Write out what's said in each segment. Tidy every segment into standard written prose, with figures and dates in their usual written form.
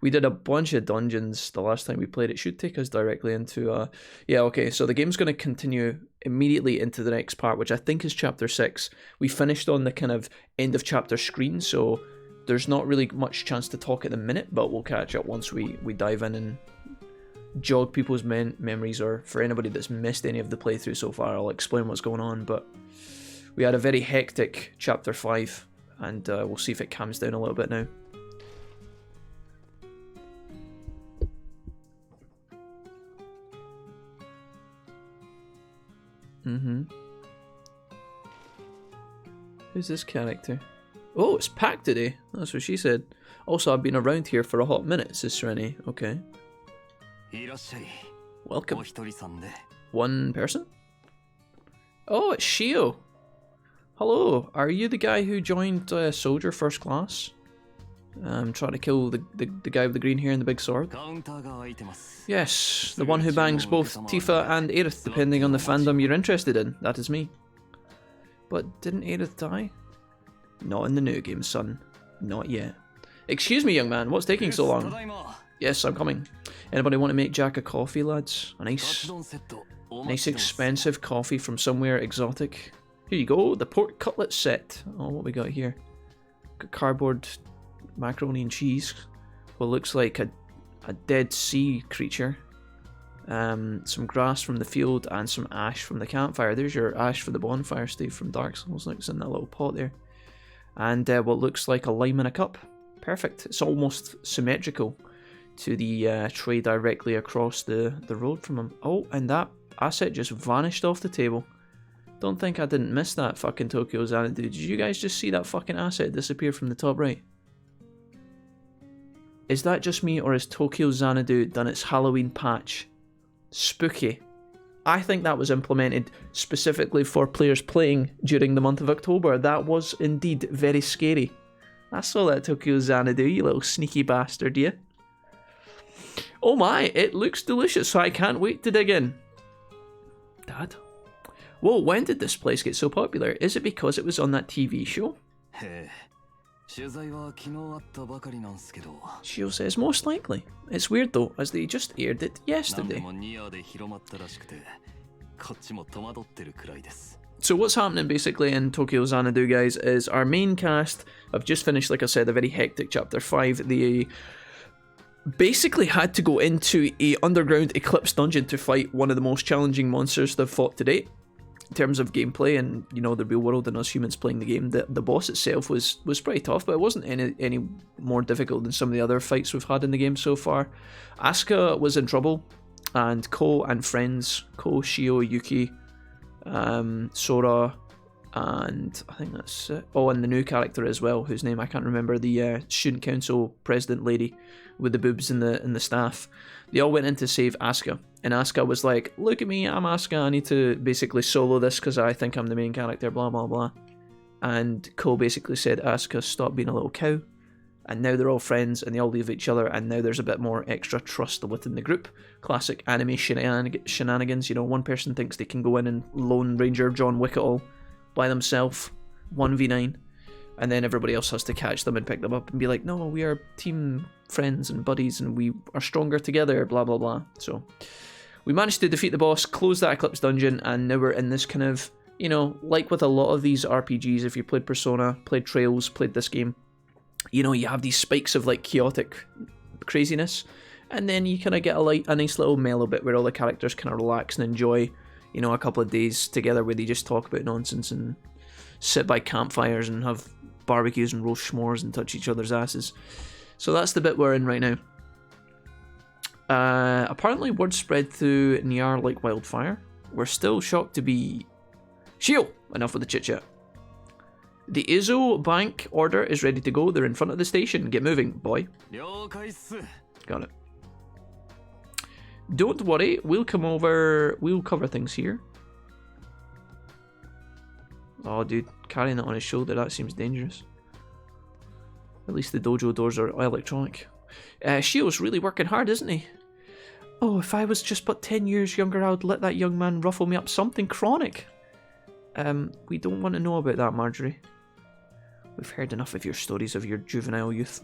We did a bunch of dungeons the last time we played. It should take us directly into... yeah, okay, so the game's going to continue immediately into the next part, which I think is Chapter 6. We finished on the kind of end of chapter screen, so there's not really much chance to talk at the minute, but we'll catch up once we dive in and jog people's memories, or for anybody that's missed any of the playthrough so far, I'll explain what's going on. But we had a very hectic Chapter 5, and we'll see if it calms down a little bit now. Who's this character? Oh, it's packed today. That's what she said. Also, I've been around here for a hot minute, says Sereni. Okay. Welcome. One person? Oh, it's Shio. Hello. Are you the guy who joined Soldier First Class? Trying to kill the guy with the green hair and the big sword? Yes, the one who bangs both Tifa and Aerith, depending on the fandom you're interested in. That is me. But didn't Aerith die? Not in the new game, son. Not yet. Excuse me, young man, what's taking so long? Yes, I'm coming. Anybody want to make Jack a coffee, lads? A nice expensive coffee from somewhere exotic. Here you go, the pork cutlet set. Oh, what we got here? Got cardboard macaroni and cheese. What looks like a dead sea creature. Some grass from the field and some ash from the campfire. There's your ash for the bonfire, Steve, from Dark Souls. Looks in that little pot there. And what looks like a lime in a cup. Perfect. It's almost symmetrical to the tray directly across the road from him. Oh, and that asset just vanished off the table. Don't think I didn't miss that fucking Tokyo Xanadu. Did you guys just see that fucking asset disappear from the top right? Is that just me, or has Tokyo Xanadu done its Halloween patch? Spooky. I think that was implemented specifically for players playing during the month of October. That was indeed very scary. I saw that Tokyo Xanadu, you little sneaky bastard, you. Oh my, it looks delicious, so I can't wait to dig in. Dad? Whoa, when did this place get so popular? Is it because it was on that TV show? Shio says most likely. It's weird though, as they just aired it yesterday. So what's happening basically in Tokyo Xanadu, guys, is our main cast have just finished, like I said, a very hectic Chapter 5. They basically had to go into a underground Eclipse dungeon to fight one of the most challenging monsters they've fought to date. In terms of gameplay and, you know, the real world and us humans playing the game, the boss itself was pretty tough, but it wasn't any more difficult than some of the other fights we've had in the game so far. Asuka was in trouble, and Kou and friends, Kou, Shio, Yuki, Sora, and I think that's it. Oh, and the new character as well, whose name I can't remember, the student council president lady with the boobs and the staff. They all went in to save Asuka, and Asuka was like, look at me, I'm Asuka, I need to basically solo this because I think I'm the main character, blah blah blah. And Kou basically said, Asuka, stop being a little cow. And now they're all friends and they all leave each other, and now there's a bit more extra trust within the group. Classic anime shenanigans, you know, one person thinks they can go in and Lone Ranger John Wick it all by themselves, 1v9, and then everybody else has to catch them and pick them up and be like, no, we are team friends and buddies and we are stronger together, blah blah blah. So we managed to defeat the boss, close that Eclipse dungeon, and now we're in this kind of, you know, like with a lot of these RPGs, if you played Persona, played Trails, played this game, you know, you have these spikes of like chaotic craziness, and then you kind of get a nice little mellow bit where all the characters kind of relax and enjoy, you know, a couple of days together where they just talk about nonsense and sit by campfires and have barbecues and roast s'mores and touch each other's asses. So that's the bit we're in right now. Apparently word spread through Niar like wildfire. We're still shocked to be... Shio! Enough with the chit-chat. The Izo bank order is ready to go. They're in front of the station. Get moving, boy. Got it. Don't worry, we'll come over, we'll cover things here. Oh dude, carrying it on his shoulder, that seems dangerous. At least the dojo doors are electronic. Shio's really working hard, isn't he? Oh, if I was just but 10 years younger, I would let that young man ruffle me up something chronic. We don't want to know about that, Marjorie. We've heard enough of your stories of your juvenile youth.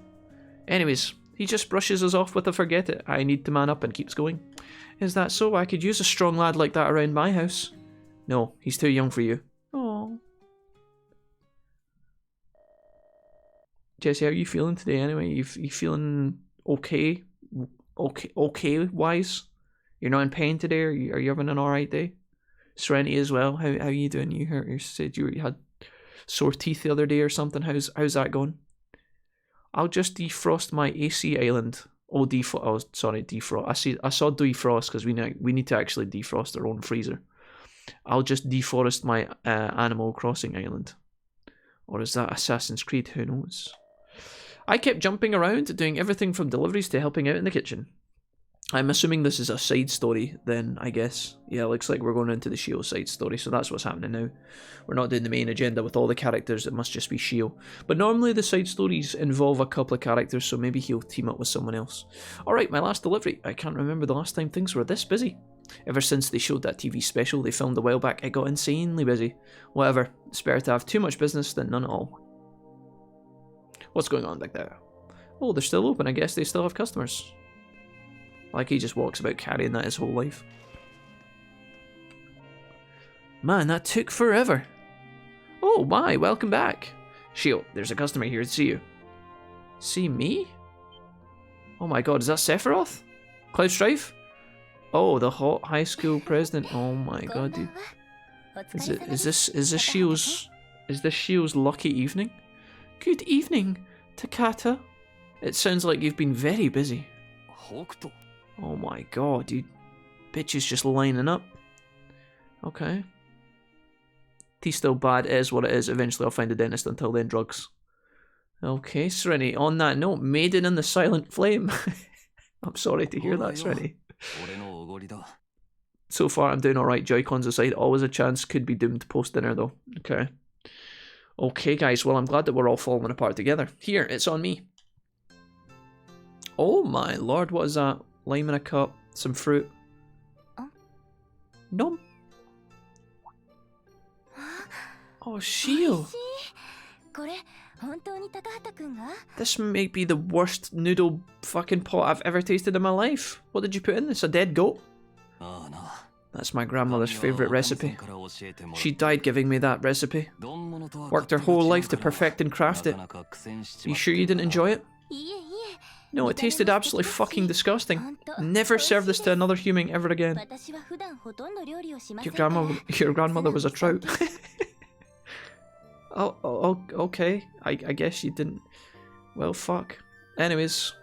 Anyways, He just brushes us off with a forget it. I need to man up and keeps going. Is that so? I could use a strong lad like that around my house. No, he's too young for you. Oh. Jesse, how are you feeling today anyway? You feeling okay? Okay wise? You're not in pain today? Are you having an alright day? Serenity as well. How are you doing? You said you had sore teeth the other day or something. How's that going? I'll just defrost my AC island. Oh, sorry, defrost. I saw defrost because we need to actually defrost our own freezer. I'll just deforest my Animal Crossing island. Or is that Assassin's Creed? Who knows? I kept jumping around, doing everything from deliveries to helping out in the kitchen. I'm assuming this is a side story then, I guess. Yeah, looks like we're going into the Shio side story, so that's what's happening now. We're not doing the main agenda with all the characters, it must just be Shio. But normally the side stories involve a couple of characters, so maybe he'll team up with someone else. Alright, my last delivery. I can't remember the last time things were this busy. Ever since they showed that TV special they filmed a while back, it got insanely busy. Whatever, it's better to have too much business than none at all. What's going on back there? Oh, they're still open, I guess they still have customers. Like he just walks about carrying that his whole life. Man, that took forever. Oh my, welcome back. Shio, there's a customer here to see you. See me? Oh my god, is that Sephiroth? Cloud Strife? Oh, the hot high school president. Oh my god, dude. Is this Shio's lucky evening? Good evening, Takata. It sounds like you've been very busy. Oh my god, dude. Bitches just lining up. Okay. Teeth still bad, it is what it is. Eventually I'll find a dentist. Until then, drugs. Okay, Serenity. On that note, Maiden in the Silent Flame. I'm sorry to hear that, Serenity. So far I'm doing alright. Joy-Cons aside, always a chance. Could be doomed post-dinner though. Okay. Okay guys, well I'm glad that we're all falling apart together. Here, it's on me. Oh my lord, what is that? Lime in a cup, some fruit. Nom. Oh, Shio. This might be the worst noodle fucking pot I've ever tasted in my life. What did you put in this? A dead goat? That's my grandmother's favourite recipe. She died giving me that recipe. Worked her whole life to perfect and craft it. Are you sure you didn't enjoy it? No, it tasted absolutely fucking disgusting. Never serve this to another human ever again. Your grandmother was a trout. oh, okay. I guess you didn't. Well, fuck. Anyways,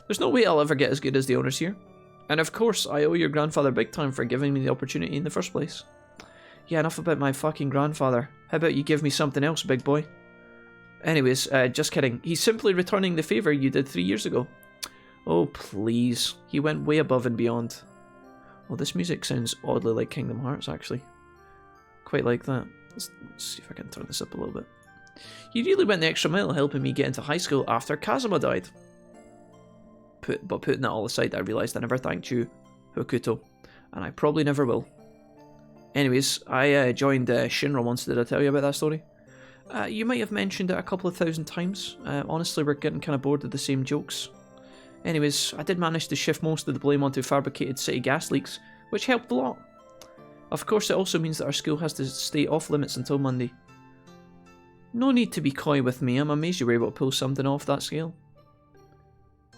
there's no way I'll ever get as good as the owners here. And of course, I owe your grandfather big time for giving me the opportunity in the first place. Yeah, enough about my fucking grandfather. How about you give me something else, big boy? Anyways, just kidding. He's simply returning the favour you did 3 years ago. Oh, please. He went way above and beyond. Well, this music sounds oddly like Kingdom Hearts, actually. Quite like that. Let's see if I can turn this up a little bit. He really went the extra mile helping me get into high school after Kazuma died. But putting that all aside, I realised I never thanked you, Hokuto. And I probably never will. Anyways, I joined Shinra once. Did I tell you about that story? You might have mentioned it a couple of thousand times. Honestly, we're getting kind of bored of the same jokes. Anyways, I did manage to shift most of the blame onto fabricated city gas leaks, which helped a lot. Of course, it also means that our school has to stay off limits until Monday. No need to be coy with me. I'm amazed you were able to pull something off that scale. ...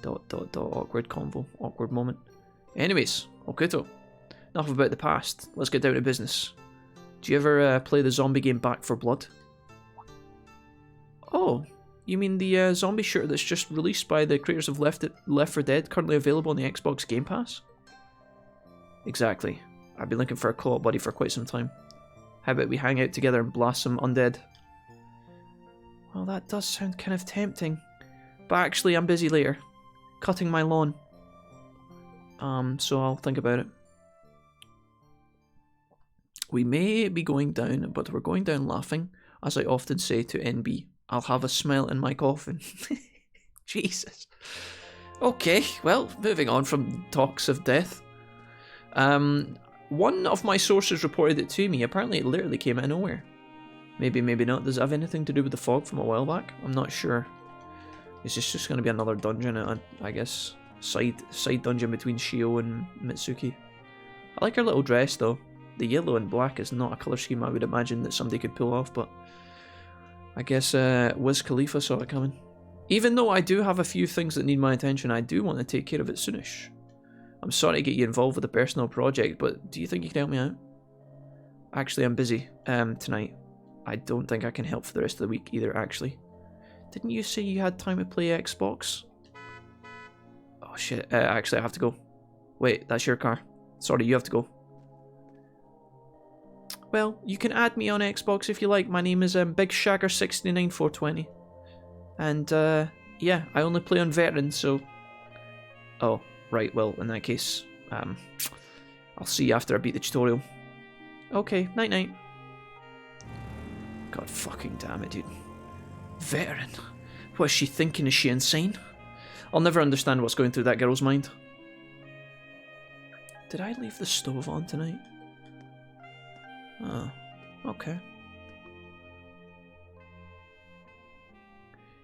Awkward convo. Awkward moment. Anyways, Okuto. Enough about the past. Let's get down to business. Do you ever play the zombie game Back 4 Blood? Oh, you mean the zombie shooter that's just released by the creators of Left 4 Dead, currently available on the Xbox Game Pass? Exactly. I've been looking for a co-op buddy for quite some time. How about we hang out together and blast some undead? Well, that does sound kind of tempting. But actually, I'm busy later. Cutting my lawn. So I'll think about it. We may be going down, but we're going down laughing, as I often say to NB. I'll have a smile in my coffin. Jesus. Okay, well, moving on from talks of death. One of my sources reported it to me. Apparently it literally came out of nowhere. Maybe, maybe not. Does it have anything to do with the fog from a while back? I'm not sure. Is this just going to be another dungeon, I guess, side dungeon between Shio and Mitsuki? I like her little dress though. The yellow and black is not a colour scheme I would imagine that somebody could pull off, but I guess Wiz Khalifa saw it coming. Even though I do have a few things that need my attention, I do want to take care of it soonish. I'm sorry to get you involved with a personal project, but do you think you can help me out? Actually, I'm busy tonight. I don't think I can help for the rest of the week either, actually. Didn't you say you had time to play Xbox? Oh shit, actually I have to go. Wait, that's your car. Sorry, you have to go. Well, you can add me on Xbox if you like. My name is Big Shagger 69420. And yeah, I only play on veteran, so... Oh, right, well, in that case, I'll see you after I beat the tutorial. Okay, night-night. God fucking damn it, dude. Veteran. What is she thinking? Is she insane? I'll never understand what's going through that girl's mind. Did I leave the stove on tonight? Oh, okay.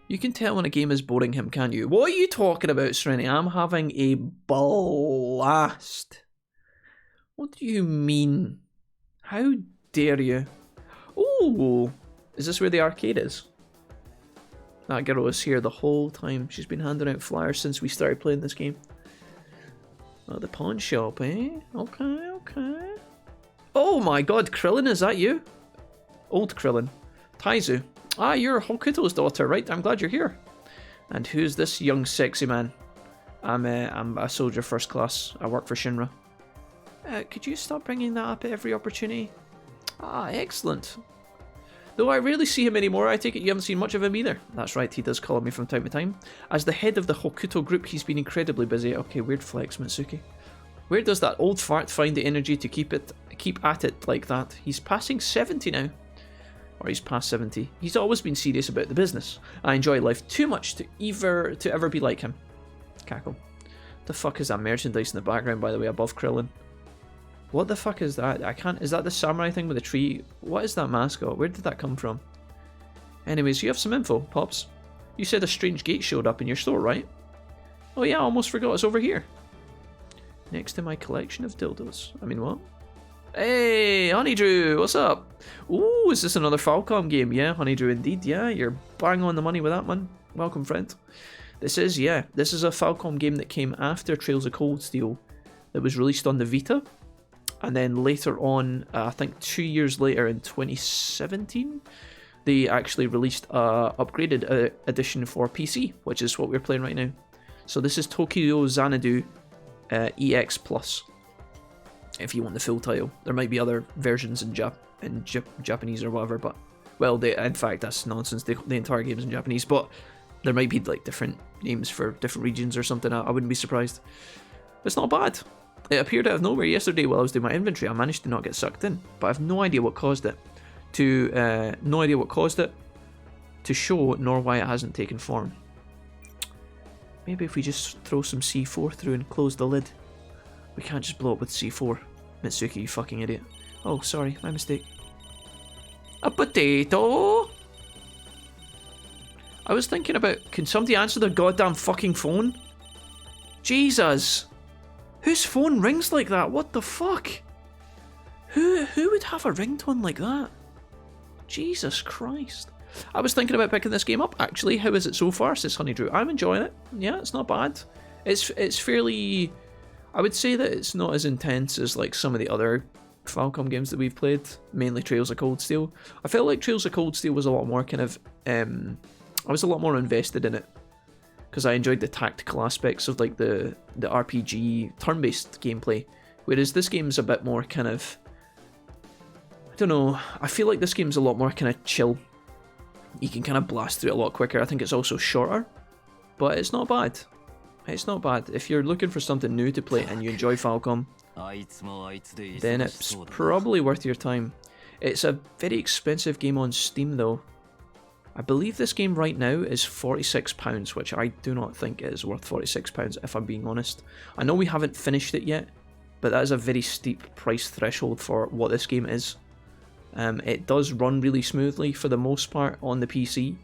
You can tell when a game is boring him, can't you? What are you talking about, Serenity? I'm having a blast. What do you mean? How dare you? Ooh, is this where the arcade is? That girl was here the whole time. She's been handing out flyers since we started playing this game. Oh, the pawn shop, eh? Okay, okay. Oh my god, Krillin, is that you? Old Krillin. Taizu. Ah, you're Hokuto's daughter, right? I'm glad you're here. And who's this young sexy man? I'm a soldier first class. I work for Shinra. Could you stop bringing that up at every opportunity? Ah, excellent. Though I rarely see him anymore, I take it you haven't seen much of him either. That's right, he does call me from time to time. As the head of the Hokuto group, he's been incredibly busy. Okay, weird flex, Mitsuki. Where does that old fart find the energy to keep at it like that? He's passing 70 now. Or he's past 70. He's always been serious about the business. I enjoy life too much to ever be like him. Cackle. The fuck is that merchandise in the background, by the way, above Krillin? What the fuck is that? I can't... Is that the samurai thing with the tree? What is that mascot? Where did that come from? Anyways, you have some info, Pops. You said a strange gate showed up in your store, right? Oh yeah, I almost forgot it's over here. Next to my collection of dildos. I mean, what? Hey, Honeydrew, what's up? Ooh, is this another Falcom game? Yeah, Honeydrew, indeed. Yeah, you're bang on the money with that one. Welcome, friend. This is a Falcom game that came after Trails of Cold Steel that was released on the Vita. And then later on, I think 2 years later in 2017, they actually released a upgraded edition for PC, which is what we're playing right now. So this is Tokyo Xanadu EX Plus. If you want the full title, there might be other versions in Japanese or whatever, but well, in fact that's nonsense. The entire game is in Japanese, but there might be like different names for different regions or something. I wouldn't be surprised. It's not bad. It appeared out of nowhere yesterday while I was doing my inventory. I managed to not get sucked in, but I have no idea what caused it. To show, nor why it hasn't taken form. Maybe if we just throw some C4 through and close the lid. We can't just blow up with C4. Mitsuki, you fucking idiot. Oh, sorry, my mistake. A potato? I was thinking about, can somebody answer their goddamn fucking phone? Jesus! Whose phone rings like that? What the fuck? Who would have a ringtone like that? Jesus Christ. I was thinking about picking this game up, actually. How is it so far, says Honeydrew? I'm enjoying it. Yeah, it's not bad. It's fairly... I would say that it's not as intense as like some of the other Falcom games that we've played, mainly Trails of Cold Steel. I felt like Trails of Cold Steel was a lot more kind of... I was a lot more invested in it. Because I enjoyed the tactical aspects of like the RPG turn-based gameplay. Whereas this game's a bit more kind of... I don't know, I feel like this game's a lot more kind of chill. You can kind of blast through it a lot quicker. I think it's also shorter. But it's not bad. It's not bad. If you're looking for something new to play and you enjoy Falcom, then it's probably worth your time. It's a very expensive game on Steam though. I believe this game right now is £46, which I do not think is worth £46 if I'm being honest. I know we haven't finished it yet, but that is a very steep price threshold for what this game is. It does run really smoothly for the most part on the PC,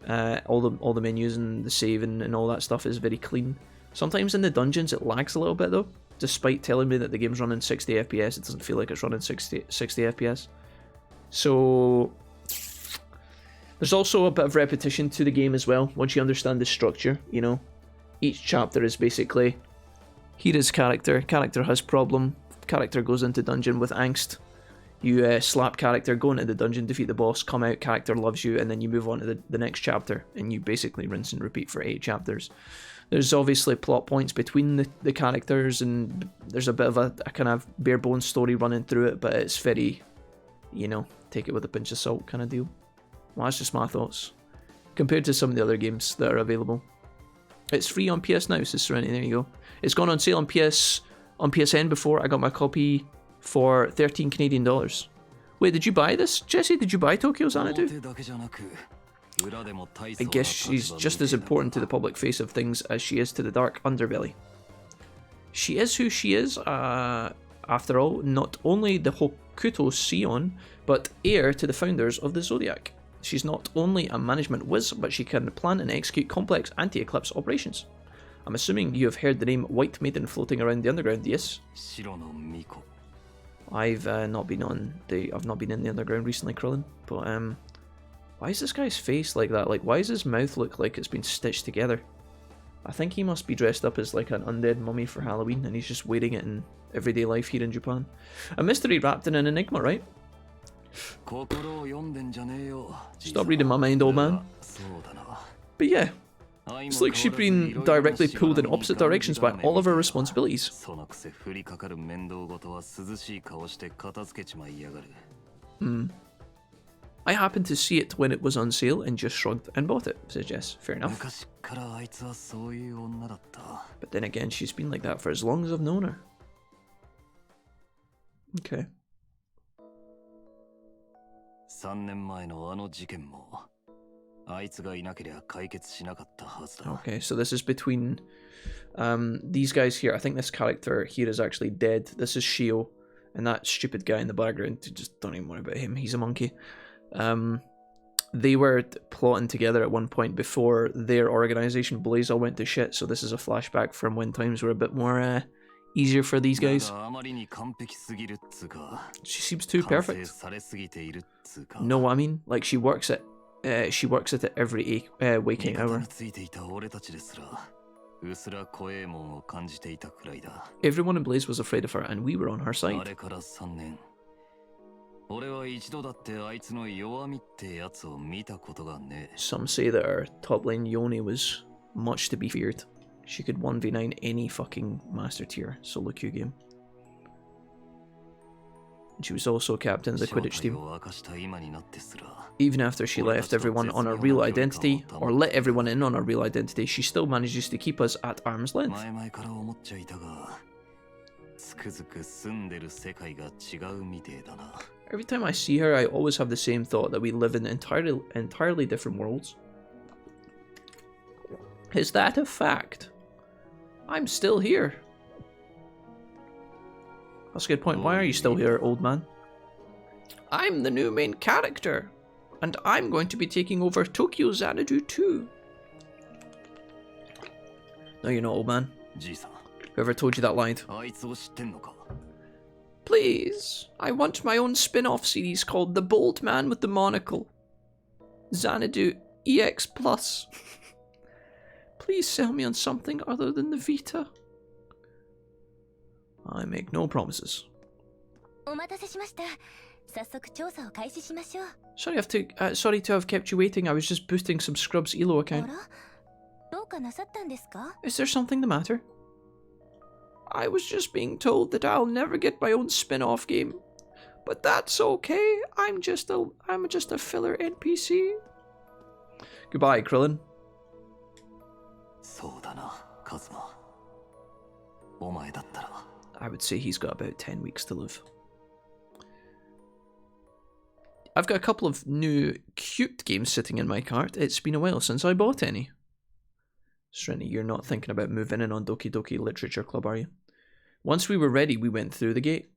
All the menus and the save and all that stuff is very clean. Sometimes in the dungeons it lags a little bit though. Despite telling me that the game's running 60 FPS, it doesn't feel like it's running 60 FPS. So there's also a bit of repetition to the game as well, once you understand the structure, you know. Each chapter is basically, Hira's character has problem, character goes into dungeon with angst. You slap character, go into the dungeon, defeat the boss, come out, character loves you, and then you move on to the next chapter, and you basically rinse and repeat for 8 chapters. There's obviously plot points between the characters, and there's a bit of a kind of bare bones story running through it, but it's very, you know, take it with a pinch of salt kind of deal. Well, that's just my thoughts. Compared to some of the other games that are available. It's free on PS Now, says Serenity, there you go. It's gone on sale on PSN before. I got my copy for $13 Canadian. Wait, did you buy this? Jesse, did you buy Tokyo Xanadu? I guess she's just as important to the public face of things as she is to the dark underbelly. She is who she is, after all, not only the Hokuto Sion, but heir to the founders of the Zodiac. She's not only a management whiz, but she can plan and execute complex anti-Eclipse operations. I'm assuming you have heard the name White Maiden floating around the underground, yes? I've not been in the underground recently, Krillin, but why is this guy's face like that? Like, why does his mouth look like it's been stitched together? I think he must be dressed up as like an undead mummy for Halloween, and he's just wearing it in everyday life here in Japan. A mystery wrapped in an enigma, right? Stop reading my mind, old man. But yeah, it's like she's been directly pulled in opposite directions by all of her responsibilities. I happened to see it when it was on sale and just shrugged and bought it, says Jess. Fair enough. But then again, she's been like that for as long as I've known her. Okay. Okay, so this is between these guys here. I think this character here is actually dead. This is Shio, and that stupid guy in the background, just don't even worry about him, he's a monkey. They were plotting together at one point before their organization Blaze all went to shit, so this is a flashback from when times were a bit more easier for these guys. She seems too perfect. Know what I mean? Like, she works at it every waking hour. Everyone in Blaze was afraid of her, and we were on her side. Some say that her top lane Yone was much to be feared. She could 1v9 any fucking master tier solo queue game. And she was also captain of the Quidditch team. Even after she left everyone on her real identity, or let everyone in on her real identity, she still manages to keep us at arm's length. Every time I see her, I always have the same thought that we live in entirely different worlds. Is that a fact? I'm still here. That's a good point. Why are you still here, old man? I'm the new main character, and I'm going to be taking over Tokyo Xanadu too. No, you're not, old man. Whoever told you that lied. Please, I want my own spin-off series called The Bold Man with the Monocle. Xanadu EX Plus. Please sell me on something other than the Vita. I make no promises. Sorry to have kept you waiting. I was just boosting some Scrub's ELO account. Is there something the matter? I was just being told that I'll never get my own spin-off game. But that's okay. I'm just a filler NPC. Goodbye, Krillin. I would say he's got about 10 weeks to live. I've got a couple of new cute games sitting in my cart. It's been a while since I bought any. Srini, you're not thinking about moving in on Doki Doki Literature Club, are you? Once we were ready, we went through the gate.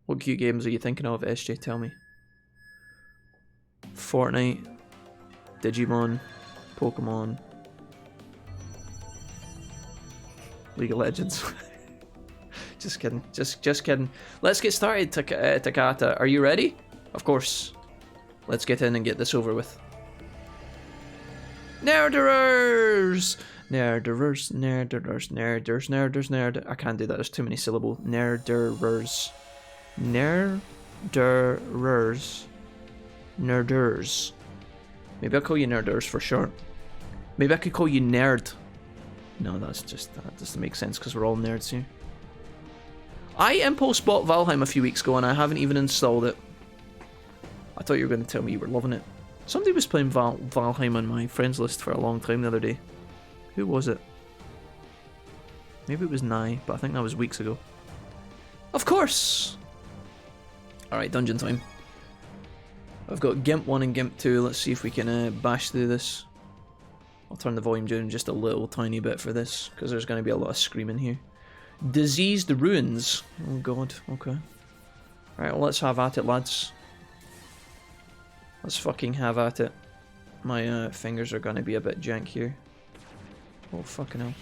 What cute games are you thinking of, SJ? Tell me. Fortnite. Digimon, Pokemon, League of Legends. Just kidding. Just kidding. Let's get started, Takata. Are you ready? Of course. Let's get in and get this over with. Nerderers! Nerderers, nerderers, nerders, nerders, nerd. I can't do that, there's too many syllables. Nerderers. Nerderers. Nerders. Maybe I'll call you nerders for short. Maybe I could call you nerd. No, that doesn't make sense because we're all nerds here. I impulse bought Valheim a few weeks ago and I haven't even installed it. I thought you were going to tell me you were loving it. Somebody was playing Valheim on my friends list for a long time the other day. Who was it? Maybe it was Nye, but I think that was weeks ago. Of course! Alright, dungeon time. I've got Gimp 1 and Gimp 2. Let's see if we can bash through this. I'll turn the volume down just a little tiny bit for this, because there's going to be a lot of screaming here. Diseased Ruins. Oh god, okay. Right, well let's have at it, lads. Let's fucking have at it. My fingers are going to be a bit jank here. Oh fucking hell.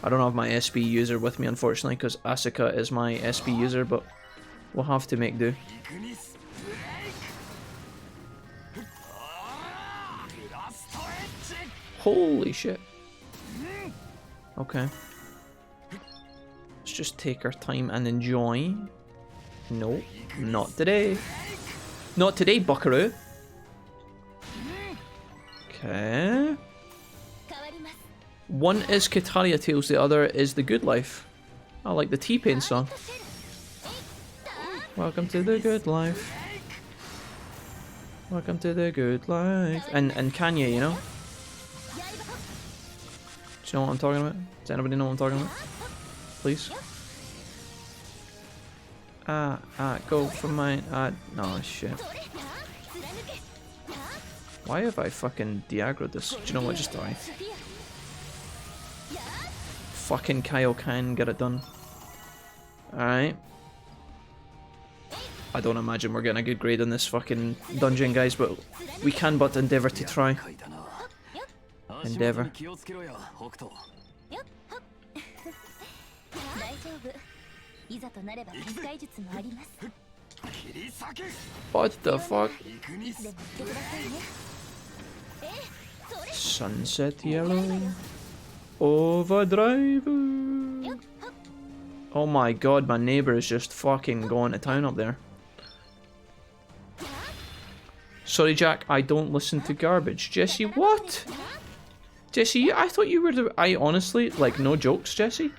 I don't have my SB user with me unfortunately, because Asuka is my SB user, but we'll have to make do. Holy shit. Okay. Let's just take our time and enjoy. No, not today. Not today, buckaroo. Okay. One is Kataria Tales, the other is The Good Life. I like the T-Pain song. Welcome to the good life. Welcome to the good life. And Kanye, you know? Do you know what I'm talking about? Does anybody know what I'm talking about? Please? Go for mine. No, shit. Why have I fucking de-aggroed this? Do you know what? Just die. Fucking Kaioken, get it done. Alright. I don't imagine we're getting a good grade on this fucking dungeon, guys, but we can but endeavour to try. Endeavour. What the fuck? Sunset yellow. Overdrive. Oh my god, my neighbour is just fucking going to town up there. Sorry Jack, I don't listen to garbage. Jesse, what? Jesse, I thought you were the... I honestly, like, no jokes, Jesse.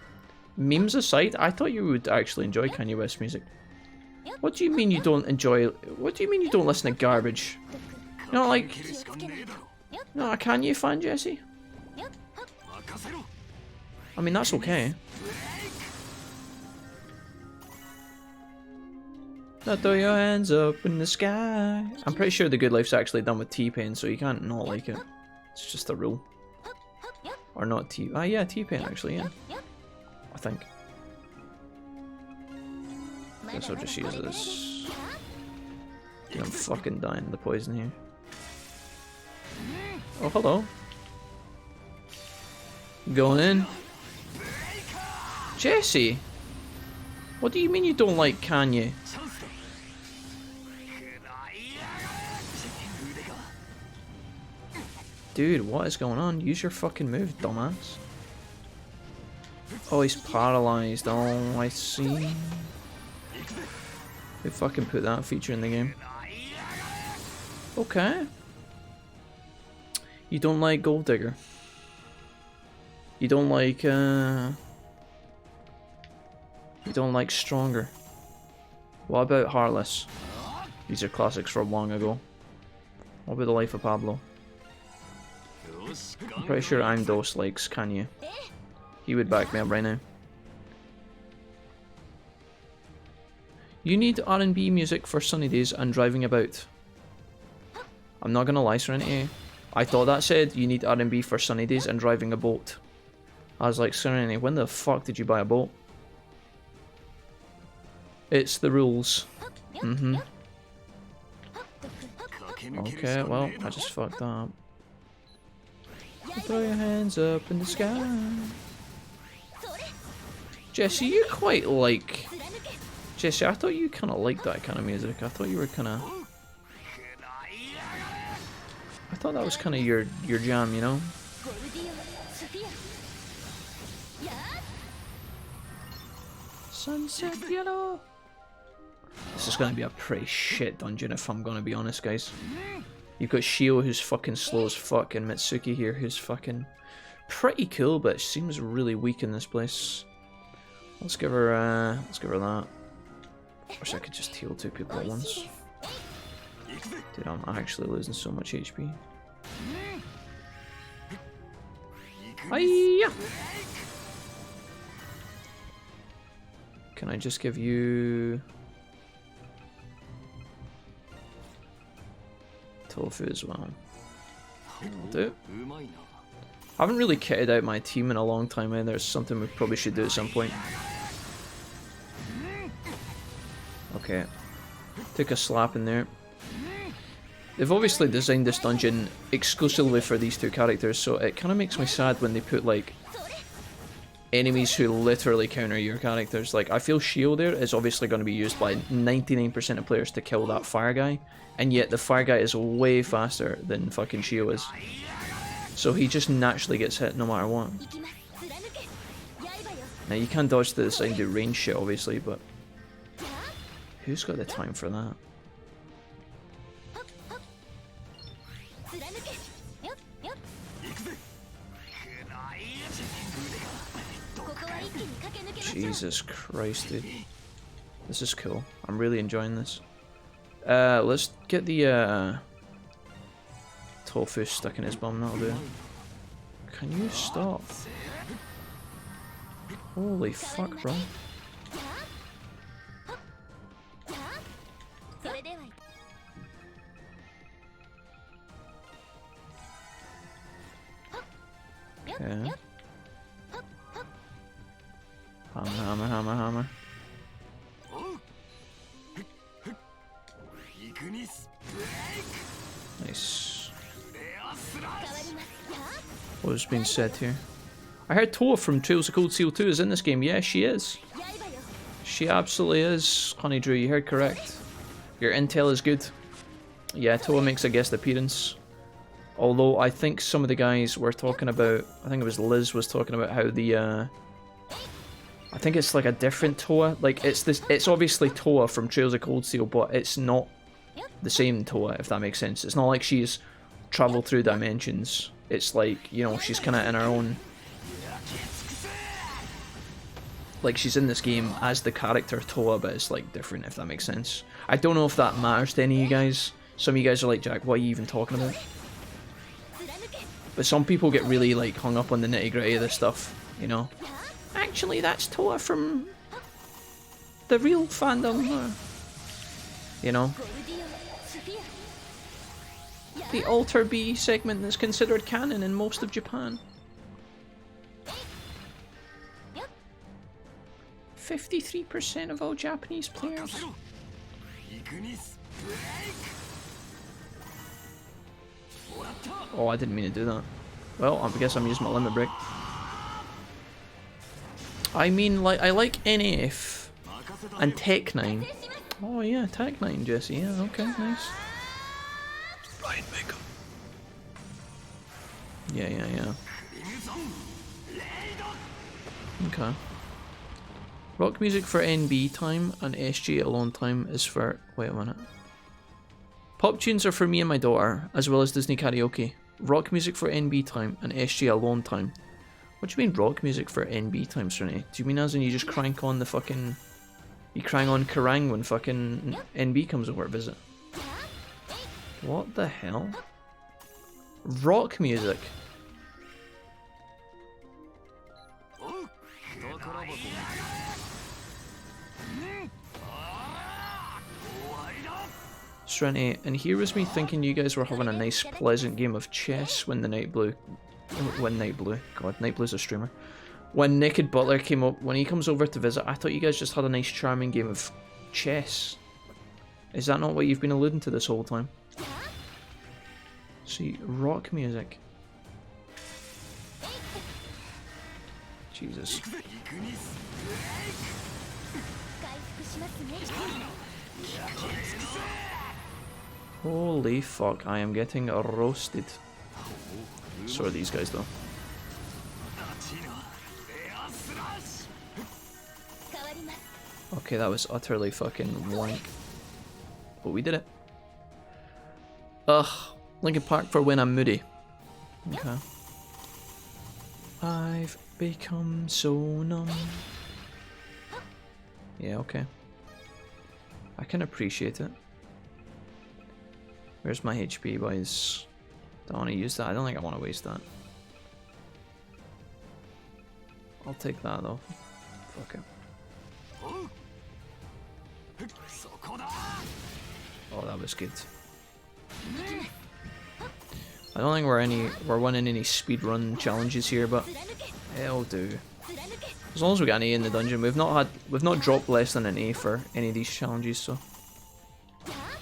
Memes aside, I thought you would actually enjoy Kanye West music. What do you mean you don't enjoy... What do you mean you don't listen to garbage? You know, like... Not a Kanye fan, Jesse? I mean, that's okay. Now throw your hands up in the sky. I'm pretty sure The Good Life's actually done with T-Pain, so you can't not like it. It's just a rule. Or not T... Ah, yeah, T-Pain actually, yeah. I think. Guess I'll just use this. Dude, I'm fucking dying of the poison here. Oh, hello. Going in. Jesse! What do you mean you don't like Kanye? Dude, what is going on? Use your fucking move, dumbass. Oh, he's paralyzed. Oh, I see. They fucking put that feature in the game. Okay. You don't like Gold Digger. You don't like, You don't like Stronger. What about Heartless? These are classics from long ago. What about The Life of Pablo? I'm pretty sure I'm Dos likes Kanye. He would back me up right now. You need R&B music for sunny days and driving about. I'm not gonna lie, Serenity. I thought that said you need R&B for sunny days and driving a boat. I was like, Serenity, when the fuck did you buy a boat? It's the rules. Okay, well, I just fucked up. Throw your hands up in the sky. Jesse, you quite like... Jesse, I thought you kind of liked that kind of music. I thought you were kind of... I thought that was kind of your jam, you know? Sunset yellow. This is going to be a pretty shit dungeon if I'm going to be honest, guys. You've got Shio, who's fucking slow as fuck, and Mitsuki here, who's fucking pretty cool, but seems really weak in this place. Let's give her that. Wish I could just heal 2 people at once. Dude, I'm actually losing so much HP. Hiya! Can I just give you... tofu as well? I'll do. I haven't really kitted out my team in a long time either. It's something we probably should do at some point. Okay. Took a slap in there. They've obviously designed this dungeon exclusively for these 2 characters, so it kind of makes me sad when they put, like, enemies who literally counter your characters. Like, I feel Shio there is obviously going to be used by 99% of players to kill that fire guy, and yet the fire guy is way faster than fucking Shio is. So he just naturally gets hit no matter what. Now, you can dodge to the side and do range shit, obviously, but who's got the time for that? Jesus Christ, dude. This is cool. I'm really enjoying this. Let's get the tofu stuck in his bum, that'll do. Can you stop? Holy fuck, bro. Okay. Hammer, hammer, hammer. Nice. What was being said here? I heard Toa from Trails of Cold Steel 2 is in this game. Yeah, she is. She absolutely is. Honey Drew, you heard correct. Your intel is good. Yeah, Toa makes a guest appearance. Although I think some of the guys were talking about, I think it was Liz was talking about how the I think it's like a different Toa. Like it's obviously Toa from Trails of Cold Steel, but it's not the same Toa, if that makes sense. It's not like she's traveled through dimensions. It's like, you know, she's kind of in her own. Like she's in this game as the character Toa, but it's like different, if that makes sense. I don't know if that matters to any of you guys. Some of you guys are like, Jack, what are you even talking about? But some people get really like hung up on the nitty gritty of this stuff, you know. Actually, that's Toa from the real fandom, you know. The Alter B segment that's considered canon in most of Japan. 53% of all Japanese players. Oh, I didn't mean to do that. Well, I guess I'm using my limit break. I mean, like, I like NF and Tech 9. Oh yeah, Tech 9, Jesse. Yeah, okay, nice. Ryan Makeup. Yeah. Okay. Rock music for NB time and SG alone time is for... Wait a minute. Pop tunes are for me and my daughter, as well as Disney karaoke. Rock music for NB time and SG alone time. What do you mean rock music for NB time, Serenity? Do you mean as in you just crank on the fucking... You crank on Kerrang when fucking NB comes over to visit? What the hell? Rock music? Serenity, and here was me thinking you guys were having a nice pleasant game of chess when the Night Blue... God, Night Blue's a streamer. When Naked Butler came up, when he comes over to visit, I thought you guys just had a nice charming game of chess. Is that not what you've been alluding to this whole time? See, rock music. Jesus. Holy fuck, I am getting roasted. So are these guys though. Okay, that was utterly fucking wank. But we did it. Ugh. Linkin Park for when I'm moody. Okay. I've become so numb. Yeah, okay. I can appreciate it. Where's my HP, boys? Don't want to use that. I don't think I want to waste that. I'll take that though. Fuck it. Oh, that was good. I don't think we're winning any speedrun challenges here, but it'll do. As long as we got an A in the dungeon, we've not dropped less than an A for any of these challenges, so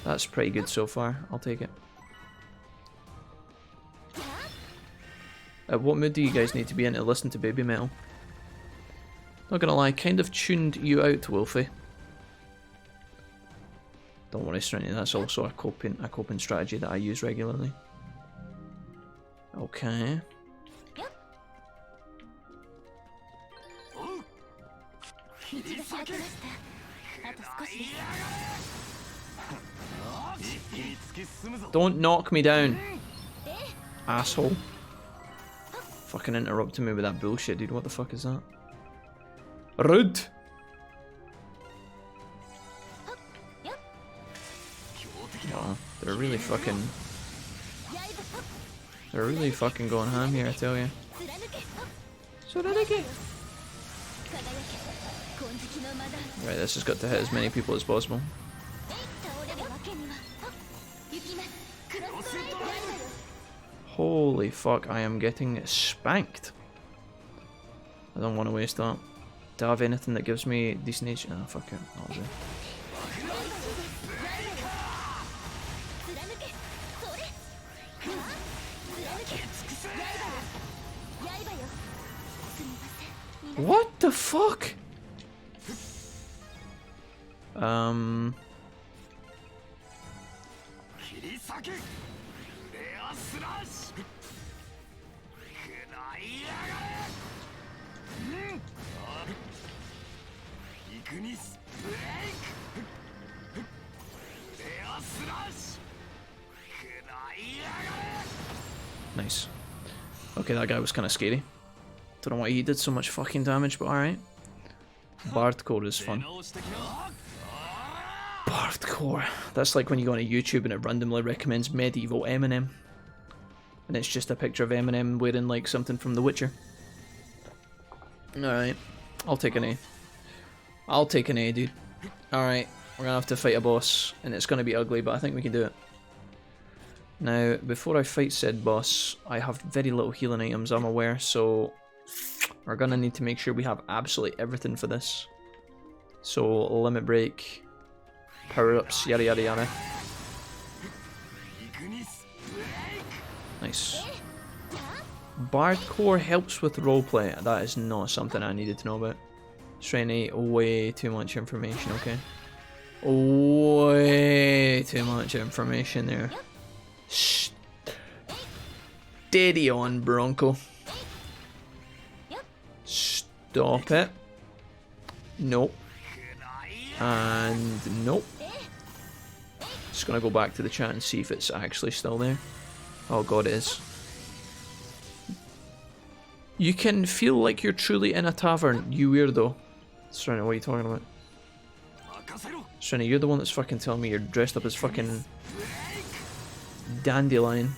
that's pretty good so far. I'll take it. What mood do you guys need to be in to listen to Baby Metal? Not gonna lie, kind of tuned you out, Wolfie. Don't worry, Serenity, that's also a coping strategy that I use regularly. Okay. Don't knock me down, asshole. Fucking interrupting me with that bullshit, dude. What the fuck is that? Rude! Oh, they're really fucking going ham here, I tell you. Right, this has got to hit as many people as possible. Holy fuck, I am getting spanked. I don't want to waste that. Do I have anything that gives me decent age? Oh, fuck it. I'll do. What the fuck? Nice. Okay, that guy was kind of scary. Don't know why he did so much fucking damage, but alright. Bardcore is fun. Bardcore. That's like when you go on YouTube and it randomly recommends medieval Eminem. And it's just a picture of Eminem wearing like something from The Witcher. Alright. I'll take an A. I'll take an A, dude. Alright. We're gonna have to fight a boss. And it's gonna be ugly, but I think we can do it. Now, before I fight said boss, I have very little healing items, I'm aware, so we're gonna need to make sure we have absolutely everything for this. So, limit break, power-ups, yada yada yada. Nice. Bardcore helps with roleplay. That is not something I needed to know about. Serenity, way too much information, okay? Way too much information there. Steady on, Bronco. Stop it. Nope. And nope. Just gonna go back to the chat and see if it's actually still there. Oh god, it is. You can feel like you're truly in a tavern, you weirdo. Serenity, what are you talking about? Serenity, you're the one that's fucking telling me you're dressed up as fucking Dandelion.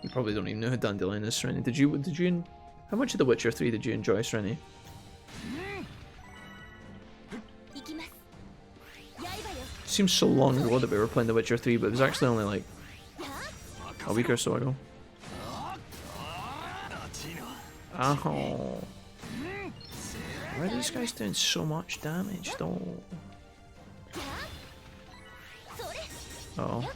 You probably don't even know who Dandelion is, Serenity. Did you how much of The Witcher 3 did you enjoy, Serenity? Seems so long ago that we were playing The Witcher 3, but it was actually only like a week or so ago. Oh. Why are these guys doing so much damage though? Oh.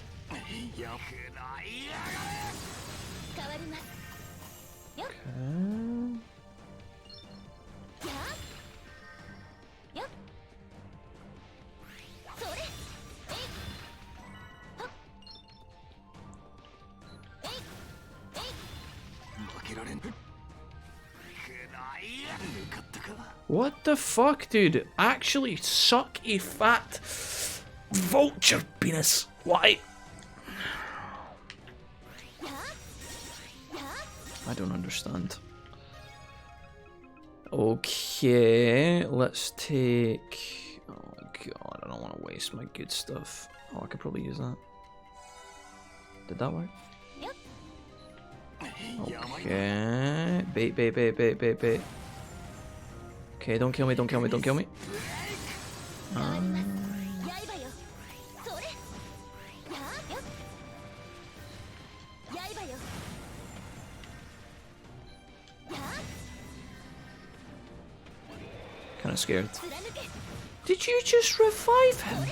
What the fuck, dude? Actually suck a fat vulture penis. Why? I don't understand. Okay, let's take... Oh god, I don't want to waste my good stuff. Oh, I could probably use that. Did that work? Okay. Bait. Okay, don't kill me. Kinda scared. Did you just revive him?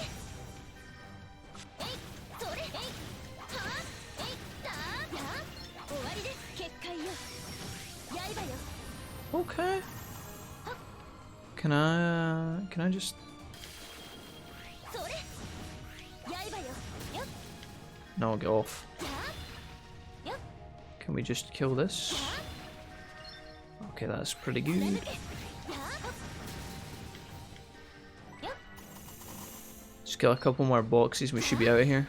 Okay. Can I just... No, get off. Can we just kill this? Okay, that's pretty good. Just kill a couple more boxes, we should be out of here.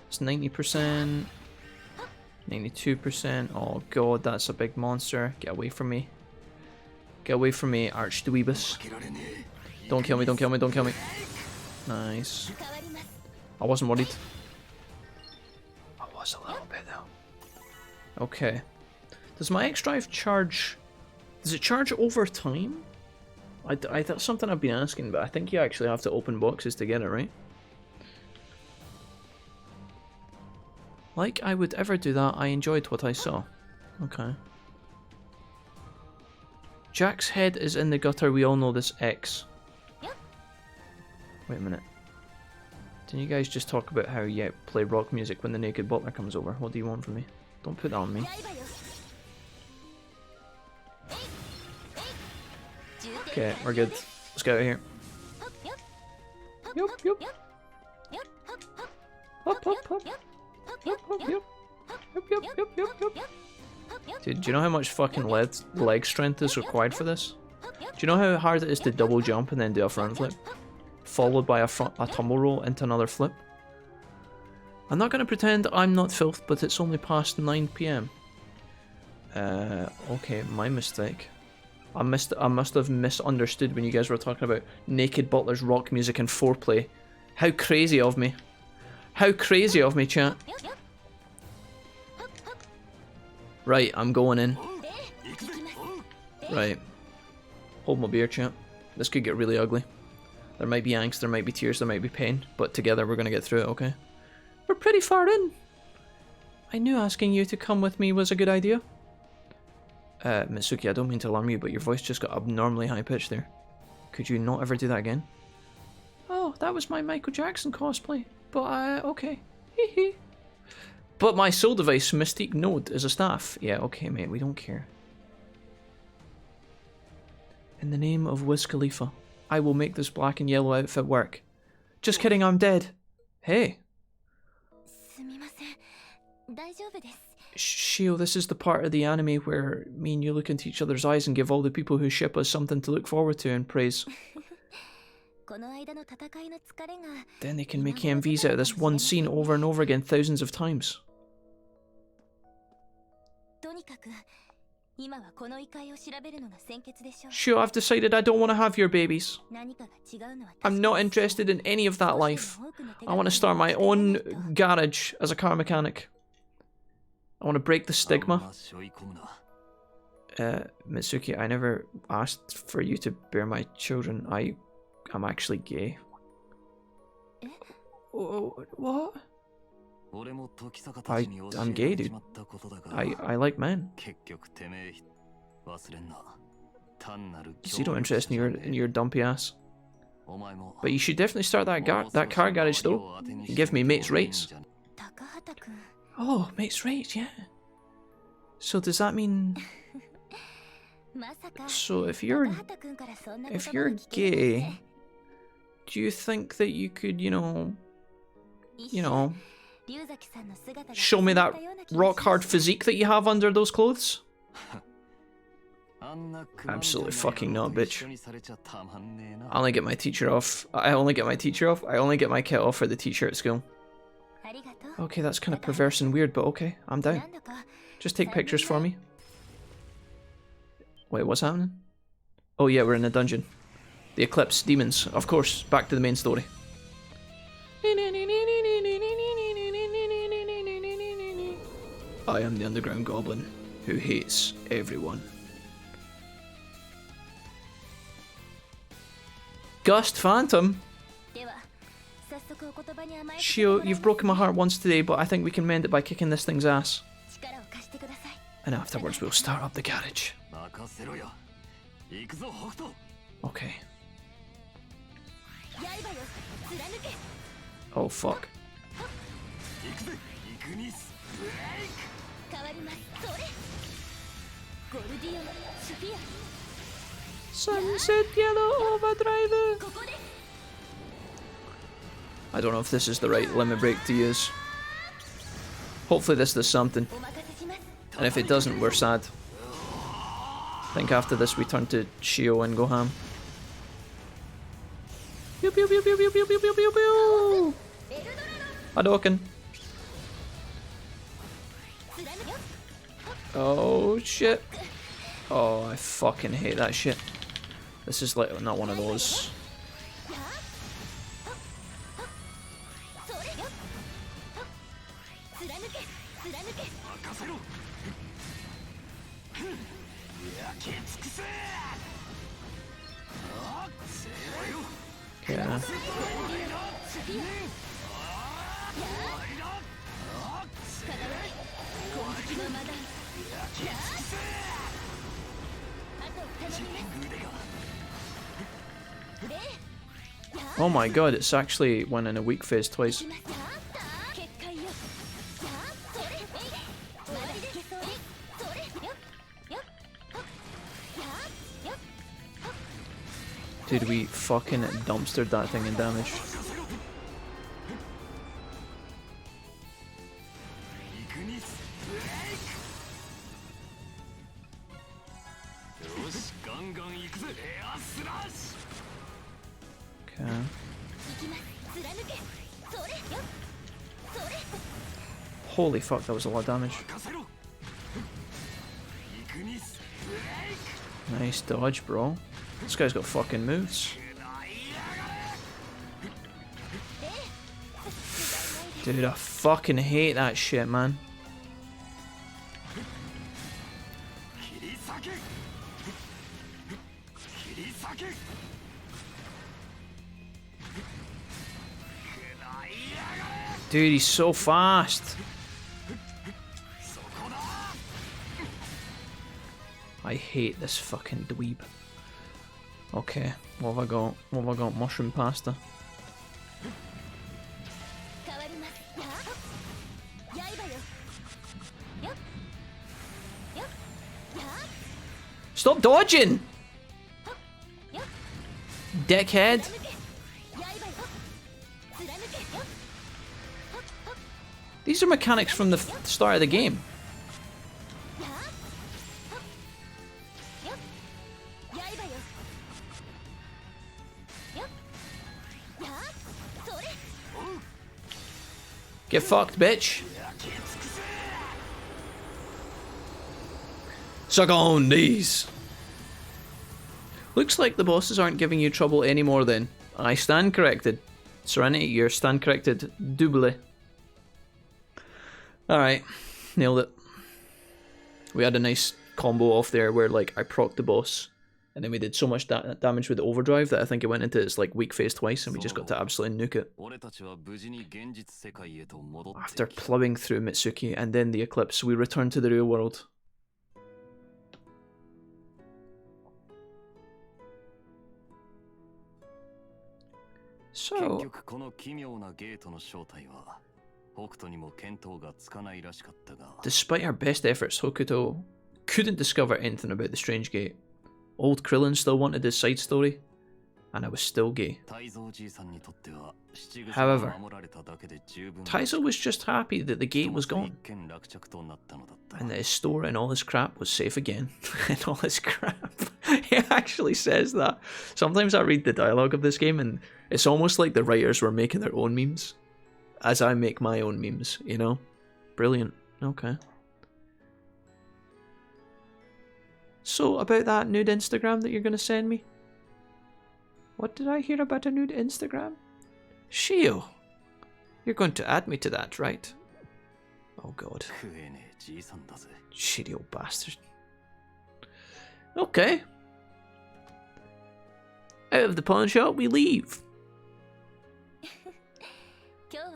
It's 90%. 92%. Oh god, that's a big monster. Get away from me. Get away from me, Archdweebus. Don't kill me. Nice. I wasn't worried. I was a little bit though. Okay. Does my X-Drive charge... Does it charge over time? That's something I've been asking, but I think you actually have to open boxes to get it, right? Like I would ever do that, I enjoyed what I saw. Okay. Jack's head is in the gutter, we all know this X. Wait a minute. Didn't you guys just talk about how you play rock music when the naked butler comes over? What do you want from me? Don't put that on me. Okay, we're good. Let's get out of here. Yup. Hop. Yup. Dude, do you know how much fucking leg strength is required for this? Do you know how hard it is to double jump and then do a front flip? Followed by a tumble roll into another flip? I'm not gonna pretend I'm not filth, but it's only past 9 PM. Okay, my mistake. I must have misunderstood when you guys were talking about naked butlers, rock music, and foreplay. How crazy of me. How crazy of me, chat. Right, I'm going in. Right. Hold my beer, chat. This could get really ugly. There might be angst, there might be tears, there might be pain, but together we're gonna get through it, okay? We're pretty far in. I knew asking you to come with me was a good idea. Mitsuki, I don't mean to alarm you, but your voice just got abnormally high-pitched there. Could you not ever do that again? Oh, that was my Michael Jackson cosplay. But, okay. Hee. But my soul device, Mystique Node, is a staff. Yeah, okay, mate, we don't care. In the name of Wiz Khalifa, I will make this black and yellow outfit work. Just kidding, I'm dead. Hey. Shio, this is the part of the anime where me and you look into each other's eyes and give all the people who ship us something to look forward to and praise. Then they can make AMVs out of this one scene over and over again thousands of times. Sure, I've decided I don't want to have your babies. I'm not interested in any of that life. I want to start my own garage as a car mechanic. I want to break the stigma. Mitsuki, I never asked for you to bear my children. I'm actually gay. What? I'm gay, dude. I like men. Zero interest in your dumpy ass. But you should definitely start that car garage though. Give me mates rates. Oh, mate's right, yeah. So does that mean... So if you're gay, do you think that you could, you know, show me that rock hard physique that you have under those clothes? Absolutely fucking not, bitch. I only get my teacher off. I only get my kit off for the teacher at school. Okay, that's kind of perverse and weird, but okay, I'm down. Just take pictures for me. Wait, what's happening? Oh yeah, we're in a dungeon. The Eclipse, demons, of course, back to the main story. I am the underground goblin who hates everyone. Gust Phantom? Shio, you've broken my heart once today, but I think we can mend it by kicking this thing's ass. And afterwards we'll start up the garage. Okay. Oh fuck. Sunset Yellow Overdrive. I don't know if this is the right limit break to use. Hopefully this does something. And if it doesn't, we're sad. I think after this we turn to Shio and go ham. Pew pew pew pew pew pew pew pew pew pew. Hadouken. Oh shit. Oh, I fucking hate that shit. This is like not one of those. Yeah. Oh my god, it's actually went in a weak phase twice. Dude, we fucking dumpstered that thing in damage. Okay. Holy fuck, that was a lot of damage. Nice dodge, bro. This guy's got fucking moves. Dude, I fucking hate that shit, man. Dude, he's so fast. I hate this fucking dweeb. Okay, what have I got? What have I got? Mushroom pasta. Stop dodging! Dickhead! These are mechanics from the start of the game. Get fucked, bitch. Suck on these. Looks like the bosses aren't giving you trouble anymore then. I stand corrected. Serenity, you're stand corrected. Doubly. Alright. Nailed it. We had a nice combo off there where like I procced the boss and then we did so much damage with the overdrive that I think it went into its like weak phase twice and we just got to absolutely nuke it. After plowing through Mitsuki and then the Eclipse, we return to the real world. So, Despite her best efforts, Hokuto couldn't discover anything about the strange gate. Old Krillin still wanted his side story, and I was still gay. However, Taizo was just happy that the gate was gone, and that his store and all his crap was safe again. And all his crap. He actually says that. Sometimes I read the dialogue of this game, and it's almost like the writers were making their own memes, as I make my own memes, you know? Brilliant. Okay. So, about that nude Instagram that you're going to send me? What did I hear about a nude Instagram? Shio, you're going to add me to that, right? Oh god. Shitty old bastard. Okay. Out of the pawn shop we leave.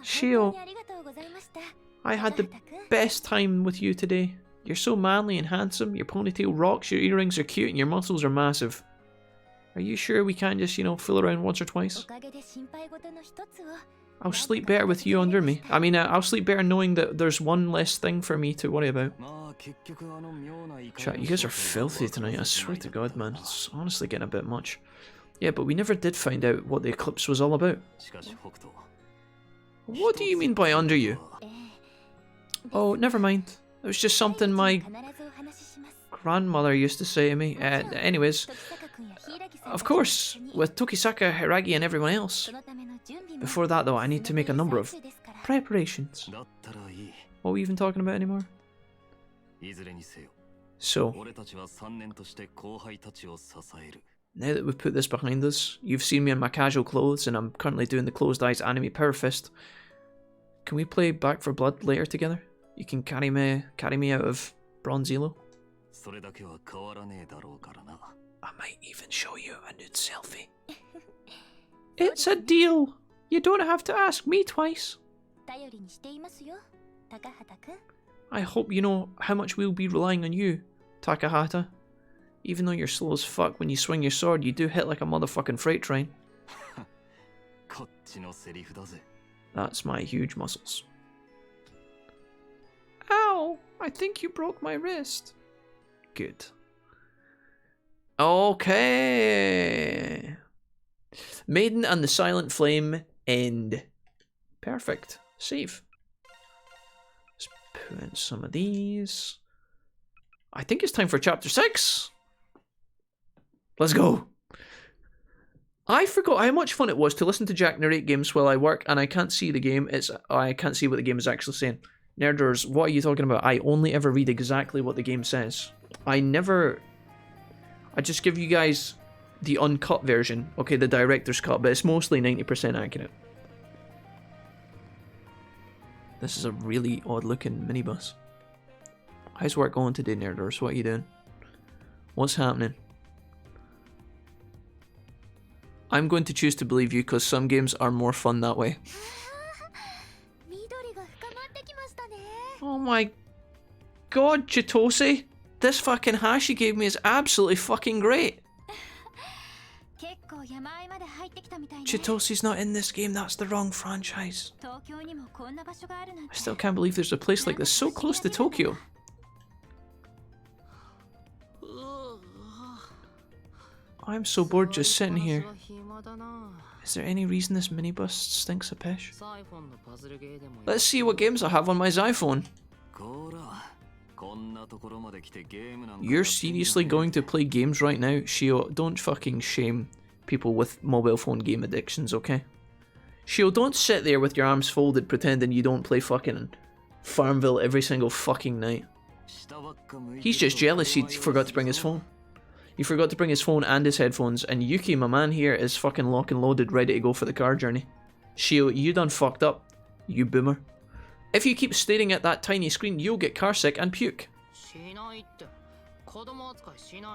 Shio, I had the best time with you today. You're so manly and handsome, your ponytail rocks, your earrings are cute, and your muscles are massive. Are you sure we can't just, you know, fool around once or twice? I'll sleep better with you under me. I mean, I'll sleep better knowing that there's one less thing for me to worry about. Chat, you guys are filthy tonight, I swear to god, man. It's honestly getting a bit much. Yeah, but we never did find out what the Eclipse was all about. What do you mean by under you? Oh, never mind. It was just something my grandmother used to say to me. Anyways, of course, with Tokisaka, Hiiragi and everyone else. Before that though, I need to make a number of preparations. What are we even talking about anymore? So, now that we've put this behind us, you've seen me in my casual clothes and I'm currently doing the closed eyes anime power fist. Can we play Back for Blood later together? You can carry me out of Bronze Elo. I might even show you a nude selfie. It's a deal! You don't have to ask me twice. I hope you know how much we'll be relying on you, Takahata. Even though you're slow as fuck when you swing your sword, you do hit like a motherfucking freight train. That's my huge muscles. Ow! I think you broke my wrist. Good. Okay. Maiden and the Silent Flame end. Perfect. Save. Let's put in some of these. I think it's time for chapter 6. Let's go. I forgot how much fun it was to listen to Jack narrate games while I work and I can't see the game. I can't see what the game is actually saying. Nerders, what are you talking about? I only ever read exactly what the game says. I just give you guys the uncut version. Okay, the director's cut, but it's mostly 90% accurate. This is a really odd looking minibus. How's work going today, Nerders? What are you doing? What's happening? I'm going to choose to believe you because some games are more fun that way. Oh my god, Chitose! This fucking hash you gave me is absolutely fucking great! Chitose's not in this game, that's the wrong franchise. I still can't believe there's a place like this so close to Tokyo. I'm so bored just sitting here. Is there any reason this minibus stinks a pish? Let's see what games I have on my Xiphone. You're seriously going to play games right now? Shio, don't fucking shame people with mobile phone game addictions, okay? Shio, don't sit there with your arms folded pretending you don't play fucking Farmville every single fucking night. He's just jealous he forgot to bring his phone. He forgot to bring his phone and his headphones, and Yuki, my man here, is fucking lock and loaded, ready to go for the car journey. Shio, you done fucked up, you boomer. If you keep staring at that tiny screen, you'll get carsick and puke.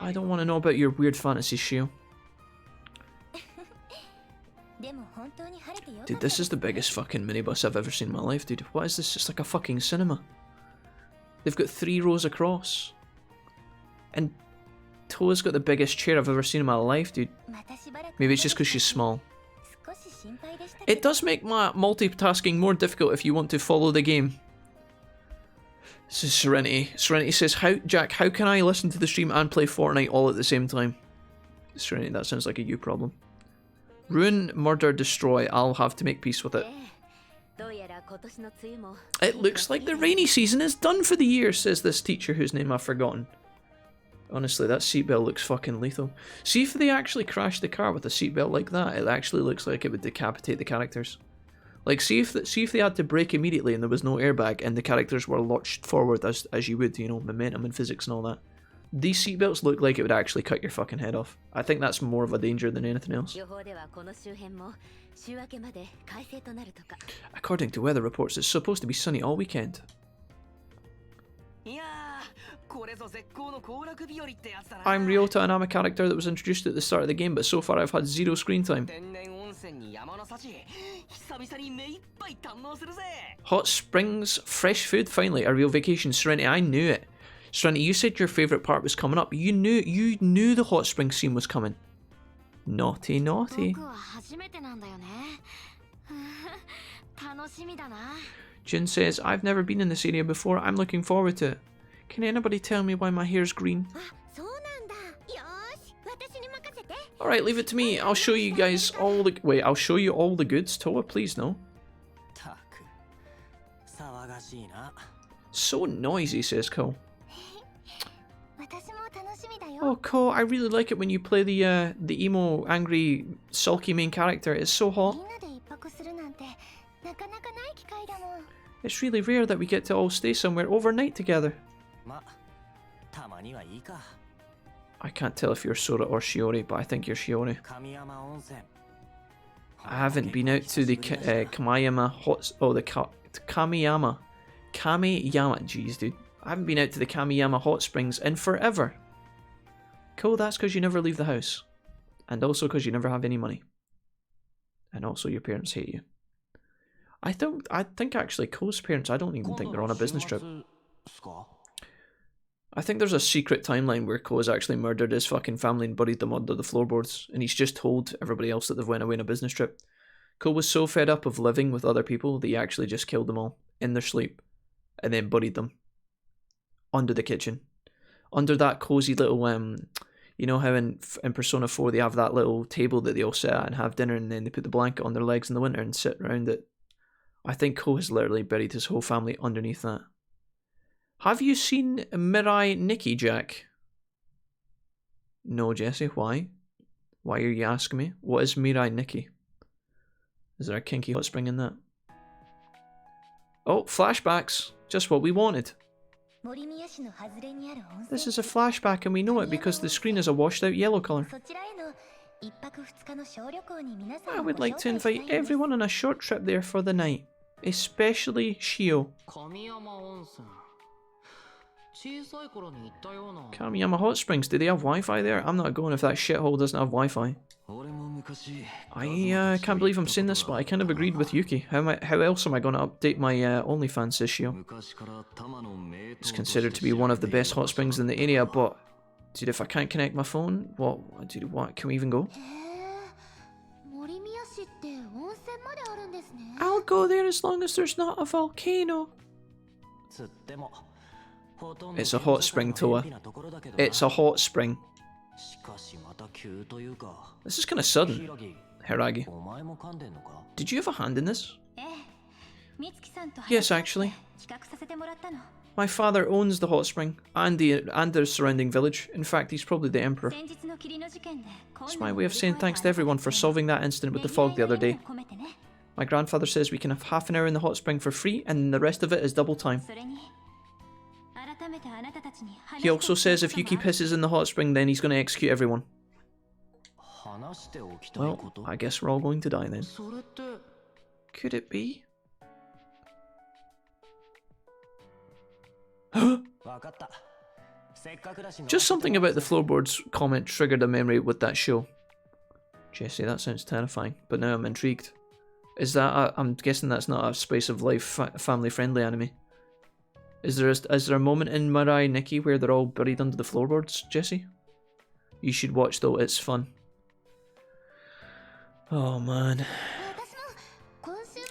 I don't want to know about your weird fantasies, Shio. Dude, this is the biggest fucking minibus I've ever seen in my life, dude. What is this? It's like a fucking cinema. They've got 3 rows across. And Toa's got the biggest chair I've ever seen in my life, dude. Maybe it's just because she's small. It does make my multitasking more difficult if you want to follow the game. This is Serenity. Serenity says, Jack, how can I listen to the stream and play Fortnite all at the same time? Serenity, that sounds like a you problem. Ruin, murder, destroy. I'll have to make peace with it. It looks like the rainy season is done for the year, says this teacher whose name I've forgotten. Honestly, that seatbelt looks fucking lethal. See if they actually crash the car with a seatbelt like that, it actually looks like it would decapitate the characters. Like, see if they had to brake immediately and there was no airbag and the characters were launched forward as you would, you know, momentum and physics and all that. These seatbelts look like it would actually cut your fucking head off. I think that's more of a danger than anything else. According to weather reports, it's supposed to be sunny all weekend. I'm Ryota and I'm a character that was introduced at the start of the game, but so far I've had 0 screen time. Hot springs, fresh food, finally, a real vacation. Serenity, I knew it. Serenity, you said your favourite part was coming up. You knew the hot spring scene was coming. Naughty, naughty. Jun says, I've never been in this area before. I'm looking forward to it. Can anybody tell me why my hair's green? Alright, leave it to me. I'll show you guys all the... Wait, I'll show you all the goods. Toa, please, no. So noisy, says Kou. Oh, Kou, I really like it when you play the emo, angry, sulky main character. It's so hot. It's really rare that we get to all stay somewhere overnight together. I can't tell if you're Sora or Shiori, but I think you're Shiori. I haven't been out to the Kamiyama hot... Oh, the Kamiyama. Jeez, dude. I haven't been out to the Kamiyama hot springs in forever. Cool, that's because you never leave the house. And also because you never have any money. And also your parents hate you. I think actually Kou's parents, I don't even think they're on a business trip. I think there's a secret timeline where Kou has actually murdered his fucking family and buried them under the floorboards, and he's just told everybody else that they've went away on a business trip. Kou was so fed up of living with other people that he actually just killed them all in their sleep, and then buried them under the kitchen, under that cozy little you know how in Persona 4 they have that little table that they all sit at and have dinner, and then they put the blanket on their legs in the winter and sit around it. I think Kou has literally buried his whole family underneath that. Have you seen Mirai Nikki, Jack? No, Jesse, why? Why are you asking me? What is Mirai Nikki? Is there a kinky hot spring in that? Oh, flashbacks. Just what we wanted. This is a flashback and we know it because the screen is a washed out yellow colour. I would like to invite everyone on a short trip there for the night. Especially Shio. Kamiyama Hot Springs, do they have Wi-Fi there? I'm not going if that shithole doesn't have Wi-Fi. I can't believe I'm saying this, but I kind of agreed with Yuki. How else am I going to update my OnlyFans this year? It's considered to be one of the best hot springs in the area, but... Dude, if I can't connect my phone, what? Can we even go? I'll go there as long as there's not a volcano. It's a hot spring, Toa. It's a hot spring. This is kind of sudden, Hiiragi. Did you have a hand in this? Yes, actually. My father owns the hot spring and the surrounding village. In fact, he's probably the emperor. It's my way of saying thanks to everyone for solving that incident with the fog the other day. My grandfather says we can have half an hour in the hot spring for free and the rest of it is double time. He also says if Yuki pisses in the hot spring, then he's going to execute everyone. Well, I guess we're all going to die then. Could it be? Just something about the floorboards comment triggered a memory with that show. Jesse, that sounds terrifying, but now I'm intrigued. Is that I'm guessing that's not a Spice of Life family-friendly anime. Is there a moment in Mirai Nikki where they're all buried under the floorboards, Jesse? You should watch though, it's fun. Oh man.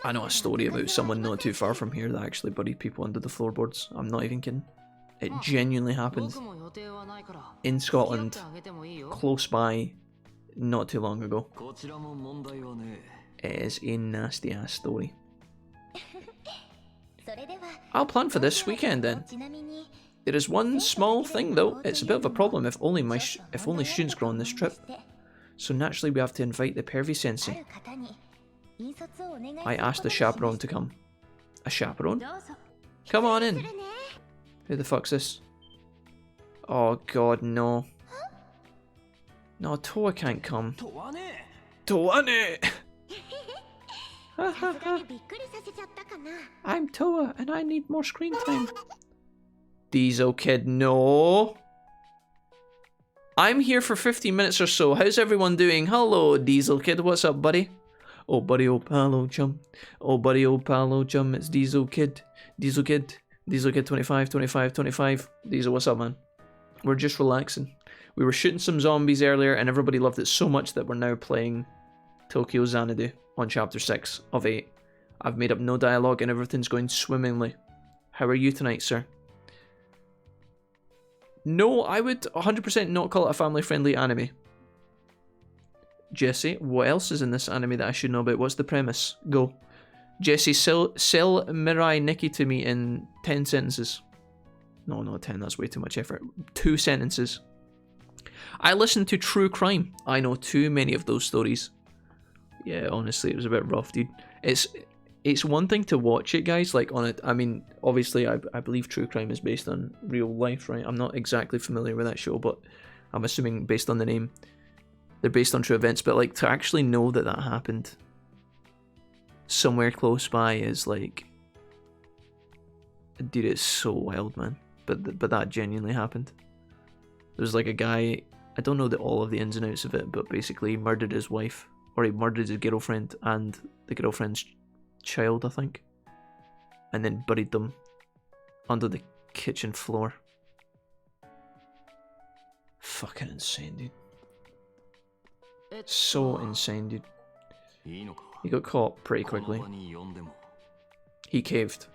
I know a story about someone not too far from here that actually buried people under the floorboards. I'm not even kidding. It genuinely happened in Scotland, close by, not too long ago. It is a nasty ass story. I'll plan for this weekend then. There is one small thing though. It's a bit of a problem if only students go on this trip. So naturally we have to invite the pervy sensei. I asked the chaperone to come. A chaperone? Come on in. Who the fuck's this? Oh god, no. No, Toa can't come. Toane! I'm Toa and I need more screen time. Diesel Kid, no. I'm here for 15 minutes or so. How's everyone doing? Hello, Diesel Kid. What's up, buddy? Oh, buddy, oh, palo chum. Oh, buddy, oh, palo chum. It's Diesel Kid. Diesel Kid. Diesel Kid 25, 25, 25. Diesel, what's up, man? We're just relaxing. We were shooting some zombies earlier and everybody loved it so much that we're now playing Tokyo Xanadu on chapter 6 of 8. I've made up no dialogue and everything's going swimmingly. How are you tonight, sir? No, I would 100% not call it a family-friendly anime. Jesse, what else is in this anime that I should know about? What's the premise? Go. Jesse, sell Mirai Nikki to me in 10 sentences. No, not 10, that's way too much effort. 2 sentences. I listen to true crime. I know too many of those stories. Yeah, honestly, it was a bit rough, dude. It's one thing to watch it, guys, like on it. I mean, obviously, I believe true crime is based on real life, right? I'm not exactly familiar with that show, but I'm assuming based on the name, they're based on true events. But like to actually know that that happened somewhere close by is like, dude, it's so wild, man. But that genuinely happened. There was like a guy, I don't know all of the ins and outs of it, but basically he murdered his wife, or he murdered his girlfriend and the girlfriend's child, I think, and then buried them under the kitchen floor. Fucking insane, dude. So insane, dude. He got caught pretty quickly. He caved.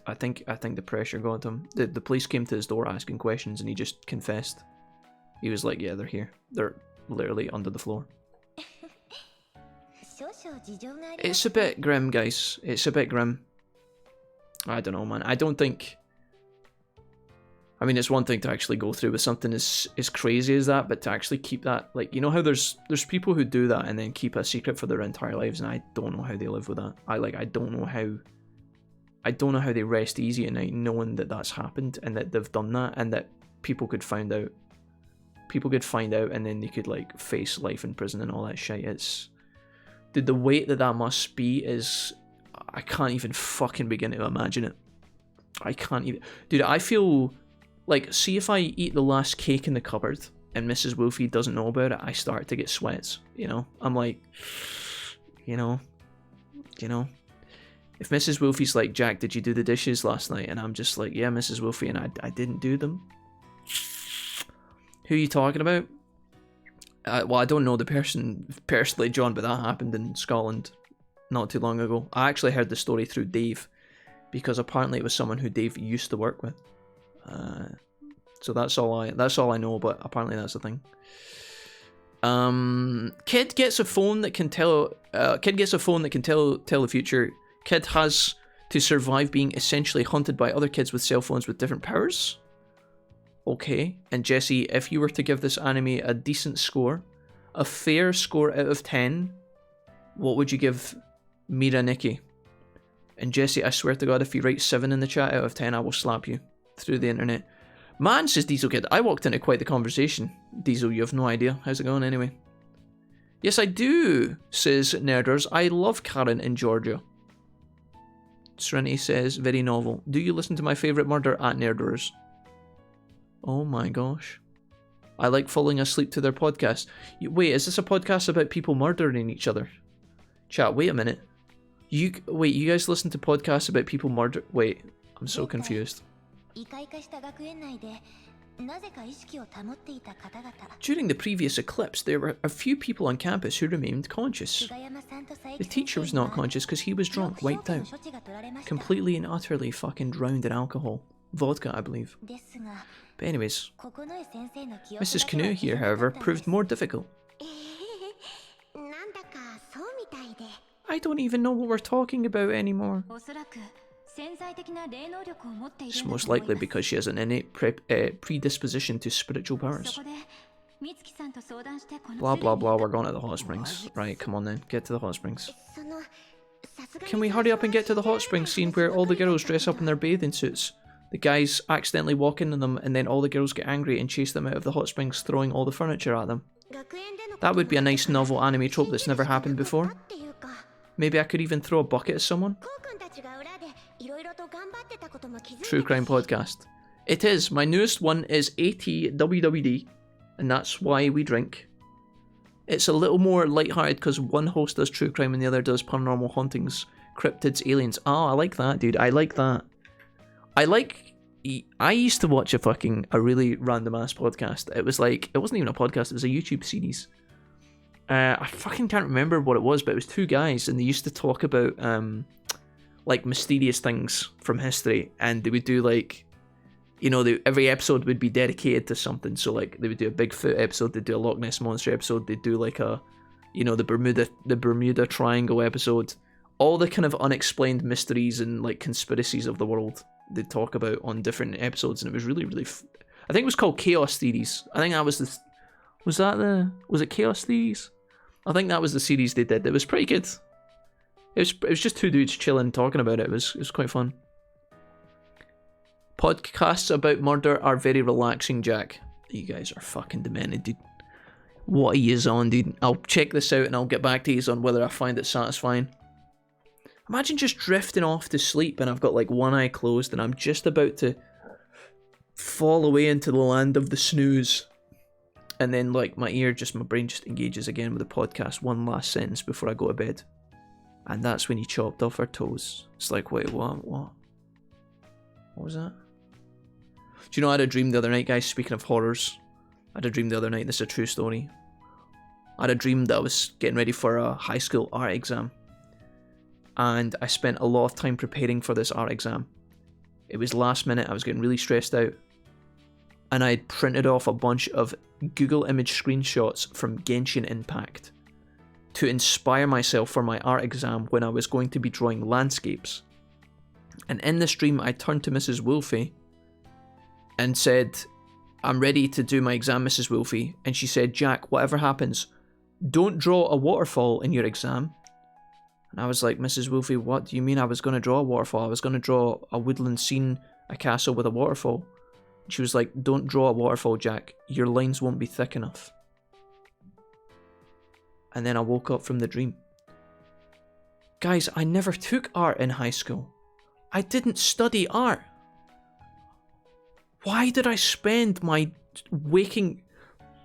I think the pressure got him. The police came to his door asking questions and he just confessed. He was like, yeah, they're here. They're literally under the floor. It's a bit grim, guys. It's a bit grim. I don't know, man. I don't think... I mean, it's one thing to actually go through with something as crazy as that, but to actually keep that... Like, you know how there's people who do that and then keep a secret for their entire lives, and I don't know how they live with that. I don't know how they rest easy at night knowing that that's happened and that they've done that and that people could find out. People could find out and then they could, like, face life in prison and all that shit. It's... Dude, the weight that must be is... I can't even fucking begin to imagine it. I can't even... Dude, I feel... Like, see if I eat the last cake in the cupboard and Mrs. Wolfie doesn't know about it, I start to get sweats, you know? I'm like... You know? If Mrs. Wolfie's like, Jack, did you do the dishes last night? And I'm just like, yeah, Mrs. Wolfie, and I didn't do them. Who are you talking about? Well, I don't know the person personally, John, but that happened in Scotland not too long ago. I actually heard the story through Dave, because apparently it was someone who Dave used to work with. So that's all I know, but apparently that's the thing. Kid gets a phone that can tell. Kid gets a phone that can tell the future. Kid has to survive being essentially hunted by other kids with cell phones with different powers. Okay, and Jesse, if you were to give this anime a decent score, a fair score out of 10, what would you give Mira Nikki? And Jesse, I swear to God, if you write 7 in the chat out of 10, I will slap you through the internet. Man, says Diesel Kid, I walked into quite the conversation. Diesel, you have no idea. How's it going anyway? Yes, I do, says Nerders. I love Karen in Georgia. Serenity says, very novel. Do you listen to my favourite murder at Nerders? Oh my gosh. I like falling asleep to their podcast. Wait, is this a podcast about people murdering each other? Chat, wait a minute. You guys listen to podcasts about people murder... Wait, I'm so confused. During the previous eclipse, there were a few people on campus who remained conscious. The teacher was not conscious because he was drunk, wiped out. Completely and utterly fucking drowned in alcohol. Vodka, I believe. But anyways, Mrs. Canoe here, however, proved more difficult. I don't even know what we're talking about anymore. It's most likely because she has an innate predisposition to spiritual powers. Blah blah blah, we're going to the hot springs. Right, come on then, get to the hot springs. Can we hurry up and get to the hot springs scene where all the girls dress up in their bathing suits? The guys accidentally walk into them and then all the girls get angry and chase them out of the hot springs, throwing all the furniture at them. That would be a nice novel anime trope that's never happened before. Maybe I could even throw a bucket at someone? True crime podcast. It is. My newest one is ATWWD, and that's why we drink. It's a little more lighthearted because one host does true crime and the other does paranormal hauntings, cryptids, aliens. Oh, I like that, dude. I like that. I used to watch a really random ass podcast. It was like, it wasn't even a podcast, it was a YouTube series. I fucking can't remember what it was, but it was two guys and they used to talk about like mysterious things from history, and they would do like, you know, every episode would be dedicated to something. So like they would do a Bigfoot episode, they'd do a Loch Ness Monster episode, they'd do like a, you know, the Bermuda Triangle episode, all the kind of unexplained mysteries and like conspiracies of the world they'd talk about on different episodes, and it was really I think it was called Chaos Theories. I think that was was it Chaos Theories? I think that was the series they did. It was pretty good. It was just two dudes chilling talking about it. It was quite fun. Podcasts about murder are very relaxing, Jack. You guys are fucking demented, dude. What are yous on, dude? I'll check this out and I'll get back to yous on whether I find it satisfying. Imagine just drifting off to sleep and I've got like one eye closed and I'm just about to fall away into the land of the snooze. And then like my brain just engages again with the podcast one last sentence before I go to bed. And that's when he chopped off her toes. It's like, wait, what? What was that? Do you know I had a dream the other night, guys? Speaking of horrors, I had a dream the other night. This is a true story. I had a dream that I was getting ready for a high school art exam. And I spent a lot of time preparing for this art exam. It was last minute. I was getting really stressed out. And I had printed off a bunch of Google image screenshots from Genshin Impact to inspire myself for my art exam when I was going to be drawing landscapes. And in this dream, I turned to Mrs. Wolfie and said, I'm ready to do my exam, Mrs. Wolfie. And she said, Jack, whatever happens, don't draw a waterfall in your exam. And I was like, Mrs. Wolfie, what do you mean I was going to draw a waterfall? I was going to draw a woodland scene, a castle with a waterfall. She was like, don't draw a waterfall, Jack. Your lines won't be thick enough. And then I woke up from the dream. Guys, I never took art in high school. I didn't study art. Why did I spend my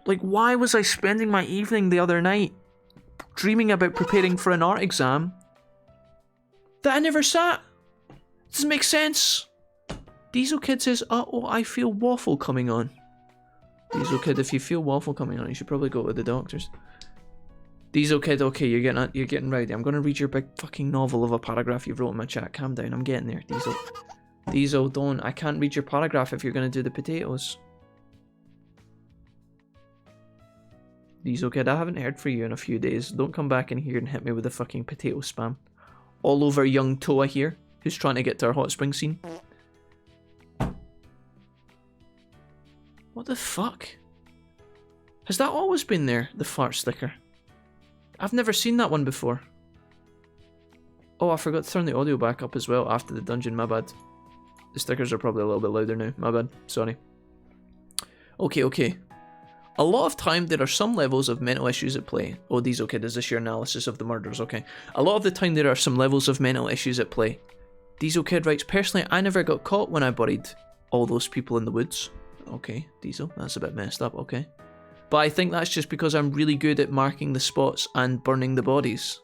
why was I spending my evening the other night dreaming about preparing for an art exam that I never sat? Doesn't make sense. Diesel Kid says, oh, I feel waffle coming on. Diesel Kid, if you feel waffle coming on, you should probably go to the doctors. Diesel Kid, okay, you're getting rowdy. I'm gonna read your big fucking novel of a paragraph you've wrote in my chat. Calm down, I'm getting there, Diesel. Diesel, don't. I can't read your paragraph if you're gonna do the potatoes. Diesel Kid, I haven't heard from you in a few days. Don't come back in here and hit me with the fucking potato spam. All over young Toa here, who's trying to get to our hot spring scene. What the fuck? Has that always been there, the fart sticker? I've never seen that one before. Oh, I forgot to turn the audio back up as well after the dungeon, my bad. The stickers are probably a little bit louder now, my bad, sorry. Okay. A lot of time there are some levels of mental issues at play. Oh, Diesel Kid, is this your analysis of the murders? Okay. A lot of the time there are some levels of mental issues at play. Diesel Kid writes, personally, I never got caught when I buried all those people in the woods. Okay, Diesel, that's a bit messed up, okay. But I think that's just because I'm really good at marking the spots and burning the bodies.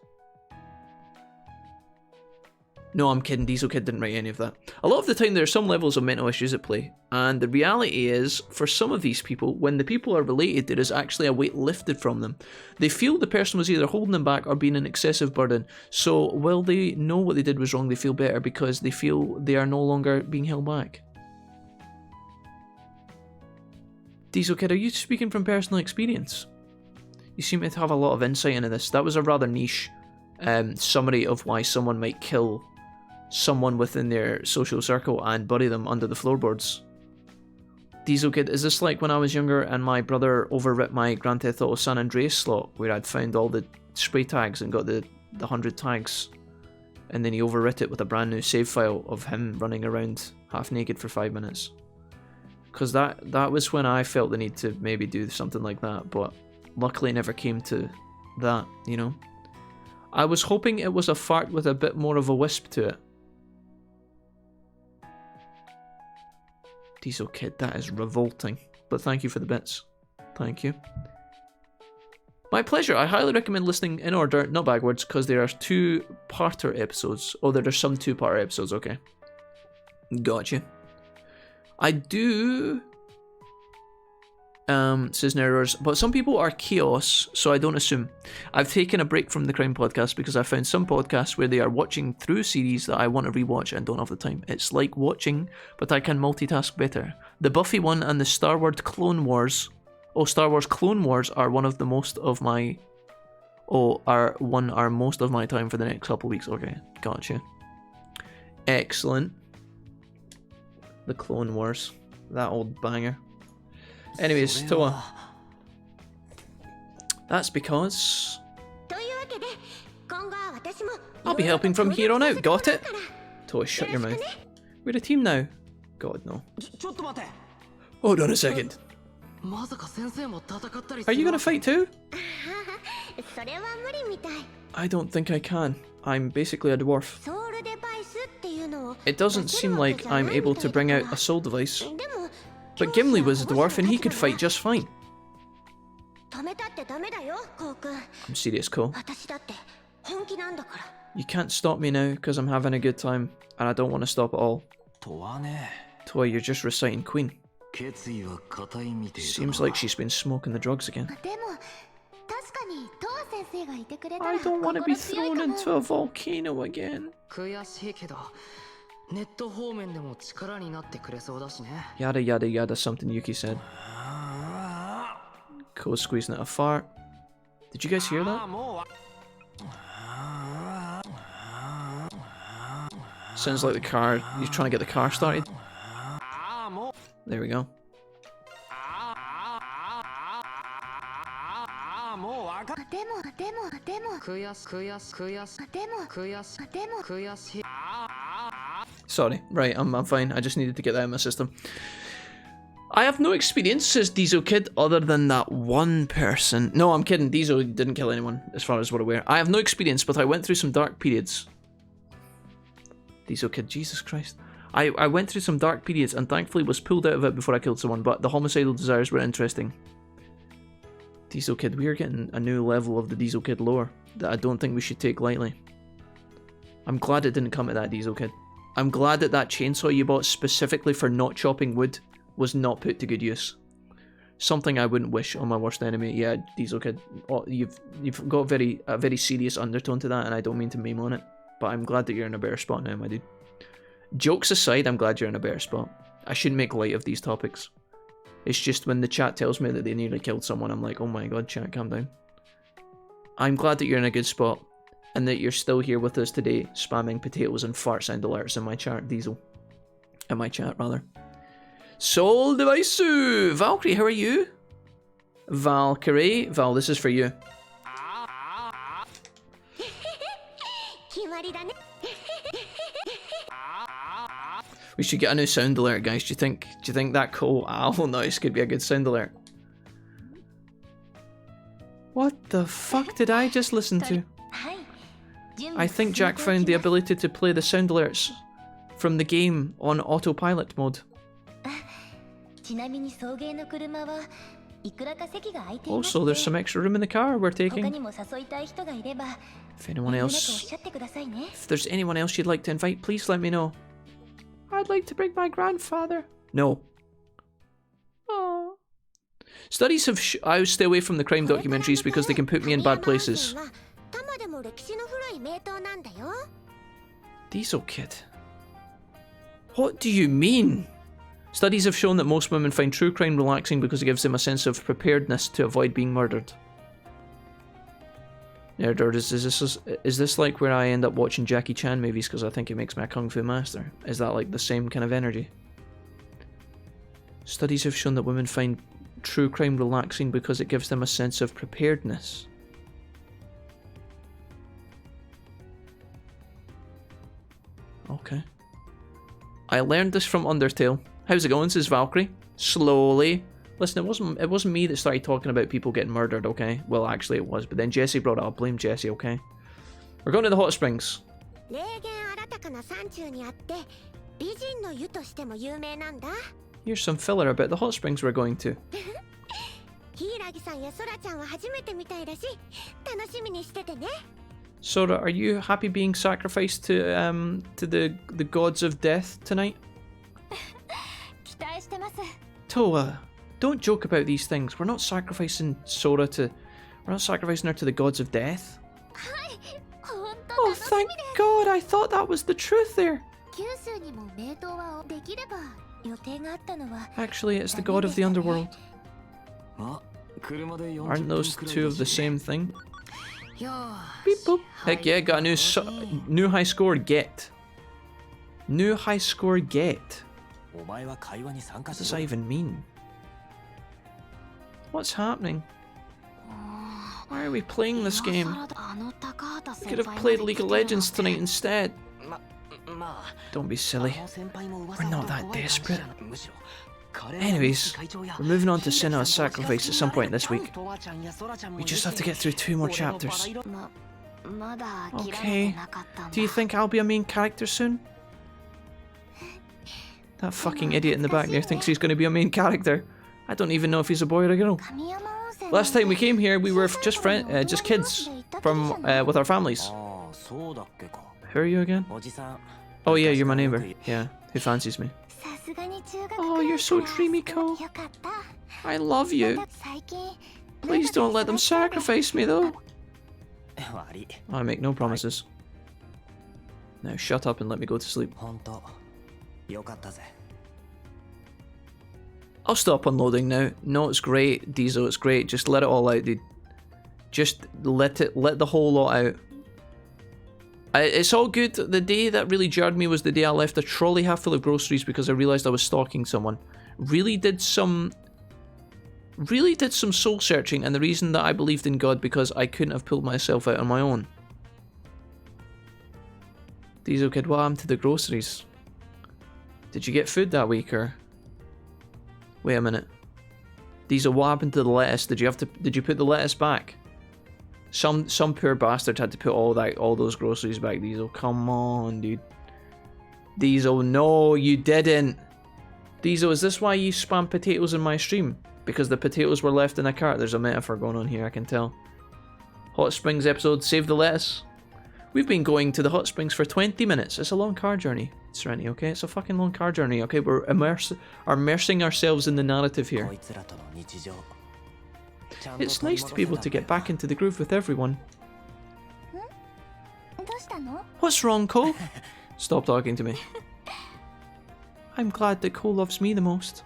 No, I'm kidding, Diesel Kid didn't write any of that. A lot of the time there are some levels of mental issues at play, and the reality is, for some of these people, when the people are related, there is actually a weight lifted from them. They feel the person was either holding them back or being an excessive burden, so while they know what they did was wrong, they feel better because they feel they are no longer being held back. Diesel Kid, are you speaking from personal experience? You seem to have a lot of insight into this. That was a rather niche summary of why someone might kill someone within their social circle and bury them under the floorboards. Diesel Kid, is this like when I was younger and my brother overwrit my Grand Theft Auto San Andreas slot where I'd found all the spray tags and got the 100 tags, and then he overwrit it with a brand new save file of him running around half naked for 5 minutes? Because that was when I felt the need to maybe do something like that, but luckily it never came to that, you know? I was hoping it was a fart with a bit more of a wisp to it. Diesel Kid, that is revolting. But thank you for the bits. Thank you. My pleasure. I highly recommend listening in order, not backwards, because there are 2-parter episodes. Oh, there are some 2-parter episodes, okay. Gotcha. I do... says Nervers, but some people are chaos, so I don't assume. I've taken a break from the crime podcast because I found some podcasts where they are watching through series that I want to rewatch and don't have the time. It's like watching, but I can multitask better. The Buffy one and the Star Wars Clone Wars are one of the most of my most of my time for the next couple of weeks. Okay, gotcha. Excellent. The Clone Wars, that old banger. Anyways, Toa. That's because I'll be helping from here on out, got it? Toa, shut your mouth. We're a team now. God, no. Hold on a second. Are you gonna fight too? I don't think I can. I'm basically a dwarf. It doesn't seem like I'm able to bring out a soul device. But Gimli was a dwarf and he could fight just fine. I'm serious, Kou. You can't stop me now because I'm having a good time and I don't want to stop at all. Toa, you're just reciting Queen. Seems like she's been smoking the drugs again. I don't want to be thrown into a volcano again. Yada yada yada, something Yuki said. Kou squeezing out a fart. Did you guys hear that? Sounds like the car. He's trying to get the car started. There we go. Sorry, right, I'm fine. I just needed to get that out of my system. I have no experience, says Diesel Kid, other than that one person. No, I'm kidding. Diesel didn't kill anyone, as far as we're aware. I have no experience, but I went through some dark periods. Diesel Kid, Jesus Christ. I went through some dark periods and thankfully was pulled out of it before I killed someone, but the homicidal desires were interesting. Diesel Kid, we are getting a new level of the Diesel Kid lore that I don't think we should take lightly. I'm glad it didn't come to that, Diesel Kid. I'm glad that that chainsaw you bought specifically for not chopping wood was not put to good use. Something I wouldn't wish on my worst enemy. Yeah, Diesel Kid, you've got a very serious undertone to that, and I don't mean to meme on it, but I'm glad that you're in a better spot now, my dude. Jokes aside, I'm glad you're in a better spot. I shouldn't make light of these topics. It's just when the chat tells me that they nearly killed someone, I'm like, oh my god, chat, calm down. I'm glad that you're in a good spot, and that you're still here with us today, spamming potatoes and fart sound alerts in my chat, Diesel. In my chat, rather. Soul Devaisu! Valkyrie, how are you? Valkyrie? Val, this is for you. We should get a new sound alert, guys. Do you think that cool owl noise could be a good sound alert? What the fuck did I just listen to? I think Jack found the ability to play the sound alerts from the game on autopilot mode. Also, there's some extra room in the car we're taking. If anyone else... If there's anyone else you'd like to invite, please let me know. I'd like to bring my grandfather. No. Aww. Studies have I would stay away from the crime documentaries because they can put me in bad places. Diesel kid. What do you mean? Studies have shown that most women find true crime relaxing because it gives them a sense of preparedness to avoid being murdered. Nerd, is this like where I end up watching Jackie Chan movies because I think it makes me a kung fu master? Is that like the same kind of energy? Studies have shown that women find true crime relaxing because it gives them a sense of preparedness. Okay. I learned this from Undertale. How's it going, says Valkyrie? Slowly. Listen, it wasn't me that started talking about people getting murdered, okay? Well, actually it was, but then Jesse brought it up. Blame Jesse, okay? We're going to the hot springs. Here's some filler about the hot springs we're going to. Sora, are you happy being sacrificed to the gods of death tonight? Toa, don't joke about these things. We're not sacrificing Sora to... We're not sacrificing her to the gods of death. Oh, thank God, I thought that was the truth there. Actually, it's the god of the underworld. Aren't those two of the same thing? Beep boop. Heck yeah, got a new high score, get. New high score, get. What does that even mean? What's happening? Why are we playing this game? We could have played League of Legends tonight instead. Don't be silly. We're not that desperate. Anyways, we're moving on to Senua's sacrifice at some point this week. We just have to get through 2 more chapters. Okay. Do you think I'll be a main character soon? That fucking idiot in the back there thinks he's going to be a main character. I don't even know if he's a boy or a girl. Last time we came here, we were just kids from with our families. Who are you again? Oh yeah, you're my neighbor. Yeah, who fancies me? Oh, you're so dreamy, Kou. I love you. Please don't let them sacrifice me, though. I make no promises. Now shut up and let me go to sleep. I'll stop unloading now. No, it's great, Diesel, it's great. Just let it all out, dude. Just let the whole lot out. It's all good. The day that really jarred me was the day I left a trolley half full of groceries because I realised I was stalking someone. Really did some soul searching, and the reason that I believed in God because I couldn't have pulled myself out on my own. Diesel kid, what happened to the groceries? Did you get food that week or? Wait a minute. Diesel, what happened to the lettuce? Did you put the lettuce back? Some poor bastard had to put all those groceries back, Diesel. Come on, dude. Diesel, no, you didn't. Diesel, is this why you spam potatoes in my stream? Because the potatoes were left in a cart. There's a metaphor going on here, I can tell. Hot Springs episode, save the lettuce. We've been going to the hot springs for 20 minutes. It's a long car journey, Serenity, okay? It's a fucking long car journey, okay? We're immersing ourselves in the narrative here. It's nice to be able to get back into the groove with everyone. What's wrong, Kou? Stop talking to me. I'm glad that Kou loves me the most.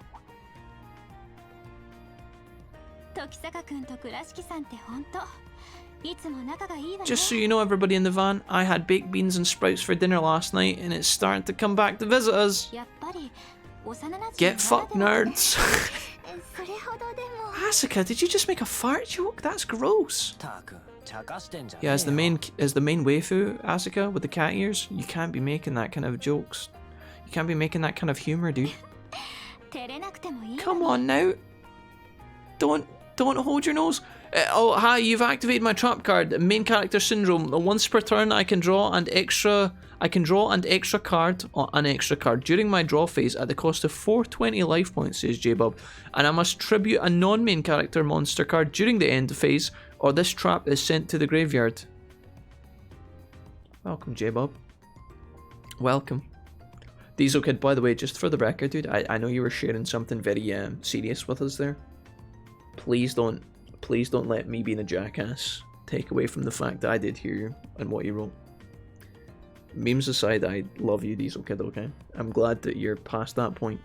Just so you know, everybody in the van, I had baked beans and sprouts for dinner last night, and it's starting to come back to visit us. Get fucked, nerds. Asuka, did you just make a fart joke? That's gross. Yeah, as the main waifu, Asuka, with the cat ears, you can't be making that kind of jokes. You can't be making that kind of humor, dude. Come on now. Don't Don't hold your nose. Oh, hi, you've activated my trap card. Main character syndrome. Once per turn, I can draw an extra card or an extra card during my draw phase at the cost of 420 life points, says J-Bob. And I must tribute a non-main character monster card during the end phase, or this trap is sent to the graveyard. Welcome, J-Bob. Welcome. Diesel Kid, by the way, just for the record, dude, I know you were sharing something very serious with us there. Please don't let me being a jackass take away from the fact that I did hear you and what you wrote. Memes aside, I love you, Diesel Kid, okay? I'm glad that you're past that point.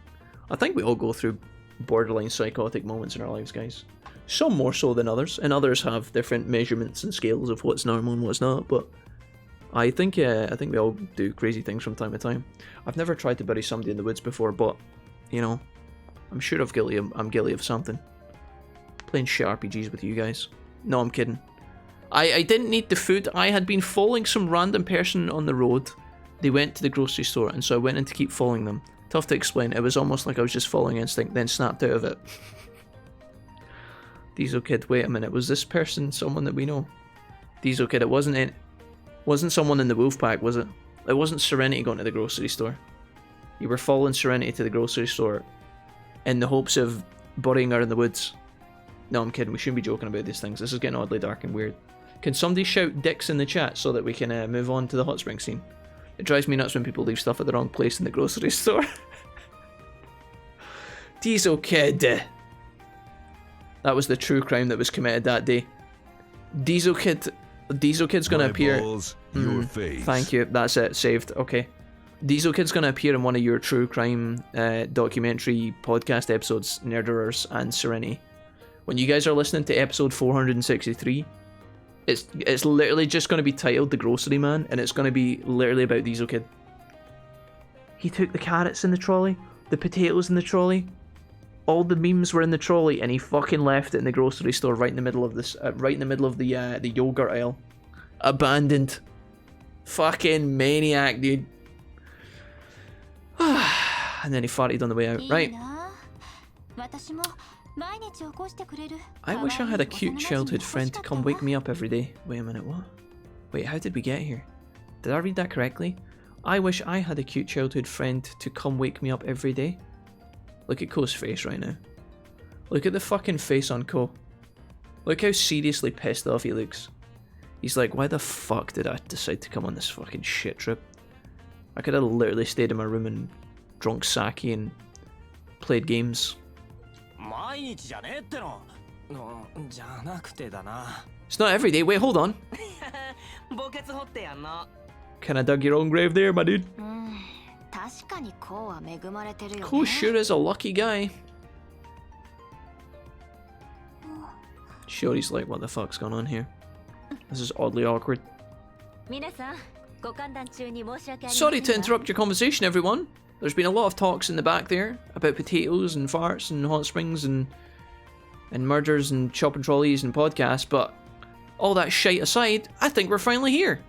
I think we all go through borderline psychotic moments in our lives, guys. Some more so than others, and others have different measurements and scales of what's normal and what's not, but I think we all do crazy things from time to time. I've never tried to bury somebody in the woods before, but, you know, I'm sure I'm guilty of something. Playing shit RPGs with you guys. No, I'm kidding. I didn't need the food. I had been following some random person on the road. They went to the grocery store, and so I went in to keep following them. Tough to explain. It was almost like I was just following instinct, then snapped out of it. Diesel Kid, wait a minute. Was this person someone that we know? Diesel Kid, it wasn't someone in the wolf pack, was it? It wasn't Serenity going to the grocery store. You were following Serenity to the grocery store in the hopes of burying her in the woods. No, I'm kidding. We shouldn't be joking about these things. This is getting oddly dark and weird. Can somebody shout dicks in the chat so that we can move on to the hot spring scene? It drives me nuts when people leave stuff at the wrong place in the grocery store. Diesel Kid. That was the true crime that was committed that day. Diesel Kid's gonna appear. Balls, your face. Thank you. That's it. Saved. Okay. Diesel Kid's gonna appear in one of your true crime documentary podcast episodes, Nerderers and Serenity. When you guys are listening to episode 463, it's literally just gonna be titled The Grocery Man, and it's gonna be literally about Diesel Kid. He took the carrots in the trolley, the potatoes in the trolley, all the memes were in the trolley, and he fucking left it in the grocery store right in the middle of this, the yogurt aisle. Abandoned. Fucking maniac, dude. And then he farted on the way out. Right. I wish I had a cute childhood friend to come wake me up every day. Wait a minute, what? Wait, how did we get here? Did I read that correctly? I wish I had a cute childhood friend to come wake me up every day. Look at Kou's face right now. Look at the fucking face on Kou. Look how seriously pissed off he looks. He's like, why the fuck did I decide to come on this fucking shit trip? I could have literally stayed in my room and drunk sake and played games. It's not every day. Wait, hold on. Kinda dug your own grave there, my dude. Kou sure is a lucky guy. Shorty's like, what the fuck's going on here? This is oddly awkward. Sorry to interrupt your conversation, everyone. There's been a lot of talks in the back there about potatoes and farts and hot springs and murders and shopping trolleys and podcasts, but all that shite aside, I think we're finally here.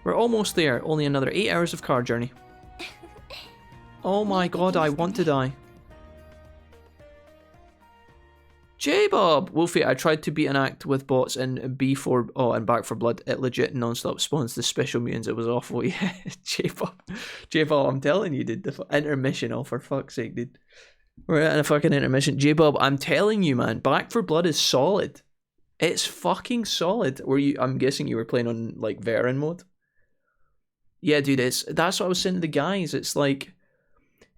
We're almost there, only another 8 hours of car journey. Oh my god, I want to die. J-Bob! Wolfie, I tried to beat an act with bots in B4, and Back 4 Blood. It legit non-stop spawns the special mutants. It was awful. Yeah, J-Bob. J-Bob, I'm telling you, dude. The intermission, oh, for fuck's sake, dude. We're at a fucking intermission. J-Bob, I'm telling you, man. Back 4 Blood is solid. It's fucking solid. I'm guessing you were playing on, like, veteran mode? Yeah, dude, that's what I was saying to the guys. It's like,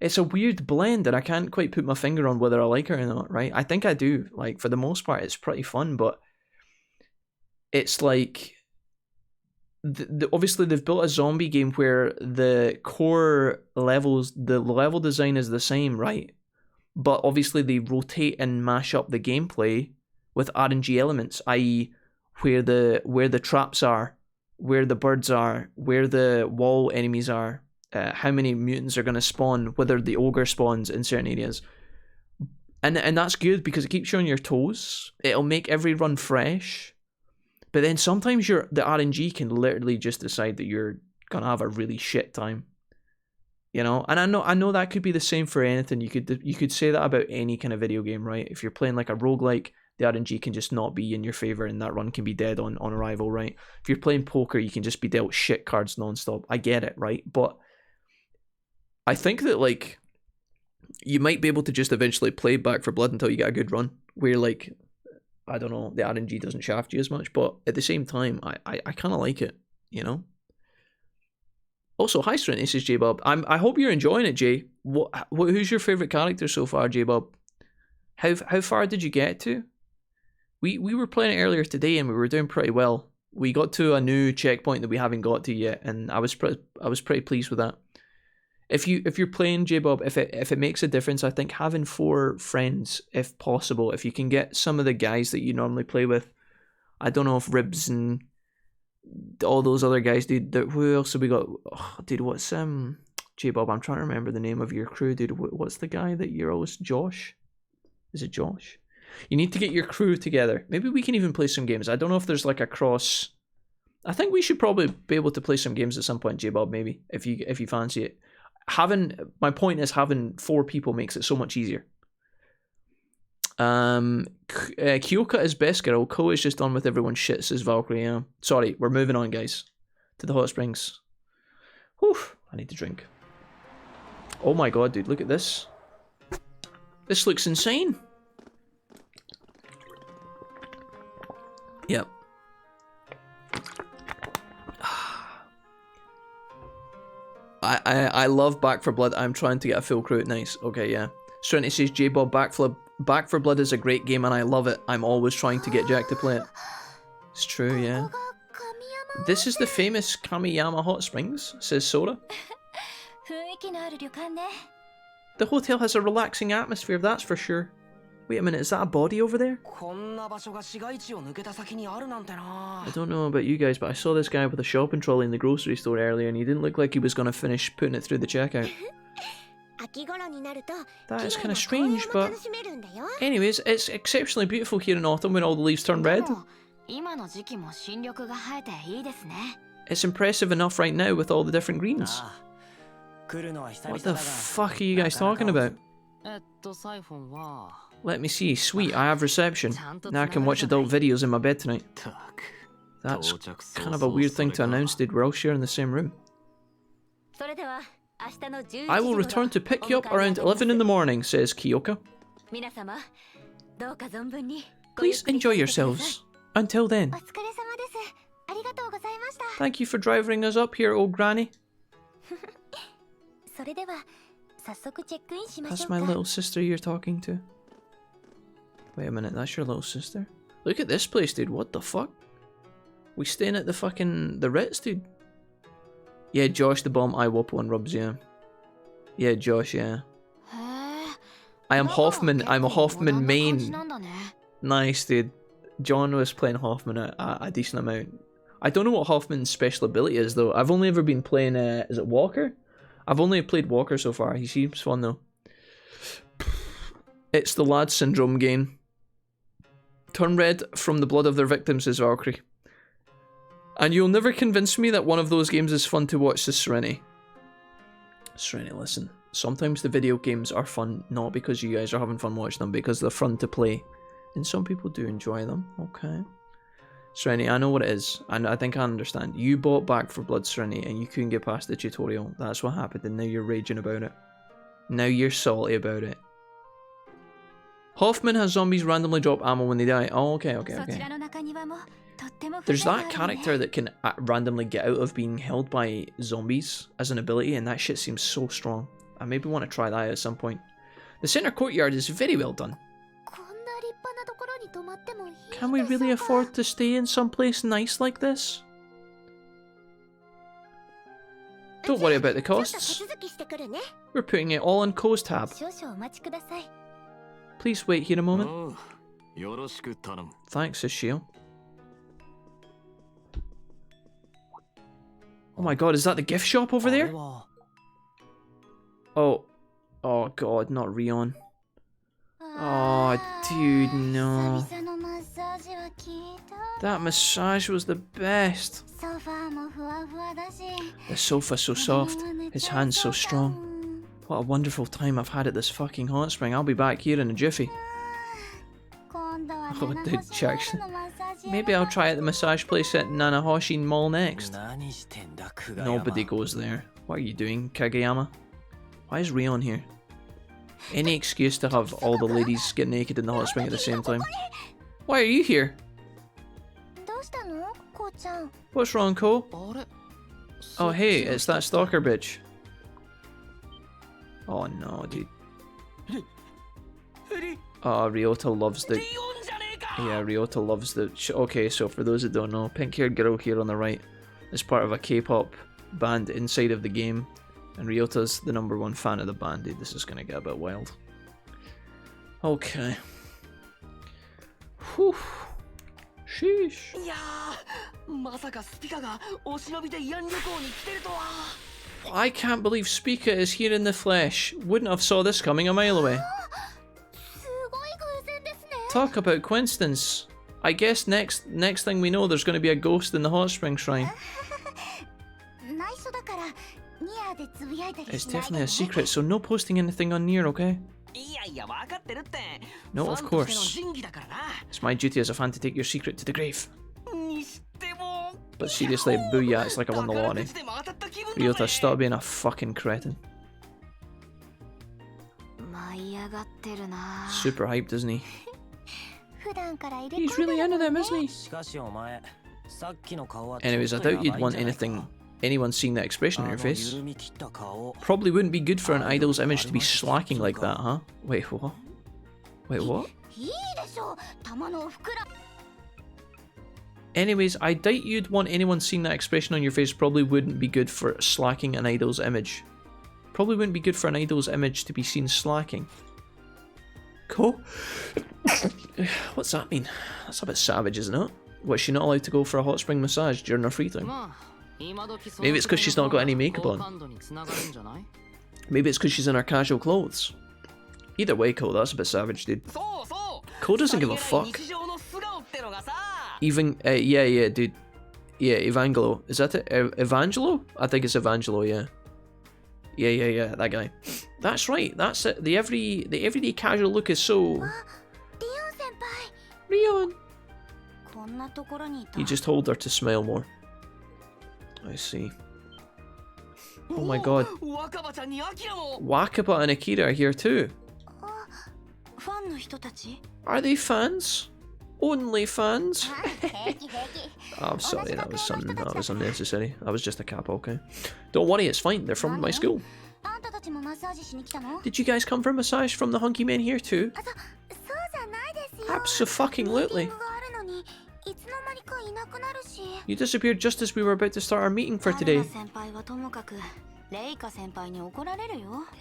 it's a weird blend, and I can't quite put my finger on whether I like it or not, right? I think I do. Like, for the most part, it's pretty fun, but it's like, obviously they've built a zombie game where the core levels, the level design is the same, right? But obviously they rotate and mash up the gameplay with RNG elements, i.e. where the traps are, where the birds are, where the wall enemies are, how many mutants are going to spawn, whether the ogre spawns in certain areas. And that's good because it keeps you on your toes. It'll make every run fresh. But then sometimes the RNG can literally just decide that you're going to have a really shit time. You know, and I know that could be the same for anything. You could say that about any kind of video game, right? If you're playing like a roguelike, the RNG can just not be in your favor, and that run can be dead on arrival, right? If you're playing poker, you can just be dealt shit cards nonstop. I get it, right? But I think that like you might be able to just eventually play Back 4 Blood until you get a good run, where like I don't know, the RNG doesn't shaft you as much, but at the same time, I kind of like it, you know. Also, hi Serenity, says J Bob. I hope you're enjoying it, Jay. Who's your favorite character so far, J Bob? How far did you get to? We were playing it earlier today and we were doing pretty well. We got to a new checkpoint that we haven't got to yet, and I was pretty pleased with that. If you're playing, J Bob, if it makes a difference, I think having 4 friends, if possible, if you can get some of the guys that you normally play with. I don't know if Ribs and all those other guys, dude. Who else have we got? Oh, dude, what's J Bob? I'm trying to remember the name of your crew, dude. What's the guy that you're always Josh? Is it Josh? You need to get your crew together. Maybe we can even play some games. I don't know if there's like a cross. I think we should probably be able to play some games at some point, J Bob. Maybe if you fancy it. My point is having 4 people makes it so much easier. Kyoka is best girl. Kou is just done with everyone's shit, says Valkyrie. Yeah. Sorry, we're moving on, guys. To the hot springs. Whew, I need to drink. Oh my god, dude, look at this. This looks insane. Yep. I love Back 4 Blood. I'm trying to get a full crew. Nice. Okay, yeah. Serenity says J-Bob, Back 4 Blood is a great game and I love it. I'm always trying to get Jack to play it. It's true, yeah. This is the famous Kamiyama Hot Springs, says Sora. The hotel has a relaxing atmosphere, that's for sure. Wait a minute, is that a body over there? I don't know about you guys, but I saw this guy with a shopping trolley in the grocery store earlier and he didn't look like he was going to finish putting it through the checkout. That is kind of strange, but anyways, it's exceptionally beautiful here in autumn when all the leaves turn red. It's impressive enough right now with all the different greens. What the fuck are you guys talking about? Let me see. Sweet, I have reception. Now I can watch adult videos in my bed tonight. That's kind of a weird thing to announce, dude. We're all sharing the same room. I will return to pick you up around 11 in the morning, says Kyoka. Please enjoy yourselves. Until then. Thank you for driving us up here, old granny. That's my little sister you're talking to. Wait a minute, that's your little sister? Look at this place, dude. What the fuck? We staying at the Ritz, dude? Yeah, Josh the bomb, I Whopple and Rubs, yeah. Yeah, Josh, yeah. I am Hoffman. I'm a Hoffman main. Nice, dude. John was playing Hoffman a decent amount. I don't know what Hoffman's special ability is, though. I've only ever been playing, is it Walker? I've only played Walker so far. He seems fun, though. It's the lad syndrome game. Turn red from the blood of their victims, says Valkyrie. And you'll never convince me that one of those games is fun to watch, says Serenity. Serenity, listen. Sometimes the video games are fun, not because you guys are having fun watching them, because they're fun to play. And some people do enjoy them. Okay. Serenity, I know what it is. And I think I understand. You bought Back 4 Blood, Serenity, and you couldn't get past the tutorial. That's what happened, and now you're raging about it. Now you're salty about it. Hoffman has zombies randomly drop ammo when they die. Oh, okay. There's that character that can randomly get out of being held by zombies as an ability, and that shit seems so strong. I maybe want to try that at some point. The center courtyard is very well done. Can we really afford to stay in someplace nice like this? Don't worry about the costs. We're putting it all on Kou's tab. Please wait here a moment. Thanks, says Shio. Oh my god, is that the gift shop over there? Oh god, not Rion. Oh, dude, no. That massage was the best. The sofa's so soft, his hands so strong. What a wonderful time I've had at this fucking hot spring. I'll be back here in a jiffy. Oh, dude, Jackson. Maybe I'll try at the massage place at Nanahoshi Mall next. Nobody goes there. What are you doing, Kageyama? Why is Rion here? Any excuse to have all the ladies get naked in the hot spring at the same time. Why are you here? What's wrong, Kou? Oh hey, it's that stalker bitch. Oh no, dude. Oh, Ryota loves the... Yeah, Ryota loves the... Okay, so for those that don't know, pink-haired girl here on the right is part of a K-pop band inside of the game, and Ryota's the #1 fan of the band. Dude, this is gonna get a bit wild. Okay. Whew. Sheesh. I can't believe Spica is here in the flesh. Wouldn't have saw this coming a mile away. Talk about coincidence. I guess next thing we know, there's going to be a ghost in the hot spring shrine. It's definitely a secret, so no posting anything on Nier, okay? No, of course. It's my duty as a fan to take your secret to the grave. But seriously, booyah, it's like I won the lottery. Ryota, stop being a fucking cretin. Super hyped, isn't he? He's really into them, isn't he? Anyways, I doubt you'd want anyone seeing that expression on your face. Probably wouldn't be good for an idol's image to be slacking like that, huh? Wait, what? Wait, what? Anyways, I doubt you'd want anyone seeing that expression on your face. Probably wouldn't be good for slacking an idol's image. Probably wouldn't be good for an idol's image to be seen slacking. Cool. What's that mean? That's a bit savage, isn't it? What, is she not allowed to go for a hot spring massage during her free time? Maybe it's because she's not got any makeup on. Maybe it's because she's in her casual clothes. Either way, Kou, that's a bit savage, dude. Kou doesn't give a fuck. Even, yeah, dude. Yeah, Evangelo. Is that it? Evangelo? I think it's Evangelo, yeah. Yeah, that guy. That's right, that's it. The everyday casual look is so... Rion! You just told her to smile more. I see. Oh my god. Wakaba and Akira are here too. Are they fans? Only fans? Oh, I'm sorry, that was unnecessary. That was just a cap, okay. Don't worry, it's fine, they're from my school. Did you guys come for a massage from the hunky men here too? Abso-fucking-lutely. You disappeared just as we were about to start our meeting for today.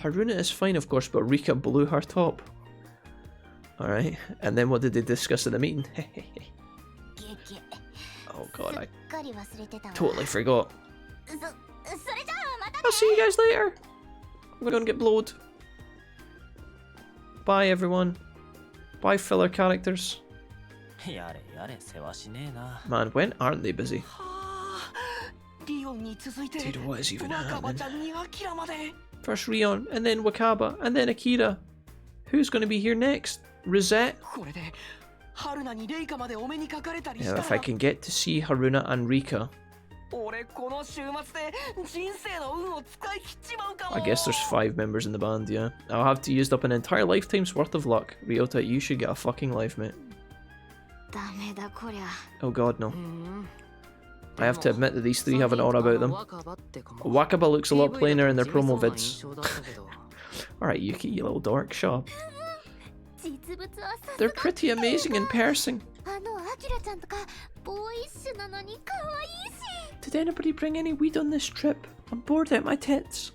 Haruna is fine, of course, but Rika blew her top. Alright, and then what did they discuss at the meeting? Oh god, I totally forgot. I'll see you guys later. I'm gonna get blowed. Bye everyone. Bye filler characters. Man, when aren't they busy? Dude, what is even happening? First Rion, and then Wakaba, and then Akira. Who's going to be here next? Rosette? Yeah, if I can get to see Haruna and Rika. I guess there's 5 members in the band, yeah. I'll have to use up an entire lifetime's worth of luck. Ryota, you should get a fucking life, mate. Oh god, no. I have to admit that these 3 have an aura about them. Wakaba looks a lot plainer in their promo vids. Alright, Yuki, you little dork, shut up. They're pretty amazing in person. Did anybody bring any weed on this trip? I'm bored out my tits.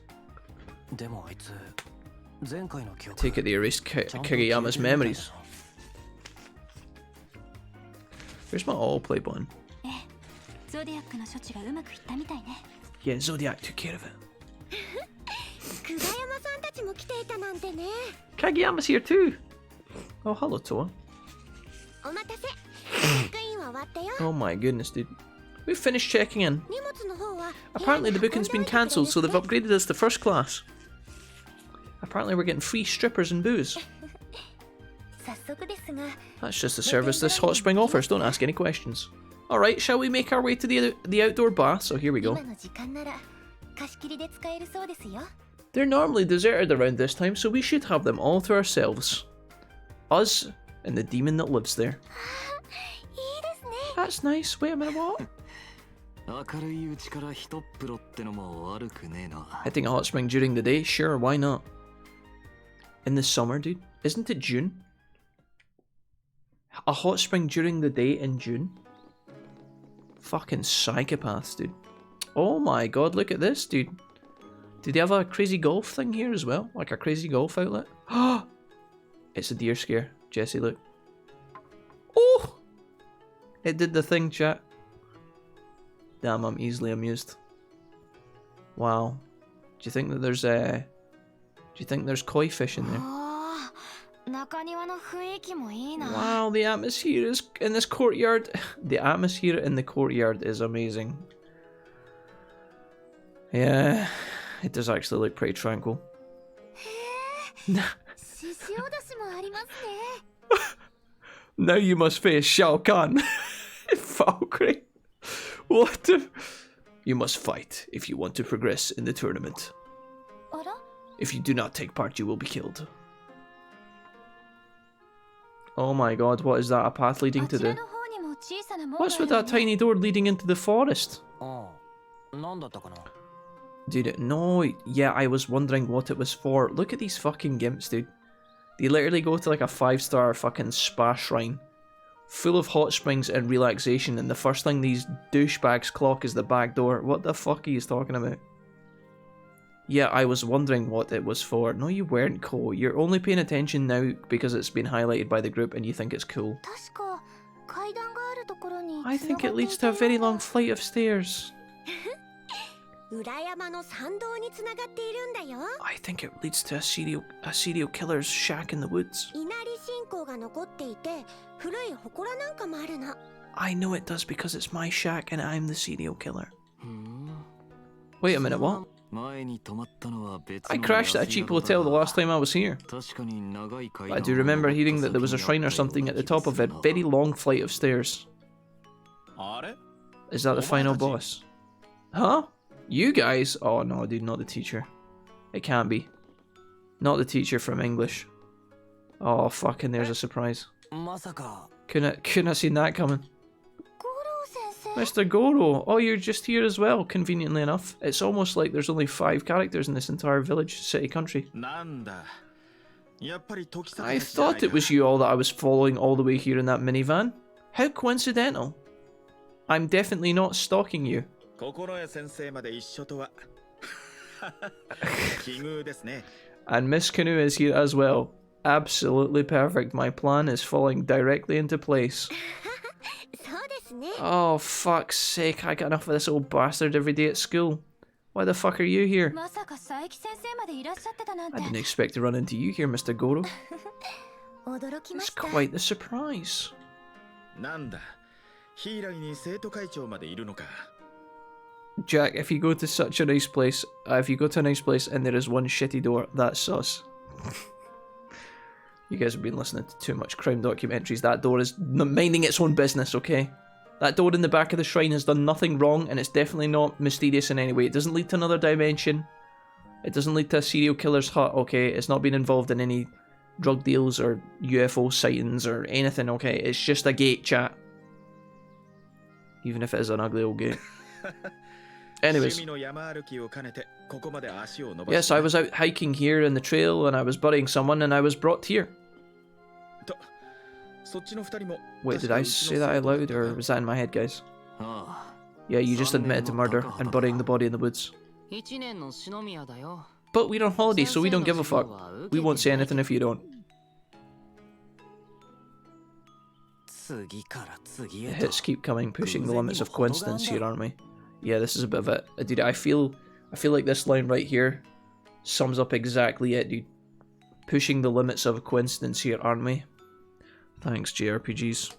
Take it they erased Kageyama's memories. Where's my all-play button? Yeah, Zodiac took care of it. Kageyama's here too. Oh, hello, Toa. Oh my goodness, dude. We've finished checking in. Apparently the booking's been cancelled, so they've upgraded us to first class. Apparently we're getting free strippers and booze. That's just the service this hot spring offers, don't ask any questions. Alright, shall we make our way to the outdoor bath? So here we go. They're normally deserted around this time, so we should have them all to ourselves. Us and the demon that lives there. That's nice. Wait a minute, what? Hitting a hot spring during the day? Sure, why not? In the summer, dude? Isn't it June? A hot spring during the day in June? Fucking psychopaths, dude. Oh my god, look at this, dude. Did they have a crazy golf thing here as well? Like a crazy golf outlet? Oh! It's a deer scare. Jesse, look. Oh! It did the thing, chat. Damn, I'm easily amused. Wow. Do you think that there's do you think there's koi fish in there? Wow, the atmosphere is in this courtyard. The atmosphere in the courtyard is amazing. Yeah, it does actually look pretty tranquil. Now you must face Shao Kahn. Valkyrie. What the? You must fight if you want to progress in the tournament. If you do not take part, you will be killed. Oh my god, what is that? A path leading to the... What's with that tiny door leading into the forest? Dude, no, yeah, I was wondering what it was for. Look at these fucking gimps, dude. They literally go to like a 5-star fucking spa shrine. Full of hot springs and relaxation, and the first thing these douchebags clock is the back door. What the fuck are you talking about? Yeah, I was wondering what it was for. No, you weren't, Kou. You're only paying attention now because it's been highlighted by the group and you think it's cool. I think it leads to a very long flight of stairs. I think it leads to a serial killer's shack in the woods. I know it does because it's my shack and I'm the serial killer. Wait a minute, what? I crashed at a cheap hotel the last time I was here. But I do remember hearing that there was a shrine or something at the top of a very long flight of stairs. Is that the final boss? Huh? You guys? Oh no, dude, not the teacher. It can't be. Not the teacher from English. Oh, fucking there's a surprise. Couldn't have seen that coming. Mr. Goro, oh, you're just here as well, conveniently enough. It's almost like there's only 5 characters in this entire village, city, country. I thought it was you all that I was following all the way here in that minivan. How coincidental. I'm definitely not stalking you. And Miss Canoe is here as well. Absolutely perfect. My plan is falling directly into place. Oh, fuck's sake. I got enough of this old bastard every day at school. Why the fuck are you here? I didn't expect to run into you here, Mr. Goro. It's quite the surprise. Jack, if you go to such a nice place, if you go to a nice place and there is one shitty door, that's sus. You guys have been listening to too much crime documentaries. That door is minding its own business, okay? That door in the back of the shrine has done nothing wrong, and it's definitely not mysterious in any way. It doesn't lead to another dimension. It doesn't lead to a serial killer's hut, okay? It's not been involved in any drug deals or UFO sightings or anything, okay? It's just a gate, chat. Even if it is an ugly old gate. Anyways. Yes, I was out hiking here in the trail and I was burying someone and I was brought here. Wait, did I say that out loud or was that in my head, guys? Yeah, you just admitted to murder and burying the body in the woods. But we're on holiday, so we don't give a fuck. We won't say anything if you don't. The hits keep coming, pushing the limits of coincidence here, aren't we? Yeah, this is a bit of it. Dude, I feel like this line right here sums up exactly it, dude. Pushing the limits of coincidence here, aren't we? Thanks, JRPGs.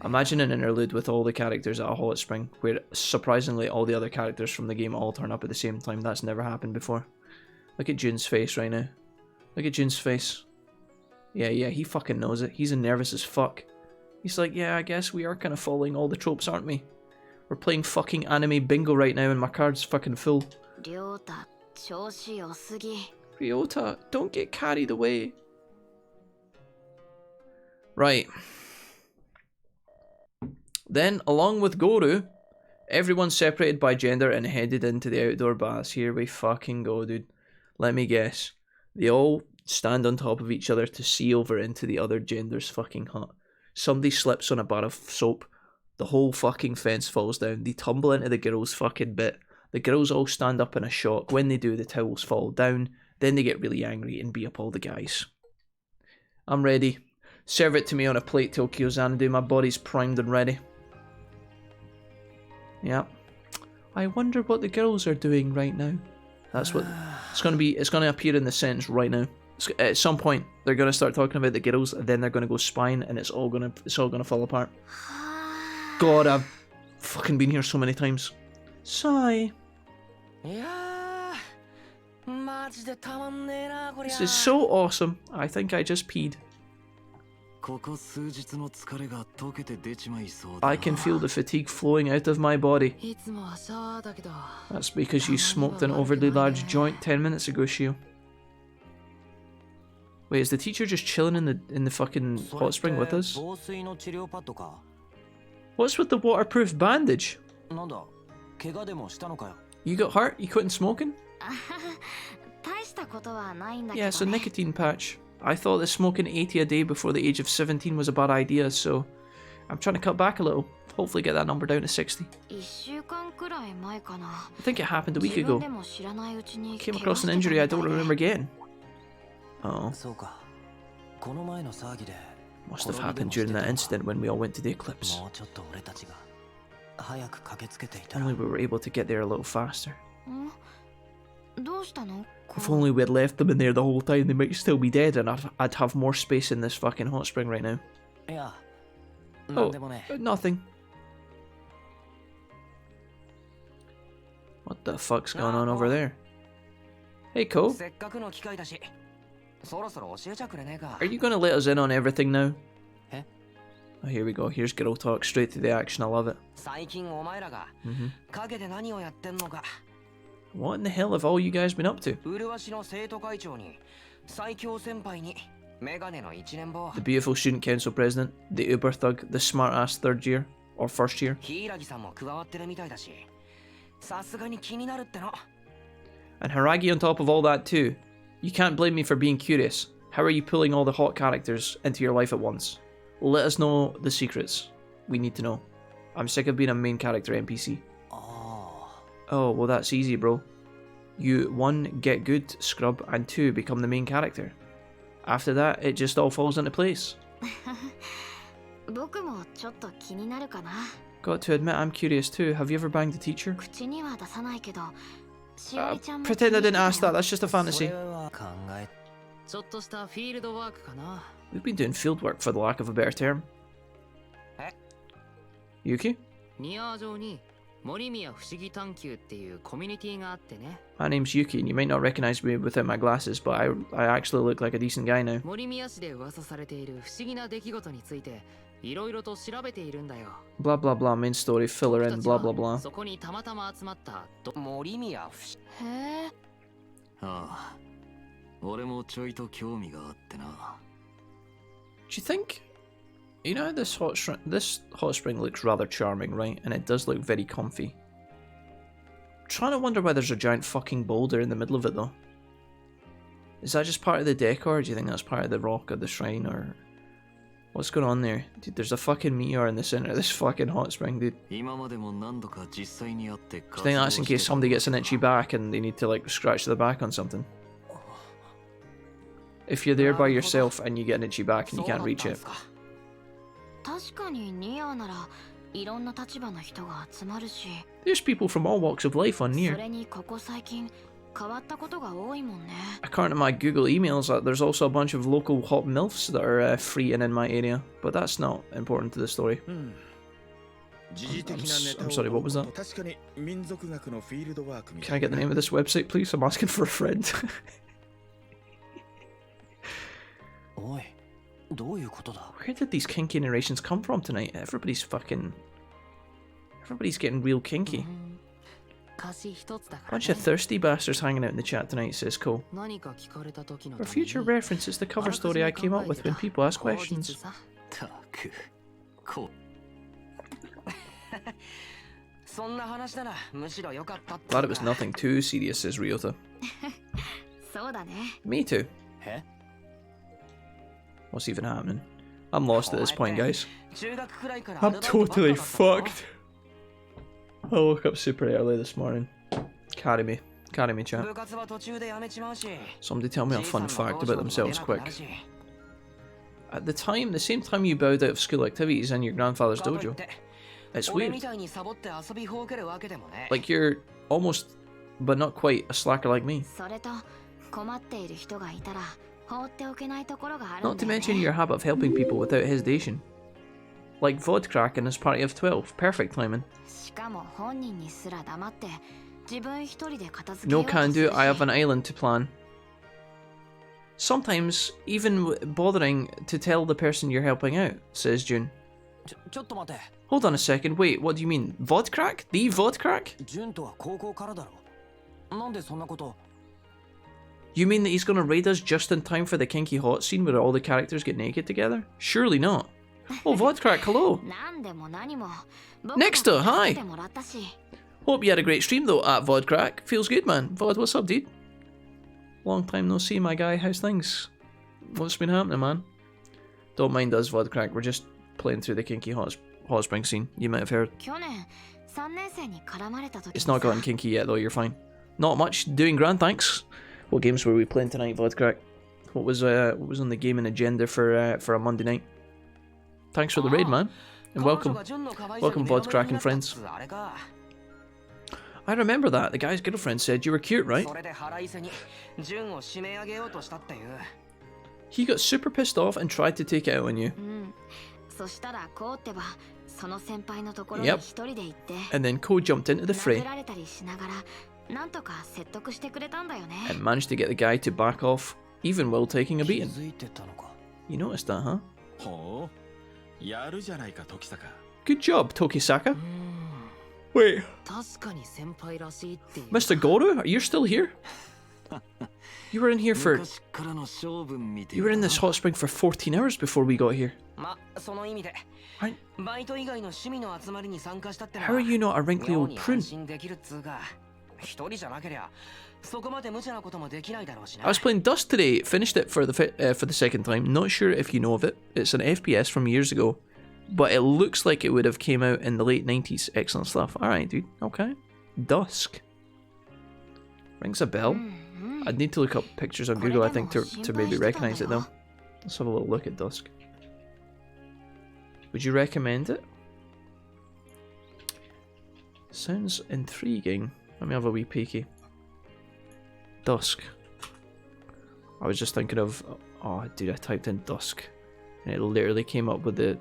Imagine an interlude with all the characters at a hot spring, where surprisingly all the other characters from the game all turn up at the same time. That's never happened before. Look at June's face right now. Look at June's face. Yeah, he fucking knows it. He's nervous as fuck. He's like, yeah, I guess we are kind of following all the tropes, aren't we? We're playing fucking anime bingo right now and my card's fucking full. Ryota, don't get carried away. Right. Then, along with Goru, everyone's separated by gender and headed into the outdoor baths. Here we fucking go, dude. Let me guess. They all stand on top of each other to see over into the other gender's fucking hut. Somebody slips on a bar of soap. The whole fucking fence falls down. They tumble into the girls' fucking bit. The girls all stand up in a shock. When they do, the towels fall down. Then they get really angry and beat up all the guys. I'm ready. Serve it to me on a plate, Tokyo Xanadu. My body's primed and ready. Yeah. I wonder what the girls are doing right now. That's what it's gonna be. It's gonna appear in the sentence right now. At some point, they're gonna start talking about the girls, and then they're gonna go spine, and it's all gonna fall apart. God, I've fucking been here so many times. Sigh. This is so awesome. I think I just peed. I can feel the fatigue flowing out of my body. That's because you smoked an overly large joint 10 minutes ago, Shio. Wait, is the teacher just chilling in the fucking hot spring with us? What's with the waterproof bandage? You got hurt? You quitting smoking? Yeah, it's a nicotine patch. I thought that smoking 80 a day before the age of 17 was a bad idea, so I'm trying to cut back a little. Hopefully get that number down to 60. I think it happened a week ago. Came across an injury I don't remember getting. Oh. Must have happened during that incident when we all went to the Eclipse. Only we were able to get there a little faster. If only we had left them in there the whole time, they might still be dead and I'd have more space in this fucking hot spring right now. Oh, nothing. What the fuck's going on over there? Hey, Kou. Are you gonna let us in on everything now? Oh, here we go. Here's girl talk, straight to the action. I love it. What in the hell have all you guys been up to? The beautiful student council president, the uber thug, the smart ass third year, or first year. And Hiiragi on top of all that too. You can't blame me for being curious. How are you pulling all the hot characters into your life at once? Let us know the secrets. We need to know. I'm sick of being a main character NPC. Oh, well that's easy, bro. You 1. Get good, scrub, and 2. Become the main character. After that, it just all falls into place. Got to admit, I'm curious too. Have you ever banged a teacher? Pretend I didn't ask that, that's just a fantasy. We've been doing field work for the lack of a better term. Yuki? My name's Yuki and you might not recognize me without my glasses, but I actually look like a decent guy now. Blah blah blah, main story, filler in, blah blah blah. Do you think, you know, this hot spring looks rather charming, right? And it does look very comfy. I'm trying to wonder why there's a giant fucking boulder in the middle of it though. Is that just part of the decor, or do you think that's part of the rock of the shrine, or what's going on there? Dude, there's a fucking meteor in the center of this fucking hot spring, dude. Do you think that's in case somebody gets an itchy back and they need to like scratch their back on something? If you're there by yourself and you get an itchy back and you can't reach it. There's people from all walks of life on Nier. According to my Google emails, there's also a bunch of local hot MILFs that are free and in my area, but that's not important to the story. I'm sorry, what was that? Can I get the name of this website, please? I'm asking for a friend. Where did these kinky narrations come from tonight? Everybody's getting real kinky. Bunch of thirsty bastards hanging out in the chat tonight, says Kou. For future reference, it's the cover story I came up with when people ask questions. Glad it was nothing too serious, says Ryota. Me too. What's even happening? I'm lost at this point, guys. I'm totally fucked. I woke up super early this morning. Carry me, chat. Somebody tell me a fun fact about themselves quick. At the same time you bowed out of school activities in your grandfather's dojo. It's weird. Like you're almost, but not quite, a slacker like me. Not to mention your habit of helping people without hesitation. Like VOD crack in his party of 12. Perfect timing. No can do, I have an island to plan. Sometimes even bothering to tell the person you're helping out, says June. Hold on a second, wait, what do you mean? VOD crack? The VOD crack? You mean that he's gonna raid us just in time for the kinky hot scene where all the characters get naked together? Surely not. Oh, VOD crack, hello. Nexter, hi. Hope you had a great stream though, at VOD crack. Feels good, man. VOD, what's up, dude? Long time no see, my guy. How's things? What's been happening, man? Don't mind us, VOD crack. We're just playing through the kinky hot spring scene. You might have heard. It's not gotten kinky yet though, you're fine. Not much. Doing grand, thanks. What games were we playing tonight, VOD crack? What was on the gaming agenda for a Monday night? Thanks for the raid, man. And welcome VOD crack and friends. I remember that. The guy's girlfriend said you were cute, right? He got super pissed off and tried to take it out on you. Yep. And then Kou jumped into the fray and managed to get the guy to back off, even while taking a beating. You noticed that, huh? Good job, Tokisaka. Wait. Mr. Goru, are you still here? You were in here for... You were in this hot spring for 14 hours before we got here. How are you not a wrinkly old prune? I was playing Dust today, finished it for the second time. Not sure if you know of it. It's an FPS from years ago, but it looks like it would have came out in the late 90s. Excellent stuff. Alright, dude. Okay. Dusk. Rings a bell. I'd need to look up pictures on Google, I think, to maybe recognise it though. Let's have a little look at Dusk. Would you recommend it? Sounds intriguing. Let me have a wee peeky. Dusk. I was just thinking of... Oh, dude, I typed in Dusk. And it literally came up with the...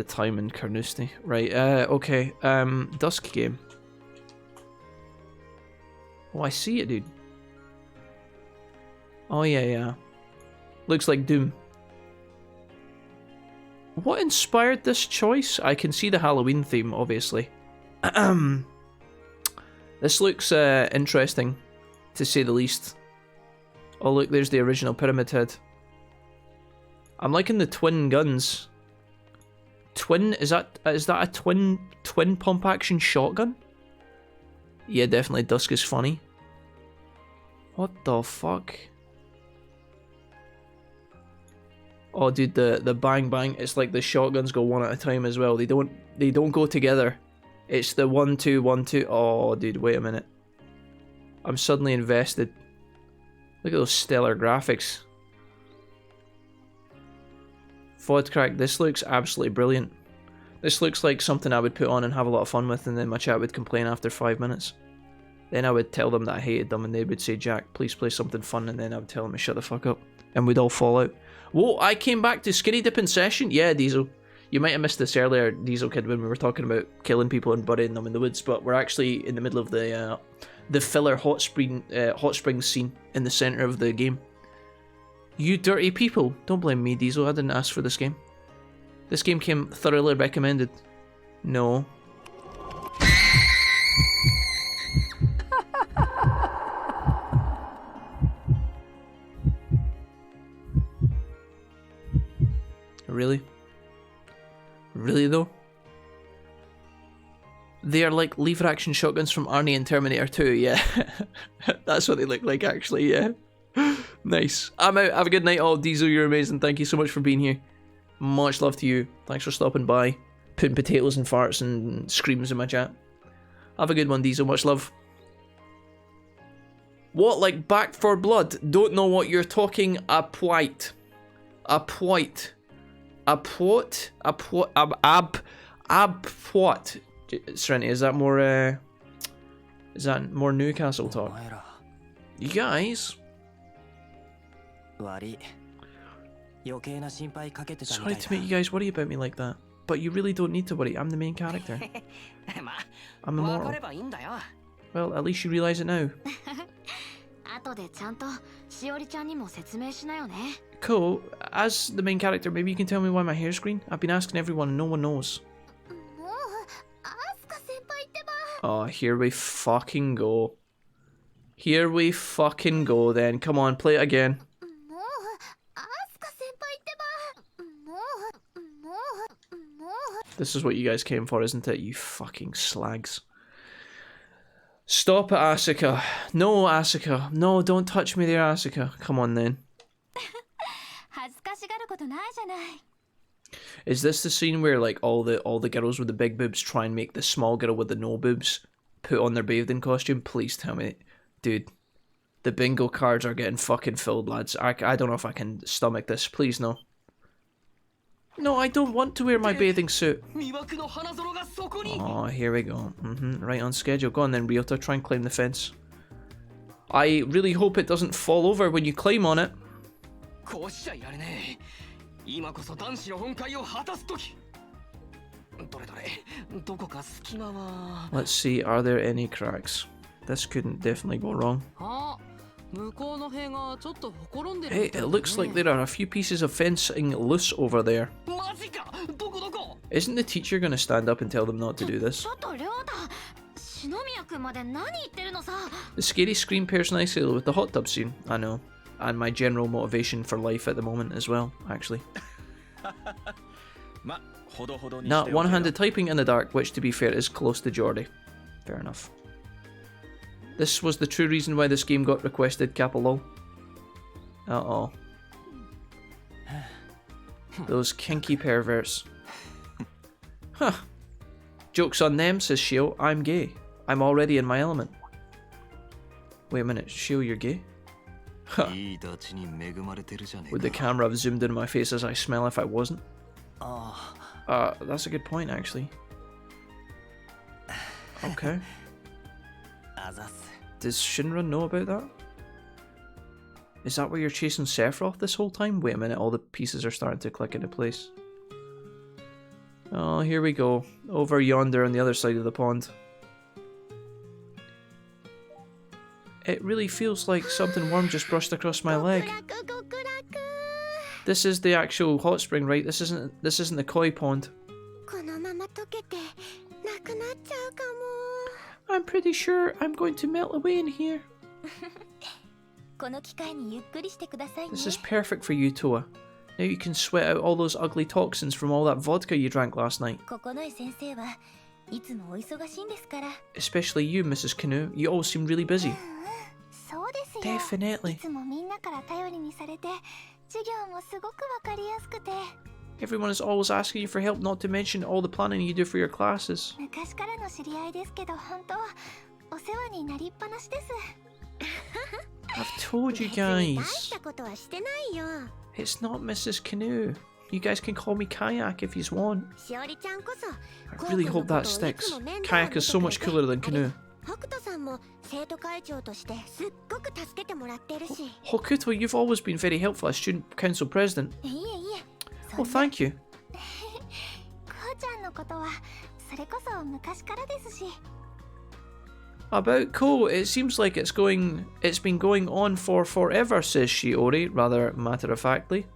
time in Carnoustie. Right, okay. Dusk game. Oh, I see it, dude. Oh, yeah. Looks like Doom. What inspired this choice? I can see the Halloween theme, obviously. This looks interesting, to say the least. Oh look, there's the original Pyramid Head. I'm liking the twin guns. Twin, is that a twin pump action shotgun? Yeah, definitely Dusk is funny. What the fuck? Oh dude, the bang bang, it's like the shotguns go one at a time as well. They don't go together. It's the 1 2 1 2. Oh dude, wait a minute. I'm suddenly invested. Look at those stellar graphics. VOD crack, this looks absolutely brilliant. This looks like something I would put on and have a lot of fun with, and then my chat would complain after 5 minutes. Then I would tell them that I hated them, and they would say, Jack, please play something fun, and then I would tell them to shut the fuck up. And we'd all fall out. Whoa, I came back to skinny dipping session? Yeah, Diesel. You might have missed this earlier, Diesel Kid, when we were talking about killing people and burying them in the woods, but we're actually in the middle of the filler hot spring scene in the centre of the game. You dirty people. Don't blame me, Diesel. I didn't ask for this game. This game came thoroughly recommended. No. Really? Really though? They are like lever action shotguns from Arnie in Terminator 2, yeah. That's what they look like actually, yeah. Nice. I'm out. Have a good night all. Diesel, you're amazing. Thank you so much for being here. Much love to you. Thanks for stopping by. Putting potatoes and farts and screams in my chat. Have a good one, Diesel. Much love. What, like Back for Blood? Don't know what you're talking about. What? Serenity, is that more Newcastle talk? You guys? Sorry to make you guys worry about me like that, but you really don't need to worry. I'm the main character. I'm immortal. Well, at least you realize it now. Cool. As the main character, maybe you can tell me why my hair's green? I've been asking everyone and no one knows. Oh, here we fucking go. Here we fucking go then. Come on, play it again. This is what you guys came for, isn't it? You fucking slags. Stop it, Asuka. No, Asuka. No, don't touch me there, Asuka. Come on then. Is this the scene where like all the girls with the big boobs try and make the small girl with the no boobs put on their bathing costume? Please tell me. Dude, the bingo cards are getting fucking filled, lads. I don't know if I can stomach this. Please, no. No, I don't want to wear my bathing suit. Oh, here we go. Right on schedule. Go on then, Ryota. Try and climb the fence. I really hope it doesn't fall over when you climb on it. Let's see, are there any cracks? This couldn't definitely go wrong. Hey, it looks like there are a few pieces of fencing loose over there. Isn't the teacher going to stand up and tell them not to do this? The scary screen pairs nicely with the hot tub scene, I know. And my general motivation for life at the moment as well, actually. Not one-handed typing in the dark, which to be fair is close to Geordie. Fair enough. This was the true reason why this game got requested, Capalol. Uh-oh. Those kinky perverts. Huh. Joke's on them, says Shio. I'm gay. I'm already in my element. Wait a minute, Shio, you're gay? Huh. Would the camera have zoomed in my face as I smell if I wasn't? That's a good point, actually. Okay. Does Shinra know about that? Is that where you're chasing Sephiroth this whole time? Wait a minute, all the pieces are starting to click into place. Oh, here we go. Over yonder on the other side of the pond. It really feels like something warm just brushed across my leg. This is the actual hot spring, right? This isn't the koi pond. I'm pretty sure I'm going to melt away in here. This is perfect for you, Toa. Now you can sweat out all those ugly toxins from all that vodka you drank last night. Especially you, Mrs. Canoe. You all seem really busy. Definitely. Everyone is always asking you for help, not to mention all the planning you do for your classes. I've told you guys. It's not Mrs. Canoe. You guys can call me Kayak if you want. I really hope that sticks. Kayak is so much cooler than Canoe. Hokuto, you've always been very helpful as student council president. Oh, thank you. About Kou, it seems like it's been going on for forever, says Shiori, rather matter-of-factly.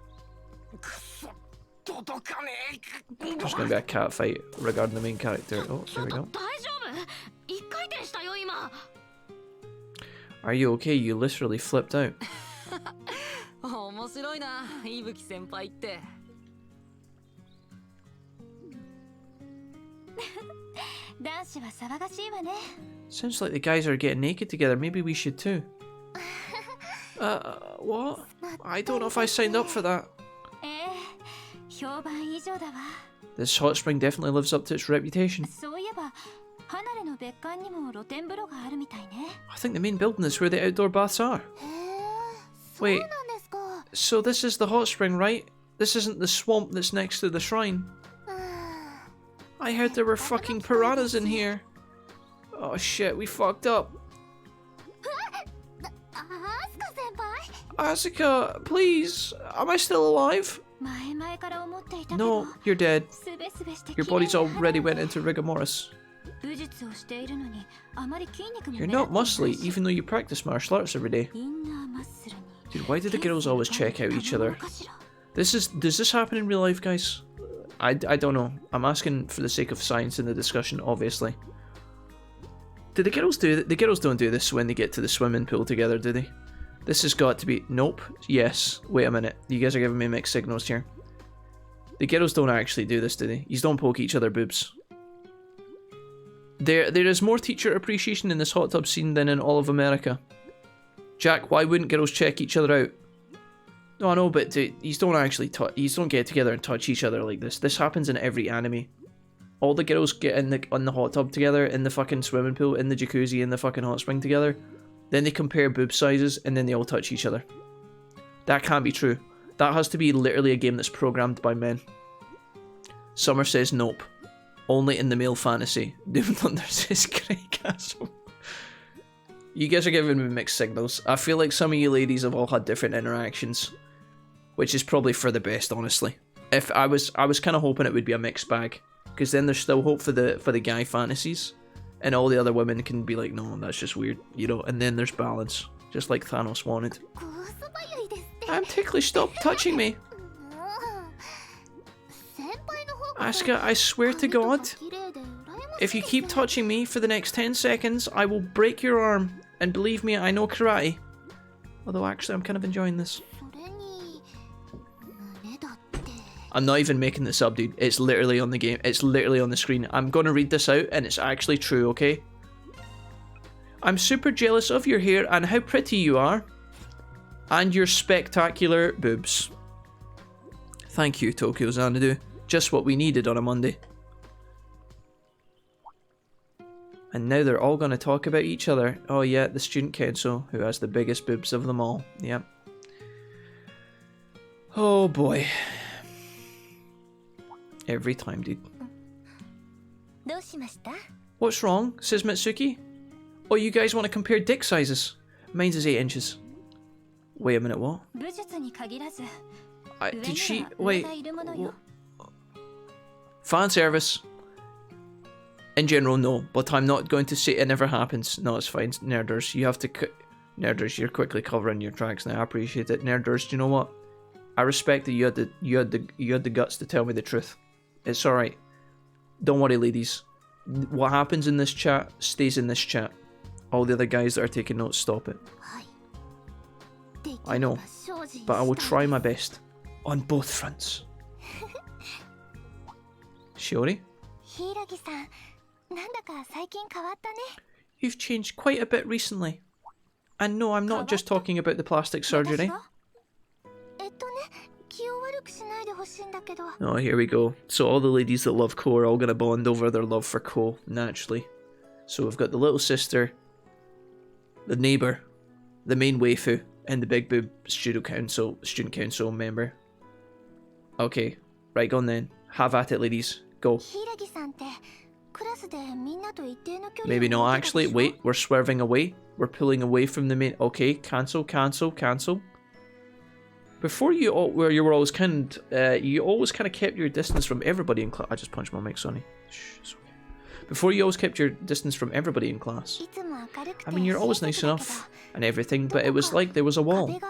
There's going to be a cat fight regarding the main character. Oh, here we go. Are you okay? You literally flipped out. Sounds like the guys are getting naked together. Maybe we should too. What? I don't know if I signed up for that. This hot spring definitely lives up to its reputation. I think the main building is where the outdoor baths are. Wait, so this is the hot spring, right? This isn't the swamp that's next to the shrine. I heard there were fucking piranhas in here. Oh shit, we fucked up. Asuka, please, am I still alive? No, you're dead. Your body's already went into rigor mortis. You're not muscly, even though you practice martial arts every day. Dude, why do the girls always check out each other? Does this happen in real life, guys? I don't know. I'm asking for the sake of science in the discussion, obviously. Do the girls do that? The girls don't do this when they get to the swimming pool together, do they? This has got to be... Nope. Yes. Wait a minute. You guys are giving me mixed signals here. The girls don't actually do this, do they? You don't poke each other boobs. There is more teacher appreciation in this hot tub scene than in all of America. Jack, why wouldn't girls check each other out? No, I know, but you don't actually you don't get together and touch each other like this. This happens in every anime. All the girls get on the hot tub together, in the fucking swimming pool, in the jacuzzi, in the fucking hot spring together. Then they compare boob sizes, and then they all touch each other. That can't be true. That has to be literally a game that's programmed by men. Summer says nope. Only in the male fantasy. Doom Thunder says Grey Castle. You guys are giving me mixed signals. I feel like some of you ladies have all had different interactions. Which is probably for the best, honestly. If I was kind of hoping it would be a mixed bag. Because then there's still hope for the guy fantasies. And all the other women can be like, no, that's just weird. You know, and then there's balance. Just like Thanos wanted. I'm ticklish, stop touching me. Asuka, I swear to God, if you keep touching me for the next 10 seconds, I will break your arm. And believe me, I know karate. Although actually, I'm kind of enjoying this. I'm not even making this up, dude. It's literally on the game. It's literally on the screen. I'm going to read this out, and it's actually true, okay? I'm super jealous of your hair and how pretty you are. And your spectacular boobs. Thank you, Tokyo Xanadu. Just what we needed on a Monday. And now they're all going to talk about each other. Oh yeah, the student council, who has the biggest boobs of them all. Yep. Oh boy. Every time, dude. What's wrong? Says Mitsuki. Oh, you guys want to compare dick sizes? Mine's is 8 inches. Wait a minute, what? Did she... Wait. Fan service. In general, no. But I'm not going to say it never happens. No, it's fine. Nerders, you have to... Nerders, you're quickly covering your tracks now. I appreciate it. Nerders, do you know what? I respect that you had the guts to tell me the truth. It's alright. Don't worry, ladies. What happens in this chat stays in this chat. All the other guys that are taking notes, stop it. I know, but I will try my best. On both fronts. Shiori? You've changed quite a bit recently. And no, I'm not just talking about the plastic surgery. Oh, here we go. So all the ladies that love Kou are all going to bond over their love for Kou, naturally. So we've got the little sister, the neighbour, the main waifu, and the big boob student council member. Okay, right, go on then. Have at it, ladies. Go. Maybe not actually. Wait, we're swerving away. We're pulling away from the main. Okay, cancel, cancel, cancel. Before you all, where you were always you always kind of kept your distance from everybody in class. I just punched my mic, Sonny. Shh, it's okay. Before you always kept your distance from everybody in class. I mean, you're always nice enough and everything, but it was like there was a wall.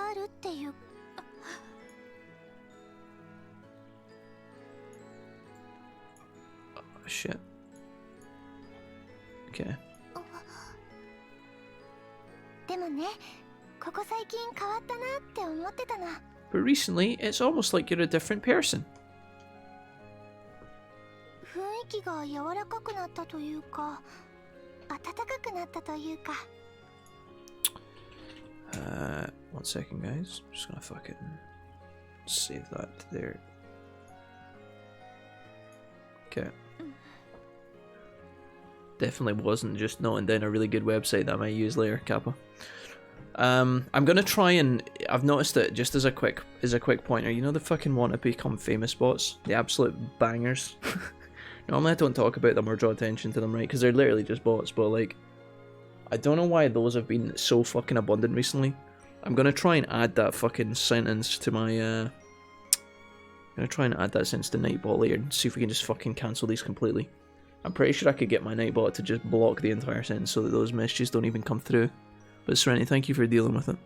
Oh, shit. Okay. But recently, it's almost like you're a different person. One second, guys. I'm just gonna fucking save that there. Okay. Definitely wasn't just noting down a really good website that I might use later, Kappa. I'm gonna try and I've noticed it just as a quick pointer. You know the fucking want to become famous bots, the absolute bangers. Normally I don't talk about them or draw attention to them, right? Because they're literally just bots. But like, I don't know why those have been so fucking abundant recently. I'm gonna try and add that fucking sentence to my. I'm gonna try and add that sentence to Nightbot later and see if we can just fucking cancel these completely. I'm pretty sure I could get my Nightbot to just block the entire sentence so that those messages don't even come through. But Serenity, thank you for dealing with it.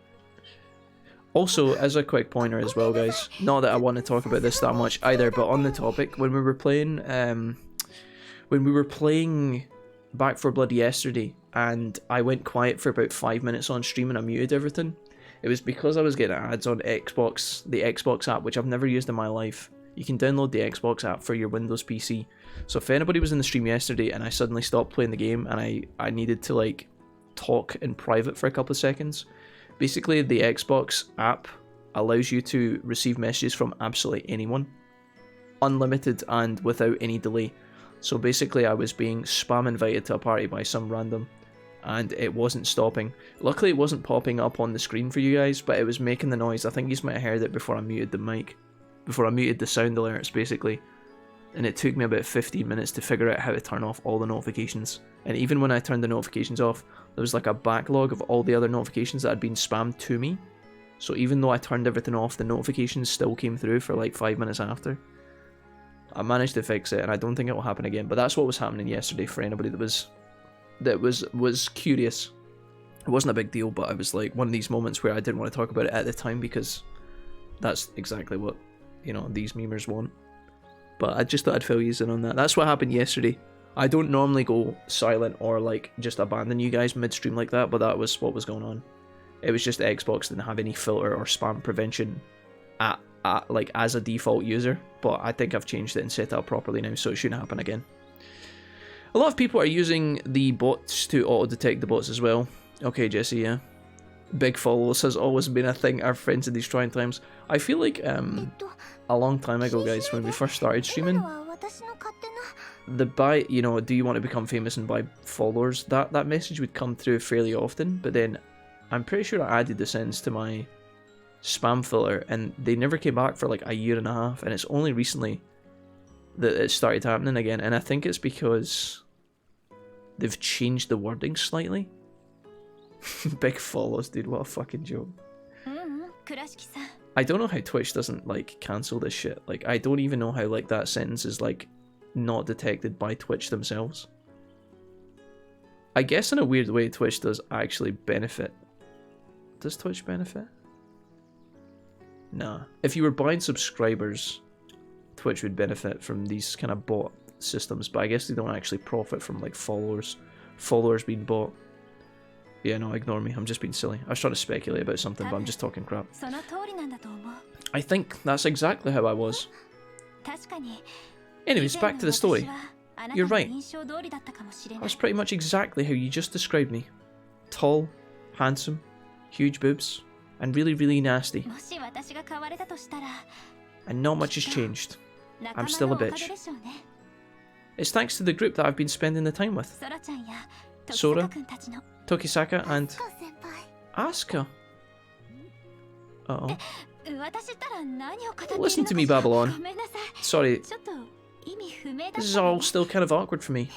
Also, as a quick pointer as well, guys, not that I want to talk about this that much either, but on the topic, when we were playing Back 4 Blood yesterday, and I went quiet for about 5 minutes on stream and I muted everything, it was because I was getting ads on Xbox, the Xbox app, which I've never used in my life. You can download the Xbox app for your Windows PC. So if anybody was in the stream yesterday and I suddenly stopped playing the game and I needed to like talk in private for a couple of seconds, basically the Xbox app allows you to receive messages from absolutely anyone, unlimited and without any delay. So basically I was being spam invited to a party by some random and it wasn't stopping. Luckily it wasn't popping up on the screen for you guys, but it was making the noise. I think you might have heard it before I muted the mic, before I muted the sound alerts basically. And it took me about 15 minutes to figure out how to turn off all the notifications. And even when I turned the notifications off, there was like a backlog of all the other notifications that had been spammed to me. So even though I turned everything off, the notifications still came through for like 5 minutes after. I managed to fix it and I don't think it will happen again. But that's what was happening yesterday for anybody that was curious. It wasn't a big deal, but it was like one of these moments where I didn't want to talk about it at the time because that's exactly what, you know, these memers want. But I just thought I'd fill you in on that. That's what happened yesterday. I don't normally go silent or like just abandon you guys midstream like that, but that was what was going on. It was just Xbox didn't have any filter or spam prevention like as a default user, but I think I've changed it and set it up properly now, so it shouldn't happen again. A lot of people are using the bots to auto-detect the bots as well. Okay, Jesse, yeah. Big follows has always been a thing, our friends in these trying times. I feel like a long time ago, guys, when we first started streaming, you know, do you want to become famous and buy followers? That message would come through fairly often, but then I'm pretty sure I added the sentence to my spam filter and they never came back for like a year and a half, and it's only recently that it started happening again, and I think it's because they've changed the wording slightly. Big follows, dude, what a fucking joke. I don't know how Twitch doesn't like cancel this shit. Like, I don't even know how like that sentence is like not detected by Twitch themselves. I guess in a weird way Twitch does actually benefit. Does Twitch benefit? Nah. If you were buying subscribers, Twitch would benefit from these kind of bot systems, but I guess they don't actually profit from like followers being bought. Yeah, no, ignore me. I'm just being silly. I was trying to speculate about something, but I'm just talking crap. I think that's exactly how I was. Anyways, back to the story. You're right. I was pretty much exactly how you just described me. Tall, handsome, huge boobs, and really, really nasty. And not much has changed. I'm still a bitch. It's thanks to the group that I've been spending the time with. Sora, Tokisaka, and Asuka. Uh-oh. Listen to me, Babylon. Sorry. This is all still kind of awkward for me.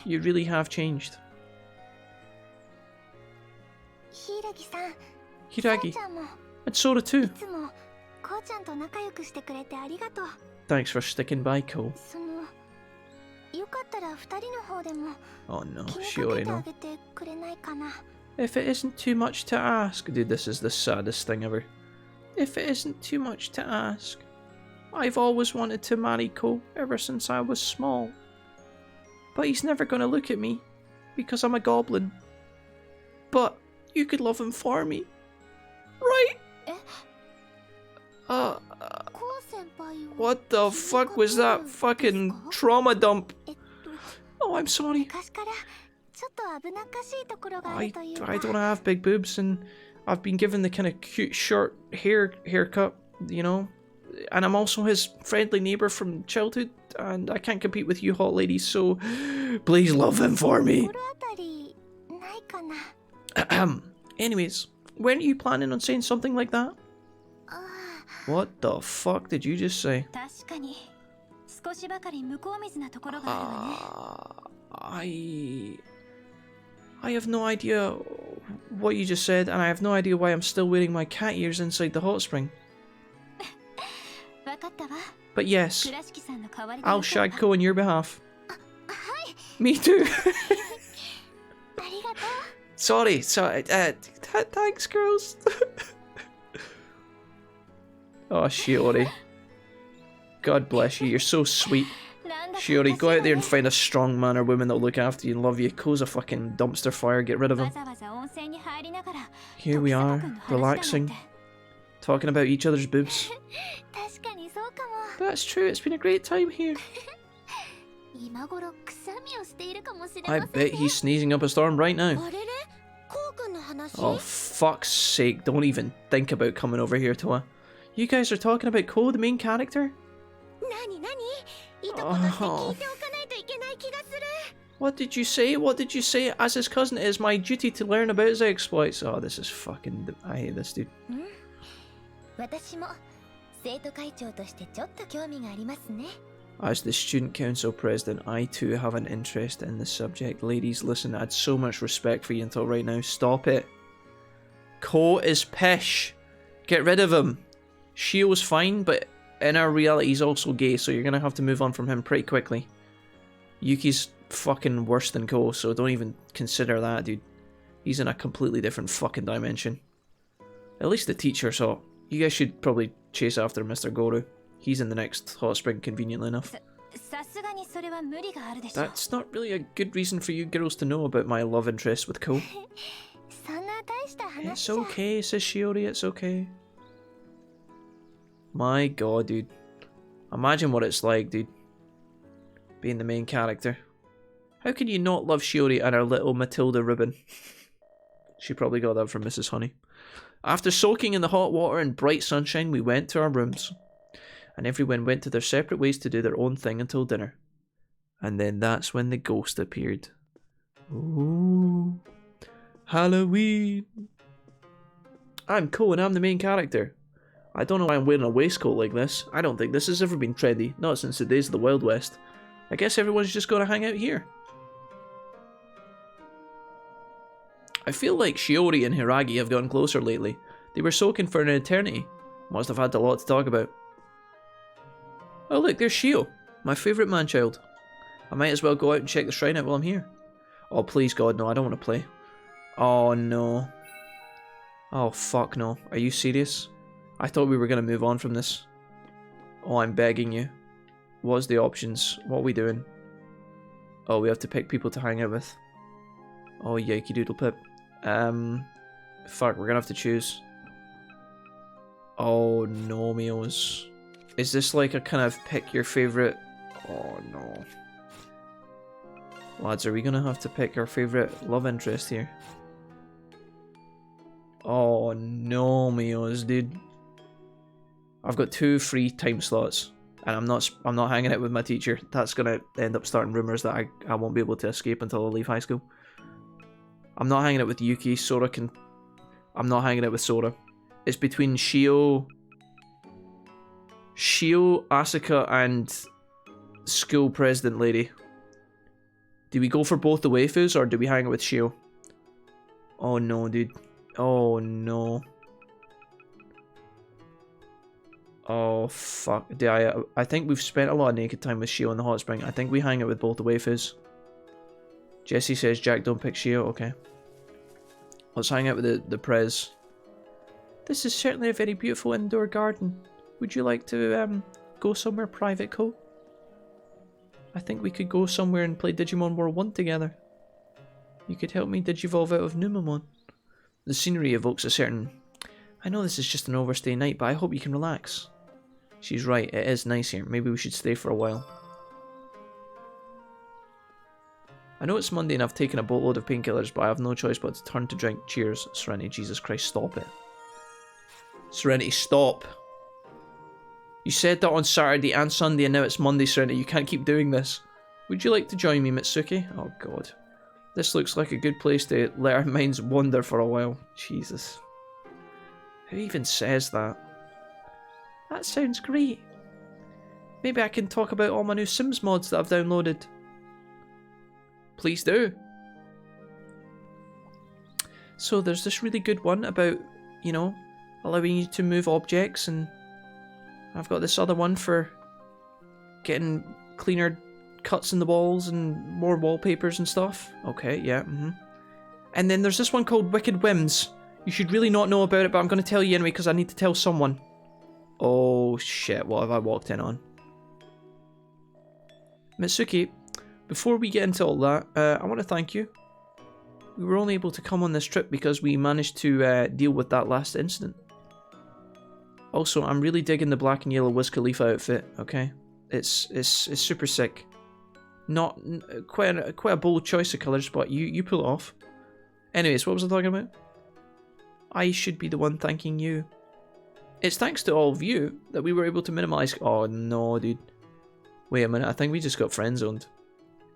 You really have changed. Hiiragi. And Sora too. Thanks for sticking by, Kou. Oh no, Shiori no. If it isn't too much to ask... Dude, this is the saddest thing ever. If it isn't too much to ask... I've always wanted to marry Kou ever since I was small. But he's never gonna look at me, because I'm a goblin. But you could love him for me. Right? What the fuck was that fucking trauma dump? Oh, I'm sorry. I don't have big boobs, and I've been given the kind of cute short haircut, you know. And I'm also his friendly neighbour from childhood, and I can't compete with you hot ladies, so please love him for me. Anyways, weren't you planning on saying something like that? What the fuck did you just say? I have no idea what you just said, and I have no idea why I'm still wearing my cat ears inside the hot spring. But yes, I'll shag Kou on your behalf. Me too. Sorry, thanks girls. Oh, Shiori. God bless you, you're so sweet. Shiori, go out there and find a strong man or woman that'll look after you and love you. Kou's a fucking dumpster fire, get rid of him. Here we are, relaxing, talking about each other's boobs. That's true, it's been a great time here. I bet he's sneezing up a storm right now. Oh, fuck's sake, don't even think about coming over here, Toa. You guys are talking about Kou, the main character? Oh. What did you say? What did you say? As his cousin, it is my duty to learn about his exploits. Oh, this is fucking... I hate this dude. As the student council president, I too have an interest in the subject. Ladies, listen, I had so much respect for you until right now. Stop it. Kou is pish. Get rid of him. Shio's fine, but in our reality he's also gay, so you're gonna have to move on from him pretty quickly. Yuki's fucking worse than Kou, so don't even consider that, dude. He's in a completely different fucking dimension. At least the teacher saw. You guys should probably chase after Mr. Goru. He's in the next hot spring, conveniently enough. That's not really a good reason for you girls to know about my love interest with Kou. It's okay, says Shiori, it's okay. My god, dude. Imagine what it's like, dude. Being the main character. How can you not love Shiori and her little Matilda ribbon? She probably got that from Mrs. Honey. After soaking in the hot water and bright sunshine, we went to our rooms. And everyone went to their separate ways to do their own thing until dinner. And then that's when the ghost appeared. Ooh. Halloween. I'm Kou and I'm the main character. I don't know why I'm wearing a waistcoat like this. I don't think this has ever been trendy, not since the days of the Wild West. I guess everyone's just gonna hang out here. I feel like Shiori and Hiiragi have gotten closer lately. They were soaking for an eternity. Must have had a lot to talk about. Oh look, there's Shio, my favourite man-child. I might as well go out and check the shrine out while I'm here. Oh please God, no, I don't want to play. Oh no. Oh fuck no, are you serious? I thought we were going to move on from this. Oh, I'm begging you. What's the options? What are we doing? Oh, we have to pick people to hang out with. Oh, yikey doodle pip. Fuck, we're going to have to choose. Oh, no, meals. Is this like a kind of pick your favourite? Oh, no. Lads, are we going to have to pick our favourite love interest here? Oh, no, meals, dude. I've got 2 free time slots, and I'm not hanging out with my teacher. That's gonna end up starting rumours that I won't be able to escape until I leave high school. I'm not hanging out with Yuki. I'm not hanging out with Sora. It's between Shio, Asuka, and school president lady. Do we go for both the waifus or do we hang out with Shio? Oh no, dude. Oh no. Oh fuck. I think we've spent a lot of naked time with Shio in the hot spring. I think we hang out with both the waifus. Jesse says Jack don't pick Shio. Okay. Let's hang out with the prez. This is certainly a very beautiful indoor garden. Would you like to go somewhere private, Kou? I think we could go somewhere and play Digimon World 1 together. You could help me digivolve out of Numamon. The scenery evokes a certain... I know this is just an overstay night, but I hope you can relax. She's right, it is nice here. Maybe we should stay for a while. I know it's Monday and I've taken a boatload of painkillers, but I have no choice but to turn to drink. Cheers, Serenity. Jesus Christ, stop it. Serenity, stop. You said that on Saturday and Sunday and now it's Monday, Serenity. You can't keep doing this. Would you like to join me, Mitsuki? Oh god. This looks like a good place to let our minds wander for a while. Jesus. Who even says that? That sounds great. Maybe I can talk about all my new Sims mods that I've downloaded. Please do. So there's this really good one about, you know, allowing you to move objects, and I've got this other one for getting cleaner cuts in the walls and more wallpapers and stuff. Okay, yeah, And then there's this one called Wicked Whims. You should really not know about it, but I'm going to tell you anyway because I need to tell someone. Oh shit, what have I walked in on? Mitsuki, before we get into all that, I want to thank you. We were only able to come on this trip because we managed to deal with that last incident. Also, I'm really digging the black and yellow Wiz Khalifa outfit, okay? It's super sick. Not quite a bold choice of colours, but you pull it off. Anyways, what was I talking about? I should be the one thanking you. It's thanks to all of you that we were able to minimise... Oh no, dude. Wait a minute, I think we just got friend-zoned.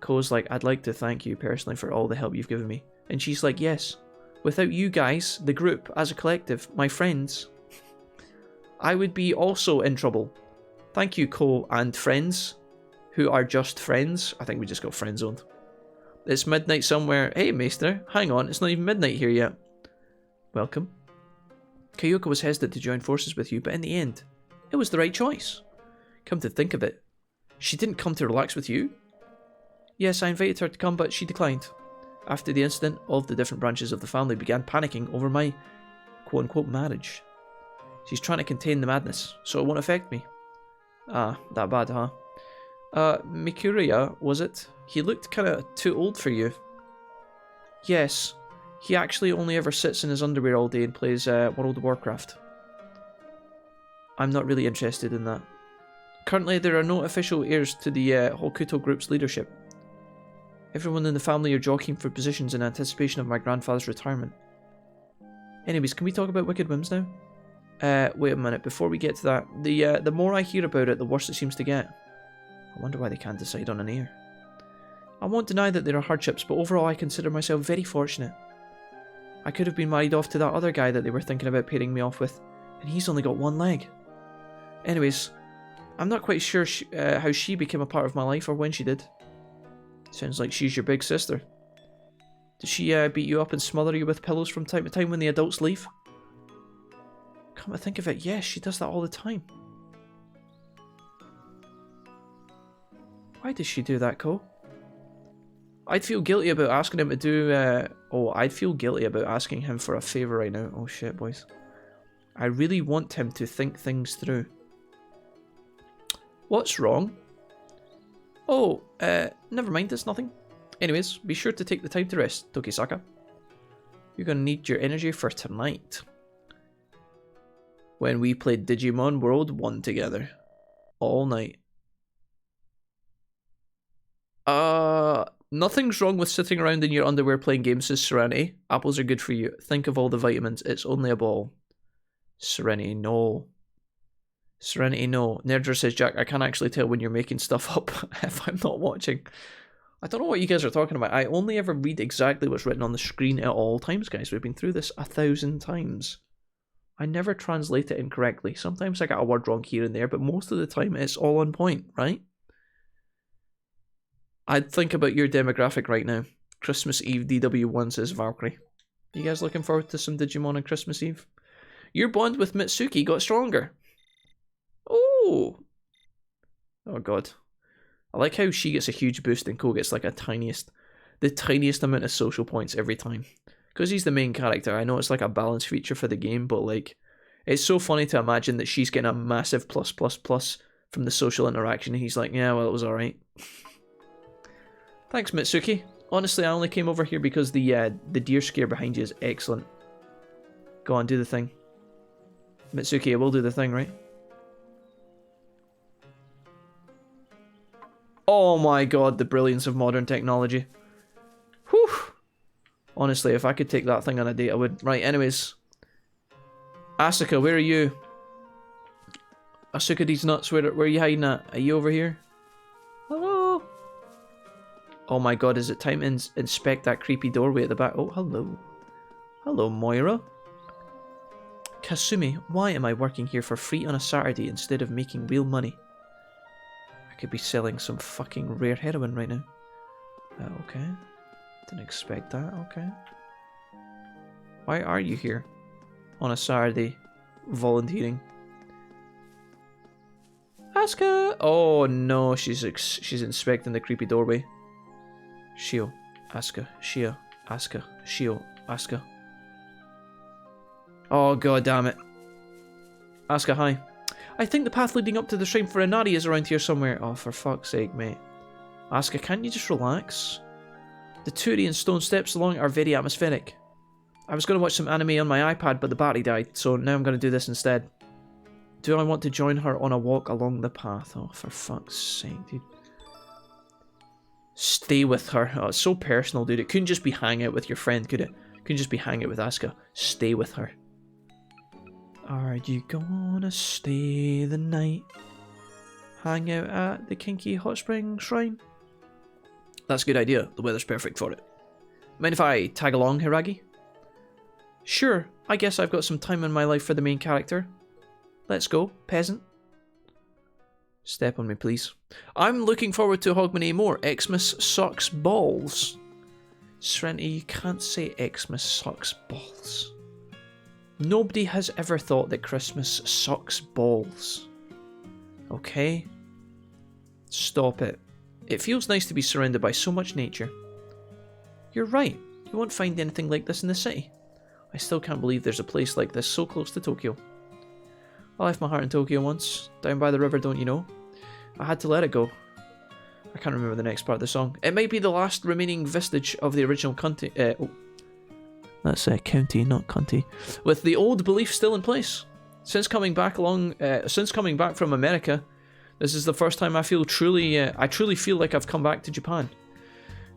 Kou's like, I'd like to thank you personally for all the help you've given me. And she's like, yes. Without you guys, the group, as a collective, my friends, I would be also in trouble. Thank you, Kou and friends, who are just friends. I think we just got friend-zoned. It's midnight somewhere. Hey, Maester, hang on, it's not even midnight here yet. Welcome. Kayoko was hesitant to join forces with you, but in the end, it was the right choice. Come to think of it, she didn't come to relax with you. Yes, I invited her to come, but she declined. After the incident, all of the different branches of the family began panicking over my quote-unquote marriage. She's trying to contain the madness, so it won't affect me. Ah, that bad, huh? Mikuriya, was it? He looked kinda too old for you. Yes, he actually only ever sits in his underwear all day and plays World of Warcraft. I'm not really interested in that. Currently, there are no official heirs to the Hokuto group's leadership. Everyone in the family are jockeying for positions in anticipation of my grandfather's retirement. Anyways, can we talk about Wicked Whims now? Wait a minute, before we get to that, the more I hear about it, the worse it seems to get. I wonder why they can't decide on an heir. I won't deny that there are hardships, but overall I consider myself very fortunate. I could have been married off to that other guy that they were thinking about pairing me off with, and he's only got one leg. Anyways, I'm not quite sure how she became a part of my life or when she did. Sounds like she's your big sister. Does she beat you up and smother you with pillows from time to time when the adults leave? Come to think of it, yes, she does that all the time. Why does she do that, Kou? I'd feel guilty about asking him to do... I'd feel guilty about asking him for a favour right now. Oh shit, boys. I really want him to think things through. What's wrong? Oh, never mind, it's nothing. Anyways, be sure to take the time to rest, Tokisaka. You're gonna need your energy for tonight. When we played Digimon World 1 together. All night. Nothing's wrong with sitting around in your underwear playing games, says Serenity. Apples are good for you. Think of all the vitamins. It's only a ball. Serenity, no. Serenity, no. Nerdra says, Jack, I can't actually tell when you're making stuff up if I'm not watching. I don't know what you guys are talking about. I only ever read exactly what's written on the screen at all times, guys. We've been through this 1,000 times. I never translate it incorrectly. Sometimes I get a word wrong here and there, but most of the time it's all on point, right? I'd think about your demographic right now. Christmas Eve DW1 says Valkyrie. You guys looking forward to some Digimon on Christmas Eve? Your bond with Mitsuki got stronger. Oh. Oh god. I like how she gets a huge boost and Kou gets like the tiniest amount of social points every time. Because he's the main character, I know it's like a balance feature for the game, but like, it's so funny to imagine that she's getting a massive plus from the social interaction, and he's like, yeah, well, it was alright. Thanks, Mitsuki. Honestly, I only came over here because the deer scare behind you is excellent. Go on, do the thing. Mitsuki, I will do the thing, right? Oh my god, the brilliance of modern technology. Whew. Honestly, if I could take that thing on a date, I would. Right, anyways. Asuka, where are you? Asuka, these nuts, where are you hiding at? Are you over here? Hello? Oh my god, is it time to inspect that creepy doorway at the back? Oh, hello. Hello, Moira. Kasumi, why am I working here for free on a Saturday instead of making real money? I could be selling some fucking rare heroin right now. Okay. Didn't expect that, okay. Why are you here on a Saturday volunteering? Asuka! Oh no, she's inspecting the creepy doorway. Shio, Asuka, Shio, Asuka, Shio, Asuka. Oh god damn it. Asuka, hi. I think the path leading up to the shrine for Inari is around here somewhere. Oh, for fuck's sake, mate. Asuka, can't you just relax? The Turi and stone steps along are very atmospheric. I was going to watch some anime on my iPad, but the battery died, so now I'm going to do this instead. Do I want to join her on a walk along the path? Oh, for fuck's sake, dude. Stay with her. Oh, it's so personal, dude. It couldn't just be hang out with your friend, could it? It couldn't just be hang out with Asuka. Stay with her. Are you gonna stay the night? Hang out at the Kinky Hot Spring Shrine? That's a good idea. The weather's perfect for it. Mind if I tag along, Hiiragi? Sure, I guess I've got some time in my life for the main character. Let's go, peasant. Step on me, please. I'm looking forward to Hogmanay more. Xmas sucks balls. Serenity, you can't say Xmas sucks balls. Nobody has ever thought that Christmas sucks balls. Okay? Stop it. It feels nice to be surrounded by so much nature. You're right. You won't find anything like this in the city. I still can't believe there's a place like this so close to Tokyo. I left my heart in Tokyo once, down by the river, don't you know? I had to let it go. I can't remember the next part of the song. It might be the last remaining vestige of the original county. That's county, not cunty. With the old belief still in place. Since coming back from America, this is the first time I truly feel like I've come back to Japan.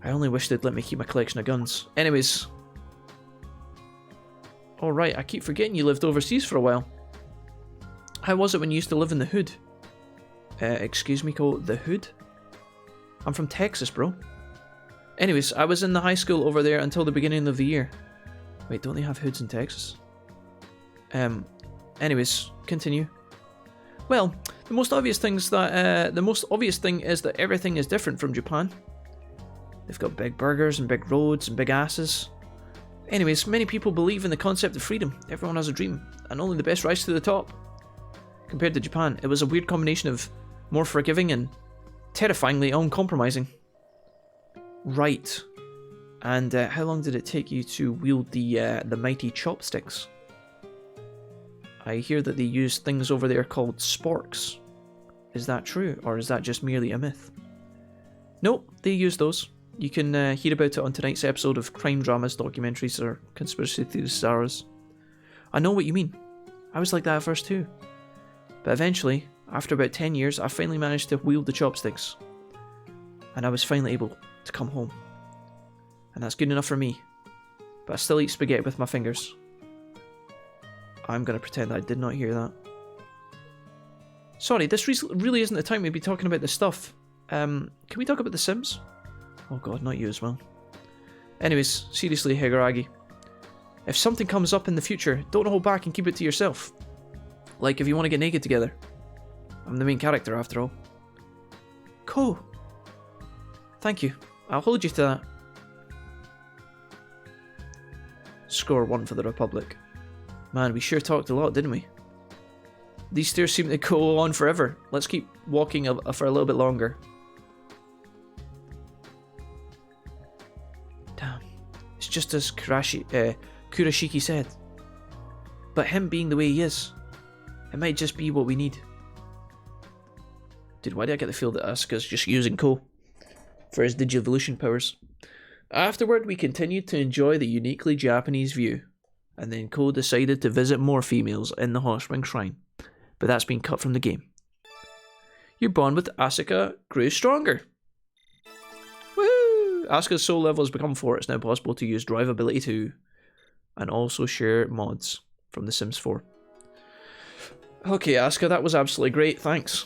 I only wish they'd let me keep my collection of guns. Anyways. Alright, I keep forgetting you lived overseas for a while. How was it when you used to live in the hood? Excuse me, Kou, the hood? I'm from Texas, bro. Anyways, I was in the high school over there until the beginning of the year. Wait, don't they have hoods in Texas? Anyways, continue. Well, the most obvious thing is that everything is different from Japan. They've got big burgers and big roads and big asses. Anyways, many people believe in the concept of freedom. Everyone has a dream, and only the best rise to the top. Compared to Japan, it was a weird combination of more forgiving and terrifyingly uncompromising. Right. And how long did it take you to wield the mighty chopsticks? I hear that they use things over there called sporks. Is that true, or is that just merely a myth? Nope, they use those. You can hear about it on tonight's episode of Crime Dramas, Documentaries, or Conspiracy Theories. I know what you mean. I was like that at first too. But eventually, after about 10 years, I finally managed to wield the chopsticks. And I was finally able to come home. And that's good enough for me. But I still eat spaghetti with my fingers. I'm going to pretend I did not hear that. Sorry, this really isn't the time to be talking about this stuff. Can we talk about The Sims? Oh god, not you as well. Anyways, seriously, Hiiragi. If something comes up in the future, don't hold back and keep it to yourself. Like if you want to get naked together. I'm the main character after all. Kou. Thank you. I'll hold you to that. Score 1 for the Republic. Man, we sure talked a lot, didn't we? These stairs seem to go on forever. Let's keep walking for a little bit longer. Damn. It's just as Kurashiki said. But him being the way he is, it might just be what we need. Dude, why do I get the feel that Asuka's just using Kou for his Digivolution powers? Afterward, we continued to enjoy the uniquely Japanese view, and then Kou decided to visit more females in the hot spring shrine, but that's been cut from the game. Your bond with Asuka grew stronger. Woo! Asuka's soul level has become 4. It's now possible to use Drive Ability 2, and also share mods from The Sims 4. Okay, Asuka, that was absolutely great, thanks.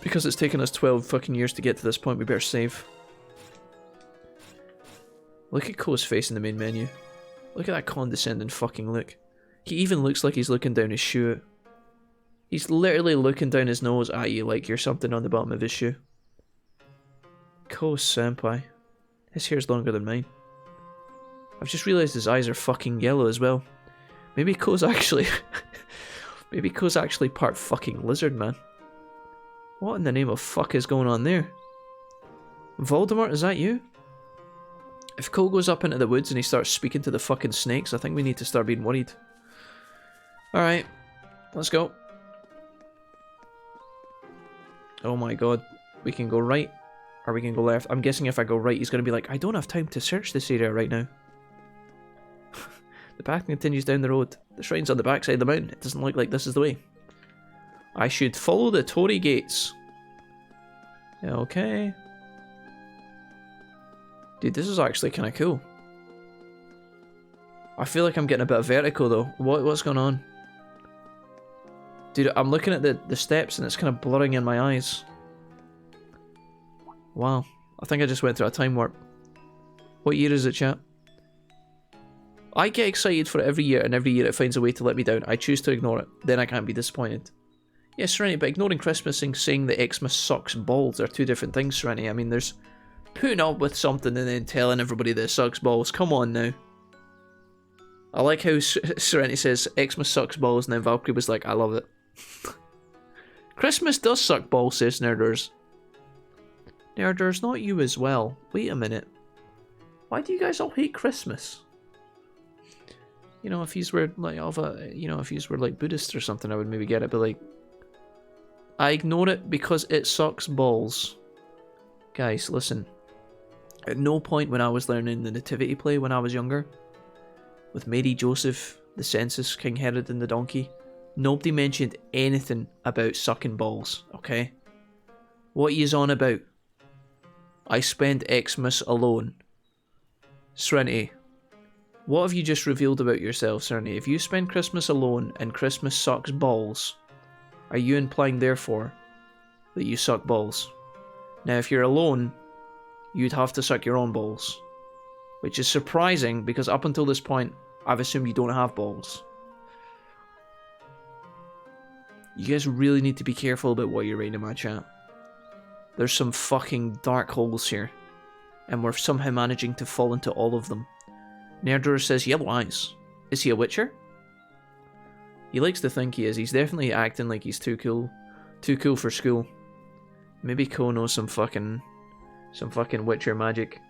Because it's taken us 12 fucking years to get to this point, we better save. Look at Kou's face in the main menu. Look at that condescending fucking look. He even looks like he's looking down his shoe. He's literally looking down his nose at you like you're something on the bottom of his shoe. Kou senpai. His hair's longer than mine. I've just realised his eyes are fucking yellow as well. Maybe Kou's actually... Maybe Kou's actually part fucking lizard, man. What in the name of fuck is going on there? Voldemort, is that you? If Kou goes up into the woods and he starts speaking to the fucking snakes, I think we need to start being worried. Alright, let's go. Oh my god. We can go right, or we can go left. I'm guessing if I go right, he's going to be like, I don't have time to search this area right now. The path continues down the road. The shrine's on the backside of the mountain. It doesn't look like this is the way. I should follow the Torii gates. Okay. Dude, this is actually kind of cool. I feel like I'm getting a bit of vertigo though. What's going on? Dude, I'm looking at the steps and it's kind of blurring in my eyes. Wow. I think I just went through a time warp. What year is it, chat? I get excited for it every year, and every year it finds a way to let me down. I choose to ignore it. Then I can't be disappointed. Yes, Serenity, but ignoring Christmas and saying that Xmas sucks balls are two different things, Serenity. I mean, there's putting up with something and then telling everybody that it sucks balls. Come on now. I like how Serenity says Xmas sucks balls, and then Valkyrie was like, I love it. Christmas does suck balls, says Nerders. Nerders, not you as well. Wait a minute. Why do you guys all hate Christmas? You know, if these were like if these were like Buddhist or something, I would maybe get it, but like, I ignore it because it sucks balls. Guys, listen. At no point when I was learning the nativity play when I was younger, with Mary, Joseph, the census, King Herod and the donkey, nobody mentioned anything about sucking balls, okay? What yous on about? I spend Xmas alone. Serenity. What have you just revealed about yourself, Serenity? If you spend Christmas alone and Christmas sucks balls, are you implying therefore that you suck balls? Now if you're alone, you'd have to suck your own balls. Which is surprising because up until this point, I've assumed you don't have balls. You guys really need to be careful about what you're writing in my chat. There's some fucking dark holes here. And we're somehow managing to fall into all of them. Nerdor says yellow eyes. Is he a witcher? He likes to think he is. He's definitely acting like he's too cool. Too cool for school. Maybe Kou knows some fucking witcher magic.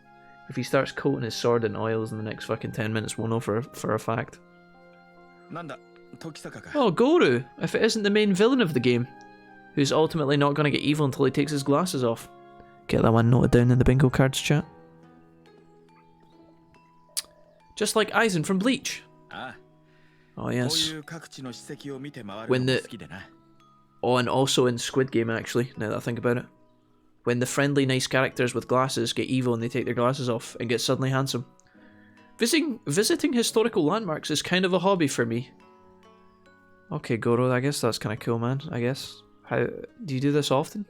If he starts coating his sword in oils in the next fucking 10 minutes, we'll know for a fact. Oh, Goru! If it isn't the main villain of the game, who's ultimately not going to get evil until he takes his glasses off. Get that one noted down in the bingo cards, chat. Just like Aizen from Bleach. Oh yes. When oh, and also in Squid Game actually, now that I think about it. When the friendly nice characters with glasses get evil and they take their glasses off and get suddenly handsome. Visiting historical landmarks is kind of a hobby for me. Okay, Goro, I guess that's kind of cool, man, I guess. How do you do this often?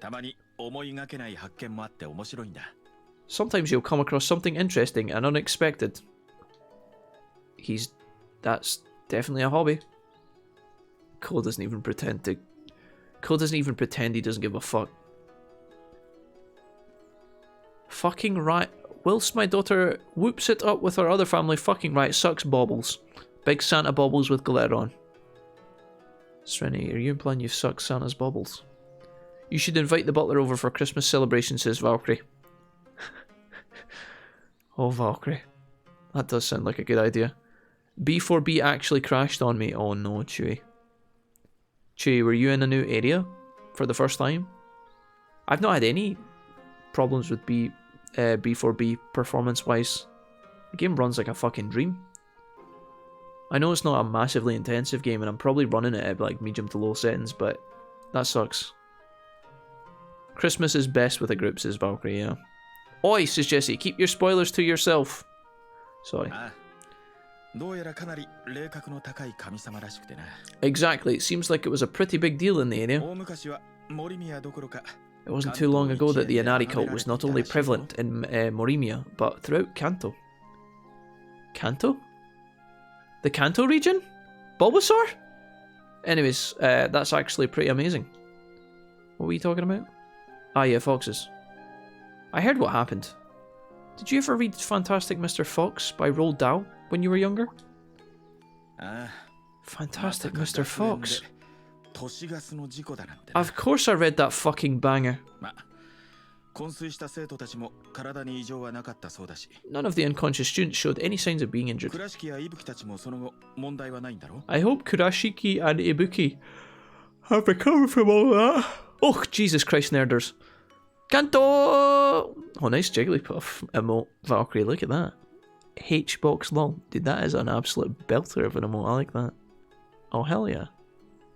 Sometimes you'll come across something interesting and unexpected. That's definitely a hobby. Kou doesn't even pretend he doesn't give a fuck. Fucking right. Whilst my daughter whoops it up with her other family, fucking right sucks baubles. Big Santa baubles with glitter on. Serenity, are you implying you suck Santa's baubles? You should invite the butler over for Christmas celebration, says Valkyrie. Oh, Valkyrie. That does sound like a good idea. B4B actually crashed on me. Oh no, Chewie. Chewie, were you in a new area for the first time? I've not had any problems with B4B performance-wise. The game runs like a fucking dream. I know it's not a massively intensive game and I'm probably running it at like medium to low settings, but that sucks. Christmas is best with a group, says Valkyrie, yeah. Oi, says Jesse, keep your spoilers to yourself. Sorry. Exactly, it seems like it was a pretty big deal in the area. It wasn't too long ago that the Inari cult was not only prevalent in Morimiya, but throughout Kanto. Kanto? The Kanto region? Bulbasaur? Anyways, that's actually pretty amazing. What were you talking about? Ah yeah, foxes. I heard what happened. Did you ever read Fantastic Mr. Fox by Roald Dahl when you were younger? Fantastic Mr. Fox. Of course I read that fucking banger. None of the unconscious students showed any signs of being injured. I hope Kurashiki and Ibuki have recovered from all that. Oh, Jesus Christ, nerders. Kanto! Oh, nice Jigglypuff emote, Valkyrie, look at that. H-box lol. Dude, that is an absolute belter of an emote, I like that. Oh, hell yeah.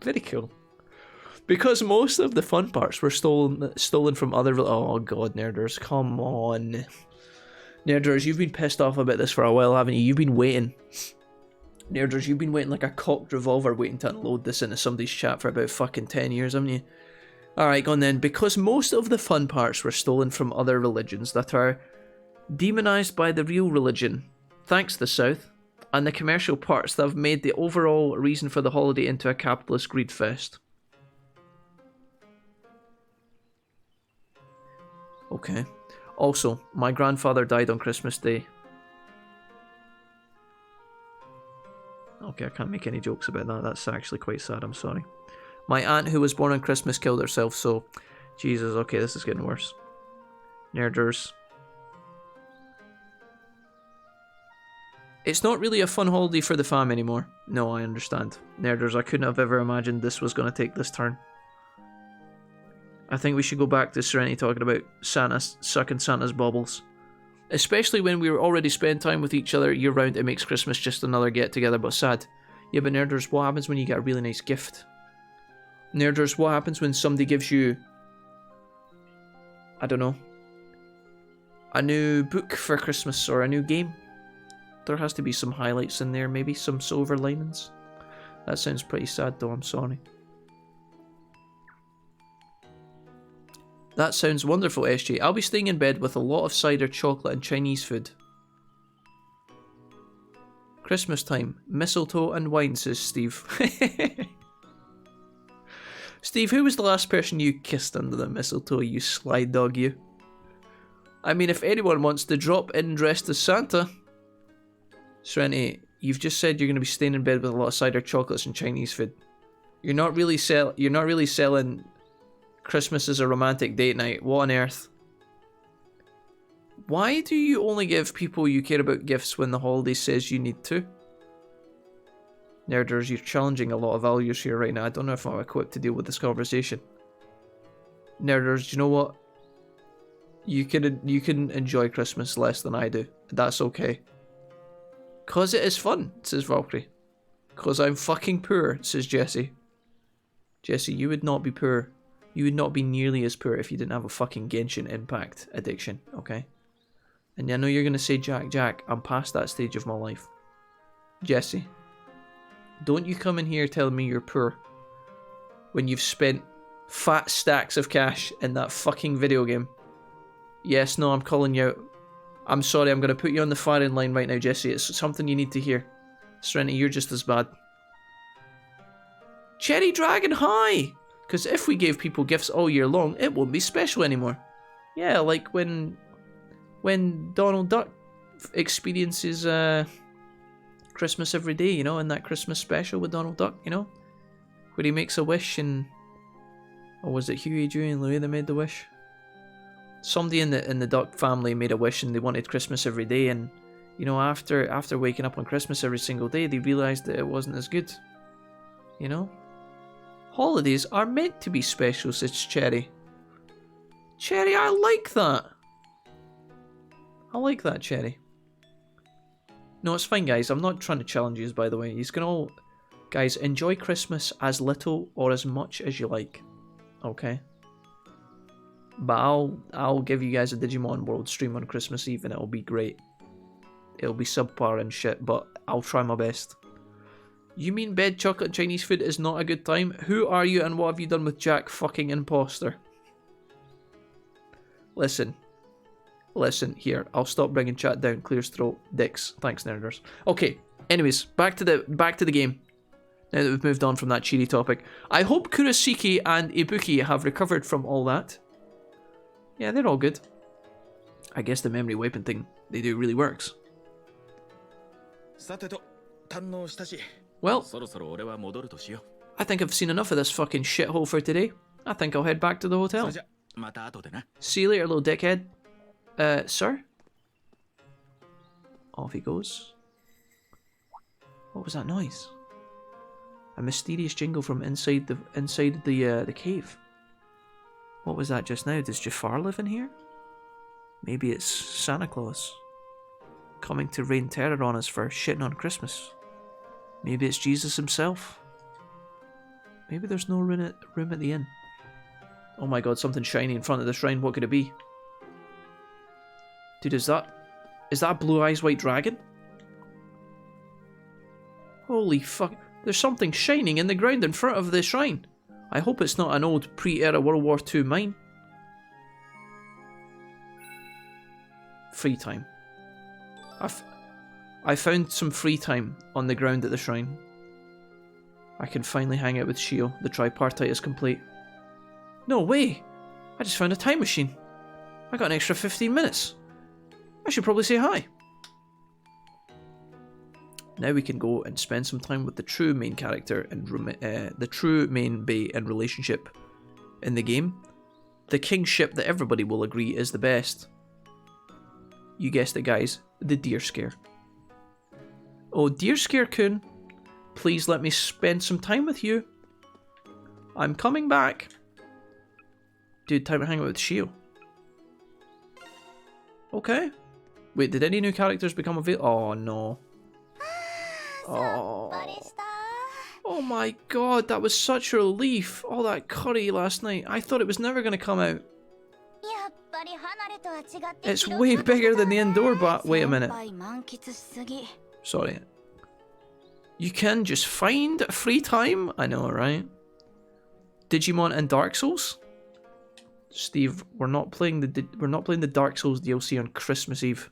Very cool. Because most of the fun parts were stolen from other... Oh god, nerders, come on. Nerders, you've been pissed off about this for a while, haven't you? You've been waiting. Nerders, you've been waiting like a cocked revolver waiting to unload this into somebody's chat for about fucking 10 years, haven't you? Alright, go on then. Because most of the fun parts were stolen from other religions that are demonized by the real religion, thanks to the South, and the commercial parts that have made the overall reason for the holiday into a capitalist greed fest. Okay. Also, my grandfather died on Christmas Day. Okay, I can't make any jokes about that. That's actually quite sad, I'm sorry. My aunt who was born on Christmas killed herself, so... Jesus, okay, this is getting worse. Nerders. It's not really a fun holiday for the fam anymore. No, I understand. Nerders, I couldn't have ever imagined this was going to take this turn. I think we should go back to Serenity talking about Santa sucking Santa's baubles. Especially when we already spend time with each other year round, it makes Christmas just another get together, but sad. Yeah, but nerders, what happens when you get a really nice gift? Nerders, what happens when somebody gives you, I don't know, a new book for Christmas or a new game? There has to be some highlights in there, maybe some silver linings. That sounds pretty sad though, I'm sorry. That sounds wonderful, SJ. I'll be staying in bed with a lot of cider, chocolate and Chinese food. Christmas time. Mistletoe and wine, says Steve. Steve, who was the last person you kissed under the mistletoe, you sly dog, you? I mean, if anyone wants to drop in dressed as Santa... Serenity, you've just said you're going to be staying in bed with a lot of cider, chocolates and Chinese food. You're not really selling... Christmas is a romantic date night. What on earth? Why do you only give people you care about gifts when the holiday says you need to? Nerders, you're challenging a lot of values here right now. I don't know if I'm equipped to deal with this conversation. Nerders, do you know what? You can enjoy Christmas less than I do. That's okay. Cause it is fun, says Valkyrie. Cause I'm fucking poor, says Jesse. Jesse, you would not be poor. You would not be nearly as poor if you didn't have a fucking Genshin Impact addiction, okay? And I know you're going to say, Jack, I'm past that stage of my life. Jesse, don't you come in here telling me you're poor when you've spent fat stacks of cash in that fucking video game. Yes, no, I'm calling you out. I'm sorry, I'm going to put you on the firing line right now, Jesse. It's something you need to hear. Serenity, you're just as bad. Cherry Dragon High! Because if we gave people gifts all year long, it won't be special anymore. Yeah, like when when Donald Duck experiences Christmas every day, you know, in that Christmas special with Donald Duck, you know, where he makes a wish and, or was it Huey, Dewey, and Louie that made the wish? Somebody in the Duck family made a wish and they wanted Christmas every day, and you know, after waking up on Christmas every single day, they realised that it wasn't as good. You know? Holidays are meant to be special, says Cherry. Cherry, I like that. I like that, Cherry. No, it's fine, guys. I'm not trying to challenge you, by the way. You can all... Guys, enjoy Christmas as little or as much as you like. Okay? But I'll give you guys a Digimon World stream on Christmas Eve and it'll be great. It'll be subpar and shit, but I'll try my best. You mean bed chocolate and Chinese food is not a good time? Who are you and what have you done with Jack fucking Imposter? Listen, here, I'll stop bringing chat down, clears throat, dicks. Thanks, nerders. Okay, anyways, back to the game. Now that we've moved on from that cheery topic. I hope Kurosaki and Ibuki have recovered from all that. Yeah, they're all good. I guess the memory wiping thing they do really works. Well, I think I've seen enough of this fucking shithole for today. I think I'll head back to the hotel. See you later, little dickhead. Sir? Off he goes. What was that noise? A mysterious jingle from inside the cave. What was that just now? Does Jafar live in here? Maybe it's Santa Claus coming to rain terror on us for shitting on Christmas. Maybe it's Jesus himself. Maybe there's no room at the inn. Oh my god, something shiny in front of the shrine. What could it be? Dude, is that a Blue Eyes White Dragon? Holy fuck. There's something shining in the ground in front of the shrine. I hope it's not an old pre-era World War II mine. Free time. I found some free time on the ground at the shrine. I can finally hang out with Shio. The tripartite is complete. No way! I just found a time machine. I got an extra 15 minutes. I should probably say hi. Now we can go and spend some time with the true main character and the true main bae and relationship in the game. The kingship that everybody will agree is the best. You guessed it, guys. The Deer Scare. Oh, Deer Scare-kun, please let me spend some time with you. I'm coming back. Dude, time to hang out with Shio. Okay. Wait, did any new characters become available? Oh, no. Oh. Oh my god, that was such a relief. All that curry last night. I thought it was never going to come out. It's way bigger than the indoor but wait a minute. Sorry. You can just find free time? I know, right? Digimon and Dark Souls? Steve, we're not playing the Dark Souls DLC on Christmas Eve.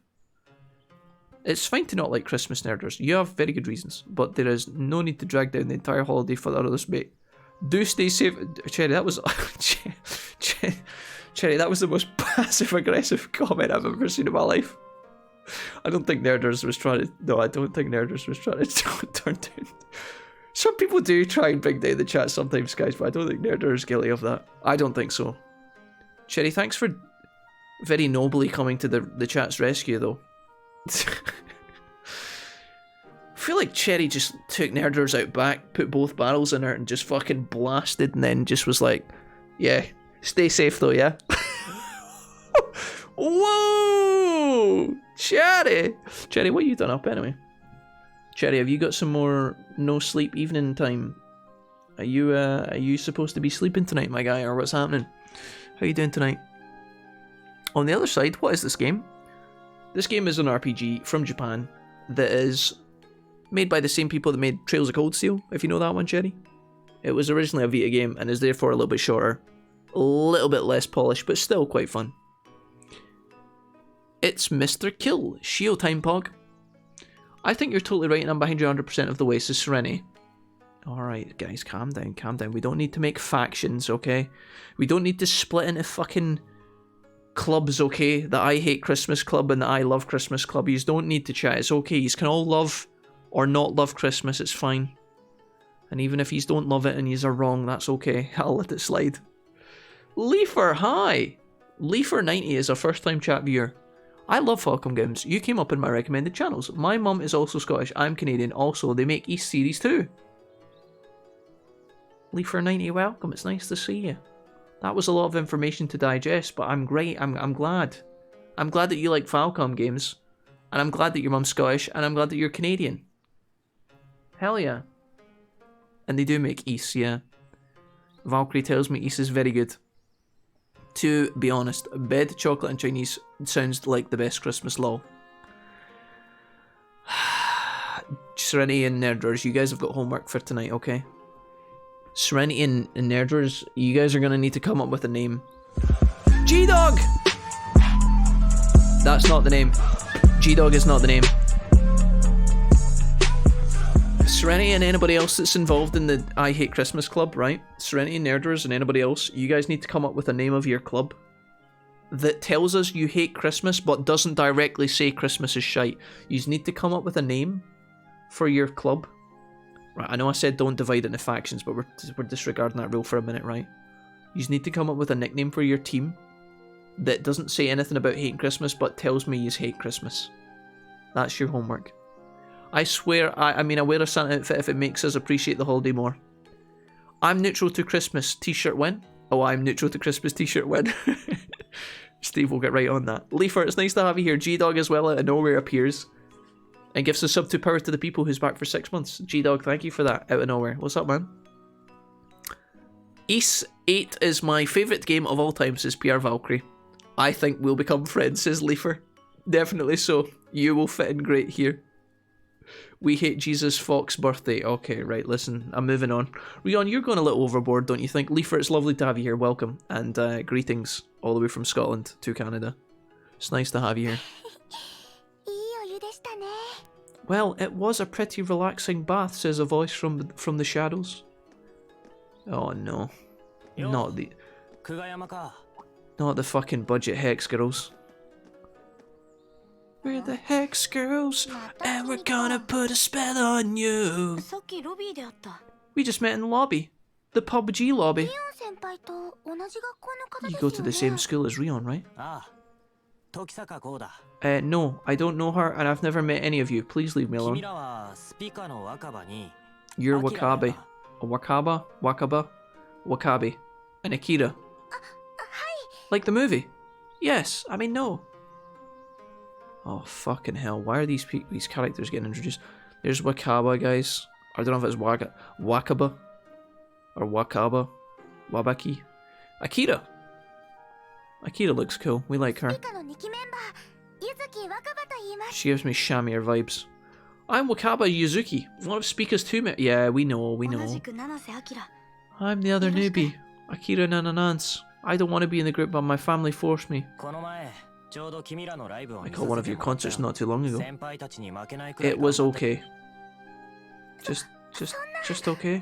It's fine to not like Christmas, nerders. You have very good reasons, but there is no need to drag down the entire holiday for the others, mate. Do stay safe. Cherry, that was... Cherry, that was the most passive-aggressive comment I've ever seen in my life. I don't think Nerders was trying to... No, I don't think Nerders was trying to turn down... Some people do try and bring down the chat sometimes, guys, but I don't think Nerder is guilty of that. I don't think so. Cherry, thanks for very nobly coming to the chat's rescue, though. I feel like Cherry just took Nerders out back, put both barrels in her, and just fucking blasted, and then just was like, yeah, stay safe though, yeah? Whoa! Cherry! Cherry, what you done up anyway? Cherry, have you got some more no sleep evening time? Are you supposed to be sleeping tonight, my guy, or what's happening? How you doing tonight? On the other side, what is this game? This game is an RPG from Japan that is made by the same people that made Trails of Cold Steel, if you know that one, Cherry. It was originally a Vita game and is therefore a little bit shorter, a little bit less polished, but still quite fun. It's Mr. Kill, Shio Time Pog. I think you're totally right and I'm behind you 100% of the way, says Serenity. Alright, guys, calm down, calm down. We don't need to make factions, okay? We don't need to split into fucking clubs, okay? The I Hate Christmas Club and the I Love Christmas Club. You don't need to chat. It's okay. You can all love or not love Christmas. It's fine. And even if you don't love it and you are wrong, that's okay. I'll let it slide. Leafer, hi! Leafer90 is a first-time chat viewer. I love Falcom games. You came up in my recommended channels. My mum is also Scottish. I'm Canadian. Also, they make East series too. Leafer90, welcome. It's nice to see you. That was a lot of information to digest, but I'm great. I'm glad. I'm glad that you like Falcom games. And I'm glad that your mum's Scottish. And I'm glad that you're Canadian. Hell yeah. And they do make East, yeah. Valkyrie tells me East is very good. To be honest, bed, chocolate and Chinese sounds like the best Christmas lol. Serenity and Nerders, you guys have got homework for tonight, okay? Serenity and Nerders, you guys are going to need to come up with a name. G-Dog! That's not the name. G-Dog is not the name. Serenity and anybody else that's involved in the I Hate Christmas Club, right? Serenity and Nerders and anybody else, you guys need to come up with a name of your club that tells us you hate Christmas but doesn't directly say Christmas is shite. You need to come up with a name for your club. Right, I know I said don't divide it into factions, but we're disregarding that rule for a minute, right? You need to come up with a nickname for your team that doesn't say anything about hating Christmas but tells me you hate Christmas. That's your homework. I swear, I mean, I wear a Santa outfit if it makes us appreciate the holiday more. I'm neutral to Christmas t-shirt when? Oh, I'm neutral to Christmas t-shirt when? Steve will get right on that. Leafer, it's nice to have you here. G-Dog as well out of nowhere appears and gives a sub to Power to the People who's back for 6 months. G-Dog, thank you for that, out of nowhere. What's up, man? Ace 8 is my favourite game of all time, says PR Valkyrie. I think we'll become friends, says Leafer. Definitely so. You will fit in great here. We hate Jesus Fox birthday. Okay, right, listen, I'm moving on. Rion, you're going a little overboard, don't you think? Leafer, it's lovely to have you here. Welcome. And greetings all the way from Scotland to Canada. It's nice to have you here. Well, it was a pretty relaxing bath, says a voice from the shadows. Oh no. Not the fucking budget Hex girls. We're the Hex girls, and we're gonna put a spell on you. We just met in the lobby. The PUBG lobby. You go to the same school as Rion, right? No, I don't know her, and I've never met any of you. Please leave me alone. You're Wakabe. Wakabe. And Akira. Like the movie? Yes, I mean no. Oh, fucking hell. Why are these characters getting introduced? There's Wakaba, guys. I don't know if it's Wakaba. Or Wakaba. Wabaki. Akira. Akira looks cool. We like her. She gives me Shamir vibes. I'm Wakaba Yuzuki. One of Speaker's 2 Yeah, we know. I'm the other newbie. Akira Nananance. I don't want to be in the group, but my family forced me. I caught one of your concerts not too long ago. It was okay. Just okay.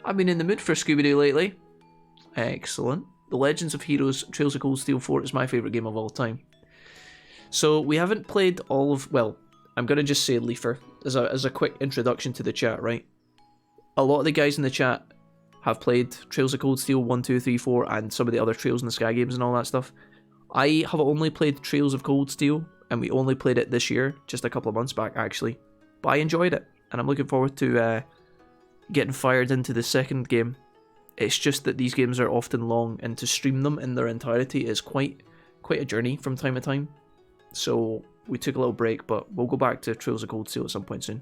I've been in the mood for Scooby-Doo lately. Excellent. The Legends of Heroes Trails of Cold Steel 4 is my favourite game of all time. So we haven't played all of... Well, I'm going to just say Leafer as a quick introduction to the chat, right? A lot of the guys in the chat have played Trails of Cold Steel 1, 2, 3, 4 and some of the other Trails in the Sky games and all that stuff. I have only played Trails of Cold Steel and we only played it this year, just a couple of months back actually. But I enjoyed it and I'm looking forward to getting fired into the second game. It's just that these games are often long and to stream them in their entirety is quite a journey from time to time. So we took a little break, but we'll go back to Trails of Cold Steel at some point soon.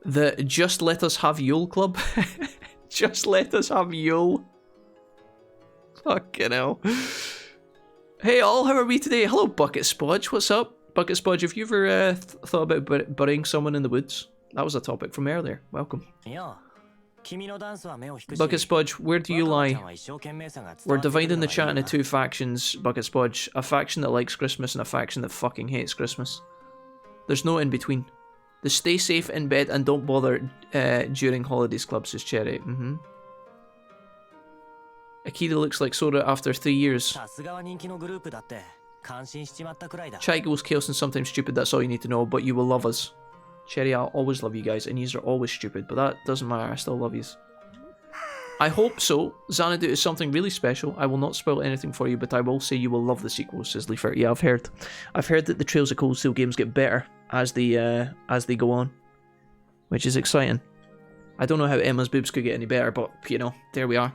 The Just Let Us Have Yule Club. Just Let Us Have Yule. Fucking hell. Hey all, how are we today? Hello Bucket Spodge, what's up? Bucket Spodge, have you ever thought about burying someone in the woods? That was a topic from earlier. Welcome. Bucket Spodge, where do you lie? We're dividing the chat into 2 factions, Bucket Spodge. A faction that likes Christmas and a faction that fucking hates Christmas. There's no in between. The stay safe in bed and don't bother during holidays club, says Cherry. Akira looks like Sora after 3 years. Chat equals chaos and sometimes stupid, that's all you need to know, but you will love us. Cherry, I'll always love you guys, and yous are always stupid, but that doesn't matter, I still love yous. I hope so. Xanadu is something really special. I will not spoil anything for you, but I will say you will love the sequel, says Leafer. Yeah, I've heard. I've heard that the Trails of Cold Steel games get better as they go on, which is exciting. I don't know how Emma's boobs could get any better, but, you know, there we are.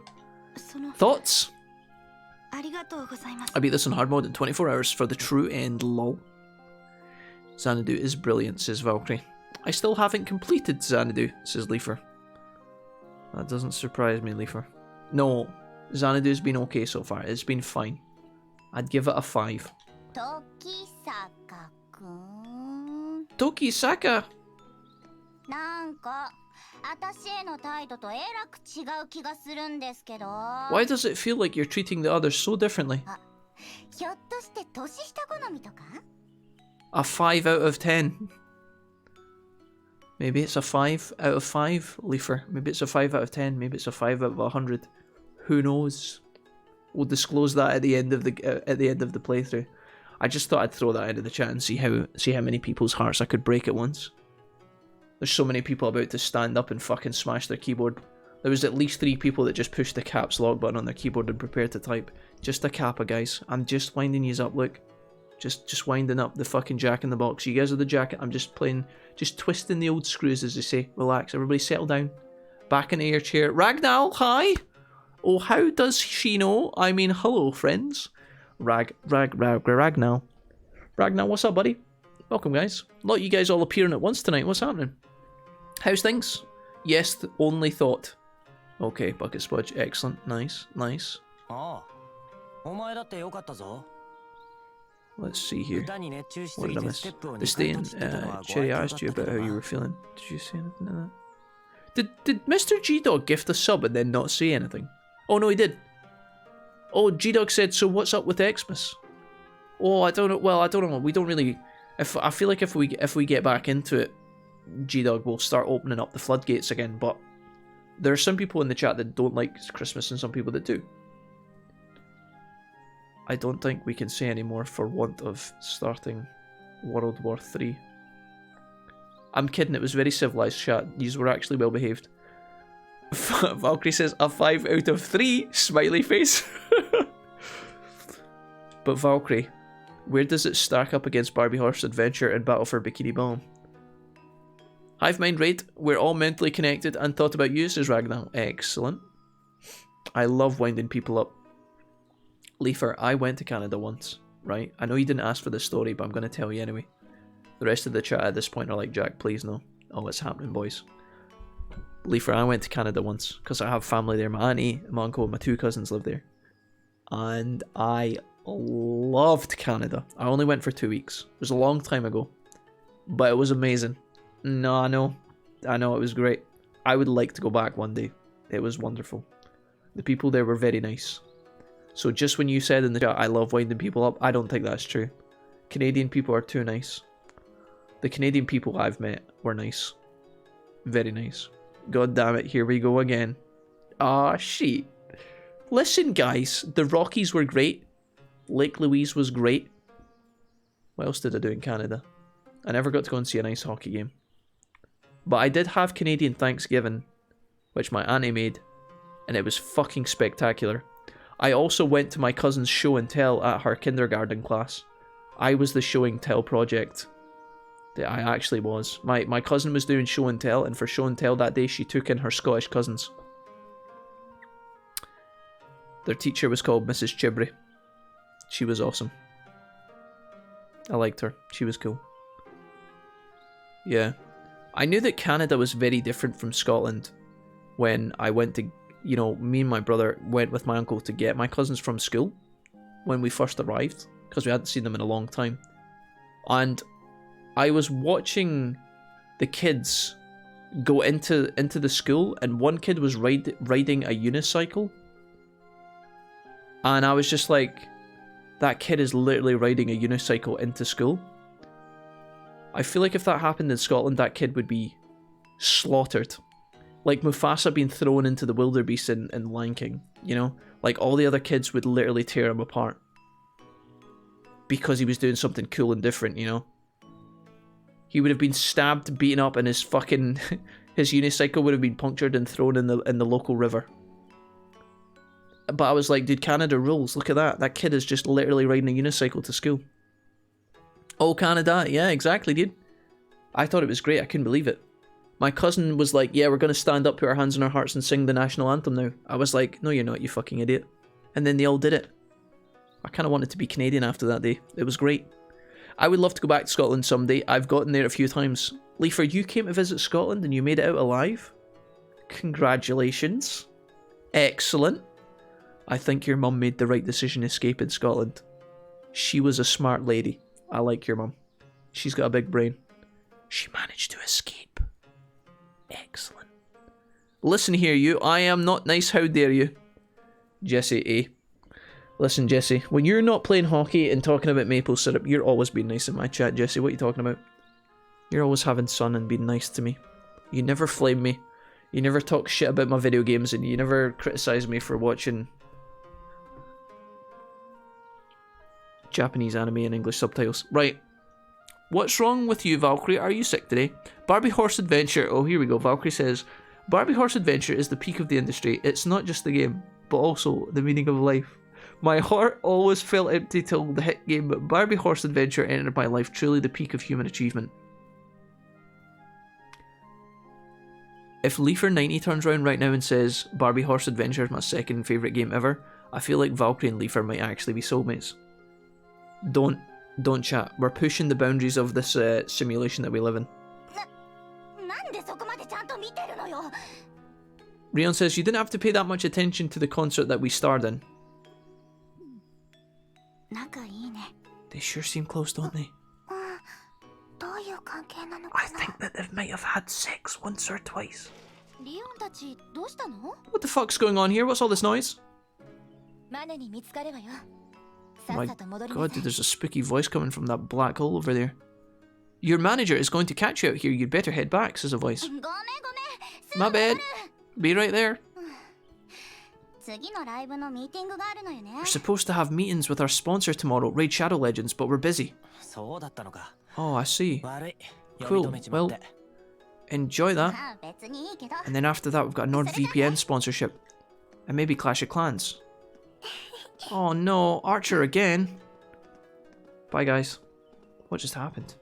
Thoughts? I beat this on hard mode in 24 hours for the true end, lol. Xanadu is brilliant, says Valkyrie. I still haven't completed Xanadu, says Leafer. That doesn't surprise me, Leafer. No, Xanadu's been okay so far. It's been fine. I'd give it a 5. Tokisaka! Why does it feel like you're treating the others so differently? A 5 out of 10. Maybe it's a 5 out of 5, Leafer. Maybe it's a 5 out of 10. Maybe it's a 5 out of 100. Who knows? We'll disclose that at the end of the playthrough. I just thought I'd throw that into the chat and see how many people's hearts I could break at once. There's so many people about to stand up and fucking smash their keyboard. There was at least 3 people that just pushed the caps lock button on their keyboard and prepared to type. Just a kappa, guys. I'm just winding yous up, look. Just winding up the fucking jack in the box. You guys are the jacket. I'm just playing, just twisting the old screws, as they say. Relax, everybody settle down. Back in your chair. Ragnall, hi! Oh, how does she know? I mean, hello, friends. Ragnall. Ragnall, what's up, buddy? Welcome, guys. Not you guys all appearing at once tonight. What's happening? How's things? Yes, only thought. Okay, Bucket Spudge. Excellent. Nice. Nice. Let's see here. What did I miss? The stain. Cherry asked you about how you were feeling. Did you say anything to that? Did Mr. G-Dog gift a sub and then not say anything? Oh no, he did. Oh, G-Dog said, so what's up with Xmas? Oh, I don't know. Well, I don't know. We don't really... I feel like if we get back into it, G-Dog will start opening up the floodgates again, but there are some people in the chat that don't like Christmas and some people that do. I don't think we can say any more for want of starting World War III. I'm kidding, it was very civilized chat. These were actually well behaved. Valkyrie says a 5 out of 3, smiley face. But Valkyrie, where does it stack up against Barbie Horse Adventure and Battle for Bikini Bottom? Hive Mind Raid, we're all mentally connected and thought about you, says Ragnar. Excellent. I love winding people up. Leafer, I went to Canada once, right? I know you didn't ask for this story, but I'm going to tell you anyway. The rest of the chat at this point are like, Jack, please no. Oh, it's happening, boys. Leafer, I went to Canada once, because I have family there. My auntie, my uncle, and my 2 cousins live there. And I loved Canada. I only went for 2 weeks. It was a long time ago. But it was amazing. No, I know, it was great. I would like to go back one day. It was wonderful. The people there were very nice. So just when you said in the chat, I love winding people up, I don't think that's true. Canadian people are too nice. The Canadian people I've met were nice. Very nice. God damn it, here we go again. Ah, shit. Listen, guys, the Rockies were great. Lake Louise was great. What else did I do in Canada? I never got to go and see an ice hockey game. But I did have Canadian Thanksgiving, which my auntie made, and it was fucking spectacular. I also went to my cousin's show and tell at her kindergarten class. I was the show and tell project. That I actually was. My cousin was doing show and tell, and for show and tell that day she took in her Scottish cousins. Their teacher was called Mrs. Chibry. She was awesome. I liked her. She was cool. Yeah. I knew that Canada was very different from Scotland when I went to... You know, me and my brother went with my uncle to get my cousins from school when we first arrived, because we hadn't seen them in a long time. And I was watching the kids go into the school, and one kid was riding a unicycle. And I was just like, that kid is literally riding a unicycle into school. I feel like if that happened in Scotland, that kid would be slaughtered. Like Mufasa being thrown into the wildebeest in Lion King, you know? Like all the other kids would literally tear him apart. Because he was doing something cool and different, you know? He would have been stabbed, beaten up, and his fucking... his unicycle would have been punctured and thrown in the local river. But I was like, dude, Canada rules. Look at that. That kid is just literally riding a unicycle to school. Oh, Canada. Yeah, exactly, dude. I thought it was great. I couldn't believe it. My cousin was like, yeah, we're going to stand up, put our hands on our hearts and sing the national anthem now. I was like, no, you're not, you fucking idiot. And then they all did it. I kind of wanted to be Canadian after that day. It was great. I would love to go back to Scotland someday. I've gotten there a few times. Leifer, you came to visit Scotland and you made it out alive? Congratulations. Excellent. I think your mum made the right decision escaping Scotland. She was a smart lady. I like your mum. She's got a big brain. She managed to escape. Excellent. Listen here, you. I am not nice, how dare you? Jesse A. Listen, Jesse, when you're not playing hockey and talking about maple syrup, you're always being nice in my chat, Jesse. What are you talking about? You're always having fun and being nice to me. You never flame me. You never talk shit about my video games, and you never criticize me for watching Japanese anime and English subtitles. Right. What's wrong with you, Valkyrie? Are you sick today? Barbie Horse Adventure. Oh, here we go. Valkyrie says, Barbie Horse Adventure is the peak of the industry. It's not just the game, but also the meaning of life. My heart always felt empty till the hit game, but Barbie Horse Adventure entered my life, truly the peak of human achievement. If Leifer90 turns around right now and says, Barbie Horse Adventure is my second favourite game ever, I feel like Valkyrie and Leifer might actually be soulmates. Don't chat. We're pushing the boundaries of this simulation that we live in. Rion says, you didn't have to pay that much attention to the concert that we starred in. They sure seem close, don't they? I think that they might have had sex once or twice. What the fuck's going on here? What's all this noise? Oh my god, dude, there's a spooky voice coming from that black hole over there. Your manager is going to catch you out here. You'd better head back, says a voice. My bad. Be right there. We're supposed to have meetings with our sponsor tomorrow, Raid Shadow Legends, but we're busy. Oh, I see. Cool. Well, enjoy that. And then after that, we've got a NordVPN sponsorship. And maybe Clash of Clans. Oh no, Archer again. Bye guys. What just happened?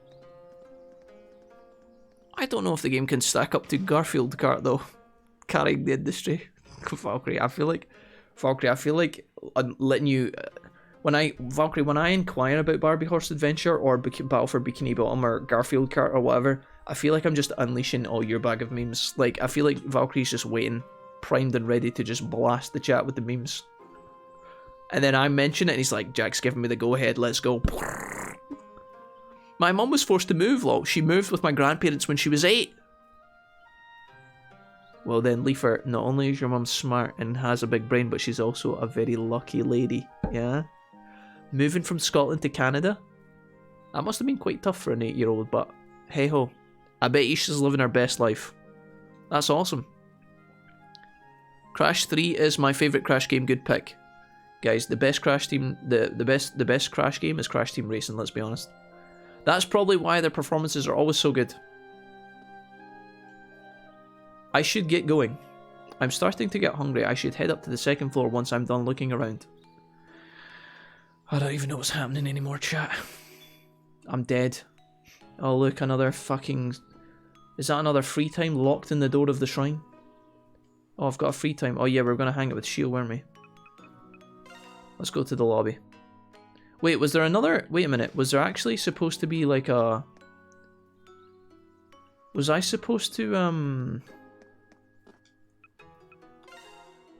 I don't know if the game can stack up to Garfield Kart though. Carrying the industry. Valkyrie, I feel like I'm letting you... Valkyrie, when I inquire about Barbie Horse Adventure or Battle for Bikini Bottom or Garfield Kart or whatever, I feel like I'm just unleashing all your bag of memes. Like, I feel like Valkyrie's just waiting, primed and ready to just blast the chat with the memes. And then I mention it and he's like, Jack's giving me the go-ahead, let's go. My mum was forced to move, lol. She moved with my grandparents when she was 8. Well then, Leifer, not only is your mum smart and has a big brain, but she's also a very lucky lady, yeah? Moving from Scotland to Canada? That must have been quite tough for an 8-year-old, but hey-ho. I bet Isha's living her best life. That's awesome. Crash 3 is my favourite Crash game, good pick. Guys, the best Crash team, the best Crash game is Crash Team Racing, let's be honest. That's probably why their performances are always so good. I should get going. I'm starting to get hungry. I should head up to the second floor once I'm done looking around. I don't even know what's happening anymore, chat. I'm dead. Oh look, another fucking... Is that another free time locked in the door of the shrine? Oh, I've got a free time. Oh yeah, we're gonna hang out with Shield, weren't we? Let's go to the lobby. Wait, was there another... Wait a minute. Was there actually supposed to be like a... Was I supposed to,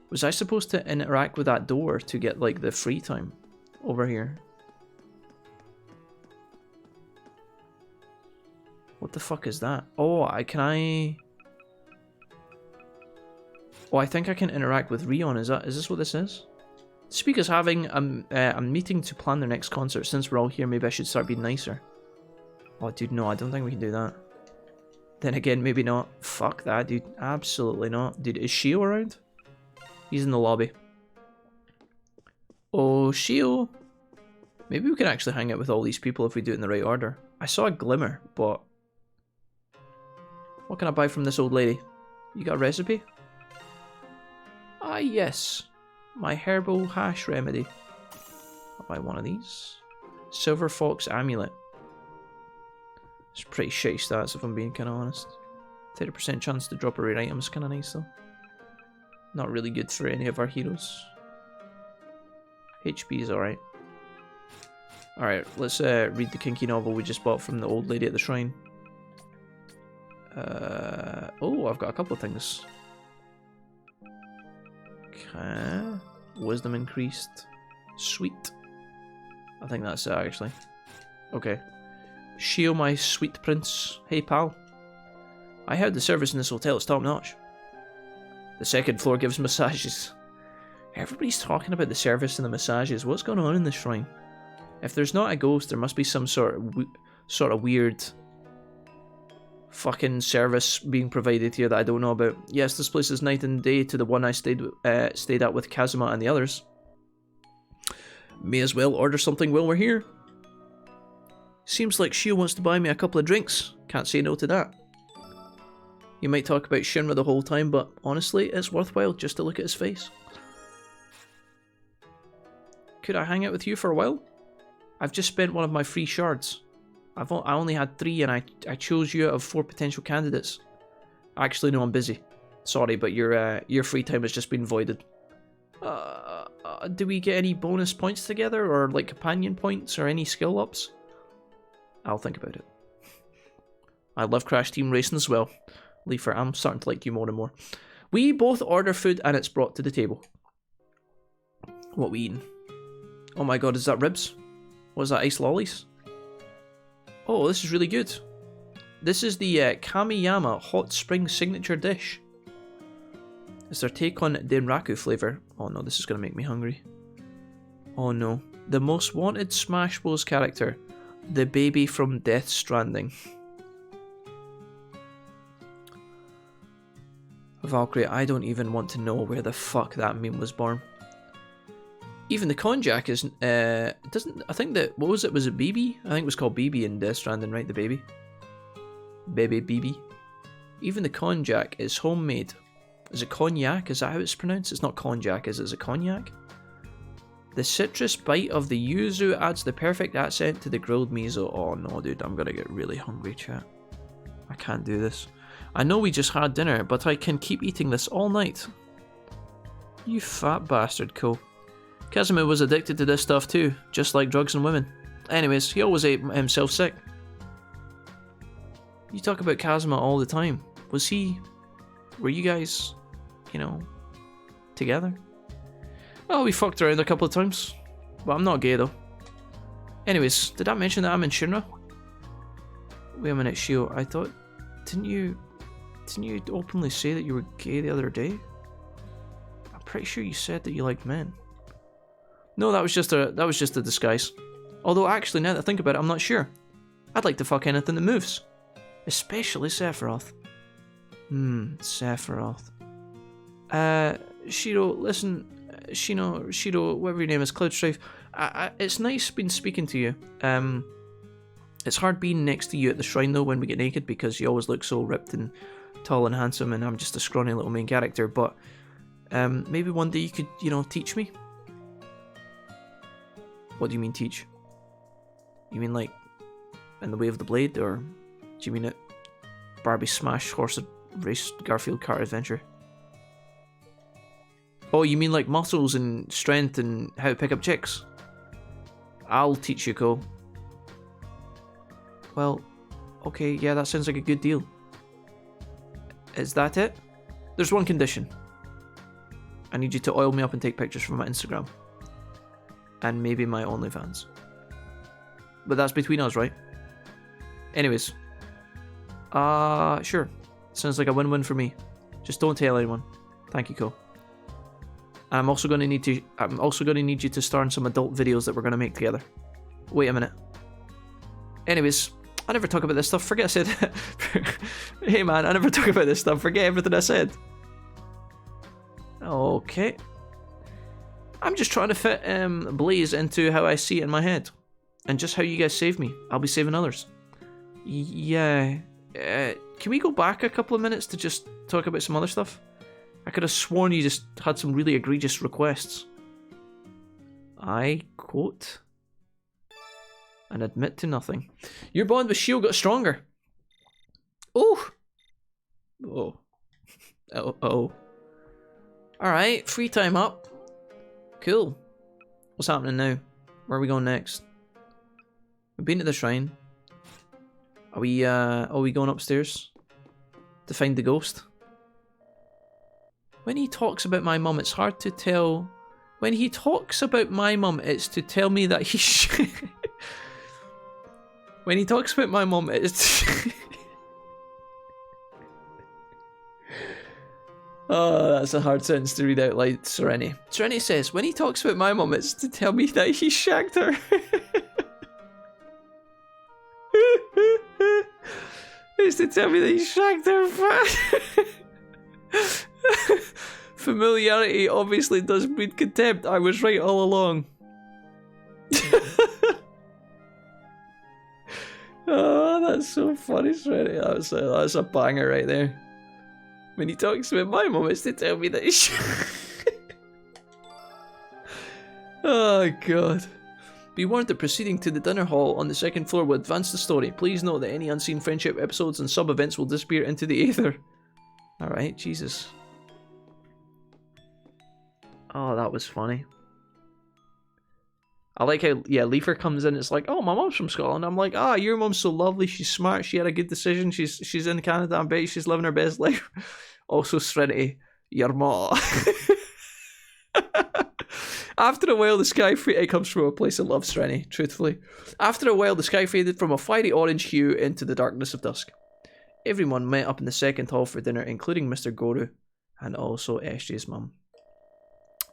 Was I supposed to interact with that door to get like the free time over here? What the fuck is that? Oh, can I... Oh, I think I can interact with Rion. Is this what this is? Speaker's having a meeting to plan their next concert. Since we're all here, maybe I should start being nicer. Oh, dude, no, I don't think we can do that. Then again, maybe not. Fuck that, dude. Absolutely not. Dude, is Shio around? He's in the lobby. Oh, Shio. Maybe we can actually hang out with all these people if we do it in the right order. I saw a glimmer, but... What can I buy from this old lady? You got a recipe? Ah, yes. My herbal hash remedy. I'll buy one of these. Silver Fox Amulet. It's pretty shitty stats if I'm being kind of honest. 30% chance to drop a rare item is kind of nice though. Not really good for any of our heroes. HP is alright. Alright, let's read the kinky novel we just bought from the old lady at the shrine. Oh, I've got a couple of things. Okay. Wisdom increased. Sweet. I think that's it actually. Okay. Shio, my sweet prince. Hey pal. I heard the service in this hotel is top notch. The second floor gives massages. Everybody's talking about the service and the massages. What's going on in this shrine? If there's not a ghost, there must be some sort of weird fucking service being provided here that I don't know about. Yes, this place is night and day to the one I stayed at with Kazuma and the others. May as well order something while we're here. Seems like Shio wants to buy me a couple of drinks. Can't say no to that. You might talk about Shinra the whole time, but honestly, it's worthwhile just to look at his face. Could I hang out with you for a while? I've just spent one of my free shards. I only had 3 and I chose you out of 4 potential candidates. Actually, no, I'm busy. Sorry, but your free time has just been voided. Do we get any bonus points together, or like companion points, or any skill ups? I'll think about it. I love Crash Team Racing as well. Leafer, I'm starting to like you more and more. We both order food and it's brought to the table. What we eating? Oh my god, is that ribs? What is that, ice lollies? Oh, this is really good. This is the Kamiyama Hot Spring signature dish. It's their take on Denraku flavour. Oh no, this is going to make me hungry. Oh no. The most wanted Smash Bros character. The baby from Death Stranding. Valkyrie, I don't even want to know where the fuck that meme was born. Even the konjac is, doesn't, I think that, what was it BB? I think it was called BB in Death Stranding, right? The baby. Baby BB. Even the konjac is homemade. Is it cognac? Is that how it's pronounced? It's not konjac, is it? Is it cognac? The citrus bite of the yuzu adds the perfect accent to the grilled miso. Oh no, dude, I'm gonna get really hungry, chat. I can't do this. I know we just had dinner, but I can keep eating this all night. You fat bastard, Kou. Kazuma was addicted to this stuff too, just like drugs and women. Anyways, he always ate himself sick. You talk about Kazuma all the time. Were you guys, you know, together? Well, we fucked around a couple of times. But I'm not gay though. Anyways, did I mention that I'm in Shinra? Wait a minute, Shio, I thought, didn't you openly say that you were gay the other day? I'm pretty sure you said that you liked men. No, that was just a disguise. Although actually, now that I think about it, I'm not sure. I'd like to fuck anything that moves. Especially Sephiroth. Sephiroth. Shiro, listen, Shiro, whatever your name is, Cloud Strife. It's nice been speaking to you. It's hard being next to you at the shrine though when we get naked because you always look so ripped and tall and handsome, and I'm just a scrawny little main character. But maybe one day you could, you know, teach me. What do you mean teach? You mean like in the way of the blade, or do you mean it Barbie Smash Horse Race Garfield Kart Adventure? Oh, you mean like muscles and strength and how to pick up chicks? I'll teach you, Kou. Well, okay, yeah, that sounds like a good deal. Is that it? There's one condition. I need you to oil me up and take pictures from my Instagram. And maybe my OnlyFans. But that's between us, right? Anyways. Sure. Sounds like a win-win for me. Just don't tell anyone. Thank you, Kou. I'm also going to need you to star in some adult videos that we're going to make together. Wait a minute. Anyways, I never talk about this stuff. Forget I said. Hey man, I never talk about this stuff. Forget everything I said. Okay. I'm just trying to fit Blaze into how I see it in my head. And just how you guys save me. I'll be saving others. Yeah. Can we go back a couple of minutes to just talk about some other stuff? I could have sworn you just had some really egregious requests. I quote and admit to nothing. Your bond with Shield got stronger. Oh. Oh. Oh. Oh. Alright, free time up. Cool. What's happening now? Where are we going next? We've been to the shrine. Are we going upstairs? To find the ghost? When he talks about my mum, it's hard to tell. When he talks about my mum, it's to tell me that he when he talks about my mum, it's oh, that's a hard sentence to read out loud, Serenity. Serenity says, when he talks about my mum, it's to tell me that he shagged her. It's to tell me that he shagged her. Familiarity obviously does breed contempt. I was right all along. Oh, that's so funny, Serenity. That's a banger right there. When he talks about my mum, it's to tell me that he's... Oh, God. Be warned that proceeding to the dinner hall on the second floor will advance the story. Please note that any unseen friendship episodes and sub-events will disappear into the aether. Alright, Jesus. Oh, that was funny. I like how, yeah, Leifer comes in, it's like, oh, my mum's from Scotland. I'm like, ah, your mum's so lovely, she's smart, she had a good decision, she's in Canada, I bet she's living her best life. Also, Serenity, your ma. After a while, the sky faded. It comes from a place of love, Serenity, truthfully. After a while, the sky faded from a fiery orange hue into the darkness of dusk. Everyone met up in the second hall for dinner, including Mr. Goru and also SJ's mum.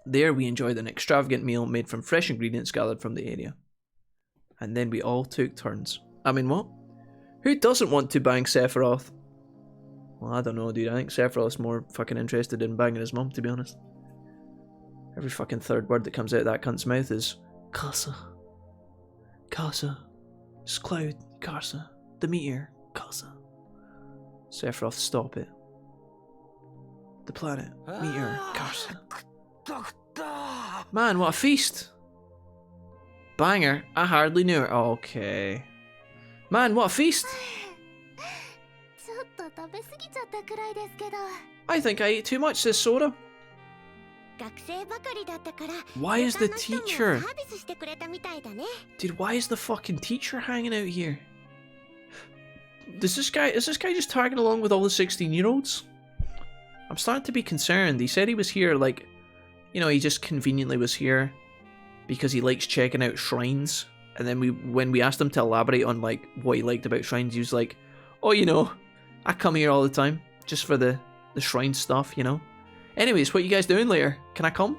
There, we enjoyed an extravagant meal made from fresh ingredients gathered from the area. And then we all took turns. I mean, what? Who doesn't want to bang Sephiroth? Well, I don't know, dude. I think Sephiroth's more fucking interested in banging his mum, to be honest. Every fucking third word that comes out of that cunt's mouth is Casa. Casa. It's Cloud. Casa. The meteor. Casa. Sephiroth, stop it. The planet. Meteor. Casa. Man, what a feast! Banger. I hardly knew her. Okay. Man, what a feast! I think I ate too much, says Sora. Why is the teacher? Dude, why is the fucking teacher hanging out here? Is this guy just tagging along with all the 16-year-olds? I'm starting to be concerned. He said he was here, like, you know, he just conveniently was here because he likes checking out shrines. And then when we asked him to elaborate on, like, what he liked about shrines, he was like, oh, you know, I come here all the time just for the shrine stuff, you know. Anyways, what are you guys doing later? Can I come?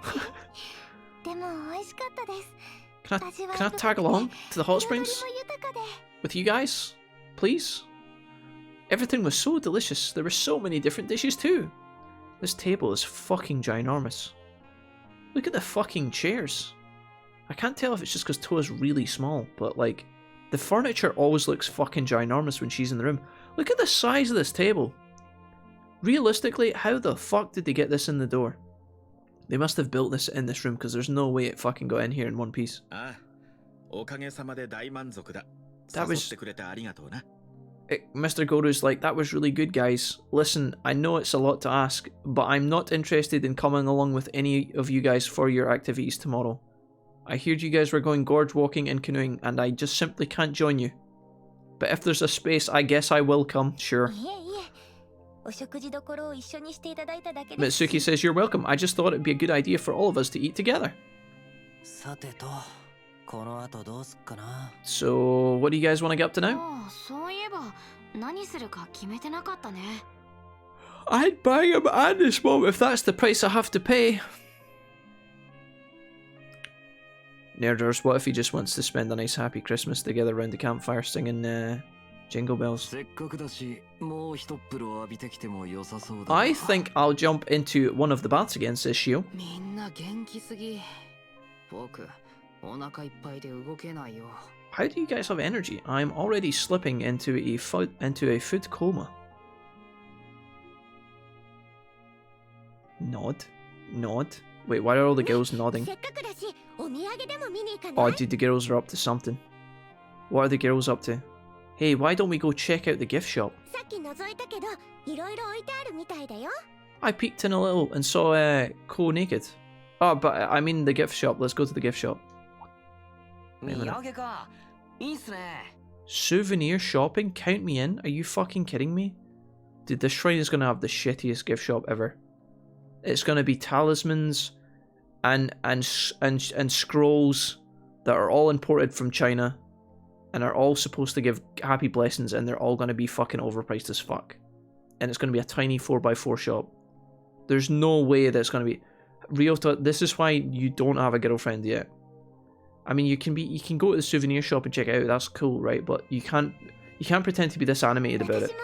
Can I tag along to the hot springs with you guys? Please? Everything was so delicious. There were so many different dishes too. This table is fucking ginormous. Look at the fucking chairs. I can't tell if it's just because Toa's really small, but like, the furniture always looks fucking ginormous when she's in the room. Look at the size of this table. Realistically, how the fuck did they get this in the door? They must have built this in this room because there's no way it fucking got in here in one piece. That was... Mr. Goru's like, that was really good, guys. Listen, I know it's a lot to ask, but I'm not interested in coming along with any of you guys for your activities tomorrow. I heard you guys were going gorge walking and canoeing, and I just simply can't join you. But if there's a space, I guess I will come, sure. Mitsuki says, you're welcome. I just thought it'd be a good idea for all of us to eat together. So, what do you guys want to get up to now? I'd bang him and his mom if that's the price I have to pay. Nerders, what if he just wants to spend a nice happy Christmas together around the campfire singing Jingle bells. I think I'll jump into one of the baths again, says Shio. How do you guys have energy? I'm already slipping into a food coma. Nod. Wait, why are all the girls nodding? Oh, dude, the girls are up to something. What are the girls up to? Hey, why don't we go check out the gift shop? I peeked in a little and saw Kou naked. Oh, but I mean the gift shop. Let's go to the gift shop. Wait a minute. Souvenir shopping? Count me in? Are you fucking kidding me? Dude, this shrine is going to have the shittiest gift shop ever. It's going to be talismans and scrolls that are all imported from China and are all supposed to give happy blessings, and they're all going to be fucking overpriced as fuck. And it's going to be a tiny 4x4 shop. There's no way that's going to be... This is why you don't have a girlfriend yet. I mean, you can go to the souvenir shop and check it out. That's cool, right? But you can't pretend to be this animated about it.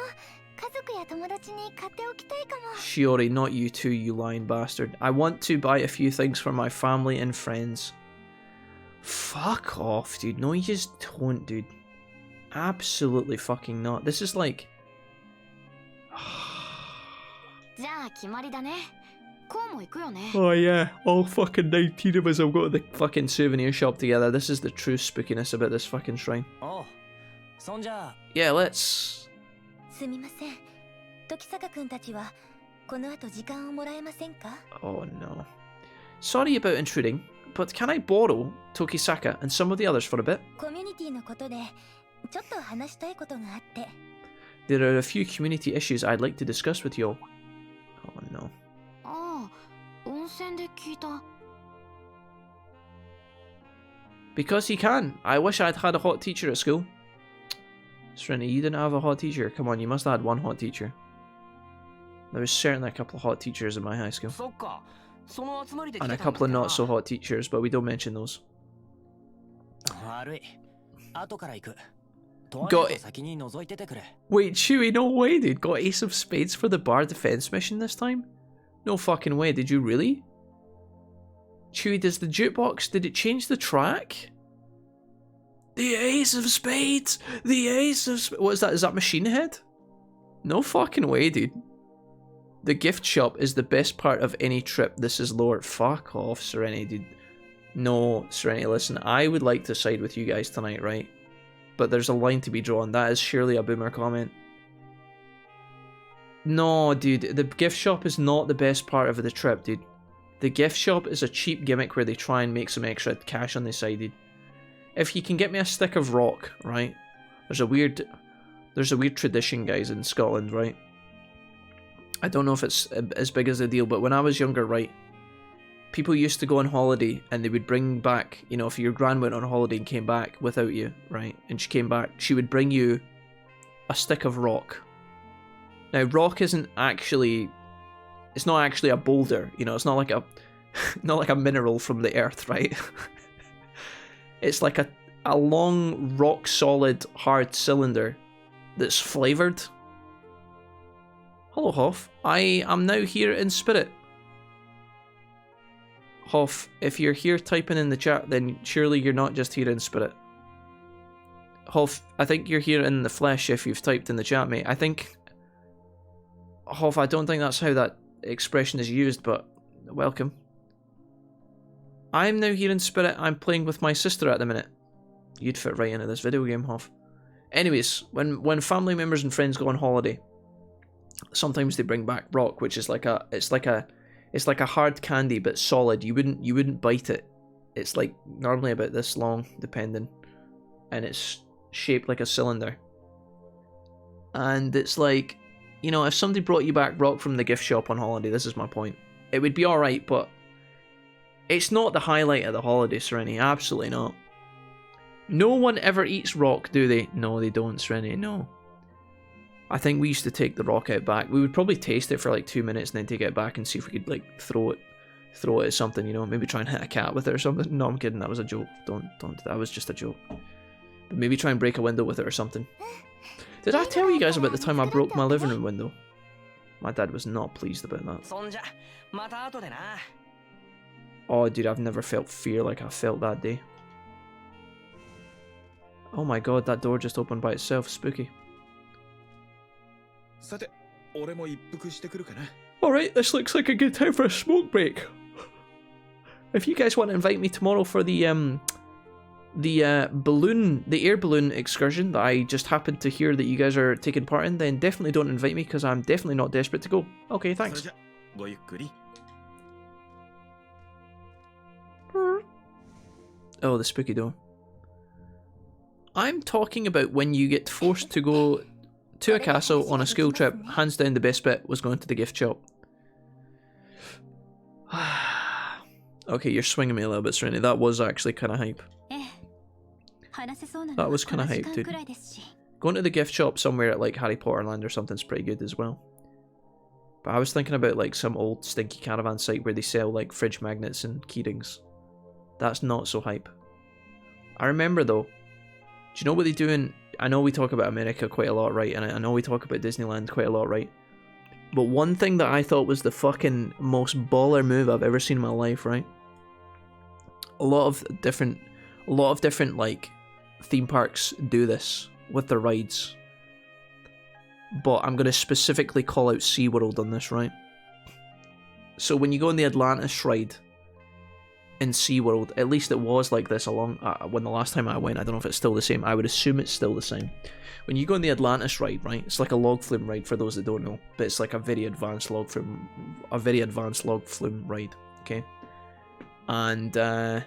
Shiori, not you too, you lying bastard. I want to buy a few things for my family and friends. Fuck off, dude. No, you just don't, dude. Absolutely fucking not. This is like... Oh yeah, all fucking 19 of us will go to the fucking souvenir shop together. This is the true spookiness about this fucking shrine. Yeah, let's... Oh no. Sorry about intruding, but can I borrow Tokisaka and some of the others for a bit? There are a few community issues I'd like to discuss with you all. Oh no. Because he can. I wish I'd had a hot teacher at school. Serenity, you didn't have a hot teacher? Come on, you must have had one hot teacher. There was certainly a couple of hot teachers in my high school. And a couple of not so hot teachers, but we don't mention those. Got it. Wait, Chewie, no way, dude. Got Ace of Spades for the bar defense mission this time? No fucking way, did you really? Chewie, does the jukebox, did it change the track? The Ace of Spades! The Ace of Spades! What is that? Is that Machine Head? No fucking way, dude. The gift shop is the best part of any trip. This is lore. Fuck off, Serenity, dude. No, Serenity, listen, I would like to side with you guys tonight, right? But there's a line to be drawn. That is surely a boomer comment. No, dude, the gift shop is not the best part of the trip, dude. The gift shop is a cheap gimmick where they try and make some extra cash on the side, dude. If you can get me a stick of rock, right? There's a weird tradition, guys, in Scotland, right? I don't know if it's as big as a deal, but when I was younger, right, people used to go on holiday and they would bring back, you know, if your gran went on holiday and came back without you, right, and she came back, she would bring you a stick of rock. Now, rock isn't actually, it's not actually a boulder, you know, it's not like a mineral from the earth, right? It's like a long, rock solid, hard cylinder that's flavoured. Hello, Hoff. I am now here in spirit. Hoff, if you're here typing in the chat, then surely you're not just here in spirit. Hoff, I think you're here in the flesh if you've typed in the chat, mate. I think... Hoff, I don't think that's how that expression is used, but welcome. I'm now here in spirit. I'm playing with my sister at the minute. You'd fit right into this video game, Hoff. Anyways, when family members and friends go on holiday, sometimes they bring back rock, which is like it's like a hard candy but solid. You wouldn't bite it. It's like normally about this long, depending, and it's shaped like a cylinder. And it's like, you know, if somebody brought you back rock from the gift shop on holiday, this is my point, it would be alright, but it's not the highlight of the holiday, Serenity. Absolutely not. No one ever eats rock, do they? No, they don't, Serenity, no. I think we used to take the rock out back. We would probably taste it for like 2 minutes and then take it back and see if we could like throw it at something, you know, maybe try and hit a cat with it or something. No, I'm kidding, that was a joke. Don't, that was just a joke. But maybe try and break a window with it or something. Did I tell you guys about the time I broke my living room window? My dad was not pleased about that. Oh dude, I've never felt fear like I felt that day. Oh my god, that door just opened by itself. Spooky. Alright, this looks like a good time for a smoke break. If you guys want to invite me tomorrow for the air balloon excursion that I just happened to hear that you guys are taking part in, then definitely don't invite me because I'm definitely not desperate to go. Okay, thanks. Oh, the spooky door. I'm talking about when you get forced to go to a castle on a school trip. Hands down, the best bit was going to the gift shop. Okay, you're swinging me a little bit, Serenity. That was actually kind of hype. That was kind of hype, dude. Going to the gift shop somewhere at like Harry Potter Land or something's pretty good as well. But I was thinking about like some old stinky caravan site where they sell like fridge magnets and keyrings. That's not so hype. I remember though, do you know what they do in... I know we talk about America quite a lot, right? And I know we talk about Disneyland quite a lot, right? But one thing that I thought was the fucking most baller move I've ever seen in my life, right? A lot of different like theme parks do this with their rides. But I'm going to specifically call out SeaWorld on this, right? So when you go on the Atlantis ride in SeaWorld, at least it was like this along when the last time I went. I don't know if it's still the same. I would assume it's still the same. When you go on the Atlantis ride, right, it's like a log flume ride for those that don't know, but it's like a very advanced log flume ride, okay? And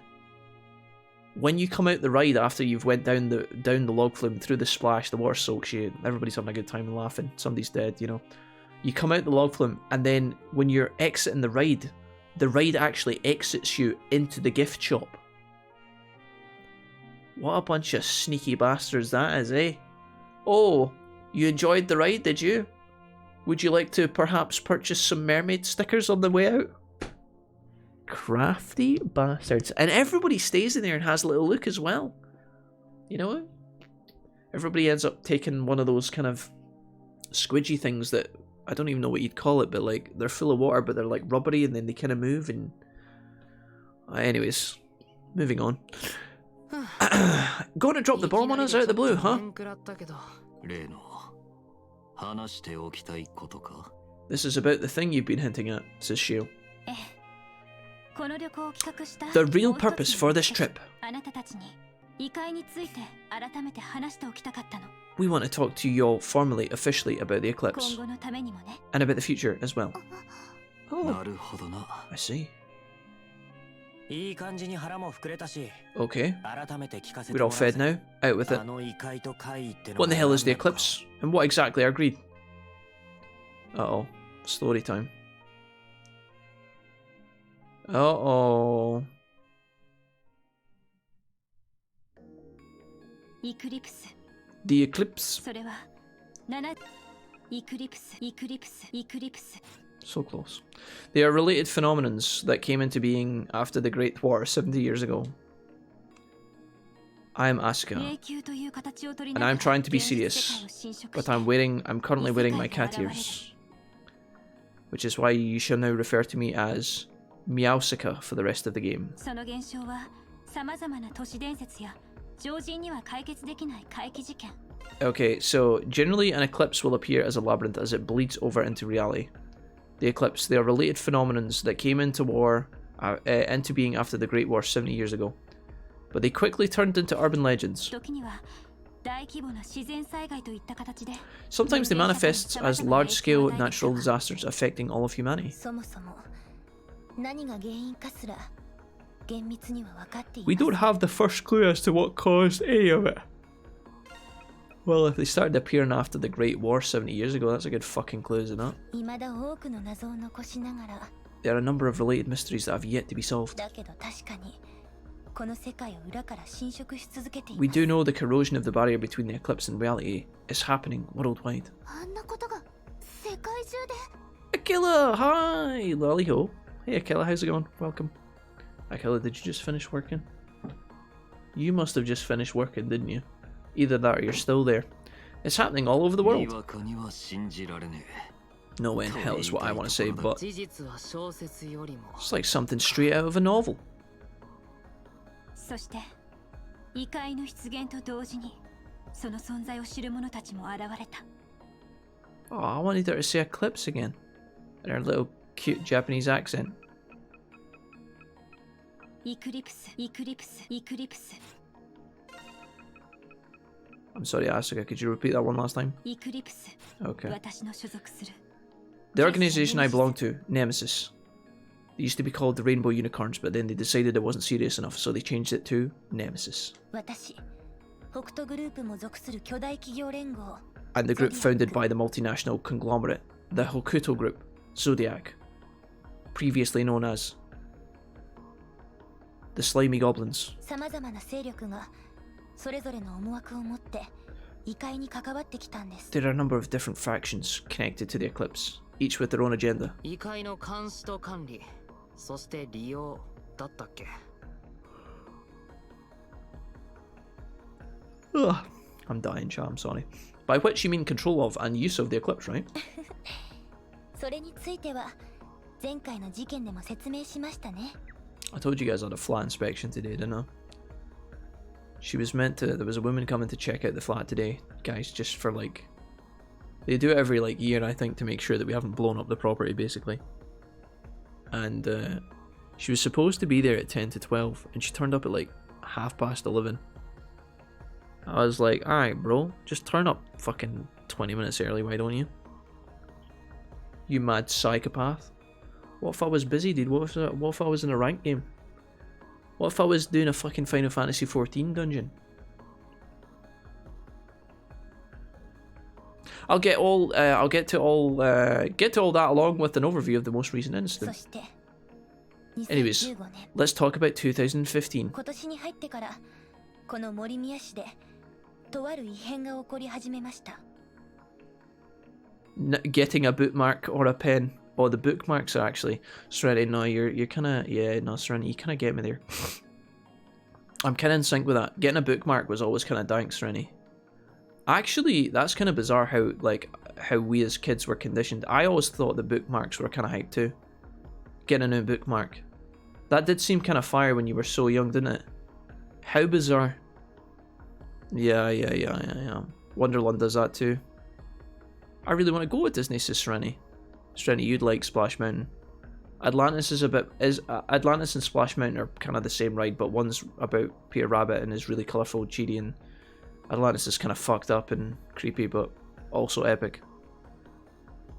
when you come out the ride after you've went down the log flume through the splash, the water soaks you, everybody's having a good time and laughing, somebody's dead, you know. You come out the log flume, and then when you're exiting the ride actually exits you into the gift shop. What a bunch of sneaky bastards that is, eh? Oh, you enjoyed the ride, did you? Would you like to perhaps purchase some mermaid stickers on the way out? Crafty bastards. And everybody stays in there and has a little look as well. You know? Everybody ends up taking one of those kind of squidgy things that, I don't even know what you'd call it, but like, they're full of water, but they're like rubbery and then they kind of move and... anyways, moving on. Going to drop the bomb on us out of the blue, huh? This is about the thing you've been hinting at, says Shio. The real purpose for this trip. We want to talk to you all formally, officially about the Eclipse. And about the future as well. Oh, I see. Okay, we're all fed now. Out with it. What in the hell is the Eclipse? And what exactly are greed? Uh-oh. Story time. Uh-oh. The Eclipse. So close. They are related phenomenons that came into being after the Great War 70 years ago. I am Asuka, and I am trying to be serious, but I'm currently wearing my cat ears, which is why you shall now refer to me as Meowsika for the rest of the game. Okay, so generally an eclipse will appear as a labyrinth as it bleeds over into reality. The Eclipse, they are related phenomenons that came into being after the Great War 70 years ago. But they quickly turned into urban legends. Sometimes they manifest as large-scale natural disasters affecting all of humanity. We don't have the first clue as to what caused any of it. Well, if they started appearing after the Great War 70 years ago, that's a good fucking clue, isn't it? There are a number of related mysteries that have yet to be solved. We do know the corrosion of the barrier between the eclipse and reality is happening worldwide. Akila! Hi! Lollyho. Hey Akila, how's it going? Welcome. Akila, did you just finish working? You must have just finished working, didn't you? Either that or you're still there. It's happening all over the world. No way in hell is what I want to say, but it's like something straight out of a novel. Oh, I wanted her to say Eclipse again. In her little cute Japanese accent. Eclipse, Eclipse, Eclipse. I'm sorry, Asuka, could you repeat that one last time? Eclipse. Okay. The organization I belong to, Nemesis. They used to be called the Rainbow Unicorns, but then they decided it wasn't serious enough, so they changed it to Nemesis. And the group founded by the multinational conglomerate, the Hokuto Group, Zodiac, previously known as the Slimy Goblins. There are a number of different factions connected to the Eclipse, each with their own agenda. Ugh, I'm dying, chat, I'm sorry. By which you mean control of and use of the Eclipse, right? I told you guys I had a flat inspection today, didn't I? She was meant to, there was a woman coming to check out the flat today, guys, just for like, they do it every like year, I think, to make sure that we haven't blown up the property, basically. And she was supposed to be there at 10 to 12, and she turned up at like 11:30. I was like, alright bro, just turn up fucking 20 minutes early, why don't you? You mad psychopath. What if I was busy, dude? What if I was in a rank game? What if I was doing a fucking Final Fantasy 14 dungeon? I'll get to all that along with an overview of the most recent incident. Anyways, let's talk about 2015. Getting a bookmark or a pen. Oh, the bookmarks are actually... Serenity, no, you're kind of... Yeah, no, Serenity, you kind of get me there. I'm kind of in sync with that. Getting a bookmark was always kind of dank, Serenity. Actually, that's kind of bizarre how we as kids were conditioned. I always thought the bookmarks were kind of hype too. Getting a new bookmark. That did seem kind of fire when you were so young, didn't it? How bizarre. Yeah. Wonderland does that too. I really want to go with Disney, says Serenity. Serenity, you'd like Splash Mountain. Atlantis Atlantis and Splash Mountain are kind of the same ride, but one's about Peter Rabbit and is really colourful, cheery, and Atlantis is kind of fucked up and creepy, but also epic.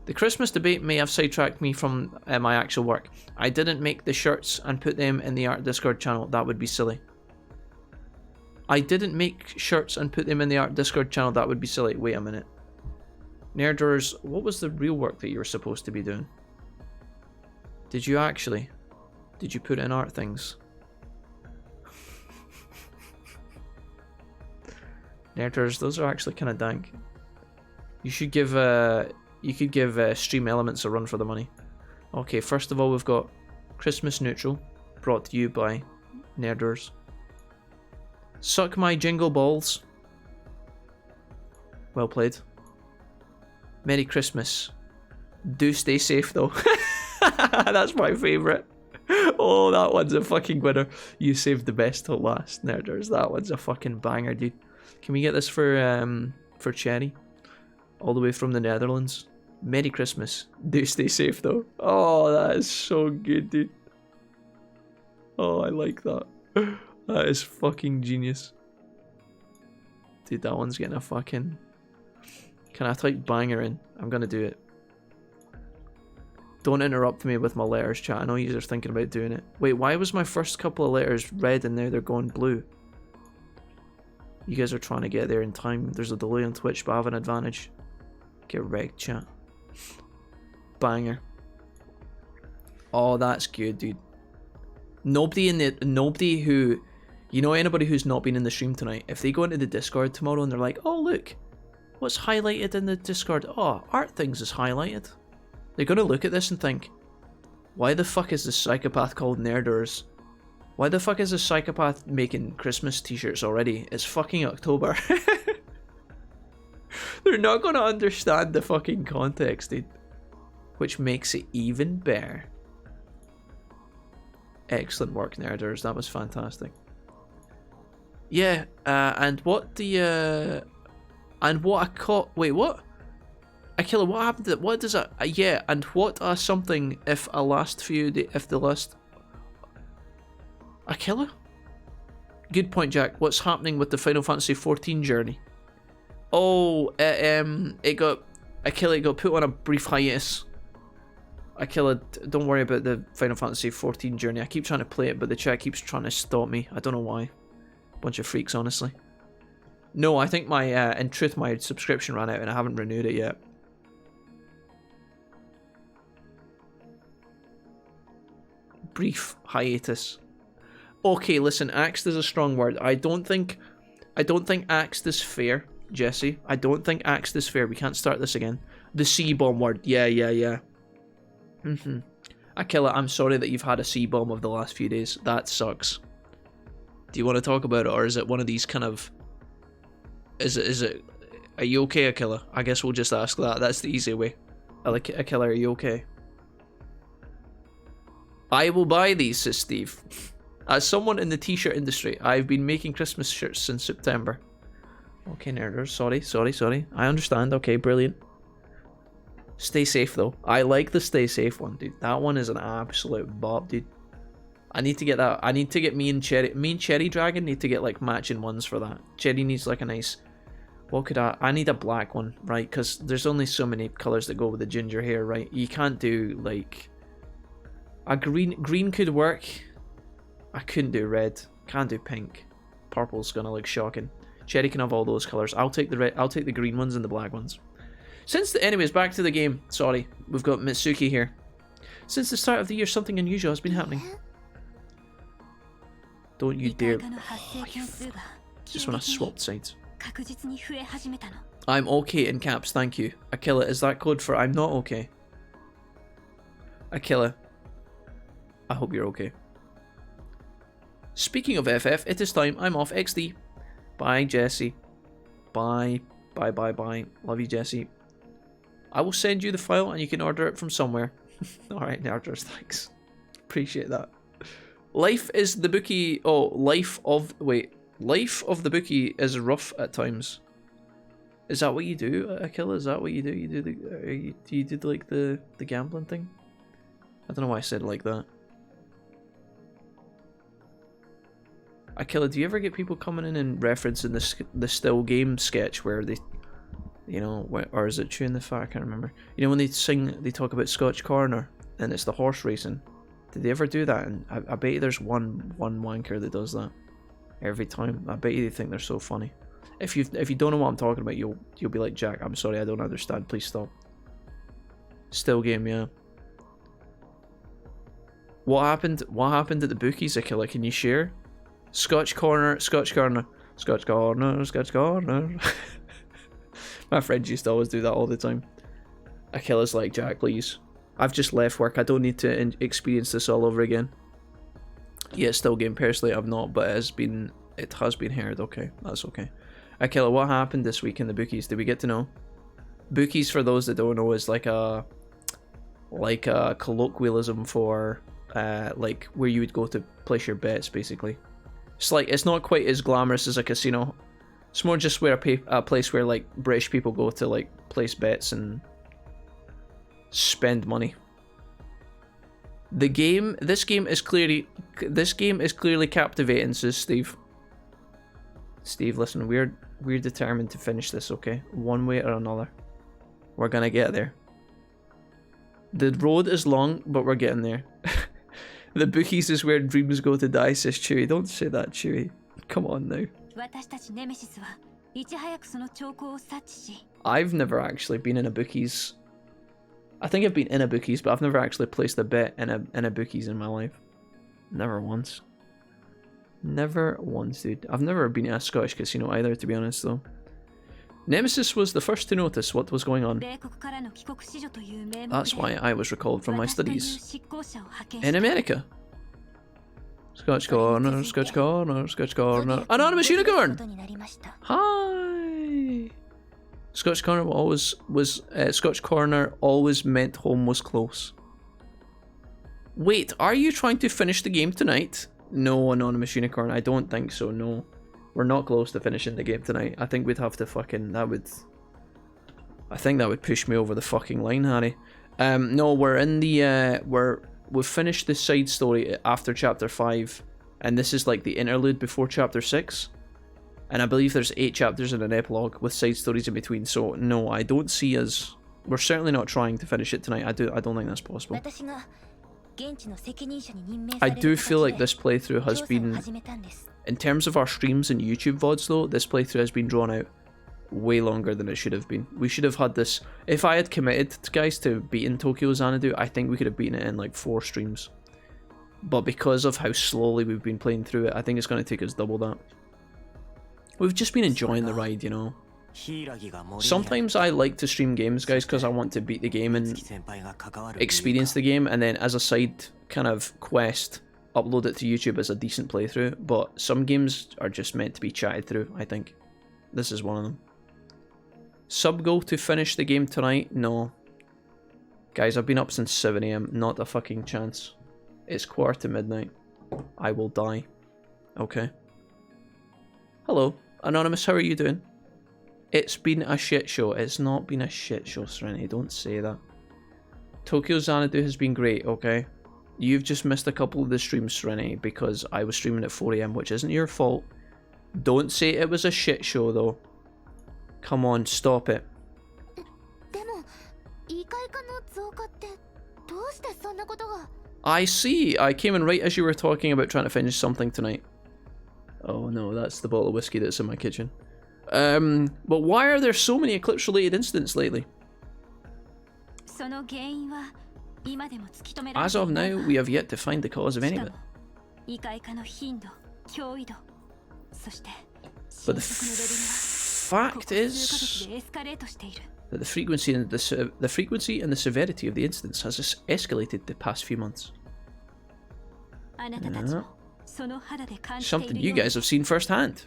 The Christmas debate may have sidetracked me from my actual work. I didn't make the shirts and put them in the art Discord channel. That would be silly. I didn't make shirts and put them in the art Discord channel. That would be silly. Wait a minute. Nerders, what was the real work that you were supposed to be doing? Did you actually? Did you put in art things? Nerders, those are actually kind of dank. You should give Stream Elements a run for the money. Okay, first of all, we've got Christmas Neutral, brought to you by Nerders. Suck my jingle balls. Well played. Merry Christmas. Do stay safe though. That's my favourite. Oh, that one's a fucking winner. You saved the best till last, Nerders. That one's a fucking banger, dude. Can we get this for Cherry? All the way from the Netherlands. Merry Christmas. Do stay safe though. Oh, that is so good, dude. Oh, I like that. That is fucking genius. Dude, that one's getting a fucking... Can I type banger in? I'm gonna do it. Don't interrupt me with my letters, chat. I know you are thinking about doing it. Wait, why was my first couple of letters red and now they're going blue? You guys are trying to get there in time. There's a delay on Twitch, but I have an advantage. Get wrecked, chat. Banger. Oh, that's good, dude. Nobody who... You know, anybody who's not been in the stream tonight, if they go into the Discord tomorrow and they're like, oh, look. What's highlighted in the Discord? Oh, art things is highlighted. They're going to look at this and think, why the fuck is this psychopath called Nerders Why the fuck is a psychopath making Christmas t-shirts already? It's fucking October. They're not gonna understand the fucking context, dude. Which makes it even better. Excellent work, nerders. That was fantastic. Yeah, and what the, and what I caught, wait, what? Akila, what happened to, what does that, yeah, and what something if a last few, if the last, Akila? Good point, Jack. What's happening with the Final Fantasy XIV journey? Oh, it got, Akila, it got put on a brief hiatus. Akila, don't worry about the Final Fantasy XIV journey. I keep trying to play it, but the chat keeps trying to stop me. I don't know why. Bunch of freaks, honestly. No, I think my, in truth, my subscription ran out and I haven't renewed it yet. Brief hiatus. Okay, listen, axed is a strong word. I don't think axed is fair, Jesse. I don't think axed is fair. We can't start this again. The C-bomb word. Yeah. Akila, I'm sorry that you've had a C-bomb of the last few days. That sucks. Do you want to talk about it, or is it one of these kind of... Is it... Are you okay, Akila? I guess we'll just ask that. That's the easy way. Akila, are you okay? I will buy these, says Steve. As someone in the t-shirt industry, I've been making Christmas shirts since September. Okay, nerders. Sorry. I understand. Okay, brilliant. Stay safe, though. I like the stay safe one, dude. That one is an absolute bop, dude. I need to get that. I need to get me and Cherry Dragon need to get like matching ones for that. Cherry needs like a nice... What could I need a black one, right? Because there's only so many colours that go with the ginger hair, right? You can't do like... A green could work. I couldn't do red. Can't do pink. Purple's gonna look shocking. Cherry can have all those colours. I'll take the red. I'll take the green ones and the black ones. Anyways, back to the game. Sorry, we've got Mitsuki here. Since the start of the year, something unusual has been happening. Don't you dare. Oh, just when I swapped sides. I'm okay in caps, thank you. Akila, is that code for I'm not okay? Akila, I hope you're okay. Speaking of FF, it is time. I'm off XD. Bye, Jesse. Bye. Love you, Jesse. I will send you the file and you can order it from somewhere. Alright, nerders, thanks. Appreciate that. Life is the bookie. Oh, life of the bookie is rough at times. Is that what you do, Akila? Is that what you do? You do the you did like the gambling thing? I don't know why I said it like that. Akila, do you ever get people coming in and referencing the still game sketch where they, you know, or is it Chewing the Fat? I can't remember. You know when they talk about Scotch Corner and it's the horse racing. Did they ever do that? And I bet you there's one wanker that does that every time. I bet you they think they're so funny. If you don't know what I'm talking about, you'll be like, Jack, I'm sorry, I don't understand. Please stop. Still game, yeah. What happened at the bookies, Akila? Can you share? Scotch Corner. My friends used to always do that all the time. Akila's like, Jack, please. I've just left work. I don't need to experience this all over again. Yeah, still game. Personally, I've not, but it has been heard. Okay, that's okay. Akila, what happened this week in the bookies? Did we get to know? Bookies, for those that don't know, is like a colloquialism for like where you would go to place your bets, basically. It's not quite as glamorous as a casino. It's more just where a place where like British people go to like place bets and spend money. This game is clearly captivating, says Steve. Steve, listen, we're determined to finish this, okay? One way or another. We're gonna get there. The road is long, but we're getting there. The bookies is where dreams go to die, says Chewie. Don't say that, Chewie. Come on now. I've never actually been in a bookies. I think I've been in a bookies, but I've never actually placed a bet in a bookies in my life. Never once. Never once, dude. I've never been in a Scottish casino either, to be honest, though. Nemesis was the first to notice what was going on. That's why I was recalled from my studies in America. Scotch corner, Scotch corner, Scotch corner. Anonymous unicorn! Hi! Scotch corner Scotch corner always meant home was close. Wait, are you trying to finish the game tonight? No, Anonymous Unicorn, I don't think so, no. We're not close to finishing the game tonight. I think we'd have to fucking, I think that would push me over the fucking line, Harry. No, we're in the, we've finished the side story after chapter 5, and this is like the interlude before chapter 6. And I believe there's 8 chapters and an epilogue with side stories in between, so no, I don't see us, we're certainly not trying to finish it tonight. I don't think that's possible. I do feel like this playthrough has been, in terms of our streams and YouTube VODs though, this playthrough has been drawn out way longer than it should have been. We should have had this, if I had committed, guys, to beating Tokyo Xanadu, I think we could have beaten it in like 4 streams. But because of how slowly we've been playing through it, I think it's going to take us double that. We've just been enjoying the ride, you know. Sometimes I like to stream games, guys, because I want to beat the game and experience the game, and then as a side kind of quest, upload it to YouTube as a decent playthrough. But some games are just meant to be chatted through, I think. This is one of them. Sub goal to finish the game tonight? No. Guys, I've been up since 7 AM, not a fucking chance. It's 1:45. I will die. Okay. Hello, Anonymous, how are you doing? It's been a shit show. It's not been a shit show, Serenity. Don't say that. Tokyo Xanadu has been great, okay? You've just missed a couple of the streams, Serenity, because I was streaming at 4 AM, which isn't your fault. Don't say it was a shit show, though. Come on, stop it. I see. I came in right as you were talking about trying to finish something tonight. Oh no, that's the bottle of whiskey that's in my kitchen. But why are there so many Eclipse related incidents lately? As of now, we have yet to find the cause of any of it. But the fact is that the frequency and the severity of the incidents has escalated the past few months. Something you guys have seen firsthand.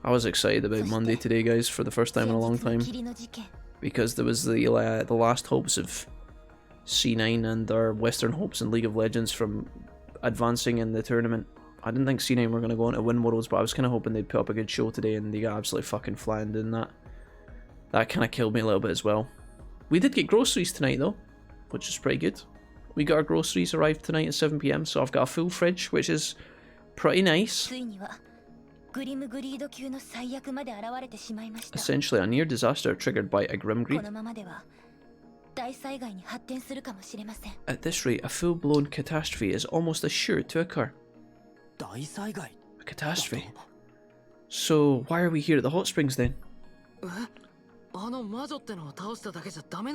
I was excited about Monday today, guys, for the first time in a long time, because there was the last hopes of C9 and our Western hopes in League of Legends from advancing in the tournament. I didn't think C9 were going to go on to win Worlds, but I was kind of hoping they'd put up a good show today, and they got absolutely fucking flattened in that. That kind of killed me a little bit as well. We did get groceries tonight though, which is pretty good. We got our groceries arrived tonight at 7 PM, so I've got a full fridge, which is pretty nice. Essentially a near disaster triggered by a grim greed. At this rate, a full-blown catastrophe is almost assured to occur. A catastrophe? So why are we here at the hot springs then? Why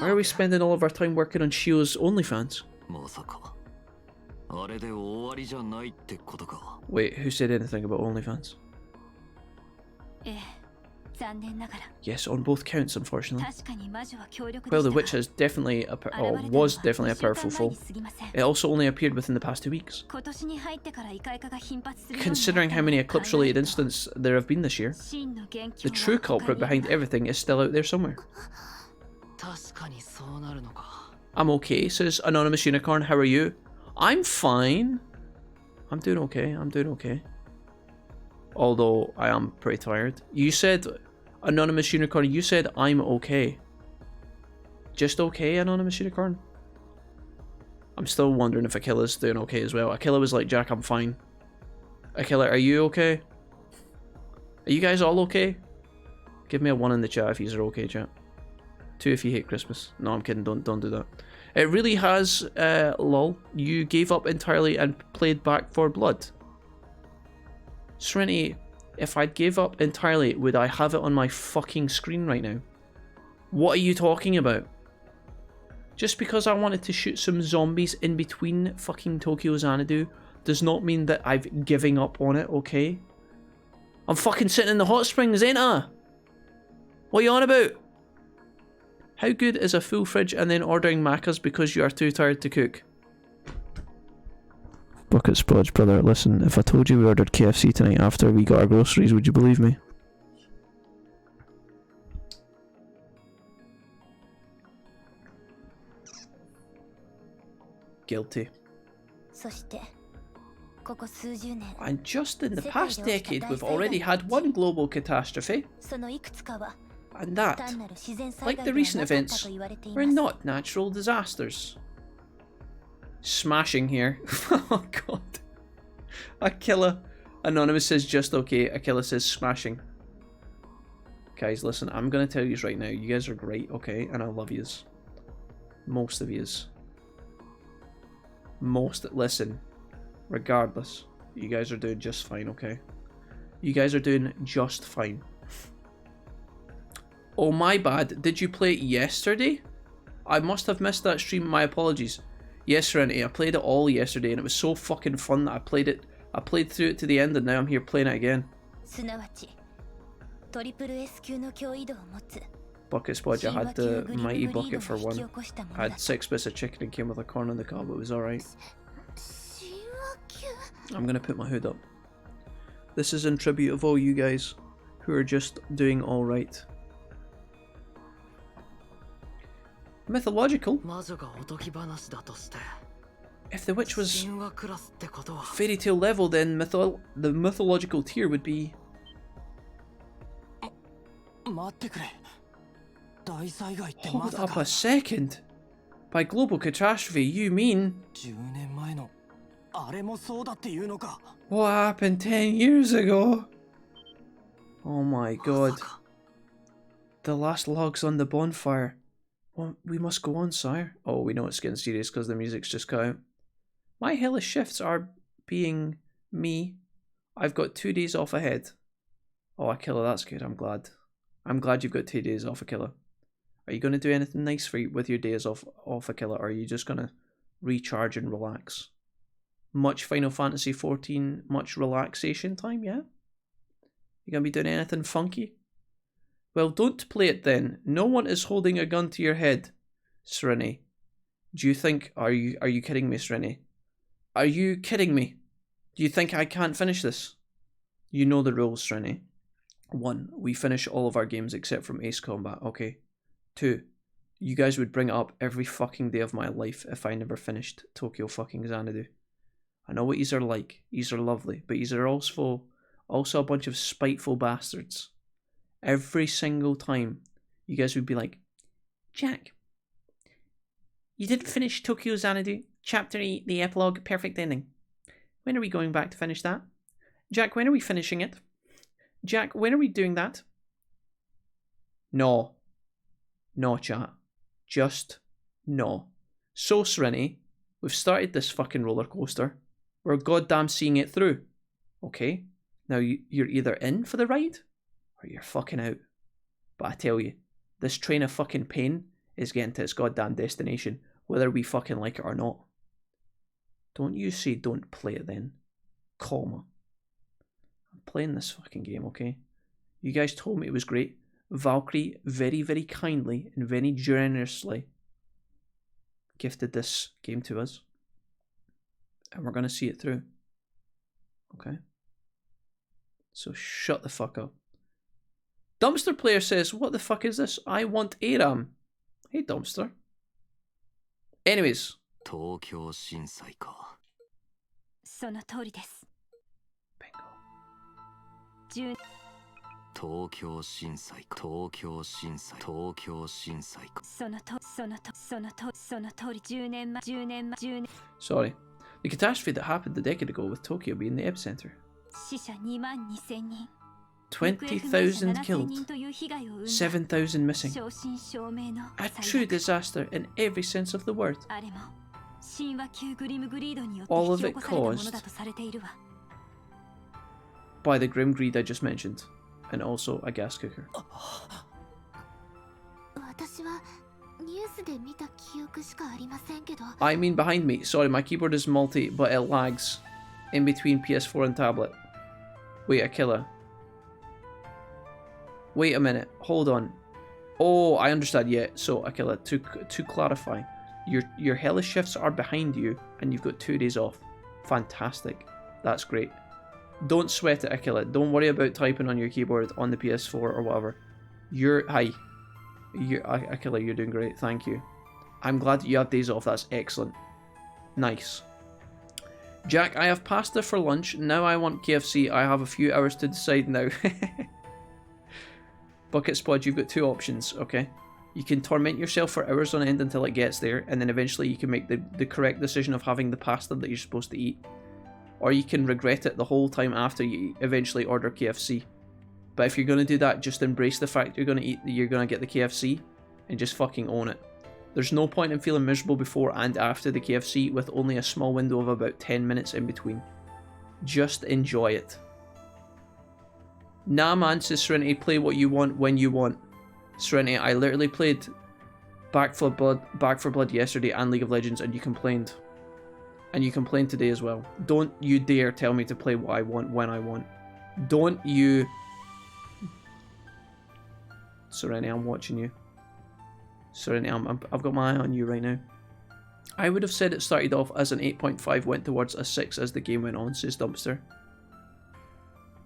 are we spending all of our time working on Shio's OnlyFans? Wait, who said anything about OnlyFans? Yes, on both counts, unfortunately. Well, the witch is definitely was definitely a powerful foe. It also only appeared within the past 2 weeks. Considering how many Eclipse-related incidents there have been this year, the true culprit behind everything is still out there somewhere. I'm okay, says Anonymous Unicorn. How are you? I'm fine. I'm doing okay. I'm doing okay. Although I am pretty tired. You said, Anonymous Unicorn, you said I'm okay. Just okay, Anonymous Unicorn? I'm still wondering if Akila's doing okay as well. Akila was like, Jack, I'm fine. Akila, are you okay? Are you guys all okay? Give me a 1 in the chat if you're okay, chat. 2 if you hate Christmas. No, I'm kidding. Don't do that. It really has, lol. You gave up entirely and played Back for Blood. Serenity, if I gave up entirely, would I have it on my fucking screen right now? What are you talking about? Just because I wanted to shoot some zombies in between fucking Tokyo Xanadu does not mean that I've giving up on it, okay? I'm fucking sitting in the hot springs, ain't I? What are you on about? How good is a full fridge and then ordering macas because you are too tired to cook? Bucket Splodge, brother, listen, if I told you we ordered KFC tonight after we got our groceries, would you believe me? Guilty. And just in the past decade, we've already had one global catastrophe. And that, like the recent events, were not natural disasters. Smashing here. Oh god. Aquila. Anonymous says just okay. Aquila says smashing. Guys, listen, I'm gonna tell yous right now, you guys are great, okay? And I love yous. Most of yous. Listen, regardless, you guys are doing just fine, okay? You guys are doing just fine. Oh, my bad. Did you play it yesterday? I must have missed that stream. My apologies. Yes, Serenity, I played it all yesterday and it was so fucking fun that I played through it to the end and now I'm here playing it again. Bucket Splodge, I had the mighty bucket for one. I had 6 bits of chicken and came with a corn on the cob, it was alright. I'm gonna put my hood up. This is in tribute of all you guys who are just doing alright. Mythological? If the witch was fairy tale level, then the mythological tier would be... Hold up a second. By global catastrophe, you mean... What happened 10 years ago? Oh my god. The last logs on the bonfire. Well, we must go on, sire. Oh, we know it's getting serious because the music's just cut out. My hellish shifts are being me. I've got 2 days off ahead. Oh, Aquila, that's good. I'm glad. I'm glad you've got 2 days off, Aquila. Are you going to do anything nice with your days off, Aquila, or are you just going to recharge and relax? Much Final Fantasy XIV, much relaxation time, yeah? You going to be doing anything funky? Well, don't play it then. No one is holding a gun to your head, Serenity. Do you think... Are you kidding me, Serenity? Are you kidding me? Do you think I can't finish this? You know the rules, Serenity. 1. We finish all of our games except from Ace Combat, okay? 2. You guys would bring it up every fucking day of my life if I never finished Tokyo fucking Xanadu. I know what yous are like. Yous are lovely, but yous are also a bunch of spiteful bastards. Every single time, you guys would be like, Jack, you didn't finish Tokyo Xanadu, Chapter 8, the epilogue, perfect ending. When are we going back to finish that? Jack, when are we finishing it? Jack, when are we doing that? No. No, chat. Just no. So, Serenity, we've started this fucking roller coaster. We're goddamn seeing it through. Okay? Now, you're either in for the ride, or you're fucking out. But I tell you, this train of fucking pain is getting to its goddamn destination, whether we fucking like it or not. Don't you say don't play it then. Comma. I'm playing this fucking game, okay? You guys told me it was great. Valkyrie very, very kindly and very generously gifted this game to us. And we're going to see it through. Okay? So shut the fuck up. Dumpster Player says, what the fuck is this? I want ARAM. Hey, Dumpster. Anyways. Tokyo Shinsai ka. Bingo. Tokyo Shinsai. Sorry. The catastrophe that happened a decade ago with Tokyo being the epicenter. 20,000 killed, 7,000 missing. A true disaster in every sense of the word. All of it caused by the grim greed I just mentioned, and also a gas cooker. I mean behind me. Sorry, my keyboard is multi, but it lags in between PS4 and tablet. Wait, Aquila. Wait a minute. Hold on. Oh, I understand. Yeah. So, Aquila, to clarify, your hellish shifts are behind you, and you've got 2 days off. Fantastic. That's great. Don't sweat it, Akila. Don't worry about typing on your keyboard on the PS4 or whatever. Akila, you're doing great. Thank you. I'm glad that you have days off. That's excellent. Nice. Jack, I have pasta for lunch. Now I want KFC. I have a few hours to decide now. Bucket Spud, you've got two options, okay? You can torment yourself for hours on end until it gets there, and then eventually you can make the correct decision of having the pasta that you're supposed to eat. Or you can regret it the whole time after you eventually order KFC. But if you're going to do that, just embrace the fact you're going to get the KFC and just fucking own it. There's no point in feeling miserable before and after the KFC with only a small window of about 10 minutes in between. Just enjoy it. Nah man, says Serenity, play what you want when you want. Serenity, I literally played Back 4 Blood yesterday and League of Legends and you complained. And you complained today as well. Don't you dare tell me to play what I want when I want. Don't you... Serenity, I'm watching you. Serenity, I've got my eye on you right now. I would have said it started off as an 8.5, went towards a 6 as the game went on, says Dumpster.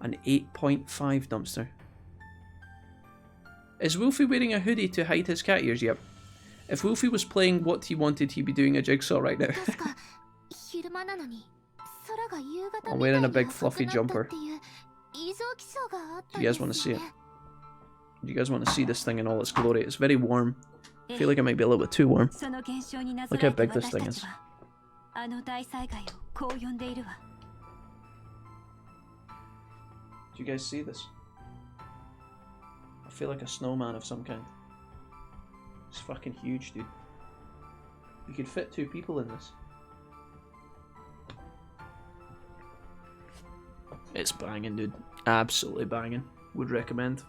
An 8.5, Dumpster. Is Wolfie wearing a hoodie to hide his cat ears? Yep. If Wolfie was playing what he wanted, he'd be doing a jigsaw right now. I'm wearing a big fluffy jumper. Do you guys want to see it? Do you guys want to see this thing in all its glory? It's very warm. I feel like it might be a little bit too warm. Look how big this thing is. Do you guys see this? I feel like a snowman of some kind. It's fucking huge, dude. You could fit 2 people in this. It's banging, dude. Absolutely banging. Would recommend.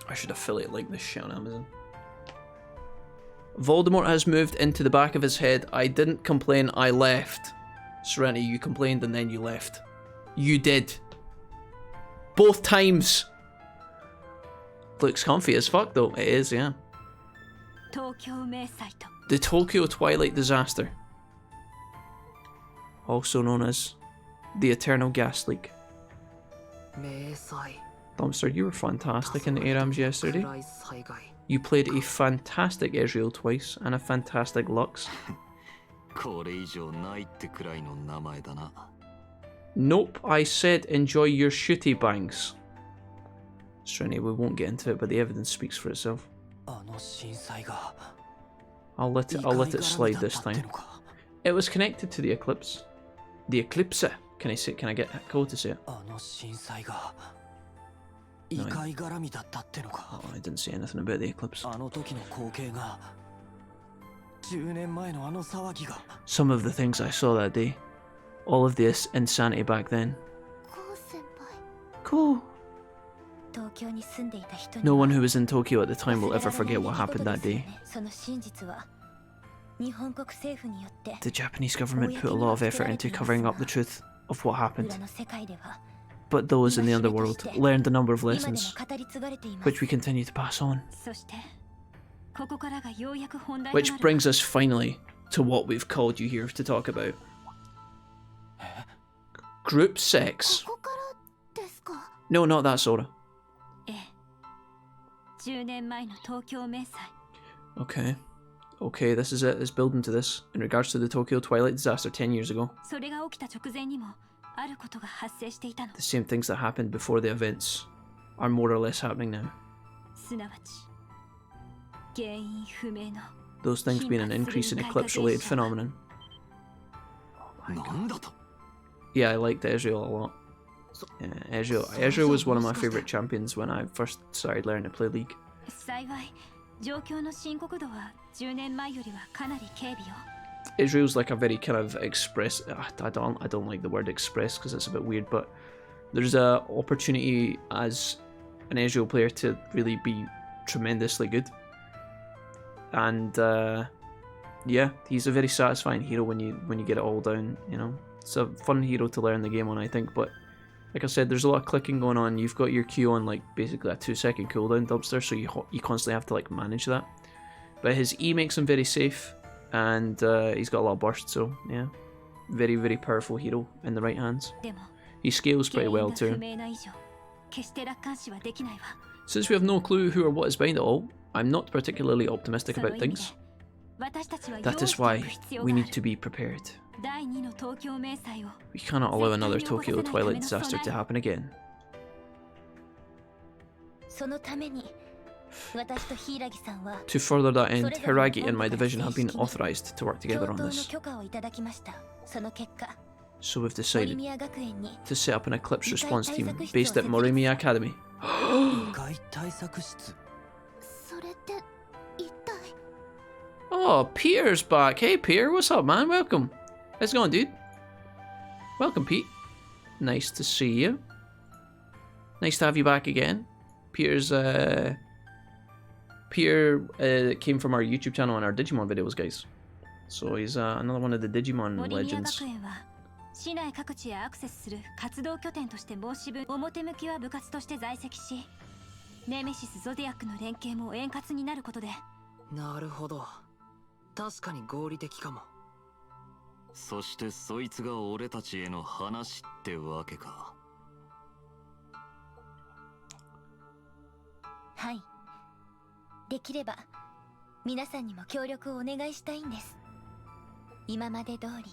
I should affiliate like this shit on Amazon. Voldemort has moved into the back of his head. I didn't complain, I left. Serenity, you complained and then you left. You did. Both times. Looks comfy as fuck though. It is, yeah. The Tokyo Twilight Disaster. Also known as the Eternal Gas Leak. Dumpster, you were fantastic in the ARAMs yesterday. You played a fantastic Ezreal twice and a fantastic Lux. Nope, I said enjoy your shooty bangs. Serenity, we won't get into it, but the evidence speaks for itself. I'll let it slide this time. It was connected to the Eclipse. The Eclipse. Can I get Kou to say it? No, I didn't say anything about the Eclipse. Some of the things I saw that day. All of this insanity back then. Cool. No one who was in Tokyo at the time will ever forget what happened that day. The Japanese government put a lot of effort into covering up the truth of what happened. But those in the underworld learned a number of lessons, which we continue to pass on. Which brings us finally to what we've called you here to talk about. Group sex. No, not that, Sora. Okay. Okay, this is it. It's building to this. In regards to the Tokyo Twilight disaster 10 years ago. The same things that happened before the events are more or less happening now. Those things being an increase in Eclipse-related phenomenon. Oh my god. Yeah, I liked Ezreal a lot. Yeah, Ezreal was one of my favourite champions when I first started learning to play League. Israel's like a very kind of express. I don't like the word express because it's a bit weird, but there's a opportunity as an Israel player to really be tremendously good. And yeah, he's a very satisfying hero when you get it all down. You know, it's a fun hero to learn the game on, I think. But like I said, there's a lot of clicking going on. You've got your Q on like basically a 2-second cooldown, Dumpster, so you constantly have to like manage that. But his E makes him very safe, and he's got a lot of burst, so yeah. Very, very powerful hero in the right hands. He scales pretty well too. Since we have no clue who or what is behind it all, I'm not particularly optimistic about things. That is why we need to be prepared. We cannot allow another Tokyo Twilight disaster to happen again. To further that end, Hiiragi and my division have been authorized to work together on this. So we've decided to set up an Eclipse response team based at Morimiya Academy. Oh, Peter's back. Hey Peter, what's up man? Welcome. How's it going, dude? Welcome, Pete. Nice to see you. Nice to have you back again. Peter came from our YouTube channel and our Digimon videos, guys. So he's another one of the Digimon legends. 市内各地へアクセスする活動拠点として申し分表向きは部活として在籍しネメシス・ゾディアックの連携も円滑になることでなるほど確かに合理的かもそしてそいつが俺たちへの話ってわけかはいできれば皆さんにも協力をお願いしたいんです今まで通り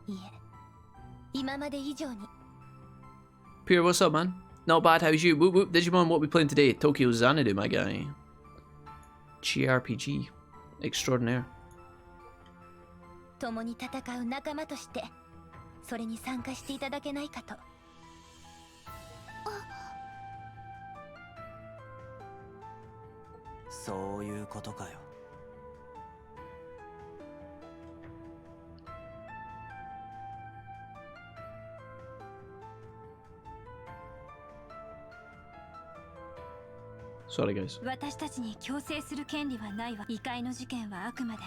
いえ、今まで以上に。Peter, what's up, man? Not bad, how's you? Whoop whoop, Digimon, what we playing today? Tokyo Xanadu, my guy. JRPG. Extraordinaire. 共に戦う仲間として、それに参加していただけないかと。そういうことかよ。Sorry, guys. 私たちに強制する権利はないわ。異界の事件はあくまで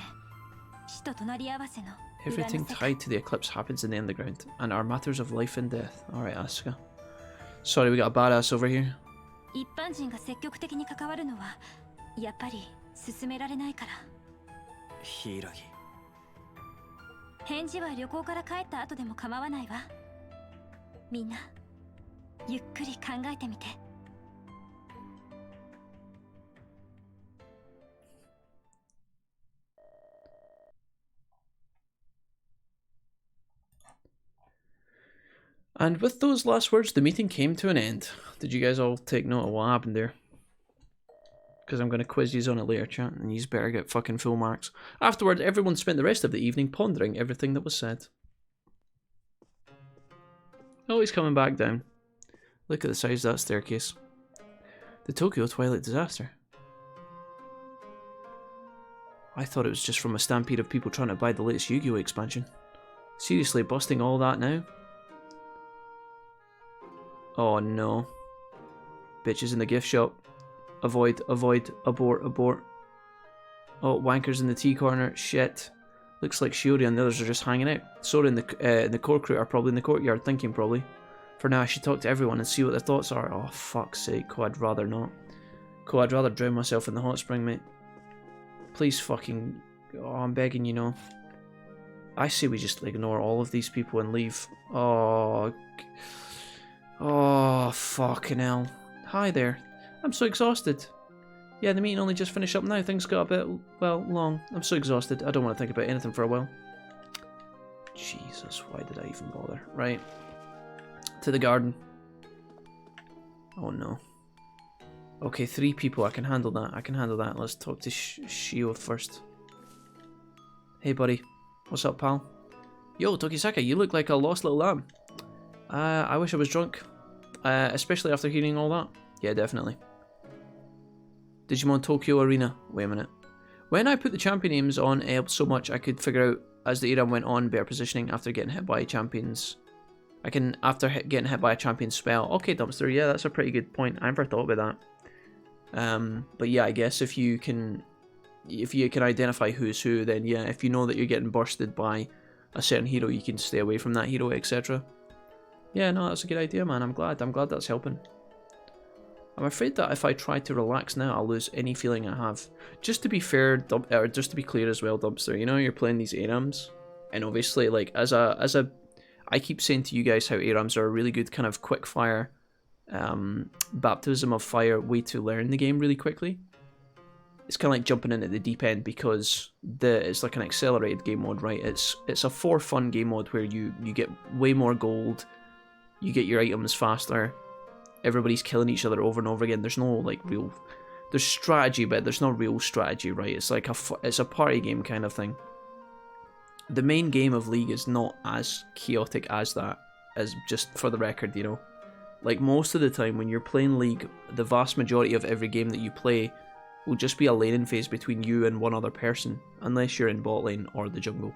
死と隣り合わせの。Everything tied to the eclipse happens in the underground, and are matters of life and death. Alright, Asuka. Sorry, we got a badass over here. 一般人が積極的に関わるのはやっぱり進められないから。柊。返事は旅行から帰った後でも構わないわ。みんなゆっくり考えてみて。And with those last words, the meeting came to an end. Did you guys all take note of what happened there? Because I'm going to quiz you on it later, chat, and you better get fucking full marks. Afterward, everyone spent the rest of the evening pondering everything that was said. Oh, he's coming back down. Look at the size of that staircase. The Tokyo Twilight disaster. I thought it was just from a stampede of people trying to buy the latest Yu-Gi-Oh expansion. Seriously, busting all that now? Oh no. Bitches in the gift shop. Avoid, avoid, abort, abort. Oh, wankers in the tea corner. Shit. Looks like Shiori and the others are just hanging out. Sora and the core crew are probably in the courtyard thinking probably. For now I should talk to everyone and see what their thoughts are. Oh fuck's sake, Kou, I'd rather not. Kou, I'd rather drown myself in the hot spring, mate. Please fucking... Oh, I'm begging you, know. I say we just ignore all of these people and leave. Oh... Oh, fucking hell. Hi there. I'm so exhausted. Yeah, the meeting only just finished up now. Things got a bit, well, long. I'm so exhausted. I don't want to think about anything for a while. Jesus, why did I even bother? Right. To the garden. Oh, no. Okay, 3 people. I can handle that. I can handle that. Let's talk to Shio first. Hey, buddy. What's up, pal? Yo, Tokisaka, you look like a lost little lamb. I wish I was drunk. Especially after hearing all that. Yeah, definitely. Digimon Tokyo Arena. Wait a minute. When I put the champion names on, it helped so much I could figure out, as the era went on, better positioning after getting hit by champions. After getting hit by a champion spell. Okay, Dumpster, yeah, that's a pretty good point. I never thought about that. But yeah, I guess if you can identify who's who, then yeah, if you know that you're getting bursted by a certain hero, you can stay away from that hero, etc. Yeah, no, that's a good idea, man. I'm glad that's helping. I'm afraid that if I try to relax now, I'll lose any feeling I have. Just to be fair, or just to be clear as well, Dumpster, you know, you're playing these ARAMs, and obviously, like, I keep saying to you guys how ARAMs are a really good kind of quick fire, baptism of fire way to learn the game really quickly. It's kind of like jumping in at the deep end because it's like an accelerated game mode, right? It's a for fun game mode where you get way more gold, you get your items faster, everybody's killing each other over and over again. There's no like real, there's strategy, but there's no real strategy, right? It's like it's a party game kind of thing. The main game of League is not as chaotic as that, as just for the record, you know. Like most of the time when you're playing League, the vast majority of every game that you play will just be a laning phase between you and one other person, unless you're in bot lane or the jungle.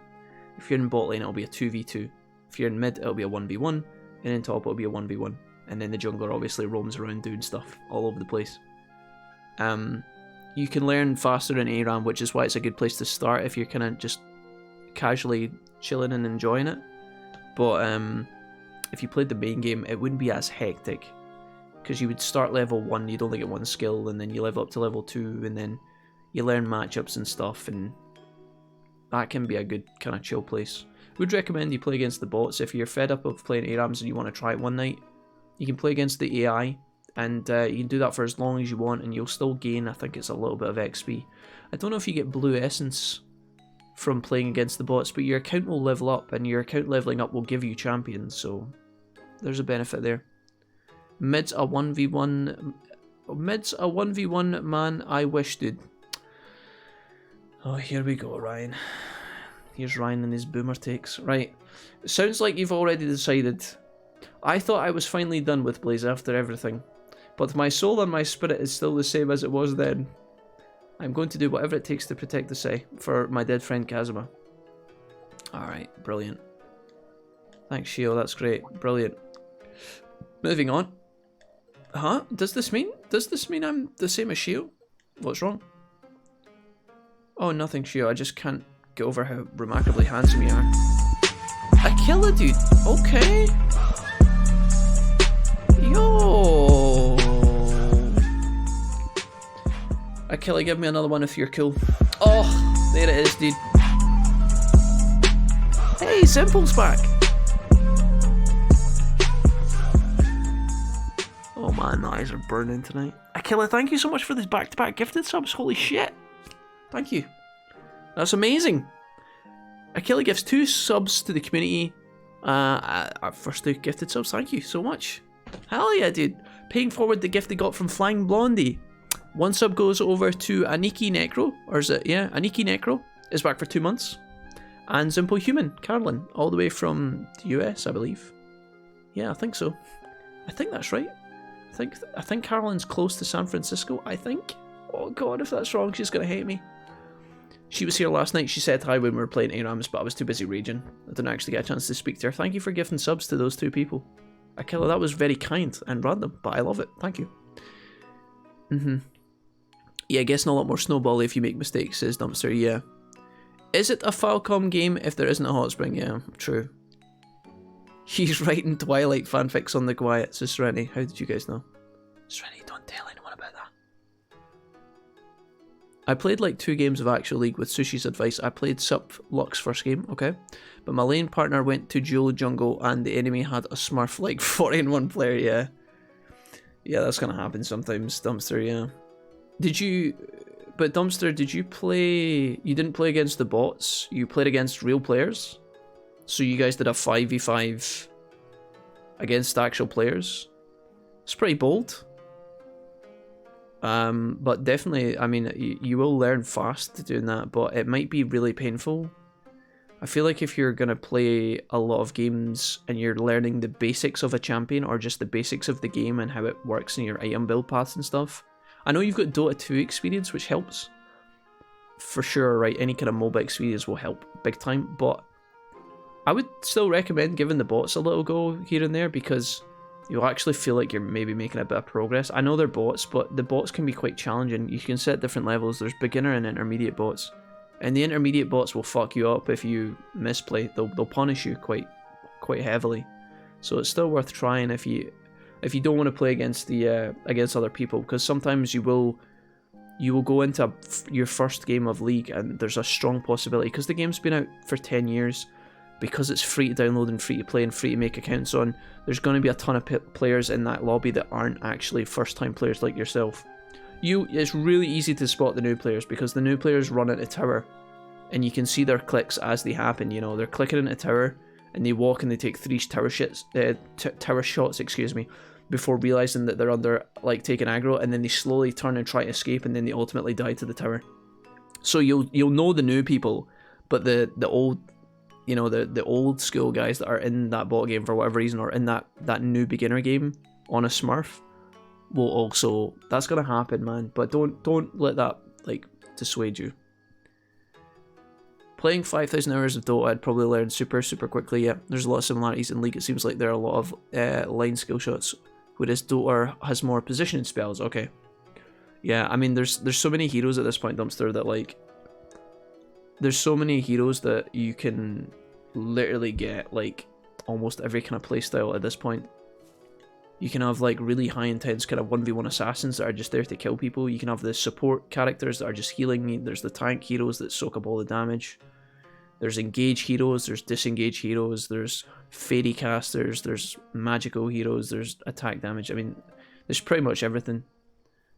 If you're in bot lane, it'll be a 2v2. If you're in mid, it'll be a 1v1, and in top, it'll be a 1v1. And then the jungler obviously roams around doing stuff all over the place. You can learn faster in ARAM, which is why it's a good place to start if you're kind of just casually chilling and enjoying it. But if you played the main game, it wouldn't be as hectic, because you would start level 1, you'd only get one skill, and then you level up to level 2, and then you learn matchups and stuff, and that can be a good kind of chill place. Would recommend you play against the bots. If you're fed up of playing ARAMs and you want to try it one night, you can play against the AI, and you can do that for as long as you want, and you'll still gain, I think it's a little bit of XP. I don't know if you get blue essence from playing against the bots, but your account will level up, and your account leveling up will give you champions, so there's a benefit there. Mid's a 1v1. Mid's a 1v1, man. I wish, dude. Oh, here we go, Ryan. Here's Ryan and his boomer takes. Right. It sounds like you've already decided. I thought I was finally done with Blaze after everything, but my soul and my spirit is still the same as it was then. I'm going to do whatever it takes to protect the Sei for my dead friend Kazuma. Alright, brilliant. Thanks, Shio, that's great. Brilliant. Moving on. Huh? Does this mean I'm the same as Shio? What's wrong? Oh, nothing, Shio. I just can't get over how remarkably handsome you are. A killer, dude. Okay. Yo. A killer, give me another one if you're cool. Oh, there it is, dude. Hey, Simple's back. Oh man, my eyes are burning tonight. Akilla, thank you so much for this back-to-back gifted subs. Holy shit. Thank you. That's amazing. Akilla gives 2 subs to the community. Our first 2 gifted subs. Thank you so much. Hell yeah, dude. Paying forward the gift they got from Flying Blondie. 1 sub goes over to Aniki Necro. Or is it? Yeah, Aniki Necro is back for 2 months. And Simple Human, Carolyn, all the way from the US, I believe. Yeah, I think so. I think that's right. I think Carolyn's close to San Francisco, I think. Oh god, if that's wrong, she's gonna hate me. She was here last night, she said hi when we were playing ARAMs, but I was too busy raging. I didn't actually get a chance to speak to her. Thank you for gifting subs to those 2 people. Akilla, that was very kind and random, but I love it. Thank you. Yeah, guessing a lot more snowball if you make mistakes, says Dumpster, yeah. Is it a Falcom game if there isn't a hot spring? Yeah, true. He's writing Twilight fanfics on the quiet, says Serenity. How did you guys know? Serenity, don't tell anyone about that. I played like 2 games of actual League with Sushi's advice. I played Sup Luck's first game, okay? But my lane partner went to dual jungle and the enemy had a smurf like 40-in-1 player, yeah. Yeah, that's gonna happen sometimes, Dumpster, yeah. But Dumpster, did you play... You didn't play against the bots, you played against real players? So you guys did a 5v5 against actual players? It's pretty bold. But definitely, I mean, you will learn fast doing that, but it might be really painful. I feel like if you're going to play a lot of games and you're learning the basics of a champion or just the basics of the game and how it works in your item build paths and stuff. I know you've got Dota 2 experience, which helps. For sure, right? Any kind of MOBA experience will help big time, but I would still recommend giving the bots a little go here and there because you'll actually feel like you're maybe making a bit of progress. I know they're bots, but the bots can be quite challenging. You can set different levels. There's beginner and intermediate bots. And the intermediate bots will fuck you up if you misplay. They'll punish you quite heavily. So it's still worth trying if you... if you don't want to play against the against other people, because sometimes you will go into your first game of League and there's a strong possibility, because the game's been out for 10 years, because it's free to download and free to play and free to make accounts on, there's going to be a ton of players in that lobby that aren't actually first time players like yourself. It's really easy to spot the new players, because the new players run into tower and you can see their clicks as they happen. You know, they're clicking into tower and they walk and they take 3 tower shots, excuse me, before realizing that they're under, like, taking aggro, and then they slowly turn and try to escape, and then they ultimately die to the tower. So you'll know the new people, but the old, you know, the old school guys that are in that bot game for whatever reason, or in that new beginner game on a Smurf, will also, that's gonna happen, man. But don't let that, like, dissuade you. Playing 5,000 hours of Dota, I'd probably learn super quickly. Yeah, there's a lot of similarities in League. It seems like there are a lot of line skill shots, whereas Dota has more positioning spells. Okay. Yeah, I mean, there's so many heroes at this point, Dumpster, that, like, there's so many heroes that you can literally get, like, almost every kind of playstyle at this point. You can have, like, really high intense kind of 1v1 assassins that are just there to kill people. You can have the support characters that are just healing. There's the tank heroes that soak up all the damage. There's engage heroes, there's disengage heroes, there's fairy casters, there's magical heroes, there's attack damage. I mean, there's pretty much everything.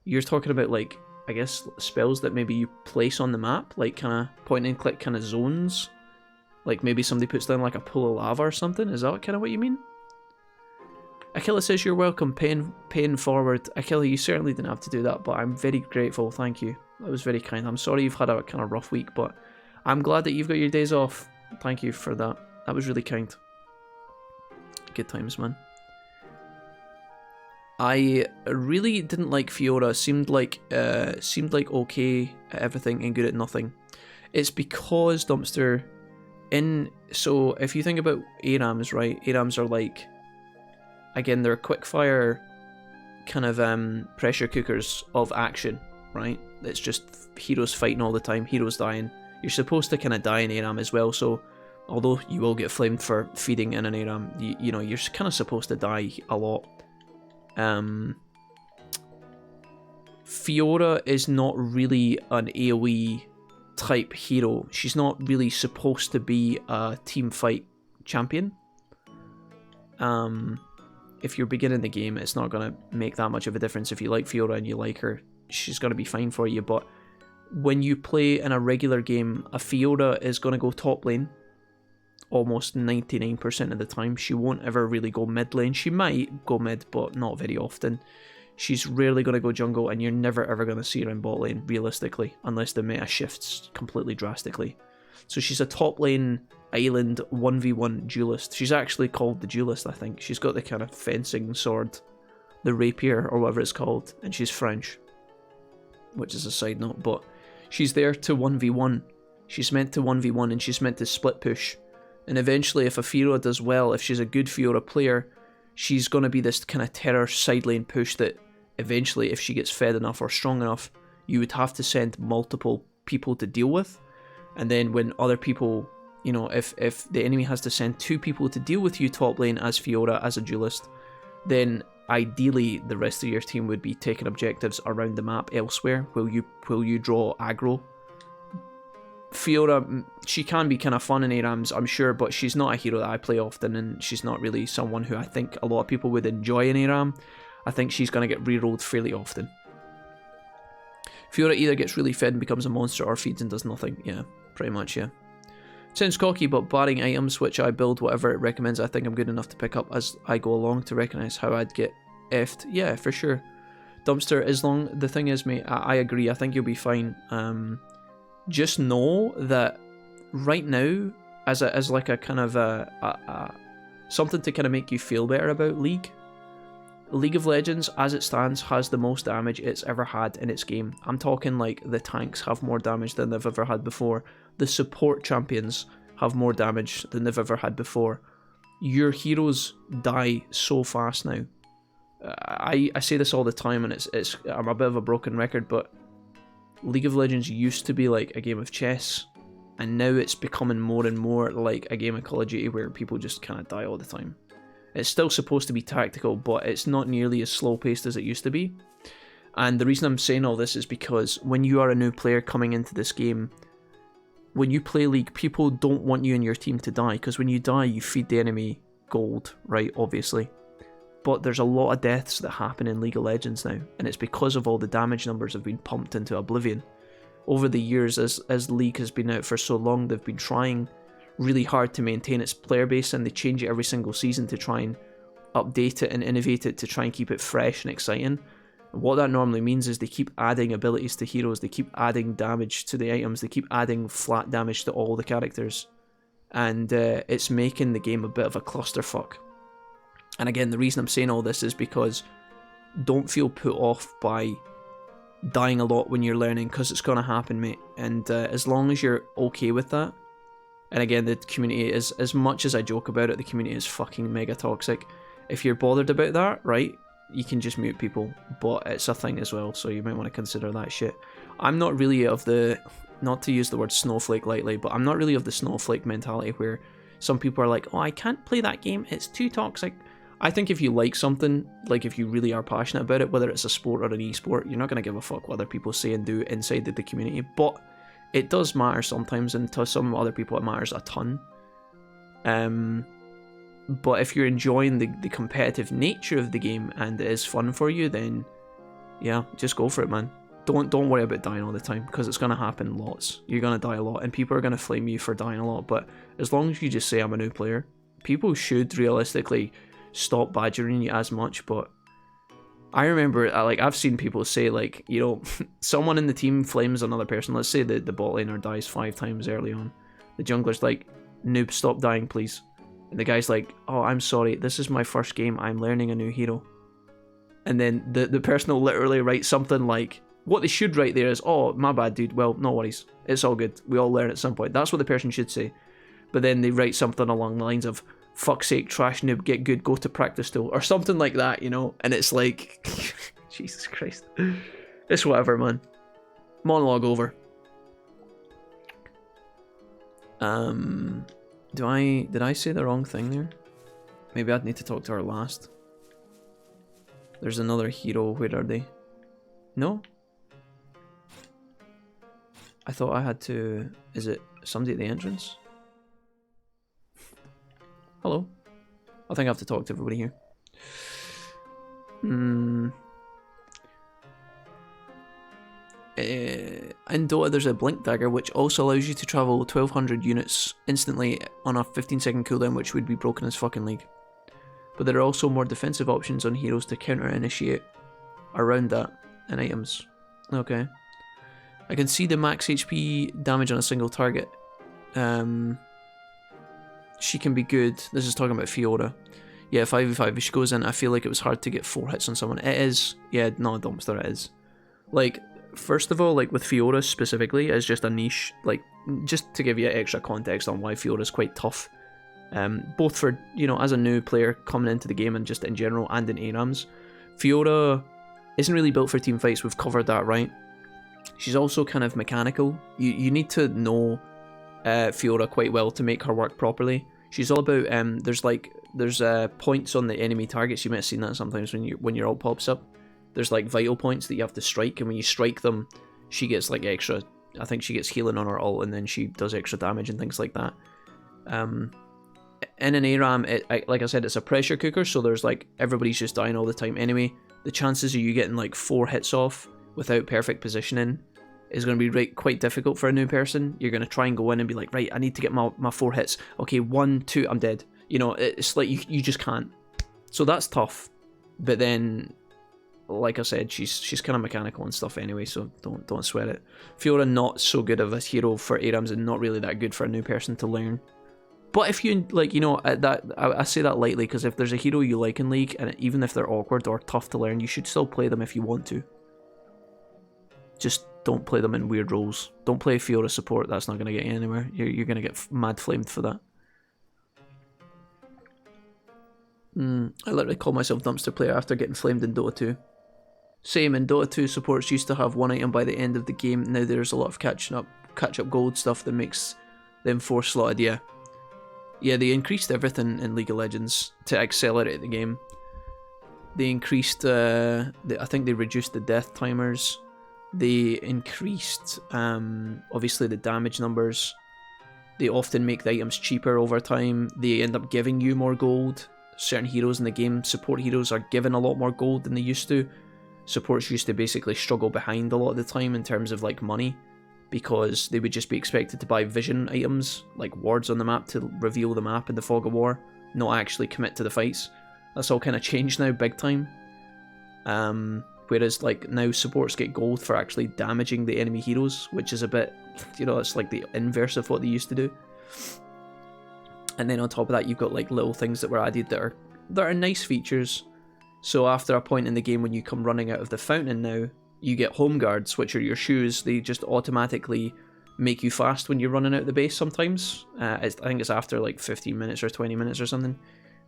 You're talking about, like, I guess, spells that maybe you place on the map, like kind of point and click kind of zones. Like maybe somebody puts down like a pool of lava or something. Is that kind of what you mean? Akila says you're welcome, paying forward. Akila, you certainly didn't have to do that, but I'm very grateful, thank you. That was very kind. I'm sorry you've had a kind of rough week, but I'm glad that you've got your days off. Thank you for that. That was really kind. Good times, man. I really didn't like Fiora. Seemed like okay at everything and good at nothing. It's because, Dumpster, so if you think about ARAMs, right? ARAMs are like, again, they're quickfire kind of pressure cookers of action, right? It's just heroes fighting all the time, heroes dying. You're supposed to kind of die in ARAM as well, so although you will get flamed for feeding in an ARAM, you know, you're kind of supposed to die a lot. Fiora is not really an AoE type hero. She's not really supposed to be a team fight champion. If you're beginning the game, it's not going to make that much of a difference. If you like Fiora and you like her, she's going to be fine for you. But when you play in a regular game, a Fiora is going to go top lane almost 99% of the time. She won't ever really go mid lane. She might go mid, but not very often. She's rarely going to go jungle, and you're never ever going to see her in bot lane, realistically, unless the meta shifts completely drastically. So she's a top lane island 1v1 duelist. She's actually called the duelist, I think. She's got the kind of fencing sword, the rapier, or whatever it's called, and she's French, which is a side note, but she's there to 1v1. She's meant to 1v1, and she's meant to split push. And eventually, if a Fiora does well, if she's a good Fiora player, she's going to be this kind of terror side lane push that eventually, if she gets fed enough or strong enough, you would have to send multiple people to deal with. And then when other people, you know, if the enemy has to send 2 people to deal with you top lane as Fiora, as a duelist, then ideally the rest of your team would be taking objectives around the map elsewhere while you draw aggro. Fiora, she can be kind of fun in ARAMs, I'm sure, but she's not a hero that I play often, and she's not really someone who I think a lot of people would enjoy in ARAM. I think she's going to get rerolled fairly often. Fiora either gets really fed and becomes a monster, or feeds and does nothing. Yeah, pretty much, yeah. Sounds cocky, but barring items which I build whatever it recommends, I think I'm good enough to pick up as I go along to recognise how I'd get effed. Yeah, for sure. Dumpster, as long, the thing is, mate, I agree, I think you'll be fine. Just know that right now, as like a kind of something to kind of make you feel better about League of Legends, as it stands, has the most damage it's ever had in its game. I'm talking like the tanks have more damage than they've ever had before. The support champions have more damage than they've ever had before. Your heroes die so fast now. I say this all the time, and it's I'm a bit of a broken record, but League of Legends used to be like a game of chess, and now it's becoming more and more like a game of Call of Duty where people just kind of die all the time. It's still supposed to be tactical, but it's not nearly as slow paced as it used to be. And the reason I'm saying all this is because when you are a new player coming into this game, when you play League, people don't want you and your team to die, because when you die, you feed the enemy gold, right? Obviously. But there's a lot of deaths that happen in League of Legends now, and it's because of all the damage numbers have been pumped into oblivion. Over the years, as League has been out for so long, they've been trying really hard to maintain its player base, and they change it every single season to try and update it and innovate it to try and keep it fresh and exciting. And what that normally means is they keep adding abilities to heroes, they keep adding damage to the items, they keep adding flat damage to all the characters, and it's making the game a bit of a clusterfuck. And again, the reason I'm saying all this is because don't feel put off by dying a lot when you're learning, because it's going to happen, mate. And as long as you're okay with that, and again, the community is, as much as I joke about it, the community is fucking mega toxic. If you're bothered about that, right, you can just mute people, but it's a thing as well, so you might want to consider that shit. I'm not really of the, not to use the word snowflake lightly, but I'm not really of the snowflake mentality where some people are like, oh, I can't play that game, it's too toxic. I think if you like something, like if you really are passionate about it, whether it's a sport or an esport, you're not going to give a fuck what other people say and do inside the community, but it does matter sometimes, and to some other people it matters a ton. But if you're enjoying the competitive nature of the game and it is fun for you, then yeah, just go for it, man. Don't worry about dying all the time, because it's going to happen lots. You're going to die a lot, and people are going to flame you for dying a lot, but as long as you just say, I'm a new player, people should realistically stop badgering you as much. But I remember, I've seen people say, like, you know, someone in the team flames another person. Let's say the bot laner dies 5 times early on. The jungler's like, noob, stop dying, please. And the guy's like, oh, I'm sorry, this is my first game, I'm learning a new hero. And then the person will literally write something like, what they should write there is, oh, my bad, dude, well, no worries, it's all good, we all learn at some point. That's what the person should say. But then they write something along the lines of, fuck's sake, trash noob, get good, go to practice still, or something like that, you know? And it's like, Jesus Christ. It's whatever, man. Monologue over. Did I say the wrong thing there? Maybe I'd need to talk to her last. There's another hero, where are they? No? I thought I had to... Is it somebody at the entrance? Hello. I think I have to talk to everybody here. In Dota there's a blink dagger which also allows you to travel 1200 units instantly on a 15-second cooldown, which would be broken as fucking League. But there are also more defensive options on heroes to counter-initiate around that and items. Okay. I can see the max HP damage on a single target. She can be good. This is talking about Fiora. Yeah, 5v5, if she goes in, I feel like it was hard to get 4 hits on someone. It is. Yeah, no, Dumpster, it is. Like, first of all, like with Fiora specifically, it's just a niche. Like, just to give you extra context on why Fiora is quite tough. Both for, you know, as a new player coming into the game and just in general and in ARAMs. Fiora isn't really built for team fights, we've covered that, right? She's also kind of mechanical. You need to know Fiora quite well to make her work properly. She's all about, there's points on the enemy targets, you might have seen that sometimes when your ult pops up. There's like vital points that you have to strike, and when you strike them, she gets like extra, I think she gets healing on her ult, and then she does extra damage and things like that. In an ARAM, like I said, it's a pressure cooker, so there's like, everybody's just dying all the time anyway. The chances of you getting like 4 hits off without perfect positioning is going to be quite difficult for a new person. You're going to try and go in and be like, right, I need to get my 4 hits. Okay, 1, 2, I'm dead. You know, it's like you just can't. So that's tough. But then, like I said, she's kind of mechanical and stuff anyway, so don't sweat it. Fiora not so good of a hero for ARAMs and not really that good for a new person to learn. But if you, like, you know, I say that lightly, because if there's a hero you like in League, and even if they're awkward or tough to learn, you should still play them if you want to. Just don't play them in weird roles. Don't play Fiora support, that's not going to get you anywhere. You're going to get mad flamed for that. I literally call myself dumpster player after getting flamed in Dota 2. Same, in Dota 2 supports used to have 1 item by the end of the game. Now there's a lot of catch up gold stuff that makes them 4 slotted, yeah. Yeah, they increased everything in League of Legends to accelerate the game. They increased, I think they reduced the death timers. They increased, obviously, the damage numbers. They often make the items cheaper over time. They end up giving you more gold. Certain heroes in the game, support heroes, are given a lot more gold than they used to. Supports used to basically struggle behind a lot of the time in terms of like money, because they would just be expected to buy vision items, like wards on the map to reveal the map in the fog of war, not actually commit to the fights. That's all kind of changed now, big time. Whereas like now supports get gold for actually damaging the enemy heroes, which is a bit, you know, it's like the inverse of what they used to do. And then on top of that, you've got like little things that were added that are nice features. So after a point in the game when you come running out of the fountain now, you get home guards, which are your shoes. They just automatically make you fast when you're running out of the base sometimes. I think it's after like 15 minutes or 20 minutes or something.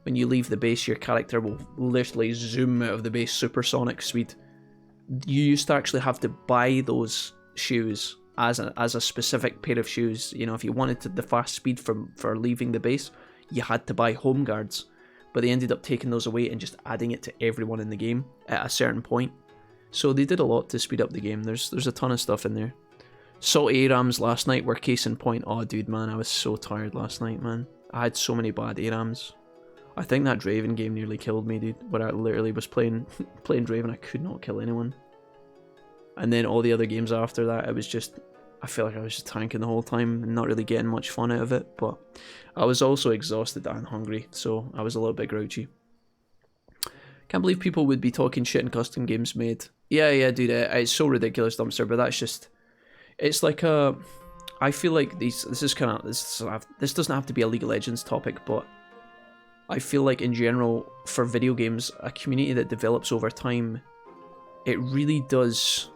When you leave the base, your character will literally zoom out of the base supersonic speed. You used to actually have to buy those shoes as a specific pair of shoes. You know, if you wanted the fast speed for leaving the base, you had to buy home guards. But they ended up taking those away and just adding it to everyone in the game at a certain point. So they did a lot to speed up the game. There's a ton of stuff in there. Salty ARAMs last night were case in point. Oh, dude, man, I was so tired last night, man. I had so many bad ARAMs. I think that Draven game nearly killed me, dude. Where I literally was playing Draven, I could not kill anyone. And then all the other games after that, it was just, I feel like I was just tanking the whole time and not really getting much fun out of it. But I was also exhausted and hungry, so I was a little bit grouchy. Can't believe people would be talking shit in custom games made. Yeah, dude, it's so ridiculous, Dumpster, but that's just, it's like a, I feel like this doesn't have to be a League of Legends topic, but I feel like in general, for video games, a community that develops over time, it really does,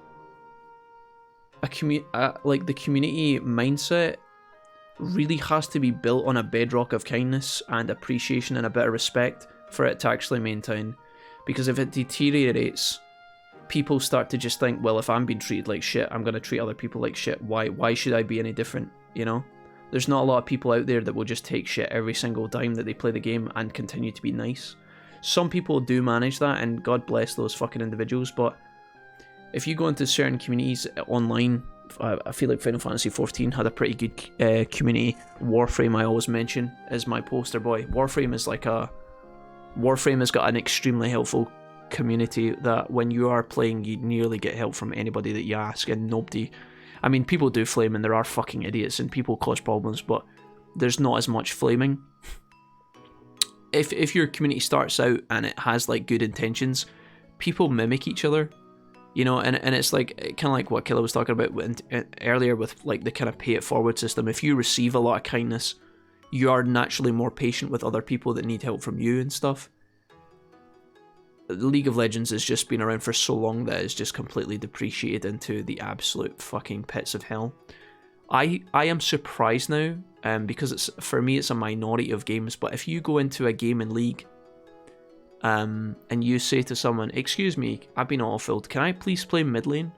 like the community mindset really has to be built on a bedrock of kindness and appreciation and a bit of respect for it to actually maintain. Because if it deteriorates, people start to just think, well, if I'm being treated like shit, I'm going to treat other people like shit. Why should I be any different, you know? There's not a lot of people out there that will just take shit every single time that they play the game and continue to be nice. Some people do manage that, and God bless those fucking individuals, but if you go into certain communities online, I feel like Final Fantasy XIV had a pretty good community. Warframe, I always mention, is my poster boy. Warframe has got an extremely helpful community that when you are playing, you nearly get help from anybody that you ask, and nobody... I mean, people do flame, and there are fucking idiots, and people cause problems, but there's not as much flaming. If your community starts out and it has like good intentions, people mimic each other, you know, and it's like kind of like what Killa was talking about earlier with like the kind of pay it forward system. If you receive a lot of kindness, you are naturally more patient with other people that need help from you and stuff. League of Legends has just been around for so long that it's just completely depreciated into the absolute fucking pits of hell. I am surprised now, because for me it's a minority of games, but if you go into a game in League, and you say to someone, excuse me, I've been auto-filled, can I please play mid lane?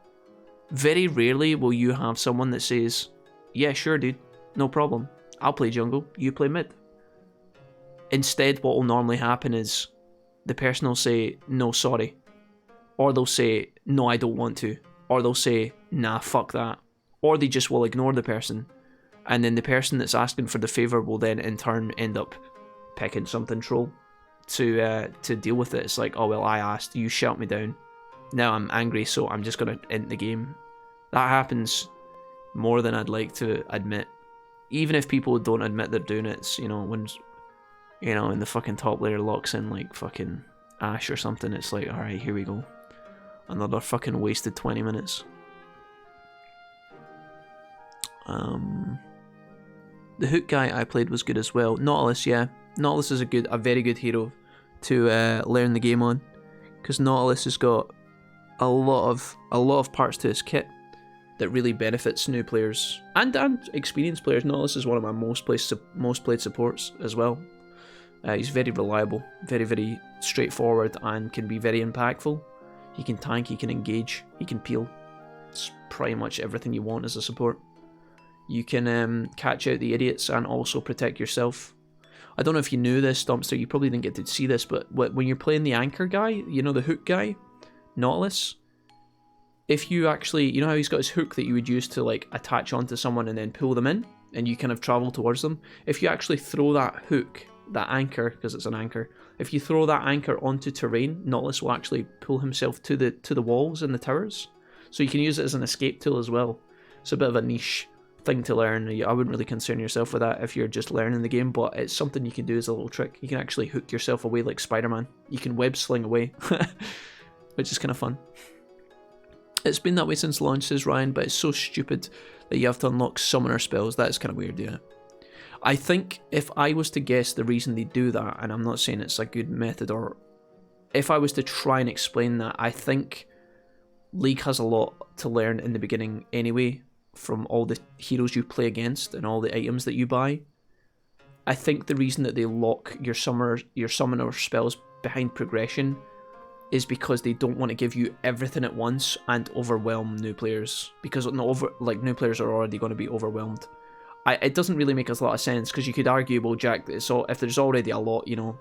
Very rarely will you have someone that says, yeah, sure dude, no problem, I'll play jungle, you play mid. Instead, what will normally happen is the person will say, no, sorry. Or they'll say, no, I don't want to. Or they'll say, nah, fuck that. Or they just will ignore the person. And then the person that's asking for the favour will then in turn end up picking something troll to deal with it. It's like, oh well, I asked, you shout me down. Now I'm angry, so I'm just going to end the game. That happens more than I'd like to admit. Even if people don't admit they're doing it, it's, you know, when... You know, and the fucking top layer locks in like fucking Ash or something, it's like, alright, here we go. Another fucking wasted 20 minutes. The hook guy I played was good as well. Nautilus, yeah. Nautilus is a very good hero to learn the game on. Because Nautilus has got a lot of parts to his kit that really benefits new players and experienced players. Nautilus is one of my most played supports as well. He's very reliable, very, very straightforward, and can be very impactful. He can tank, he can engage, he can peel. It's pretty much everything you want as a support. You can catch out the idiots and also protect yourself. I don't know if you knew this, Dumpster, you probably didn't get to see this, but when you're playing the anchor guy, you know, the hook guy, Nautilus, if you actually, you know how he's got his hook that you would use to like attach onto someone and then pull them in, and you kind of travel towards them? If you actually throw that hook, that anchor, because it's an anchor, if you throw that anchor onto terrain, Nautilus will actually pull himself to the walls and the towers. So you can use it as an escape tool as well. It's a bit of a niche thing to learn. I wouldn't really concern yourself with that if you're just learning the game, but it's something you can do as a little trick. You can actually hook yourself away like Spider-Man. You can web sling away, which is kind of fun. It's been that way since launch, says Ryan, but it's so stupid that you have to unlock summoner spells. That is kind of weird, yeah. I think if I was to guess the reason they do that, and I'm not saying it's a good method, or if I was to try and explain that, I think League has a lot to learn in the beginning anyway, from all the heroes you play against and all the items that you buy. I think the reason that they lock your summoner spells behind progression is because they don't want to give you everything at once and overwhelm new players, because new players are already going to be overwhelmed. It doesn't really make a lot of sense, because you could argue, well, Jack, if there's already a lot, you know,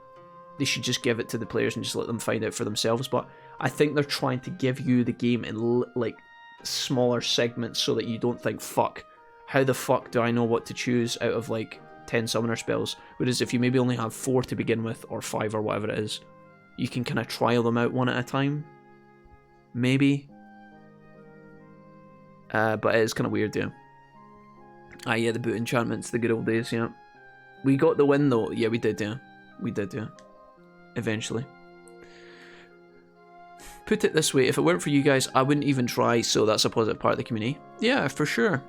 they should just give it to the players and just let them find out for themselves. But I think they're trying to give you the game in like smaller segments so that you don't think, fuck, how the fuck do I know what to choose out of like 10 summoner spells? Whereas if you maybe only have 4 to begin with, or 5 or whatever it is, you can kind of trial them out one at a time. Maybe. But it is kind of weird, yeah. Yeah, the boot enchantments, the good old days, yeah. We got the win though. Yeah, we did, yeah. We did, yeah. Eventually. Put it this way, if it weren't for you guys, I wouldn't even try, so that's a positive part of the community. Yeah, for sure.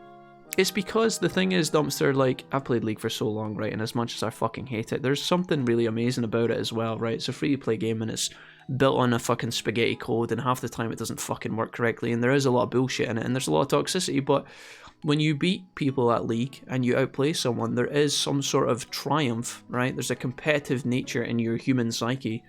It's because the thing is, Dumpster, like, I've played League for so long, right, and as much as I fucking hate it, there's something really amazing about it as well, right? It's a free-to-play game, and it's built on a fucking spaghetti code, and half the time it doesn't fucking work correctly, and there is a lot of bullshit in it, and there's a lot of toxicity, but when you beat people at League, and you outplay someone, there is some sort of triumph, right? There's a competitive nature in your human psyche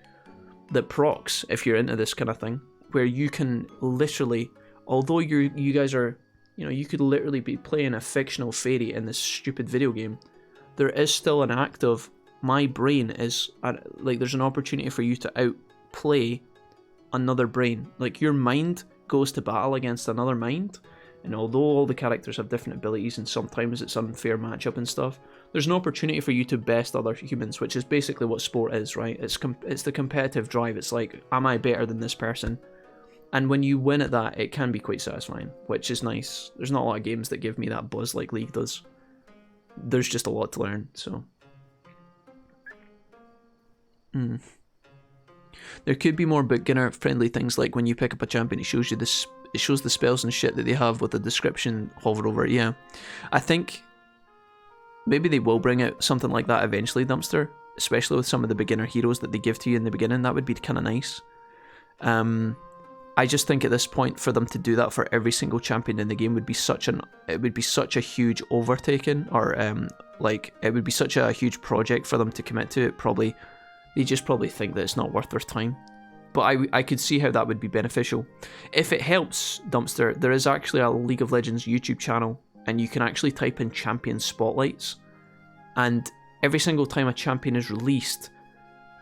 that procs, if you're into this kind of thing, where you can literally, although you guys are, you know, you could literally be playing a fictional fairy in this stupid video game, there is still an act of, my brain is, like, there's an opportunity for you to outplay another brain. Like, your mind goes to battle against another mind, and although all the characters have different abilities and sometimes it's unfair matchup and stuff, there's an opportunity for you to best other humans, which is basically what sport is, right? It's the competitive drive. It's like, am I better than this person? And when you win at that, it can be quite satisfying, which is nice. There's not a lot of games that give me that buzz like League does. There's just a lot to learn, so. There could be more beginner-friendly things, like when you pick up a champion, it shows you this. It shows the spells and shit that they have with a description hover over it. Yeah, I think maybe they will bring out something like that eventually, Dumpster. Especially with some of the beginner heroes that they give to you in the beginning, that would be kind of nice. I just think at this point, for them to do that for every single champion in the game would be such a huge overtaking, or like it would be such a huge project for them to commit to. They just probably think that it's not worth their time. But I could see how that would be beneficial. If it helps, Dumpster, there is actually a League of Legends YouTube channel, and you can actually type in champion spotlights, and every single time a champion is released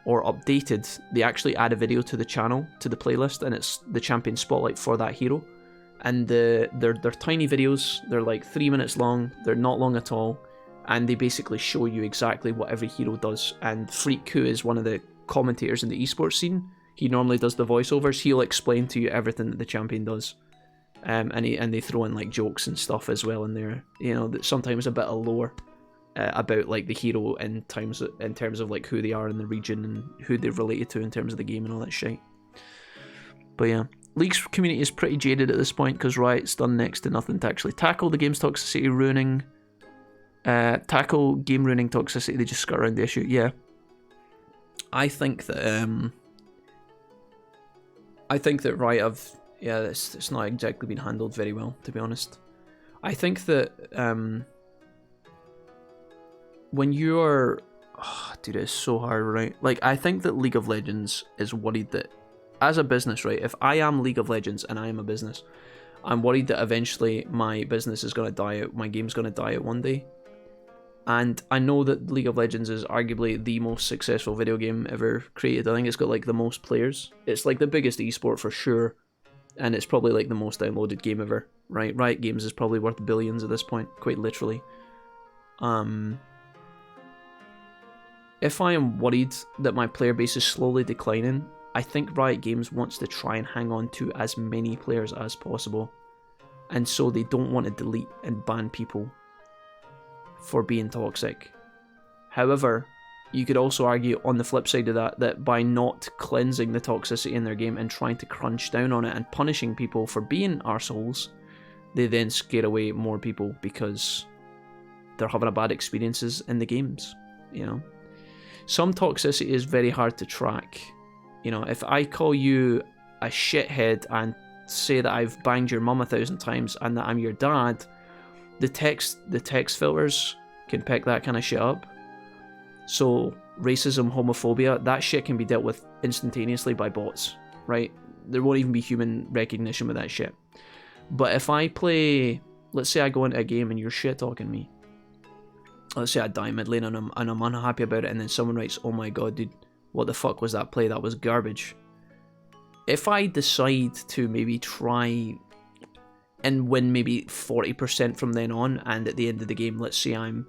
or updated, they actually add a video to the channel, to the playlist, and it's the champion spotlight for that hero. And they're tiny videos, they're like 3 minutes long, they're not long at all, and they basically show you exactly what every hero does. And Freak Kou is one of the commentators in the esports scene. He normally does the voiceovers. He'll explain to you everything that the champion does, and they throw in like jokes and stuff as well in there. You know, that sometimes a bit of lore about like the hero in terms of like who they are in the region and who they're related to in terms of the game and all that shit. But yeah, League's community is pretty jaded at this point because Riot's done next to nothing to actually tackle the game's toxicity ruining. Tackle game ruining toxicity. They just skirt around the issue. Yeah, I think that Riot have, yeah, it's not exactly been handled very well, to be honest. I think that when you're, dude, it's so hard, right? Like, I think that League of Legends is worried that, as a business, right, if I am League of Legends and I am a business, I'm worried that eventually my business is going to die out, my game's going to die out one day. And I know that League of Legends is arguably the most successful video game ever created. I think it's got like the most players. It's like the biggest esport for sure. And it's probably like the most downloaded game ever, right? Riot Games is probably worth billions at this point, quite literally. If I am worried that my player base is slowly declining, I think Riot Games wants to try and hang on to as many players as possible. And so they don't want to delete and ban people for being toxic. However, you could also argue on the flip side of that by not cleansing the toxicity in their game and trying to crunch down on it and punishing people for being arseholes, they then scare away more people because they're having a bad experiences in the games, you know. Some toxicity is very hard to track. You know, if I call you a shithead and say that I've banged your mum 1,000 times and that I'm your dad, the text filters can pick that kind of shit up. So racism, homophobia, that shit can be dealt with instantaneously by bots, right? There won't even be human recognition with that shit. But if I play, let's say I go into a game and you're shit talking me. Let's say I die mid lane and I'm unhappy about it, and then someone writes, "Oh my god, dude, what the fuck was that play? That was garbage." If I decide to maybe try and win maybe 40% from then on, and at the end of the game, let's say I'm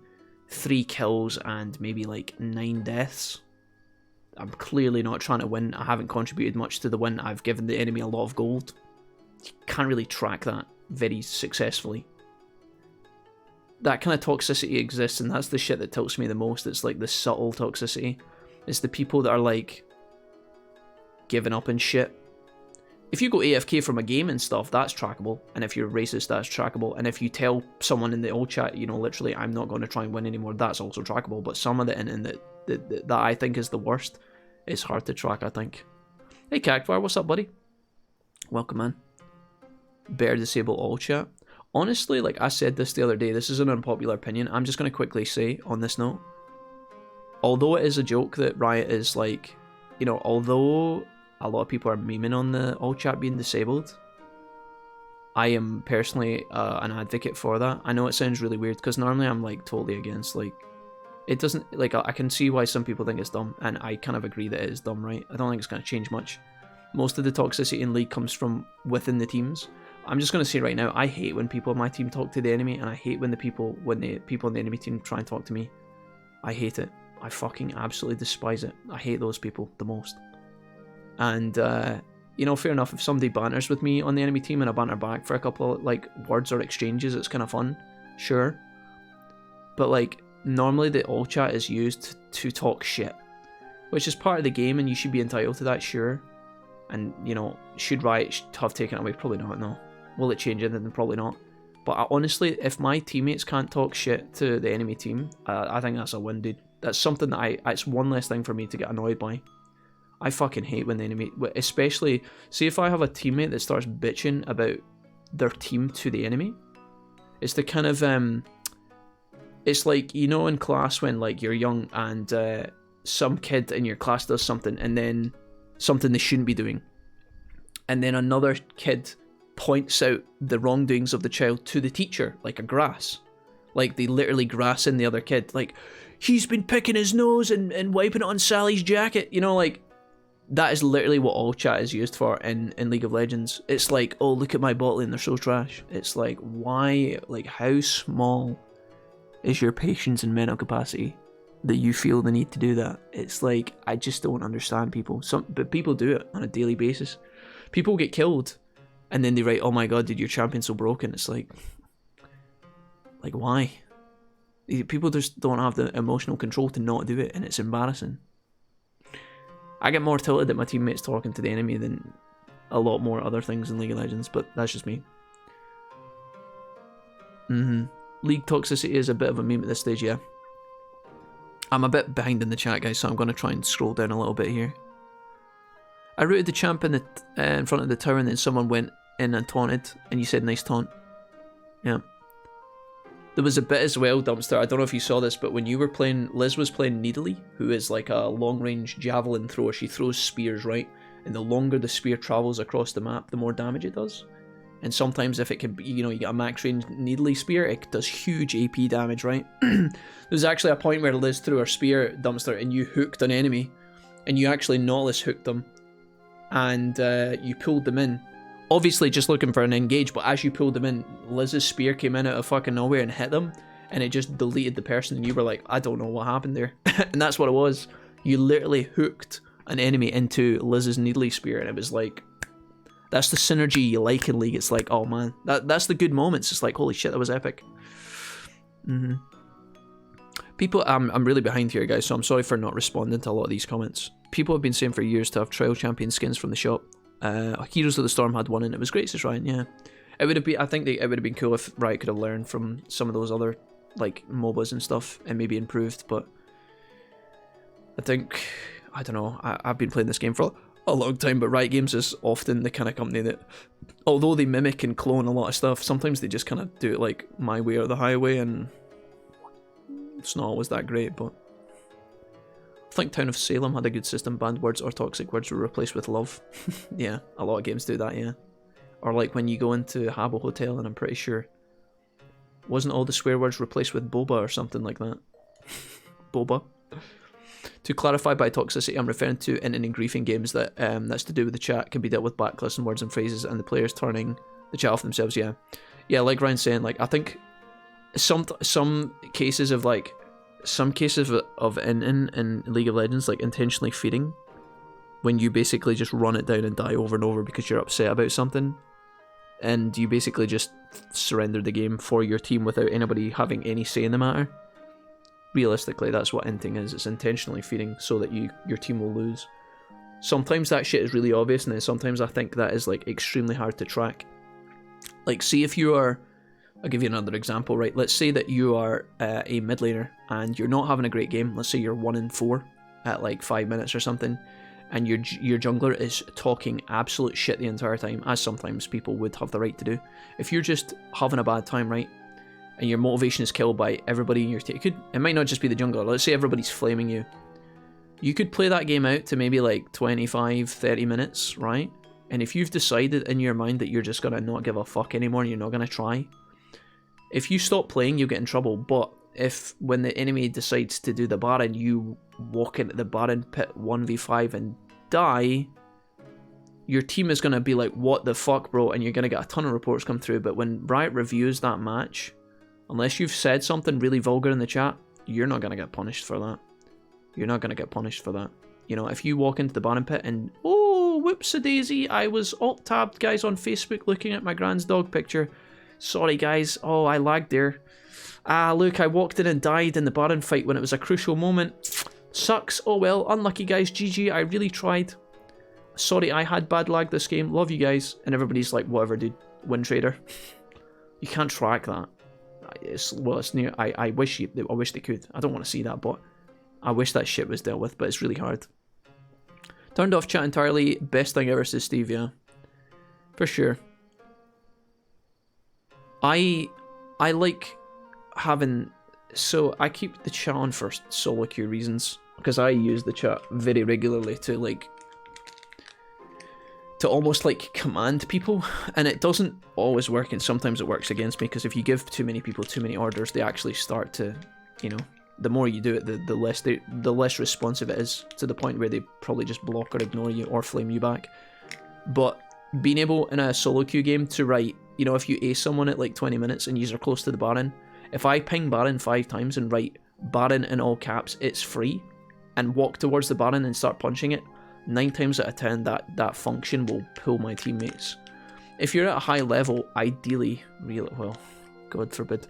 3 kills and maybe like 9 deaths, I'm clearly not trying to win. I haven't contributed much to the win. I've given the enemy a lot of gold. You can't really track that very successfully. That kind of toxicity exists, and that's the shit that tilts me the most. It's like the subtle toxicity. It's the people that are like giving up and shit. If you go AFK from a game and stuff, that's trackable. And if you're racist, that's trackable. And if you tell someone in the old chat, you know, literally, I'm not going to try and win anymore, that's also trackable. But some of it in that I think is the worst is hard to track, I think. Hey, Cactvar, what's up, buddy? Welcome, man. Better disable all chat. Honestly, like I said this the other day, this is an unpopular opinion. I'm just going to quickly say on this note, although it is a joke that Riot is like, you know, although a lot of people are memeing on the all chat being disabled, I am personally an advocate for that. I know it sounds really weird because normally I'm like totally against, like, it doesn't, like, I can see why some people think it's dumb, and I kind of agree that it is dumb, right? I don't think it's going to change much. Most of the toxicity in League comes from within the teams. I'm just going to say right now, I hate when people on my team talk to the enemy, and I hate when the people on the enemy team try and talk to me. I hate it. I fucking absolutely despise it. I hate those people the most. And, you know, fair enough, if somebody banters with me on the enemy team and I banter back for a couple of, like, words or exchanges, it's kind of fun. Sure. But, like, normally the all chat is used to talk shit, which is part of the game, and you should be entitled to that, sure. And, you know, should Riot have taken it away? Probably not, no. Will it change anything? Probably not. But honestly, if my teammates can't talk shit to the enemy team, I think that's a win, dude. That's something that it's one less thing for me to get annoyed by. I fucking hate when the enemy, especially, see if I have a teammate that starts bitching about their team to the enemy. It's the kind of, it's like, you know, in class when, like, you're young and some kid in your class does something, and then something they shouldn't be doing, and then another kid points out the wrongdoings of the child to the teacher, like a grass. Like, they literally grass in the other kid, like, he's been picking his nose and wiping it on Sally's jacket, you know, like, that is literally what all chat is used for in League of Legends. It's like, oh, look at my bot lane, they're so trash. It's like, why, like, how small is your patience and mental capacity that you feel the need to do that? It's like, I just don't understand people. But people do it on a daily basis. People get killed, and then they write, oh my god, dude, your champion's so broken. It's like why? People just don't have the emotional control to not do it, and it's embarrassing. I get more tilted at my teammates talking to the enemy than a lot more other things in League of Legends, but that's just me. League toxicity is a bit of a meme at this stage, yeah. I'm a bit behind in the chat, guys, so I'm going to try and scroll down a little bit here. I rooted the champ in front of the tower, and then someone went in and taunted, and you said nice taunt. Yeah. There was a bit as well, Dumpster, I don't know if you saw this, but when you were playing, Liz was playing Needly, who is like a long-range javelin thrower. She throws spears, right? And the longer the spear travels across the map, the more damage it does. And sometimes if it can be, you know, you get a max range needly spear, it does huge AP damage, right? There's actually a point where Liz threw her spear dumpster and you hooked an enemy, and you actually Nautilus hooked them, and you pulled them in. Obviously just looking for an engage, but as you pulled them in, Liz's spear came in out of fucking nowhere and hit them, and it just deleted the person, and you were like, I don't know what happened there. And that's what it was. You literally hooked an enemy into Liz's needly spear, and it was like, that's the synergy you like in League. It's like, oh man, that's the good moments. It's like, holy shit, that was epic. People, I'm really behind here, guys, so I'm sorry for not responding to a lot of these comments. People have been saying for years to have trial champion skins from the shop. Heroes of the Storm had one, and it was great, says Ryan. Yeah, it would have been. I think it would have been cool if Riot could have learned from some of those other like MOBAs and stuff, and maybe improved. But I think, I don't know. I've been playing this game for a long time, but Riot Games is often the kind of company that, although they mimic and clone a lot of stuff, sometimes they just kind of do it like my way or the highway, and it's not always that great. But I think Town of Salem had a good system. Banned words or toxic words were replaced with love. Yeah, a lot of games do that, yeah. Or like when you go into Habbo Hotel, and I'm pretty sure, wasn't all the swear words replaced with boba or something like that? Boba. To clarify, by toxicity, I'm referring to in griefing games that that's to do with the chat, can be dealt with backlists and words and phrases, and the players turning the chat off themselves. Yeah, yeah. Like Ryan's saying, like I think some cases of like in League of Legends, like intentionally feeding, when you basically just run it down and die over and over because you're upset about something, and you basically just surrender the game for your team without anybody having any say in the matter. Realistically, that's what inting is. It's intentionally feeding so that your team will lose. Sometimes that shit is really obvious, and then sometimes I think that is like extremely hard to track. Like, see if you are, I'll give you another example, right? Let's say that you are a mid laner and you're not having a great game. Let's say you're 1-4 at like 5 minutes or something, and your jungler is talking absolute shit the entire time, as sometimes people would have the right to do. If you're just having a bad time, right, and your motivation is killed by everybody in your team, it might not just be the jungler. Let's say everybody's flaming you. You could play that game out to maybe like 25-30 minutes, right? And if you've decided in your mind that you're just gonna not give a fuck anymore and you're not gonna try, if you stop playing, you'll get in trouble. But if when the enemy decides to do the Baron, you walk into the Baron pit 1v5 and die, your team is gonna be like, what the fuck, bro? And you're gonna get a ton of reports come through. But when Riot reviews that match, unless you've said something really vulgar in the chat, you're not gonna get punished for that. You're not gonna get punished for that. You know, if you walk into the Baron pit and, oh, whoops-a-daisy, I was alt-tabbed, guys, on Facebook looking at my grand's dog picture. Sorry, guys. Oh, I lagged there. Ah, look, I walked in and died in the Baron fight when it was a crucial moment. Sucks. Oh, well, unlucky, guys. GG, I really tried. Sorry, I had bad lag this game. Love you guys. And everybody's like, whatever, dude. Win trader. You can't track that. It's near. I wish they could. I don't want to see that, but I wish that shit was dealt with, but it's really hard. Turned off chat entirely. Best thing ever, says Steve. Yeah, for sure. I like having, so I keep the chat on for solo queue reasons, because I use the chat very regularly to like, to almost like command people, and it doesn't always work, and sometimes it works against me, because if you give too many people too many orders, they actually start to, you know, the more you do it, the less responsive it is, to the point where they probably just block or ignore you or flame you back. But being able in a solo queue game to write, you know, if you ace someone at like 20 minutes and you're close to the Baron, if I ping Baron 5 times and write Baron in all caps, it's free, and walk towards the Baron and start punching it, 9 times out of 10 that function will pull my teammates. If you're at a high level, ideally, well, God forbid,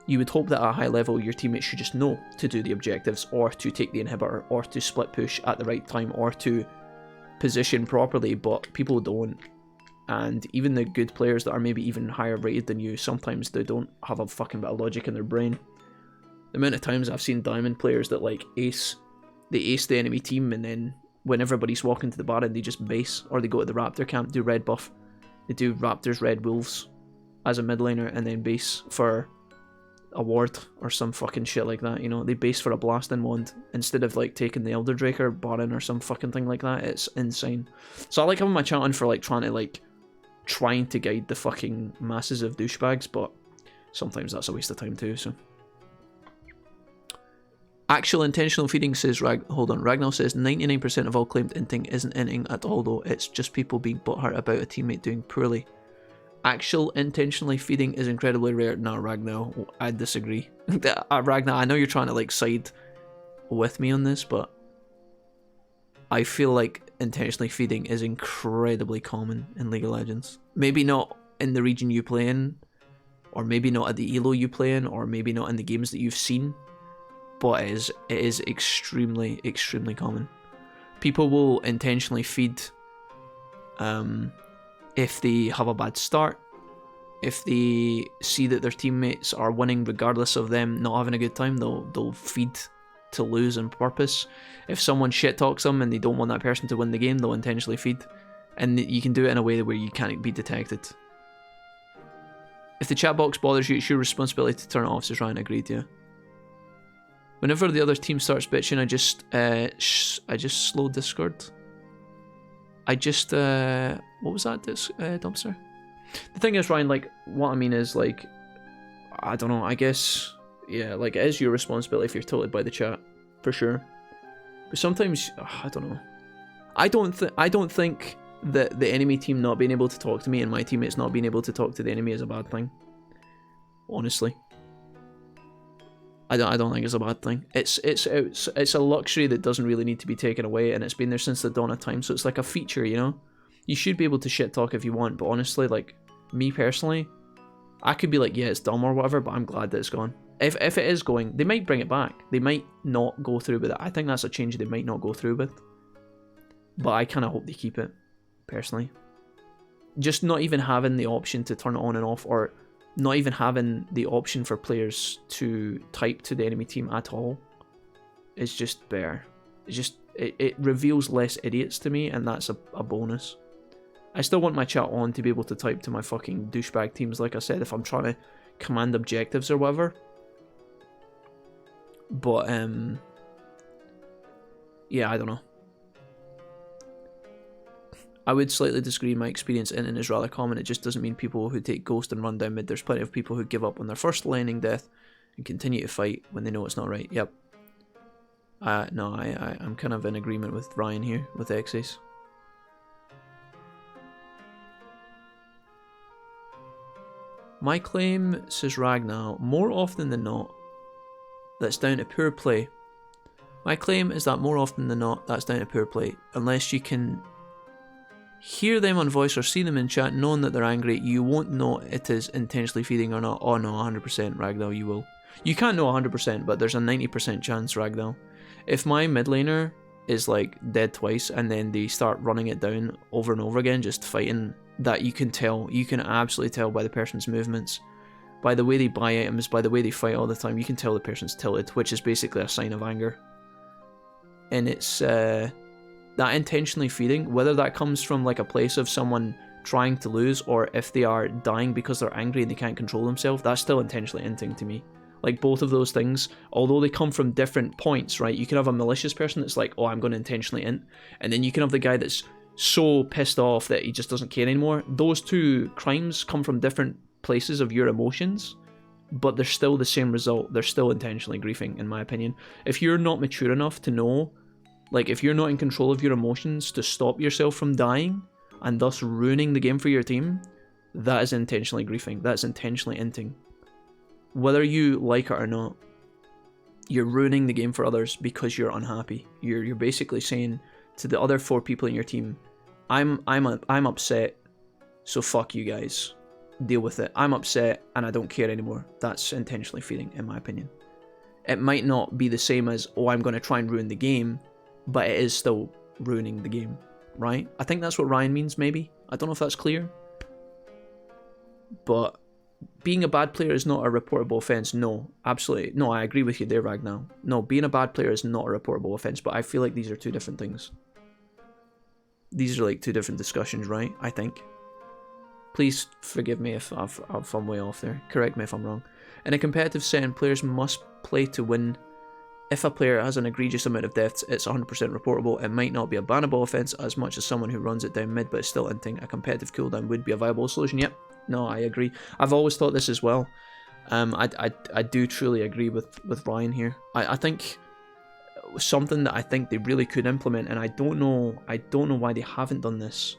you would hope that at a high level your teammates should just know to do the objectives, or to take the inhibitor, or to split push at the right time, or to position properly, but people don't. And even the good players that are maybe even higher rated than you, sometimes they don't have a fucking bit of logic in their brain. The amount of times I've seen Diamond players that like ace the enemy team, and then when everybody's walking to the Baron, they just base, or they go to the Raptor camp, do red buff. They do Raptors, Red Wolves as a mid laner, and then base for a ward or some fucking shit like that, you know. They base for a blasting wand instead of like taking the Elder Drake or Baron or some fucking thing like that. It's insane. So I like having my chat on for like trying trying to guide the fucking masses of douchebags, but sometimes that's a waste of time too, so. Actual intentional feeding says, Ragnall says 99% of all claimed inting isn't inting at all though, it's just people being butthurt about a teammate doing poorly. Actual intentionally feeding is incredibly rare. Nah, Ragnall, I disagree. Ragnall, I know you're trying to like side with me on this, but I feel like intentionally feeding is incredibly common in League of Legends. Maybe not in the region you play in, or maybe not at the elo you play in, or maybe not in the games that you've seen, but it is extremely, extremely common. People will intentionally feed if they have a bad start, if they see that their teammates are winning regardless of them not having a good time, they'll feed to lose on purpose. If someone shit talks them and they don't want that person to win the game, they'll intentionally feed. And you can do it in a way where you can't be detected. If the chat box bothers you, it's your responsibility to turn it off, says Ryan. Agreed, yeah. Whenever the other team starts bitching, I just slow Discord. What was that, Dumpster? The thing is, Ryan, like, what I mean is, like, I don't know, I guess, yeah, like, it is your responsibility if you're tilted by the chat, for sure. But sometimes, I don't know. I don't think that the enemy team not being able to talk to me and my teammates not being able to talk to the enemy is a bad thing. Honestly. I don't think it's a bad thing. It's a luxury that doesn't really need to be taken away, and it's been there since the dawn of time, so it's like a feature, you know? You should be able to shit talk if you want, but honestly, like, me personally, I could be like, yeah, it's dumb or whatever, but I'm glad that it's gone. If it is going, they might bring it back. They might not go through with it. I think that's a change they might not go through with. But I kind of hope they keep it, personally. Just not even having the option to turn it on and off, or not even having the option for players to type to the enemy team at all is just better. It's just, it reveals less idiots to me, and that's a bonus. I still want my chat on to be able to type to my fucking douchebag teams, like I said, if I'm trying to command objectives or whatever. But, yeah, I don't know. I would slightly disagree. My experience in it is rather common. It just doesn't mean people who take Ghost and run down mid. There's plenty of people who give up on their first lightning death and continue to fight when they know it's not right. Yep. No, I'm kind of in agreement with Ryan here, with Xace. My claim, says Ragnar, more often than not, that's down to poor play. My claim is that more often than not, that's down to poor play. Unless you can hear them on voice or see them in chat knowing that they're angry, you won't know it is intentionally feeding or not. Oh no, 100% Ragnar, you will. You can't know 100%, but there's a 90% chance, Ragnar. If my mid laner is like dead twice and then they start running it down over and over again, just fighting, that you can tell. You can absolutely tell by the person's movements, by the way they buy items, by the way they fight all the time. You can tell the person's tilted, which is basically a sign of anger. And it's that intentionally feeding, whether that comes from like a place of someone trying to lose, or if they are dying because they're angry and they can't control themselves, that's still intentionally inting to me. Like, both of those things, although they come from different points, right? You can have a malicious person that's like, oh, I'm going to intentionally int, and then you can have the guy that's so pissed off that he just doesn't care anymore. Those two crimes come from different places of your emotions, but they're still the same result. They're still intentionally griefing, in my opinion. If you're not mature enough to know, like, if you're not in control of your emotions to stop yourself from dying, and thus ruining the game for your team, that is intentionally griefing. That's intentionally inting. Whether you like it or not, you're ruining the game for others because you're unhappy. You're basically saying to the other 4 people in your team, I'm upset, so fuck you guys. Deal with it. I'm upset and I don't care anymore. That's intentionally feeding, in my opinion. It might not be the same as, oh, I'm going to try and ruin the game, but it is still ruining the game, right? I think that's what Ryan means, maybe. I don't know if that's clear. But being a bad player is not a reportable offense. No, absolutely. No, I agree with you there, Ragnar. No, being a bad player is not a reportable offense, but I feel like these are 2 different things. These are like 2 different discussions, right? I think. Please forgive me if I'm way off there. Correct me if I'm wrong. In a competitive setting, players must play to win If a player has an egregious amount of deaths, it's 100% reportable. It might not be a bannable offense as much as someone who runs it down mid but is still inting. A competitive cooldown would be a viable solution. Yep, no, I agree. I've always thought this as well. I do truly agree with Ryan here. I think something that I think they really could implement, and I don't know why they haven't done this.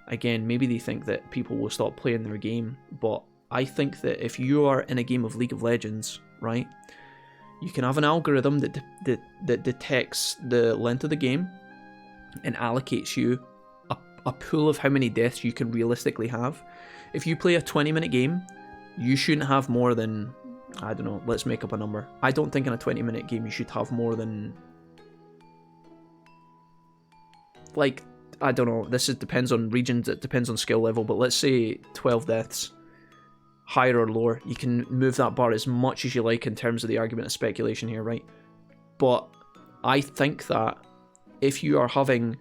Again, maybe they think that people will stop playing their game, but I think that if you are in a game of League of Legends, right, you can have an algorithm that detects the length of the game and allocates you a pool of how many deaths you can realistically have. If you play a 20-minute game, you shouldn't have more than, I don't know, let's make up a number. I don't think in a 20-minute game you should have more than, like, I don't know, depends on regions, it depends on skill level, but let's say 12 deaths. Higher or lower, you can move that bar as much as you like in terms of the argument of speculation here, right? But I think that if you are having,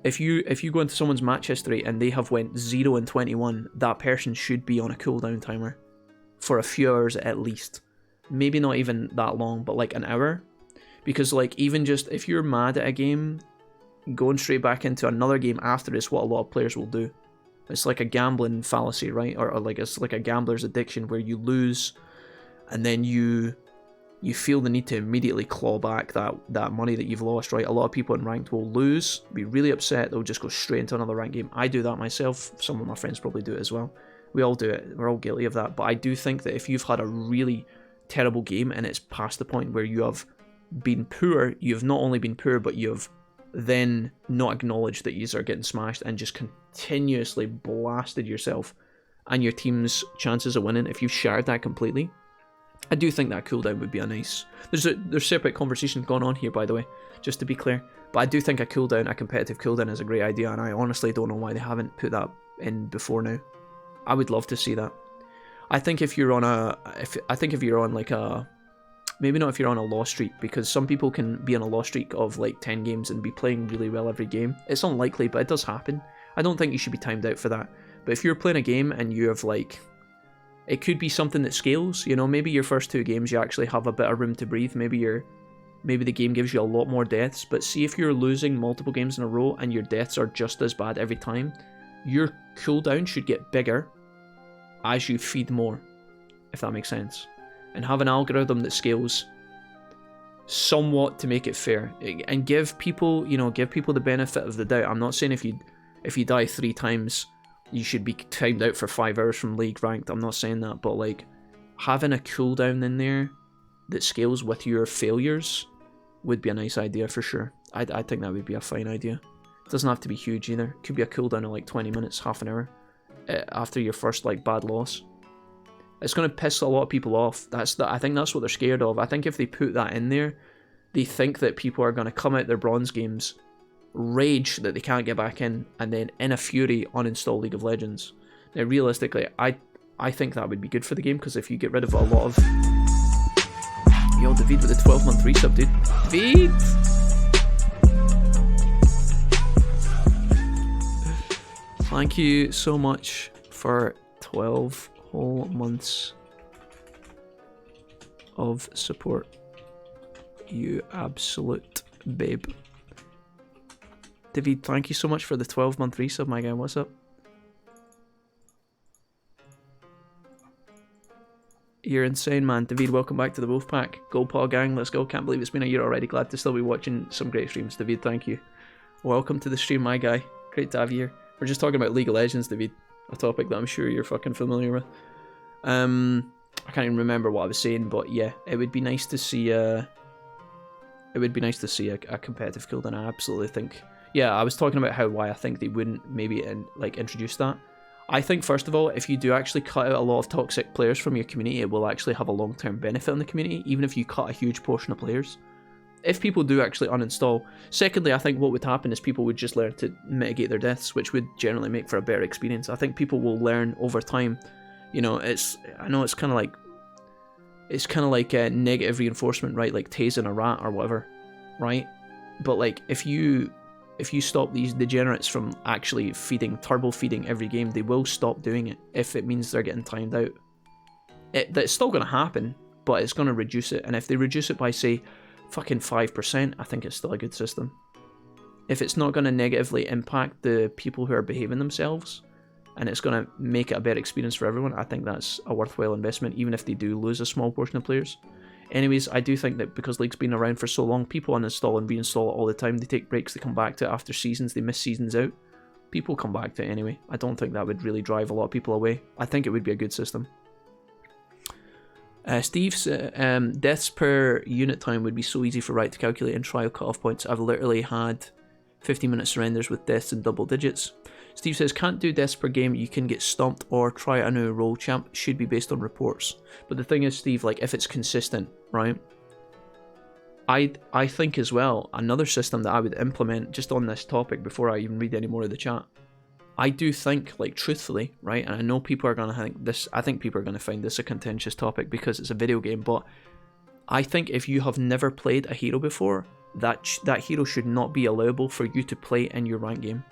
if you go into someone's match history and they have went 0 and 21, that person should be on a cooldown timer for a few hours at least. Maybe not even that long, but like an hour. Because like even just if you're mad at a game, going straight back into another game after is what a lot of players will do. It's like a gambling fallacy, right? Or like it's like a gambler's addiction where you lose and then you feel the need to immediately claw back that money that you've lost, right? A lot of people in ranked will lose, be really upset, they'll just go straight into another ranked game. I do that myself, some of my friends probably do it as well. We all do it, we're all guilty of that. But I do think that if you've had a really terrible game and it's past the point where you have been poor, you've not only been poor, but you've then not acknowledged that you are getting smashed and just continuously blasted yourself and your team's chances of winning, if you've shared that completely, I do think that cooldown would be a nice... There's separate conversations going on here, by the way, just to be clear. But I do think a competitive cooldown is a great idea, and I honestly don't know why they haven't put that in before now. I would love to see that. I think if you're on like a... Maybe not if you're on a loss streak, because some people can be on a loss streak of like 10 games and be playing really well every game. It's unlikely, but it does happen. I don't think you should be timed out for that. But if you're playing a game and you have like... It could be something that scales, you know, maybe your first 2 games you actually have a bit of room to breathe, maybe the game gives you a lot more deaths, but see if you're losing multiple games in a row and your deaths are just as bad every time, your cooldown should get bigger as you feed more, if that makes sense. And have an algorithm that scales somewhat to make it fair, and give people the benefit of the doubt. I'm not saying if you die 3 times, you should be timed out for 5 hours from League ranked. I'm not saying that, but like having a cooldown in there that scales with your failures would be a nice idea for sure. I think that would be a fine idea. It doesn't have to be huge either. It could be a cooldown of like 20 minutes, half an hour after your first like bad loss. It's going to piss a lot of people off. I think that's what they're scared of. I think if they put that in there, they think that people are going to come out their bronze games, rage that they can't get back in, and then in a fury uninstall League of Legends. Now realistically, I think that would be good for the game, because if you get rid of a lot of... Yo, David with the 12-month resub, dude. David! Thank you so much for 12 whole months of support. You absolute babe. David, thank you so much for the 12-month resub, my guy. What's up? You're insane, man. David, welcome back to the Wolfpack. Go Paw Gang, let's go. Can't believe it's been a year already. Glad to still be watching some great streams. David, thank you. Welcome to the stream, my guy. Great to have you here. We're just talking about League of Legends, David. A topic that I'm sure you're fucking familiar with. I can't even remember what I was saying, but yeah, it would be nice to see a competitive cooldown. I absolutely think. Yeah, I was talking about why I think they wouldn't maybe introduce that. I think first of all, if you do actually cut out a lot of toxic players from your community, it will actually have a long-term benefit on the community, even if you cut a huge portion of players. If people do actually uninstall. Secondly, I think what would happen is people would just learn to mitigate their deaths, which would generally make for a better experience. I think people will learn over time. You know, I know it's kind of like negative reinforcement, right? Like tasing a rat or whatever, right? But like if you stop these degenerates from actually turbo feeding every game, they will stop doing it if it means they're getting timed out. That's still going to happen, but it's going to reduce it. And if they reduce it by, say, fucking 5%, I think it's still a good system. If it's not going to negatively impact the people who are behaving themselves, and it's going to make it a better experience for everyone, I think that's a worthwhile investment, even if they do lose a small portion of players. Anyways, I do think that because League's been around for so long, people uninstall and reinstall it all the time. They take breaks, they come back to it after seasons, they miss seasons out. People come back to it anyway. I don't think that would really drive a lot of people away. I think it would be a good system. Steve's deaths per unit time would be so easy for Riot to calculate in trial cutoff points. I've literally had 15-minute surrenders with deaths in double digits. Steve says, can't do deaths per game, you can get stomped or try a new role. Champ should be based on reports. But the thing is, Steve, like, if it's consistent, right? I think as well, another system that I would implement just on this topic before I even read any more of the chat. I do think, like, truthfully, right, and I know people are going to think this, I think people are going to find this a contentious topic because it's a video game, but I think if you have never played a hero before, that hero should not be allowable for you to play in your rank game.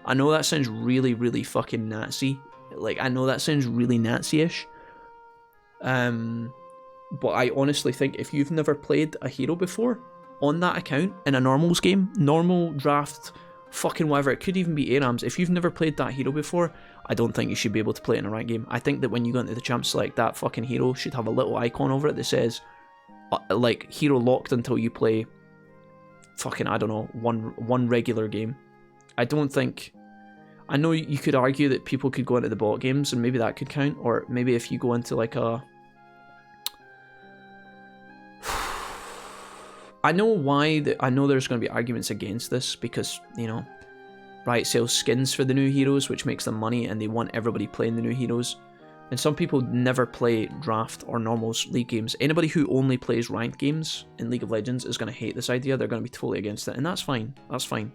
I know that sounds really, really fucking Nazi. Like, I know that sounds really Nazi-ish. But I honestly think if you've never played a hero before, on that account, in a normals game, normal draft, fucking whatever, it could even be ARAMs, if you've never played that hero before, I don't think you should be able to play it in a rank game. I think that when you go into the champ select, that fucking hero should have a little icon over it that says, like, hero locked until you play fucking, I don't know, one regular game. I don't think... I know you could argue that people could go into the bot games and maybe that could count, or maybe if you go into like a... I know why, I know there's going to be arguments against this because, you know, Riot sells skins for the new heroes, which makes them money, and they want everybody playing the new heroes. And some people never play draft or normals league games. Anybody who only plays ranked games in League of Legends is going to hate this idea. They're going to be totally against it, and that's fine. That's fine.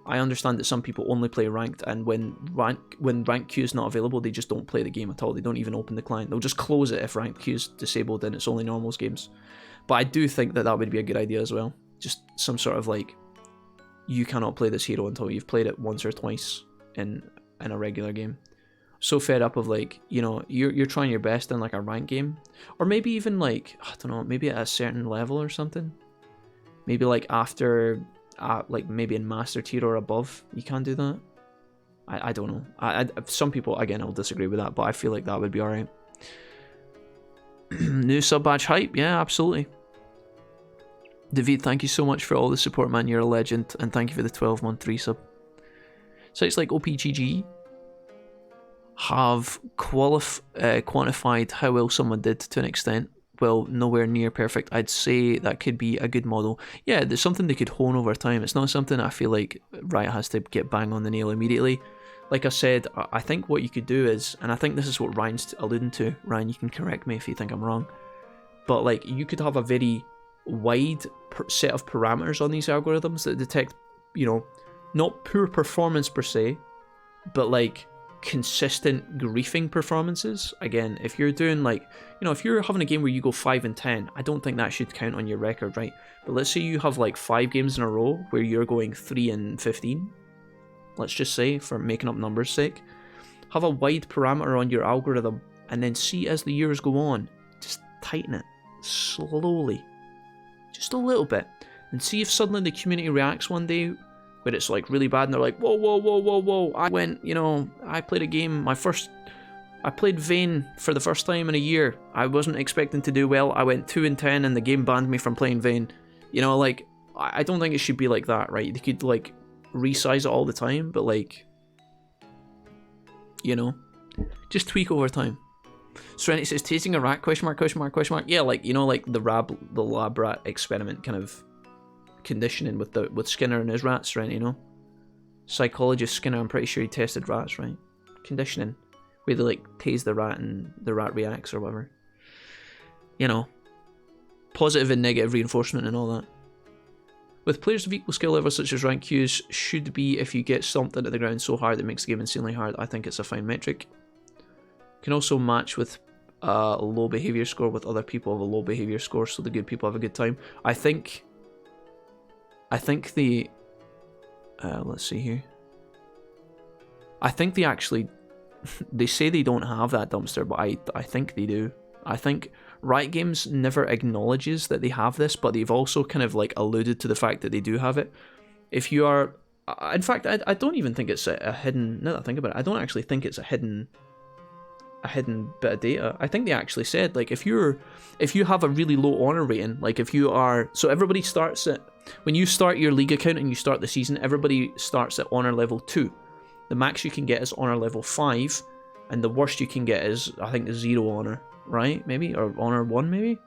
I understand that some people only play ranked, and when rank queue is not available, they just don't play the game at all. They don't even open the client. They'll just close it if rank queue is disabled and it's only normals games. But I do think that that would be a good idea as well. Just some sort of like, you cannot play this hero until you've played it once or twice in a regular game. So fed up of, like, you know, you're trying your best in like a rank game, or maybe even like, I don't know, maybe at a certain level or something. Maybe like after. Like maybe in master tier or above, you can do that. I don't know. Some people, again, will disagree with that, but I feel like that would be alright. New sub badge hype, yeah, absolutely. David, thank you so much for all the support, man. You're a legend, and thank you for the 12-month resub. Sites like OPGG have quantified how well someone did to an extent. Well, nowhere near perfect. I'd say that could be a good model. Yeah, there's something they could hone over time. It's not something I feel like Riot has to get bang on the nail immediately. Like I said, I think what you could do is, and I think this is what Ryan's alluding to. Ryan, you can correct me if you think I'm wrong. But like, you could have a very wide set of parameters on these algorithms that detect, you know, not poor performance per se, but like consistent griefing performances. Again, if you're doing like, you know, if you're having a game where you go 5 and 10, I don't think that should count on your record, right? But let's say you have like 5 games in a row where you're going 3 and 15, let's just say, for making up numbers sake. Have a wide parameter on your algorithm, and then see as the years go on, just tighten it slowly, just a little bit, and see if suddenly the community reacts one day where it's like really bad and they're like, whoa, whoa, whoa, whoa, whoa, I went, you know, I played a game, I played Vayne for the first time in a year. I wasn't expecting to do well. I went 2 and 10 and the game banned me from playing Vayne. You know, like, I don't think it should be like that, right? They could, like, resize it all the time, but, like, you know, just tweak over time. Serenity says, tasting a rat, question mark, question mark, question mark. Yeah, like, you know, like the lab rat experiment kind of conditioning with Skinner and his rats, right? You know, psychologist Skinner, I'm pretty sure he tested rats, right? Conditioning, where they like tase the rat and the rat reacts or whatever. You know, positive and negative reinforcement and all that. With players of equal skill level such as rank queues should be if you get stomped into the ground so hard it makes the game insanely hard. I think it's a fine metric. Can also match with a low behavior score with other people have a low behavior score, so the good people have a good time. I think the let's see here. I think they actually they say they don't have that dumpster, but I think they do. I think Riot Games never acknowledges that they have this, but they've also kind of like alluded to the fact that they do have it. If you are, in fact, I don't even think it's a hidden. Now that I think about it, I don't actually think it's a hidden bit of data. I think they actually said, like, if you have a really low honor rating, like if you are, so everybody starts at, when you start your league account and you start the season, everybody starts at honor level 2. The max you can get is honor level 5, and the worst you can get is, I think, 0 honor, right? Maybe, or honor 1 maybe?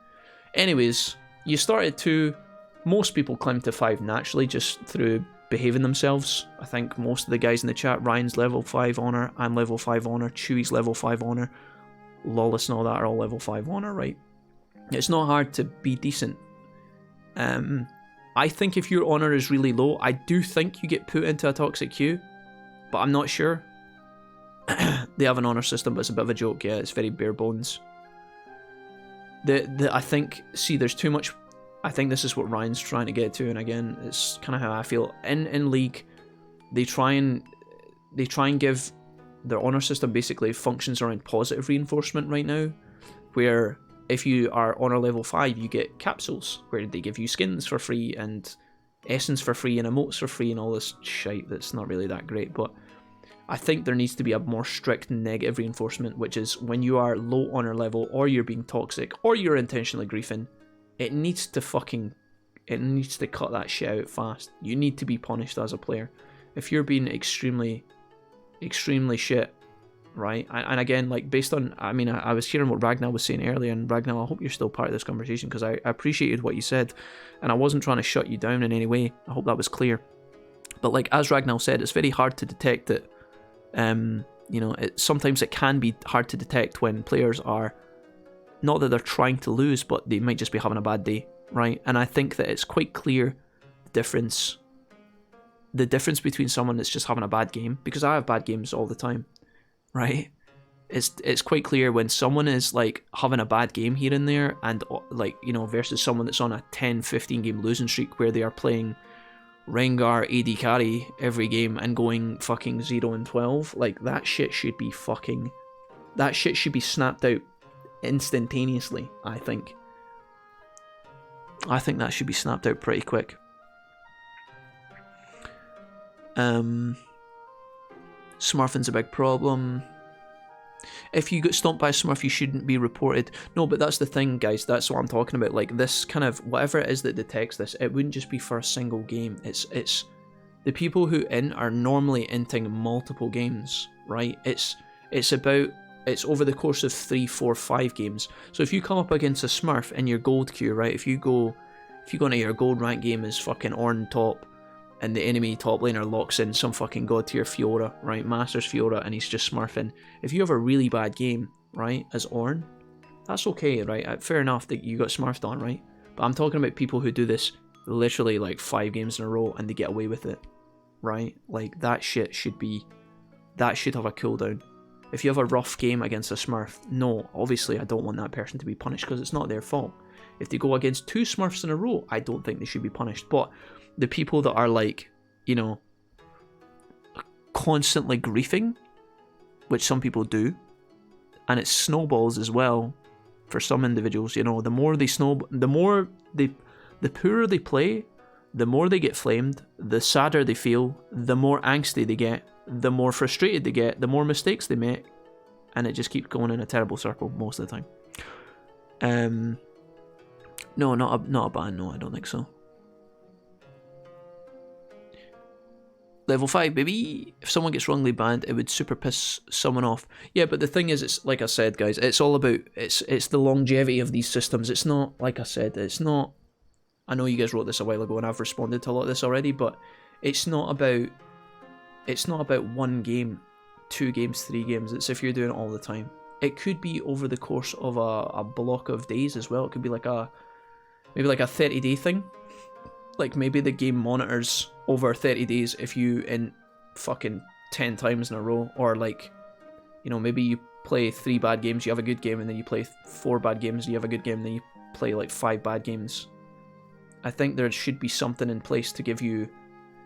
Anyways, you start at 2, most people climb to 5 naturally just through behaving themselves. I think most of the guys in the chat, Ryan's level 5 honor, I'm level 5 honor, Chewy's level 5 honor, Lawless and all that are all level 5 honor, right? It's not hard to be decent. I think if your honor is really low, I do think you get put into a toxic queue, but I'm not sure. They have an honor system, but it's a bit of a joke, yeah, it's very bare bones. I think, see, there's too much. I think this is what Ryan's trying to get to, and again, it's kind of how I feel. In League, they try and give their honor system basically functions around positive reinforcement right now, where if you are honor level 5, you get capsules, where they give you skins for free, and essence for free, and emotes for free, and all this shite that's not really that great, but I think there needs to be a more strict negative reinforcement, which is when you are low honor level, or you're being toxic, or you're intentionally griefing, it needs to cut that shit out fast. You need to be punished as a player. If you're being extremely shit, right? And again, like, based on, I mean, I was hearing what Ragnar was saying earlier, and Ragnar, I hope you're still part of this conversation, because I appreciated what you said, and I wasn't trying to shut you down in any way. I hope that was clear. But like, as Ragnar said, it's very hard to detect that, you know, sometimes it can be hard to detect when players are, not that they're trying to lose, but they might just be having a bad day, right? And I think that it's quite clear the difference between someone that's just having a bad game, because I have bad games all the time, right? It's quite clear when someone is like having a bad game here and there, and like, you know, versus someone that's on a 10-15 game losing streak where they are playing Rengar AD carry every game and going fucking 0-12. Like, that shit should be snapped out instantaneously. I think that should be snapped out pretty quick. Smurfing's a big problem. If you get stomped by a Smurf, you shouldn't be reported. No, but that's the thing, guys. That's what I'm talking about. Like, this kind of, whatever it is that detects this, it wouldn't just be for a single game. It's the people who are normally inting multiple games, right? It's over the course of 3, 4, 5 games. So if you come up against a Smurf in your gold queue, right? If you go into your gold rank game as fucking Ornn top, and the enemy top laner locks in some fucking god tier Fiora, right? Masters Fiora, and he's just smurfing. If you have a really bad game, right, as Ornn, that's okay, right? Fair enough that you got smurfed on, right? But I'm talking about people who do this literally like 5 games in a row and they get away with it, right? Like, that shit should have a cooldown. If you have a rough game against a smurf, no, obviously I don't want that person to be punished because it's not their fault. If they go against 2 smurfs in a row, I don't think they should be punished. But the people that are like, you know, constantly griefing, which some people do, and it snowballs as well for some individuals, you know, the poorer they play, the more they get flamed, the sadder they feel, the more angsty they get, the more frustrated they get, the more mistakes they make, and it just keeps going in a terrible circle most of the time. No, not a ban, no, I don't think so. Level 5, baby. If someone gets wrongly banned, it would super piss someone off. Yeah, but the thing is, it's like I said, guys, it's all about, it's the longevity of these systems. It's not, like I said, it's not, I know you guys wrote this a while ago and I've responded to a lot of this already, but it's not about 1 game, 2 games, 3 games. It's if you're doing it all the time. It could be over the course of a block of days as well. It could be like maybe like a 30-day thing. Like, maybe the game monitors over 30 days if you in fucking 10 times in a row, or like, you know, maybe you play 3 bad games, you have a good game, and then you play 4 bad games, you have a good game, and then you play like 5 bad games. I think there should be something in place to give you,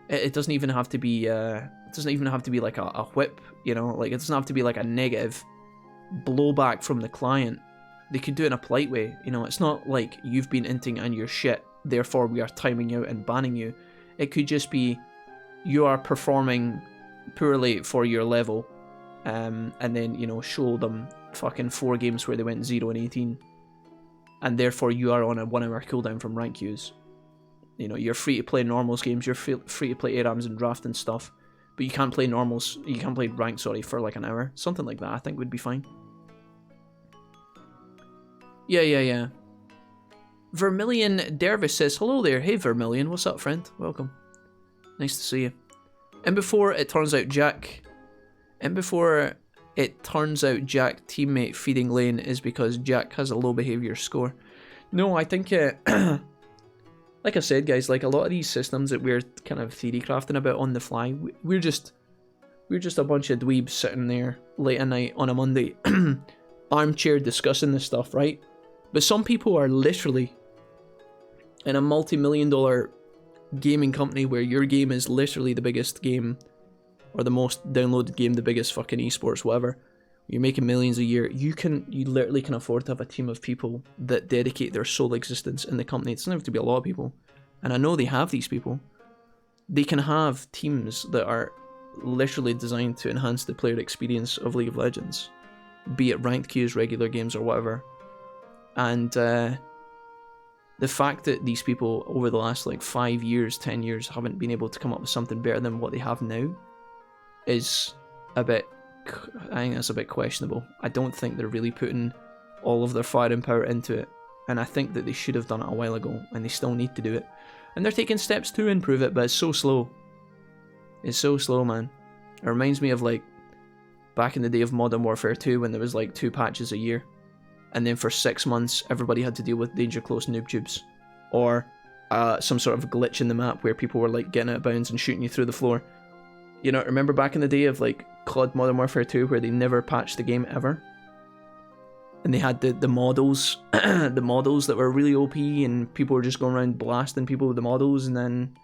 it doesn't even have to be like a whip, you know, like, it doesn't have to be like a negative blowback from the client they could do it in a polite way. You know, it's not like you've been inting and you're shit, therefore we are timing you out and banning you. It could just be you are performing poorly for your level, and then, you know, show them fucking 4 games where they went 0 and 18, and therefore you are on a 1 hour cooldown from rank queues. You know, you're free to play normals games, you're free to play ARAMs and draft and stuff, but you can't play normals, you can't play ranked, sorry, for like an hour. Something like that I think would be fine. Yeah. Vermilion Dervis says, hello there. Hey Vermilion, what's up, friend? Welcome. Nice to see you. And before it turns out Jack teammate feeding lane is because Jack has a low behavior score. No, I think, like I said, guys, like a lot of these systems that we're kind of theory crafting about on the fly, we're just a bunch of dweebs sitting there late at night on a Monday, armchair discussing this stuff, right? But some people are literally in a multi-million-dollar gaming company where your game is literally the biggest game, or the most downloaded game, the biggest fucking esports, whatever. You're making millions a year. You literally can afford to have a team of people that dedicate their sole existence in the company. It doesn't have to be a lot of people, and I know they have these people. They can have teams that are literally designed to enhance the player experience of League of Legends, be it ranked queues, regular games, or whatever. And the fact that these people over the last like 5 years, 10 years haven't been able to come up with something better than what they have now is a bit, I think that's a bit questionable. I don't think they're really putting all of their fire and power into it, and I think that they should have done it a while ago, and they still need to do it. And they're taking steps to improve it, but it's so slow. It's so slow, man. It reminds me of like back in the day of Modern Warfare 2 when there was like 2 patches a year. And then for 6 months, everybody had to deal with danger close noob tubes, or some sort of glitch in the map where people were like getting out of bounds and shooting you through the floor. You know, remember back in the day of like COD Modern Warfare 2 where they never patched the game ever? And they had the models, the models that were really OP, and people were just going around blasting people with the models, and then,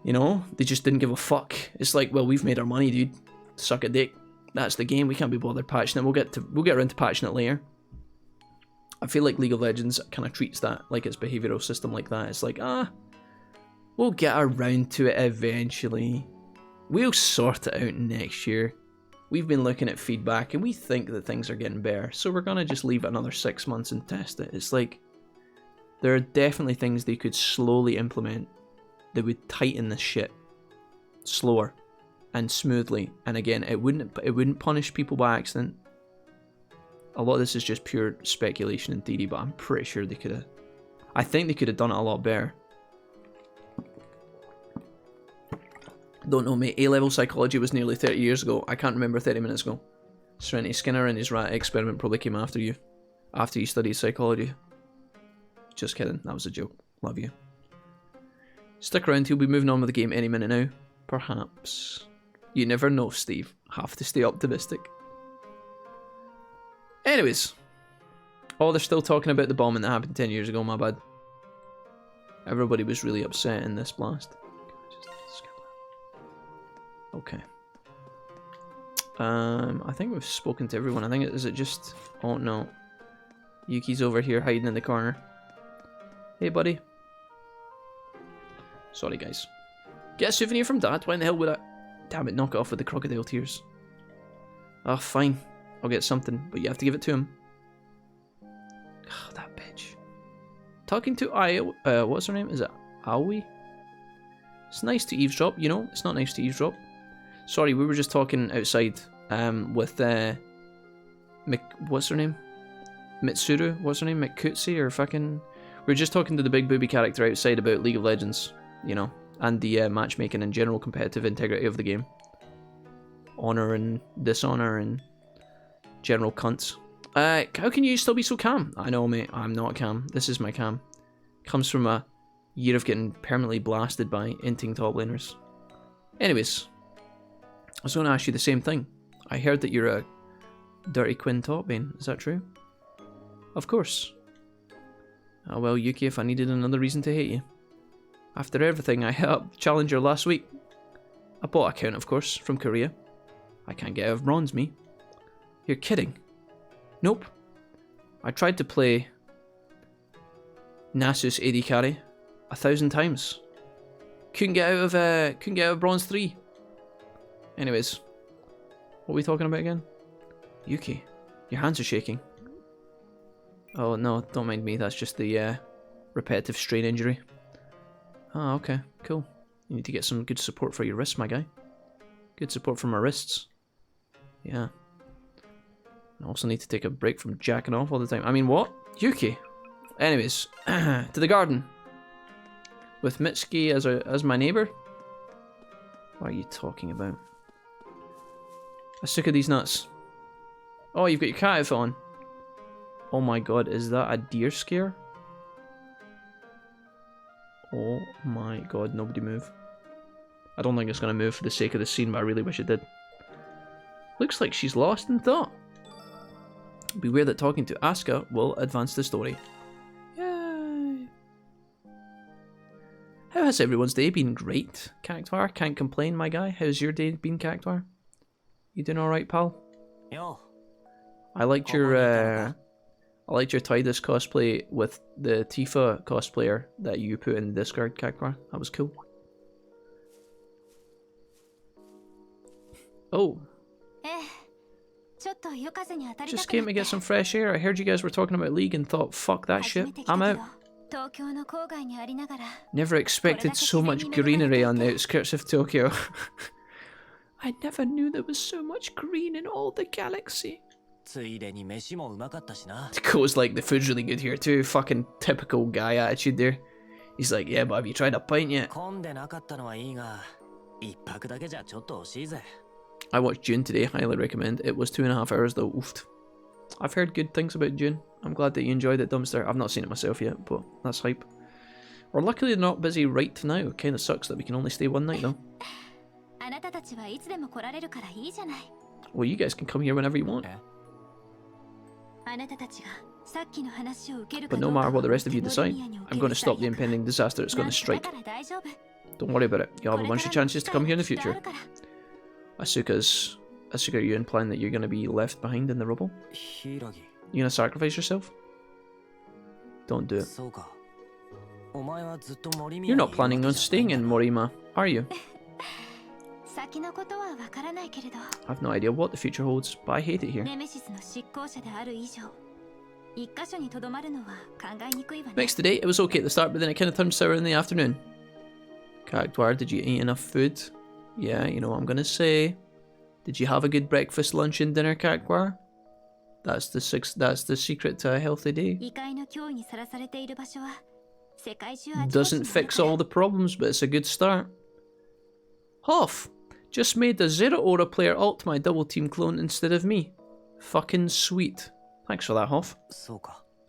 you know, they just didn't give a fuck. It's like, well, we've made our money, dude. Suck a dick. That's the game. We can't be bothered patching it. We'll get around to patching it later. I feel like League of Legends kind of treats that like its behavioral system like that. It's like, we'll get around to it eventually. We'll sort it out next year. We've been looking at feedback and we think that things are getting better, so we're gonna just leave it another 6 months and test it. It's like, there are definitely things they could slowly implement that would tighten this shit slower and smoothly, and again, it wouldn't punish people by accident. A lot of this is just pure speculation and theory, but I'm pretty sure they could have. I think they could have done it a lot better. Don't know, mate. A-level psychology was nearly 30 years ago. I can't remember 30 minutes ago. Serenity Skinner and his rat experiment probably came after you studied psychology. Just kidding. That was a joke. Love you. Stick around. He'll be moving on with the game any minute now. Perhaps. You never know, Steve. Have to stay optimistic. Anyways. Oh, they're still talking about the bombing that happened 10 years ago, my bad. Everybody was really upset in this blast. Okay. I think we've spoken to everyone. I think is it just... Oh, no. Yuki's over here hiding in the corner. Hey, buddy. Sorry, guys. Get a souvenir from Dad? Why in the hell would I... Damn it, knock it off with the crocodile tears. Oh, fine. I'll get something, but you have to give it to him. Oh, that bitch. Talking to what's her name? Is it Aoi? It's nice to eavesdrop, you know? It's not nice to eavesdrop. Sorry, we were just talking outside with what's her name? Mitsuru? What's her name? Mikutsi or fucking... We were just talking to the big booby character outside about League of Legends, you know, and the matchmaking and general competitive integrity of the game. Honor and dishonor and general cunts. How can you still be so calm? I know, mate, I'm not calm. This is my calm. Comes from a year of getting permanently blasted by inting top laners. Anyways, I was going to ask you the same thing. I heard that you're a Dirty Quinn top main. Is that true? Of course. Oh well, Yuki, if I needed another reason to hate you. After everything, I hit up Challenger last week. A bot account, of course, from Korea. I can't get out of bronze, me. You're kidding. Nope. I tried to play Nasus AD carry 1,000 times. Couldn't get out of Bronze 3. Anyways, what are we talking about again? Yuki, your hands are shaking. Oh no, don't mind me. That's just the repetitive strain injury. Oh, okay, cool. You need to get some good support for your wrists, my guy. Good support for my wrists. Yeah. I also need to take a break from jacking off all the time. I mean, what? Yuki. Anyways, to the garden. With Mitsuki as my neighbour? What are you talking about? I'm sick of these nuts. Oh, you've got your cat outfit on. Oh my god, is that a deer scare? Oh my god, nobody move. I don't think it's going to move for the sake of the scene, but I really wish it did. Looks like she's lost in thought. Beware that talking to Asuka will advance the story. Yay! How has everyone's day been? Great, Cactuar. Can't complain, my guy. How's your day been, Cactuar? You doing alright, pal? Yo. I liked your Tidus cosplay with the Tifa cosplayer that you put in the Discord, Cactuar. That was cool. Oh. Just came to get some fresh air. I heard you guys were talking about League and thought, fuck that shit. I'm out. Never expected so much greenery on the outskirts of Tokyo. I never knew there was so much green in all the galaxy. Kou's like, the food's really good here too. Fucking typical guy attitude there. He's like, yeah, but have you tried a pint yet? I watched June today, highly recommend. It was 2.5 hours though, oofed. I've heard good things about June. I'm glad that you enjoyed it, Dumpster. I've not seen it myself yet, but that's hype. We're luckily not busy right now. Kinda sucks that we can only stay one night though. Well, you guys can come here whenever you want. But no matter what the rest of you decide, I'm going to stop the impending disaster that's going to strike. Don't worry about it. You'll have a bunch of chances to come here in the future. Asuka, are you implying that you're going to be left behind in the rubble? You going to sacrifice yourself? Don't do it. You're not planning on staying in Morimiya, are you? I've no idea what the future holds, but I hate it here. Mixed today, it was okay at the start, but then it kind of turned sour in the afternoon. Cactuar, did you eat enough food? Yeah, you know what I'm gonna say. Did you have a good breakfast, lunch, and dinner, Cactuar? That's the secret to a healthy day. Doesn't fix all the problems, but it's a good start. Hoff! Just made the Zero Aura player ult my double team clone instead of me. Fucking sweet. Thanks for that, Hoff.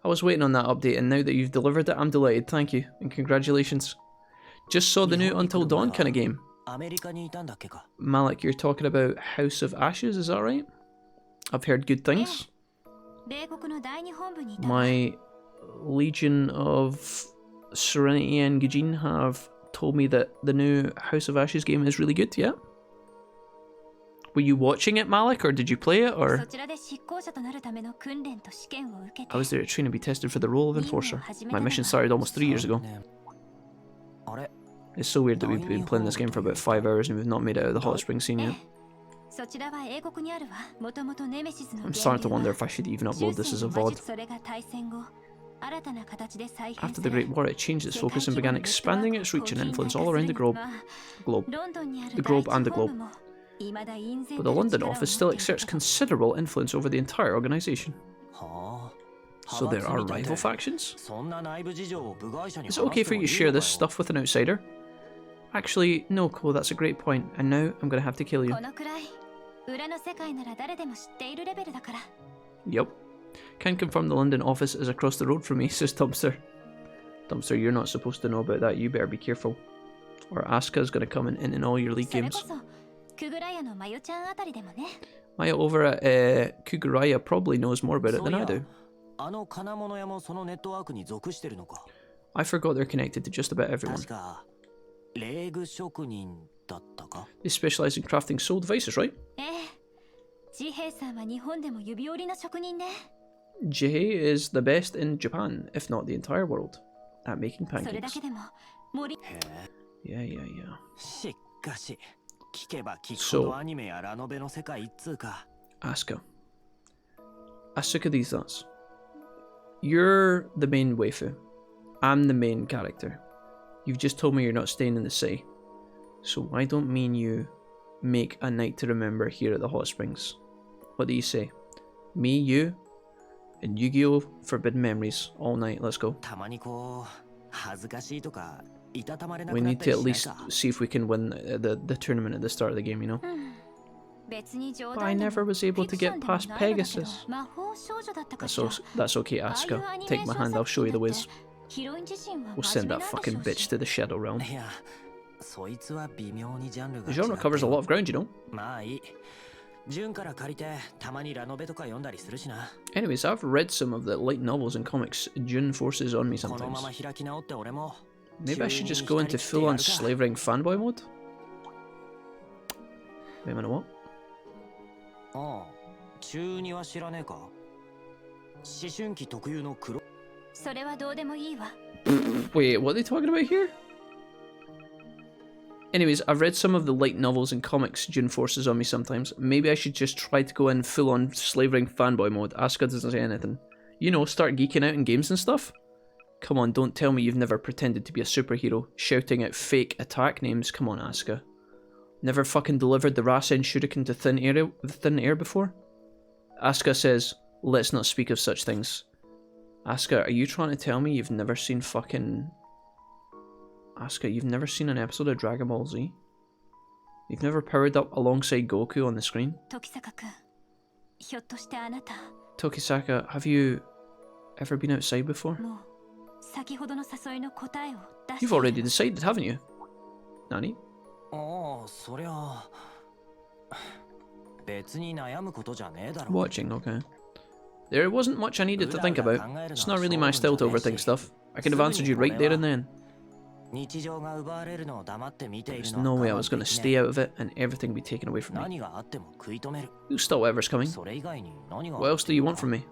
I was waiting on that update, and now that you've delivered it, I'm delighted. Thank you, and congratulations. Just saw the new Until Dawn kind of game. Malik, you're talking about House of Ashes, is that right? I've heard good things. My Legion of Serenity and Gujin have told me that the new House of Ashes game is really good, yeah? Were you watching it, Malik, or did you play it, or? I was there to train and be tested for the role of Enforcer. My mission started almost 3 years ago. It's so weird that we've been playing this game for about 5 hours and we've not made it out of the hot spring scene yet. I'm starting to wonder if I should even upload this as a VOD. After the Great War, it changed its focus and began expanding its reach and influence all around the globe and the globe. But the London office still exerts considerable influence over the entire organisation. So there are rival factions? Is it okay for you to share this stuff with an outsider? Actually, no, Kou, that's a great point, and now I'm gonna have to kill you. Yep. Can confirm the London office is across the road from me, says Dumpster. Dumpster, you're not supposed to know about that, you better be careful. Or Asuka's gonna come in all your League games. Maya over at Kuguraya probably knows more about it than I do. I forgot they're connected to just about everyone. They specialise in crafting soul devices, right? Jihei is the best in Japan, if not the entire world, at making pancakes. Yeah. しっかし聞けば聞く So ほどアニメやラノベの世界っつうか Asuka. Asuka these thoughts. You're the main waifu. I'm the main character. You've just told me you're not staying in the city. So why don't me and you make a night to remember here at the hot springs? What do you say? Me, you, and Yu-Gi-Oh! Forbidden Memories all night. Let's go. たまにこう恥ずかしいとかいたたまれな We くなっ need た to り at しない least か see if we can win the tournament at the start of the game, you know? 別に冗 But I 談で never も was able to フィクショ get ンでも past ないのだけど Pegasus. 魔法少女だったか That's, しら that's okay, ああいう Asuka. アニメ Take ー my ション hand, I'll 作 show you 品 the だって ways. ヒロイン自身は We'll 真 send 面目 that なんでし fucking ょう bitch し to the Shadow Realm. いやそいつは微妙にジャンルが The 違っ genre た covers a よ lot of ground, you know? まあいい純から借りてたまにラノベとか読んだりするしな Anyways, I've read some of the light novels and comics Jun forces on me このま sometimes. ま開き直って俺も Maybe I should just go into full-on slave ring fanboy mode? Wait a minute, what? ああ中には知らねえか思春期特有の黒それはどうでもいいわ Wait, what are they talking about here? Anyways, I've read some of the light novels and comics Jun forces on me sometimes. Maybe I should just try to go in full-on slave ring fanboy mode. Asuka doesn't say anything. You know, start geeking out in games and stuff? Come on, don't tell me you've never pretended to be a superhero, shouting out fake attack names. Come on, Asuka. Never fucking delivered the Rasen Shuriken to thin air before? Asuka says, let's not speak of such things. Asuka, are you trying to tell me you've never seen fucking... Asuka, you've never seen an episode of Dragon Ball Z? You've never powered up alongside Goku on the screen? 時坂君ひょっとしてあなた Tokisaka, have you ever been outside before? もう先ほどの誘いの答えを出して You've already decided, haven't you? Nani? ああそりゃ別に悩むことじゃねえだろ Watching, okay. There wasn't much I needed to think about. It's not really my style to overthink stuff. I could have answered you right there and then. 日常が奪われるのを黙って見ている There's の no は way I 我 was 慢 going to でき stay ね out of it and everything be taken away え from me. 何があっても食い止める You'll stop whatever's coming. それ以外に何が What else do you want from me?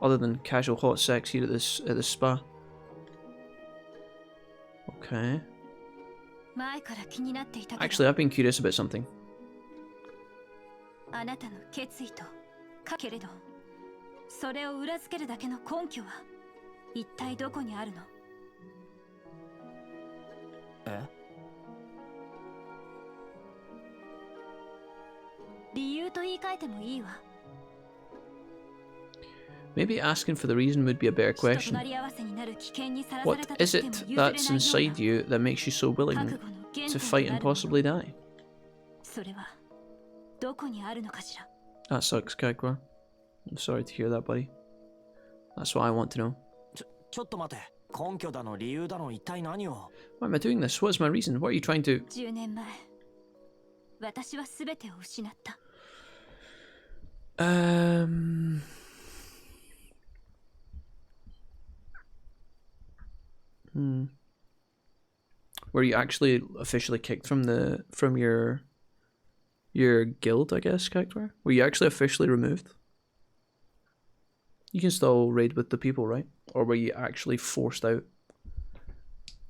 Other than casual hot sex here at this spa? Okay. 前から気になっていたけど Actually, I've been curious about something. あなたの決意とかけれどそれを裏付けるだけの根拠は一体どこにあるのえ理由と言い換えてもいいわ Maybe asking for the reason would be a better 人と question. なり合わせになる危険にさらさ What れたと is しても it 譲れない that's よう inside な you that makes you so 覚 willing 悟の原 to 点 fight とな and るも possibly の die? それはどこにあるのかしら That sucks, Kagura. I'm sorry to hear that, buddy. That's what I want to know. ちょっと待て根拠だの理由だの一体何を Why am I doing this? What is my reason? What are you trying to... 10年前私は全てを失った Were you actually officially kicked from your guild, I guess, Cactuar? Were you actually officially removed? You can still raid with the people, right? Or were you actually forced out?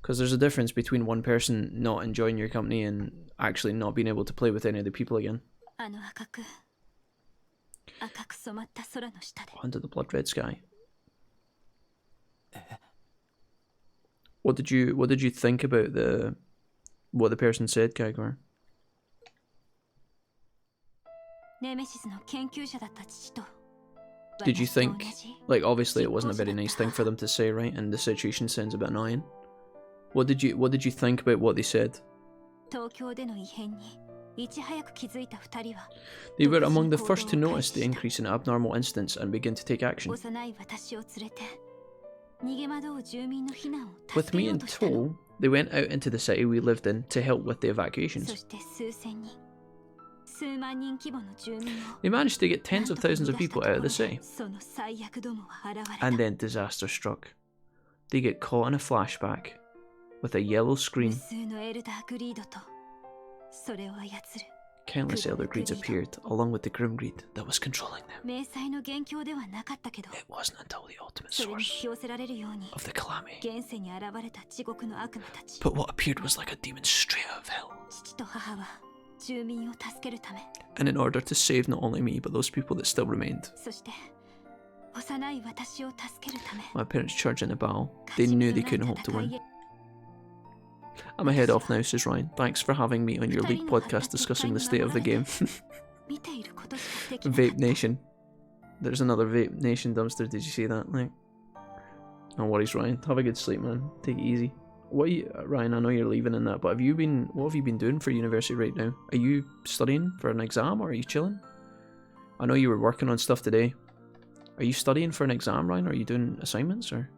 Because there's a difference between one person not enjoying your company and actually not being able to play with any of the people again. あの赤く染まった空の下で Under the blood red sky. What did you think about what the person said, Kagura? ネメシスの研究者だった父と Did you 私と think, 同じ like, obviously it wasn't a very nice thing for them to say, right? And the situation sounds a bit annoying. What did you think about what they said? 東京での異変にいち早く気づいた二人は They were among the first to notice the increase in abnormal incidents and begin to take action. 幼い私を連れて逃げ惑う住民の避難を With 助け me よう in としたの tow, they went out into the city we lived in to help with the そ evacuations. して数千人数万人規模の住民を They managed to get tens of thousands of people out of the city. その最悪どもは現れ And た then disaster struck. They get caught in a flashback with a yellow 無 screen. 数のエルダーグリードとそれを操る Countless elder greeds appeared, along with the grim greed that was controlling them. 明細の元凶ではなかったけど、 It wasn't until the ultimate それに引 source き寄せられるように of the calamity. 現世に現れた地獄の悪魔たち。 But what appeared was like a demon straight out of hell. 父と母は住民を助けるため、 And in order to save not only me, but those people that still remained. そして幼い私を助けるため、 My parents charged in a battle. They knew they couldn't hope to win. I'm a head off now, says Ryan. Thanks for having me on your league podcast discussing the state of the game. 見ていることしかできなか Vape った。 Nation. There's another Vape Nation dumpster. Did you see that? Like, no worries, Ryan. Have a good sleep, man. Take it easy. What are you, Ryan? I know you're leaving in that, but what have you been doing for university right now? Are you studying for an exam or are you chilling? I know you were working on stuff today. Are you studying for an exam, Ryan? Or are you doing assignments or?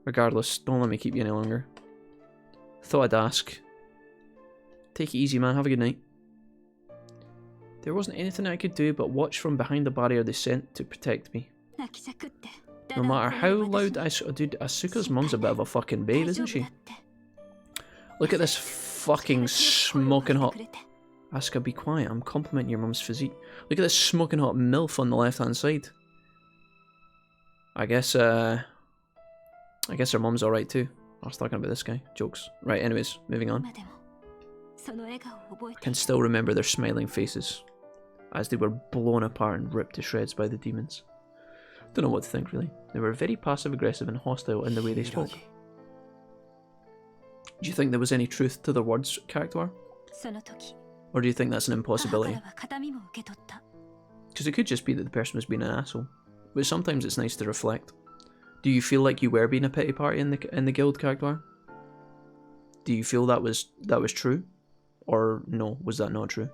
Regardless, don't let me keep you any longer. Thought I'd ask. Take it easy, man. Have a good night. There wasn't anything I could do but watch from behind the barrier they sent to protect me. 泣きじゃくって No matter how loud dude, Asuka's mum's a bit of a fucking babe, isn't she? Look at this fucking smoking hot. Asuka, be quiet. I'm complimenting your mum's physique. Look at this smoking hot MILF on the left-hand side. I guess her mum's alright too. I was talking about this guy. Jokes. Right, anyways, moving on. 今でもその笑顔を覚え I てい can る。 still remember their smiling faces as they were blown apart and ripped to shreds by the demons. Don't know what to think, really. They were very passive-aggressive and hostile in the way they spoke. Do you think there was any truth to their words, character? その時、 Or do you think that's an 母か impossibility? らは形見も受け取った。 Because it could just be that the person was being an asshole. But sometimes it's nice to reflect. Do you feel like you were being a pity party in the guild, character? Do you feel that was true? Or no, was that not true?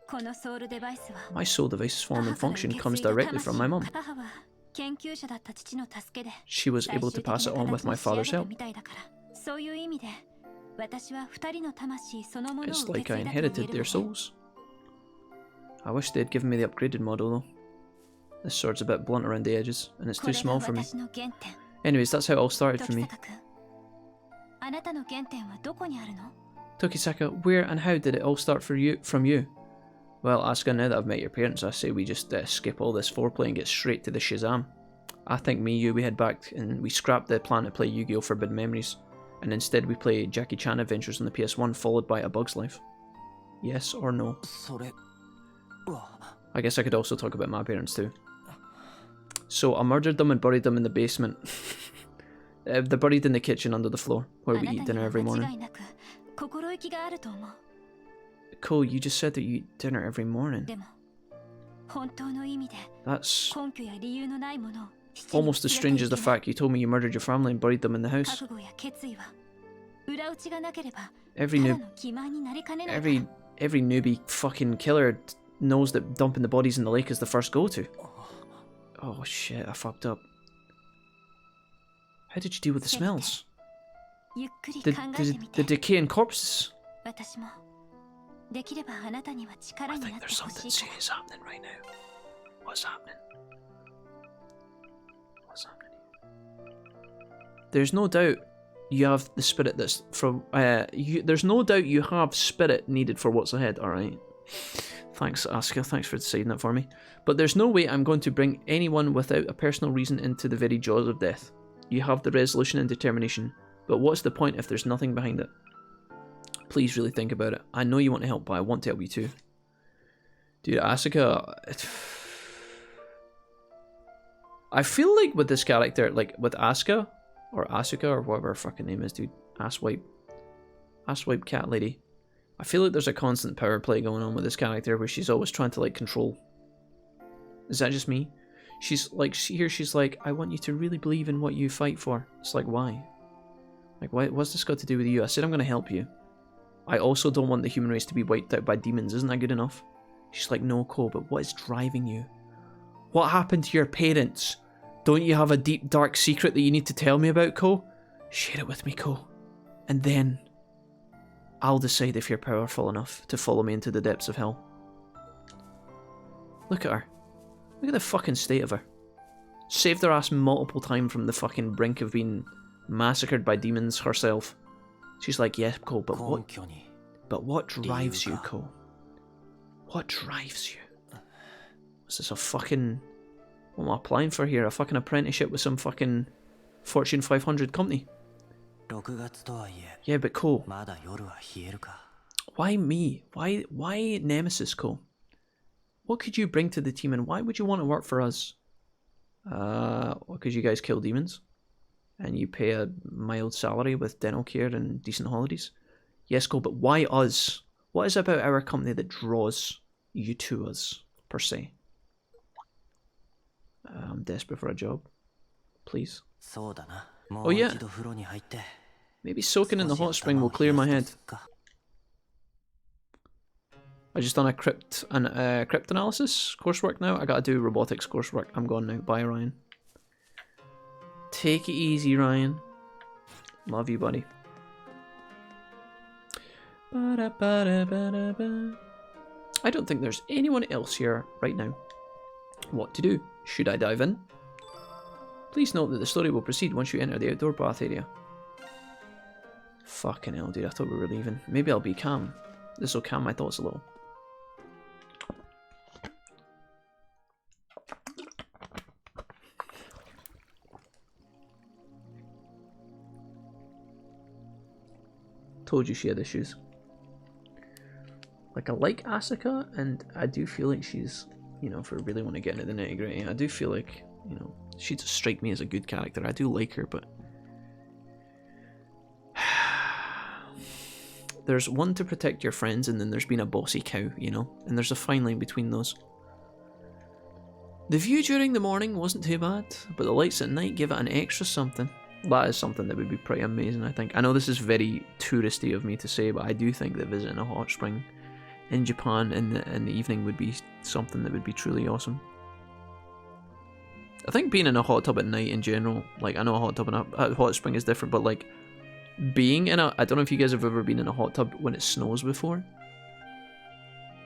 このソウルデバイスは My soul device's form and 母から function 受け comes 継いだ directly from my 魂を mum. 母は研究者だった父の助けで She was 最 able 終 to 的 pass it な on with 形 my に仕上 father's げた help. みたいだからそういう意味で私は二人の魂そのものを It's 受 like け I 継いだと言え inherited る their わね。 souls. I wish they'd given me the upgraded model though. This sword's a bit blunt around the edges, and it's こ too れが small for me. 私の原点。 Anyways, that's how it all started for 時 me. 坂君、あなたの原点はどこにあるの？ Tokisaka, where and how did it all start from you? Well, Asuka, now that I've met your parents, I say we just skip all this foreplay and get straight to the Shazam. I think me, you, we head back and we scrap the plan to play Yu-Gi-Oh! Forbidden Memories, and instead we play Jackie Chan Adventures on the PS1 followed by A Bug's Life. Yes or no? それは I guess I could also talk about my parents too. So I murdered them and buried them in the basement. They're buried in the kitchen under the floor, where あ we なた eat に dinner は every 間 morning. 違いなく心意気があると思う。 Cole, you just said that you eat dinner every morning. でも本当の意味で That's 根拠や理由のないものを almost as strange as the fact you told me you murdered your family and buried them in the house. 覚悟や決意は裏打ちがなければ Every ただ noob, の欺瞞になりかねない。 every newbie fucking killer knows that dumping the bodies in the lake is the first go-to. Oh shit, I fucked up. How did you deal with the smells? ゆっくり The, 考え the, てみて the。decaying corpses? 私もできればあなたには力 I にな think って there's ほ something しいから。 serious happening right now. What's happening? What's happening? There's no doubt you have the spirit that's from. There's no doubt you have spirit needed for what's ahead. All right. Thanks, Asuka. Thanks for deciding that for me. But there's no way I'm going to bring anyone without a personal reason into the very jaws of death. You have the resolution and determination, but what's the point if there's nothing behind it? Please really think about it. I know you want to help, but I want to help you too. Dude, Asuka... I feel like with this character, like with Asuka, or Asuka, or whatever her fucking name is, dude. Asswipe cat lady. I feel like there's a constant power play going on with this character where she's always trying to like control. Is that just me? She's like, she's like, I want you to really believe in what you fight for. It's like, why? Like, what's this got to do with you? I said I'm gonna help you. I also don't want the human race to be wiped out by demons. Isn't that good enough? She's like, no, Kou, but what is driving you? What happened to your parents? Don't you have a deep, dark secret that you need to tell me about, Kou? Share it with me, Kou. And then I'll decide if you're powerful enough to follow me into the depths of hell. Look at her. Look at the fucking state of her. Saved her ass multiple times from the fucking brink of being massacred by demons herself. She's like, yeah, Kou, but what drives you, Kou? What drives you? Is this a fucking... What am I applying for here? A fucking apprenticeship with some fucking Fortune 500 company? Yeah, but Kou. Why me? Why Nemesis, Kou? What could you bring to the team and why would you want to work for us? Because you guys kill demons? And you pay a mild salary with dental care and decent holidays? Yes, Kou, but why us? What is it about our company that draws you to us, per se? I'm desperate for a job. Please. Oh yeah. Maybe soaking in the hot spring will clear my head. I just done a crypt analysis coursework now. I gotta do robotics coursework. I'm gone now. Bye, Ryan. Take it easy, Ryan. Love you, buddy. I don't think there's anyone else here right now. What to do? Should I dive in? Please note that the story will proceed once you enter the outdoor bath area. Fucking hell, dude. I thought we were leaving. Maybe I'll be calm. This will calm my thoughts a little. Told you she had issues. Like, I like Asuka, and I do feel like she's, you know, if we really want to get into the nitty gritty, I do feel like, you know, she'd strike me as a good character. I do like her, but there's one to protect your friends, and then there's being a bossy cow, you know, and there's a fine line between those. The view during the morning wasn't too bad, but the lights at night give it an extra something. That is something that would be pretty amazing, I think. I know this is very touristy of me to say, but I do think that visiting a hot spring in Japan in the evening would be something that would be truly awesome. I think being in a hot tub at night in general, like, I know a hot tub and a hot spring is different, but like, being in a, I don't know if you guys have ever been in a hot tub when it snows before.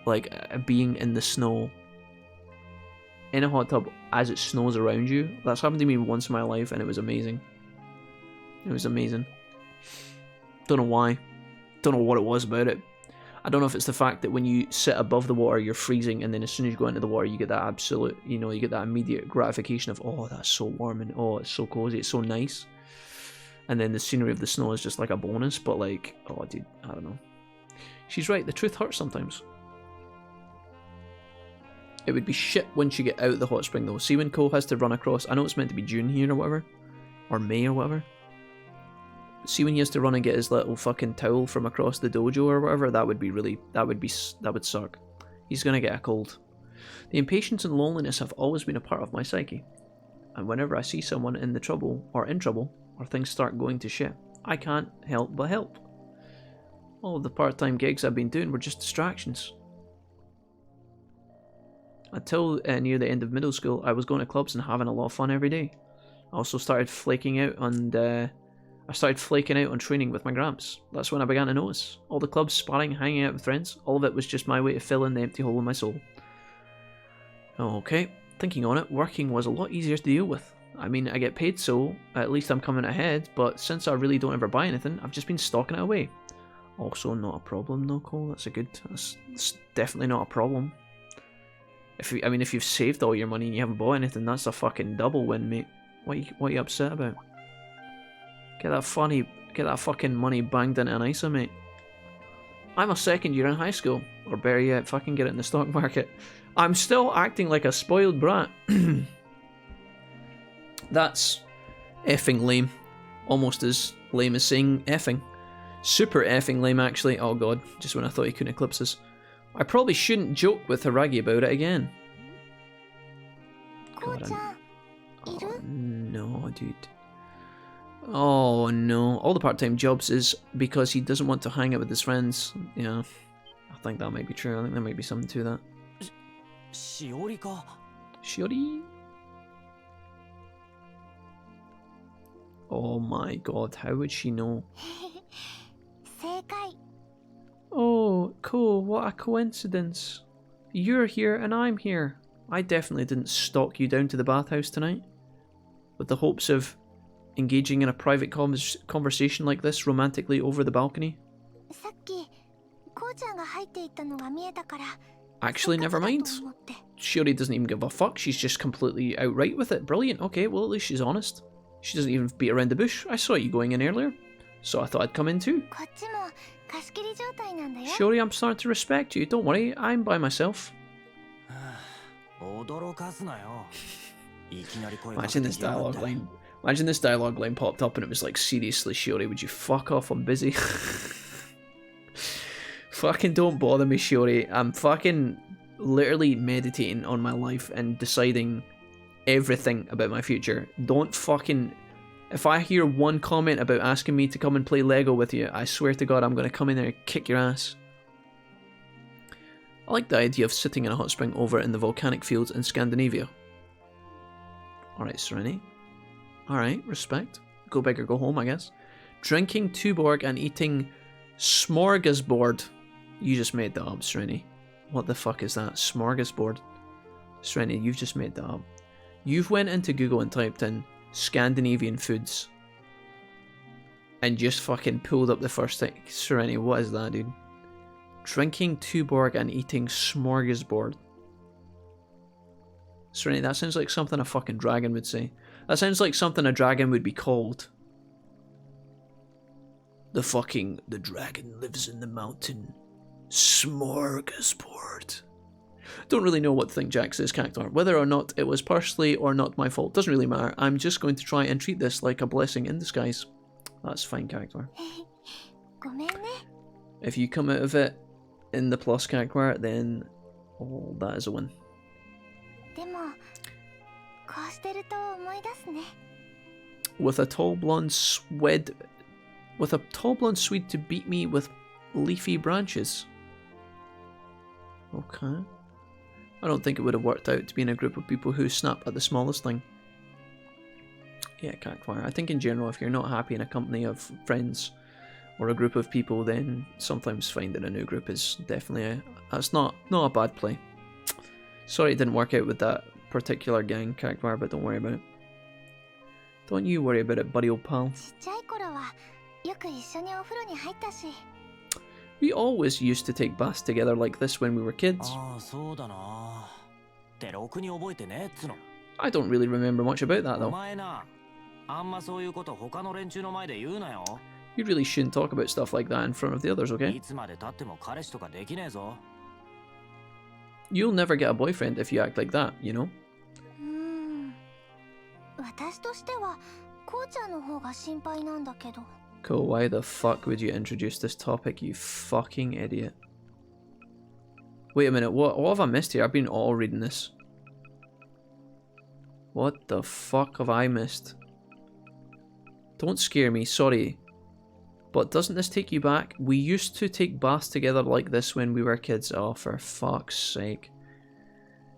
Like, being in the snow in a hot tub as it snows around you. That's happened to me once in my life, and it was amazing. It was amazing. Don't know why. Don't know what it was about it. I don't know if it's the fact that when you sit above the water, you're freezing, and then as soon as you go into the water, you get that absolute, you know, you get that immediate gratification of, oh, that's so warm, and oh, it's so cozy, it's so nice. And then the scenery of the snow is just like a bonus, but like, oh, dude, I don't know. She's right, the truth hurts sometimes. It would be shit once you get out of the hot spring, though. See when Kou has to run across, I know it's meant to be June here or whatever, or May or whatever. See when he has to run and get his little fucking towel from across the dojo or whatever, that would be really, that would suck. He's gonna get a cold. The impatience and loneliness have always been a part of my psyche. And whenever I see someone in trouble, or things start going to shit, I can't help but help. All of the part-time gigs I've been doing were just distractions. Until near the end of middle school, I was going to clubs and having a lot of fun every day. I also started flaking out on training with my gramps. That's when I began to notice. All the clubs, sparring, hanging out with friends, all of it was just my way to fill in the empty hole in my soul. Okay, thinking on it, working was a lot easier to deal with. I mean, I get paid, so at least I'm coming ahead, but since I really don't ever buy anything, I've just been stocking it away. Also not a problem though, Kou. That's definitely not a problem. If you've saved all your money and you haven't bought anything, that's a fucking double win, mate. What are you upset about? Get that fucking money banged into an ISA, mate. I'm a second year in high school, or better yet, fucking get it in the stock market. I'm still acting like a spoiled brat. That's effing lame. Almost as lame as saying effing. Super effing lame, actually. Oh god, just when I thought he couldn't eclipse us. I probably shouldn't joke with Hiiragi about it again. God, oh no, dude. Oh no. All the part-time jobs is because he doesn't want to hang out with his friends. Yeah, I think that might be true. I think there might be something to that. Shiori? Oh my god, how would she know? Oh, cool, what a coincidence. You're here and I'm here. I definitely didn't stalk you down to the bathhouse tonight with the hopes of engaging in a private conversation like this romantically over the balcony? さっきこうちゃんが入っていったのが見えたから Actually, never mind. Shiori doesn't even give a fuck. She's just completely outright with it. Brilliant. Okay, well, at least she's honest. She doesn't even beat around the bush. I saw you going in earlier, so I thought I'd come in too. こっちも貸し切り状態なんだよ Shiori, I'm starting to respect you. Don't worry, I'm by myself. 驚かすなよ。いきなり声 Imagine this dialogue line. Imagine this dialogue line popped up and it was like, seriously, Shiori, would you fuck off? I'm busy. Fucking don't bother me, Shiori. I'm fucking literally meditating on my life and deciding everything about my future. Don't fucking... If I hear one comment about asking me to come and play Lego with you, I swear to God I'm going to come in there and kick your ass. I like the idea of sitting in a hot spring over in the volcanic fields in Scandinavia. Alright, Serenity. Alright, respect. Go big or go home, I guess. Drinking Tuborg and eating smorgasbord. You just made that up, Serenity. What the fuck is that? Smorgasbord? Serenity, you've just made that up. You've went into Google and typed in Scandinavian foods. And just fucking pulled up the first thing. Serenity, what is that, dude? Drinking Tuborg and eating smorgasbord. Serenity, that sounds like something a fucking dragon would say. That sounds like something a dragon would be called. The dragon lives in the mountain. Smorgasbord. Don't really know what to think Jax's character. Whether or not it was personally or not my fault doesn't really matter. I'm just going to try and treat this like a blessing in disguise. That's fine, character. ごめんね If you come out of it in the plus character, then oh, that is a win. でもこうしてると思い出すね With a tall blonde Swede to beat me with leafy branches. Okay. I don't think it would have worked out to be in a group of people who snap at the smallest thing. Yeah, character. I think in general, if you're not happy in a company of friends or a group of people, then sometimes finding a new group is definitely that's not a bad play. Sorry it didn't work out with that particular gang character, but don't worry about it. Don't you worry about it, buddy old pal. ちっちゃい頃はよく一緒にお風呂に入ったし We always used to take baths together like this when we were kids. ああ、そうだな。ってろくに覚えてねえっつの。 I don't really remember much about that お though. 前な、あんまそういうこと他の連中の前で言うなよ。 You really shouldn't talk about stuff like that in front of the others, okay? いつまで経っても彼氏とかできねえぞ。 You'll never get a boyfriend if you act like that, you know? 私としてはこうちゃんの方が心配なんだけど Cool, why the fuck would you introduce this topic, you fucking idiot? Wait a minute, what have I missed here? I've been all reading this. What the fuck have I missed? Don't scare me, sorry. But doesn't this take you back? We used to take baths together like this when we were kids. Oh, for fuck's sake.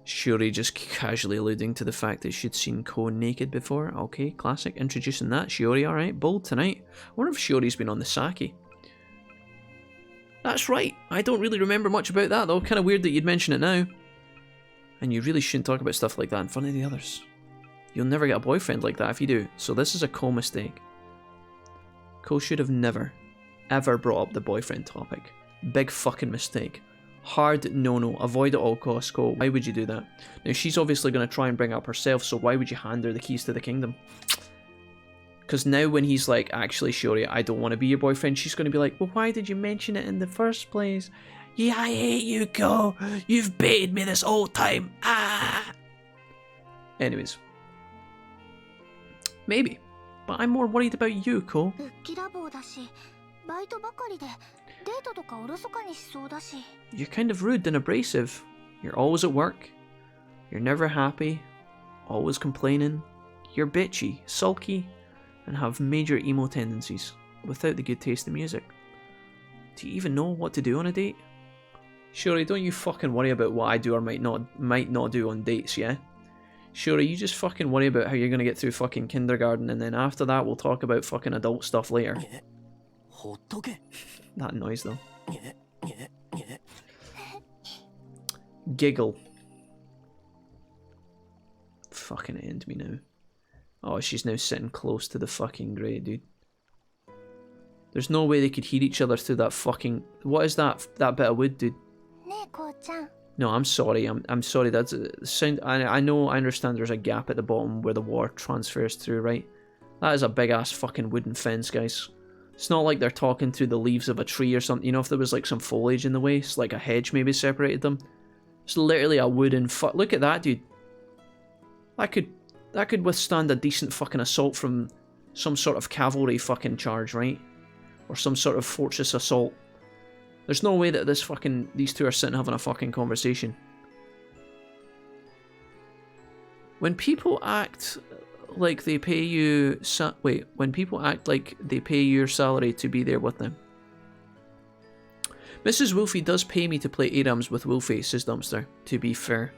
Shiori just casually alluding to the fact that she'd seen Kou naked before. Okay, classic. Introducing that. Shiori, alright. Bold tonight. I wonder if Shiori's been on the sake. That's right. I don't really remember much about that though. Kind of weird that you'd mention it now. And you really shouldn't talk about stuff like that in front of the others. You'll never get a boyfriend like that if you do. So this is a Kou mistake. Kou should have never, ever brought up the boyfriend topic. Big fucking mistake. Hard no-no. Avoid at all costs, Kou. Why would you do that? Now, she's obviously going to try and bring up herself, so why would you hand her the keys to the kingdom? Because now when he's like, actually, Shiori, I don't want to be your boyfriend, she's going to be like, well, why did you mention it in the first place? Yeah, I hate you, Kou. You've baited me this whole time. Ah! Anyways. Maybe. But I'm more worried about you, Kou. ぶっきらぼうだしバイトばかりでデートとかおろそかにしそうだし You're kind of rude and abrasive. You're always at work. You're never happy. Always complaining. You're bitchy, sulky, and have major emo tendencies, without the good taste in music. Do you even know what to do on a date? Shiori, don't you fucking worry about what I do or might not do on dates, yeah? Shiori, you just fucking worry about how you're gonna get through fucking kindergarten, and then after that we'll talk about fucking adult stuff later. That noise though. Giggle. Fucking end me now. Oh, she's now sitting close to the fucking grate, dude. There's no way they could hear each other through that fucking... What is that bit of wood, dude? No, I'm sorry. I'm sorry. That's sound. I know. I understand. There's a gap at the bottom where the water transfers through, right? That is a big ass fucking wooden fence, guys. It's not like they're talking through the leaves of a tree or something. You know, if there was like some foliage in the way, it's like a hedge maybe separated them. It's literally a wooden Look at that, dude. That could withstand a decent fucking assault from some sort of cavalry fucking charge, right? Or some sort of fortress assault. There's no way that these two are sitting having a fucking conversation. When people act like they pay you... when people act like they pay your salary to be there with them. Mrs. Wolfie does pay me to play ARAMs with Wolfie, says Dumpster, to be fair.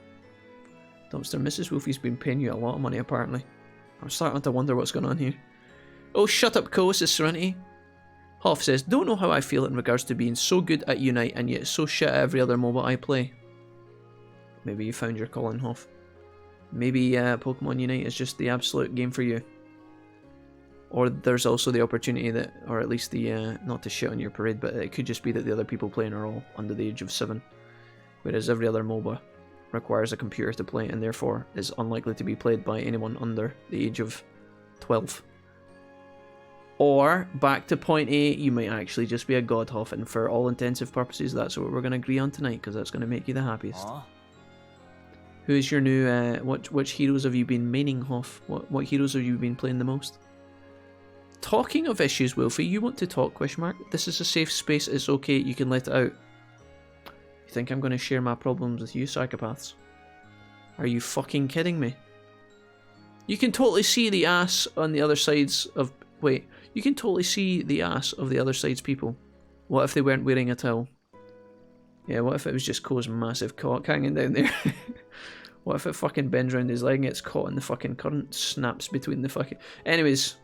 Dumpster, Mrs. Wolfie's been paying you a lot of money, apparently. I'm starting to wonder what's going on here. Oh, shut up, Kou, says Serenity. Hoff says, don't know how I feel in regards to being so good at Unite and yet so shit at every other MOBA I play. Maybe you found your calling, Hoff. Maybe Pokemon Unite is just the absolute game for you. Or there's also the opportunity that, or at least the, not to shit on your parade, but it could just be that the other people playing are all under the age of 7. Whereas every other MOBA requires a computer to play and therefore is unlikely to be played by anyone under the age of 12. Or, back to point A, you might actually just be a god, Hoff, and for all intensive purposes, that's what we're going to agree on tonight, because that's going to make you the happiest. Who is your new, which heroes have you been maining, Hoff? What heroes have you been playing the most? Talking of issues, Wolfie, you want to talk, ? This is a safe space, it's okay, you can let it out. You think I'm going to share my problems with you, psychopaths? Are you fucking kidding me? You can totally see the ass on the other sides of... Wait, you can totally see the ass of the other side's people. What if they weren't wearing a towel? Yeah, what if it was just Kou's massive cock hanging down there? What if it fucking bends around his leg and gets caught in the fucking current, snaps between the fucking... Anyways.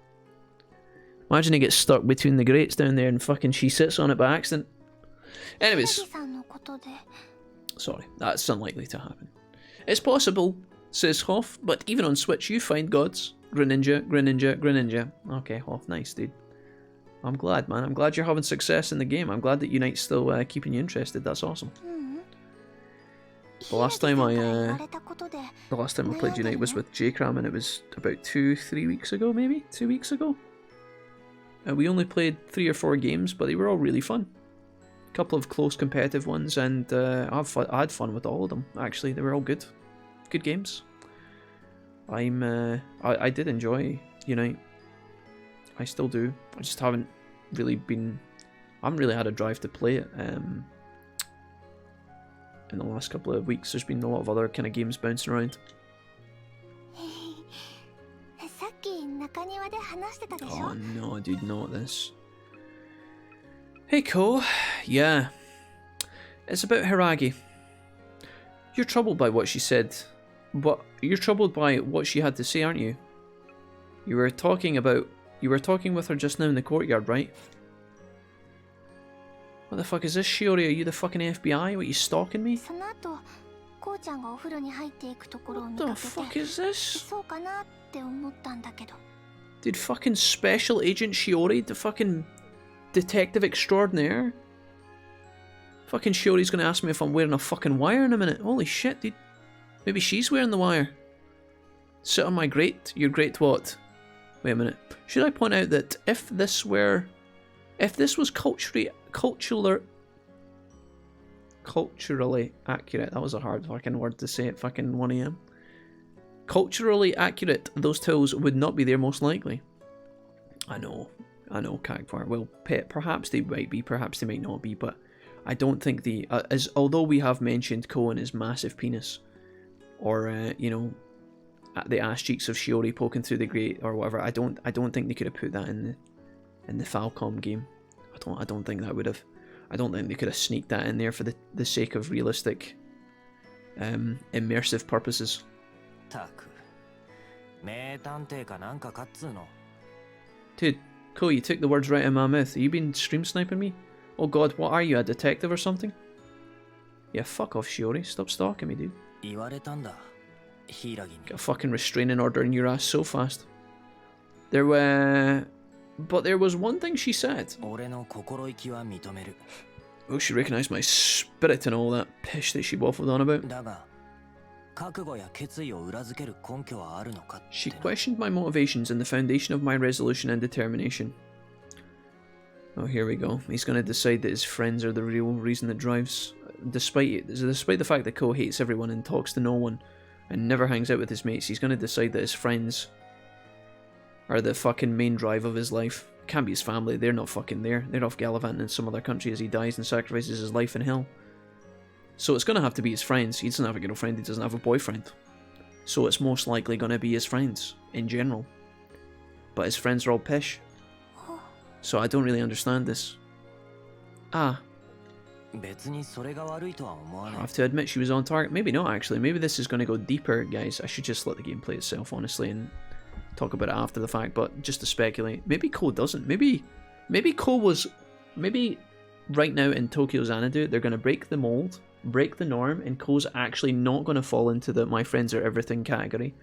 Imagine he gets stuck between the grates down there and fucking she sits on it by accident. Anyways. Sorry, that's unlikely to happen. It's possible, says Hoff, but even on Switch you find gods. Greninja, Greninja, Greninja. Okay, Hoff, nice, dude. I'm glad, man. I'm glad you're having success in the game. I'm glad that Unite's still keeping you interested. That's awesome. The last time I played Unite was with J-Cram, and it was about 2-3 weeks ago, maybe? 2 weeks ago? We only played 3 or 4 games, but they were all really fun. A couple of close competitive ones, and I had fun with all of them, actually. They were all good. Good games. I did enjoy Unite. I still do. I just haven't really had a drive to play it in the last couple of weeks. There's been a lot of other kind of games bouncing around. Oh no, dude, not this. Hey Kou, yeah. It's about Hiiragi. You're troubled by what she said. But you're troubled by what she had to say, aren't you? You were talking with her just now in the courtyard, right? What the fuck is this, Shiori? Are you the fucking FBI? What, you stalking me? What the fuck is this? Did fucking Special Agent Shiori, the fucking detective extraordinaire? Fucking Shiori's gonna ask me if I'm wearing a fucking wire in a minute. Holy shit, dude. Maybe she's wearing the wire. Sit on my grate? Your grate what? Wait a minute. Should I point out that if this was culturally accurate, that was a hard fucking word to say at fucking 1 AM. Culturally accurate, those tools would not be there most likely. I know, Cagvar. Well, perhaps they might be, perhaps they might not be, but I don't think although we have mentioned Kou and his massive penis, or you know, the ass cheeks of Shiori poking through the grate or whatever. I don't think they could have put that in the Falcom game. I don't think that would have. I don't think they could have sneaked that in there for the sake of realistic, immersive purposes. Dude, Kou, you took the words right out of my mouth. Have you been stream sniping me? Oh god, what are you, a detective or something? Yeah, fuck off, Shiori. Stop stalking me, dude. Got a fucking restraining order in your ass so fast. There were... But there was one thing she said. 俺の心意気は認める。 Oh, she recognised my spirit and all that pish that she waffled on about. だが、覚悟や決意を裏付ける根拠はあるのかってな。 She questioned my motivations and the foundation of my resolution and determination. Oh, here we go. He's going to decide that his friends are the real reason that drives... Despite the fact that Kou hates everyone and talks to no one and never hangs out with his mates, he's going to decide that his friends are the fucking main drive of his life. Can't be his family, they're not fucking there. They're off gallivanting in some other country as he dies and sacrifices his life in hell. So it's going to have to be his friends. He doesn't have a girlfriend, he doesn't have a boyfriend. So it's most likely going to be his friends, in general. But his friends are all pish. So I don't really understand this. Ah. I have to admit she was on target. Maybe not, actually. Maybe this is going to go deeper, guys. I should just let the game play itself, honestly, and talk about it after the fact. But just to speculate, maybe Kou doesn't. Maybe Kou was... Maybe right now in Tokyo Xanadu, they're going to break the mold, break the norm, and Kou's actually not going to fall into the my friends are everything category.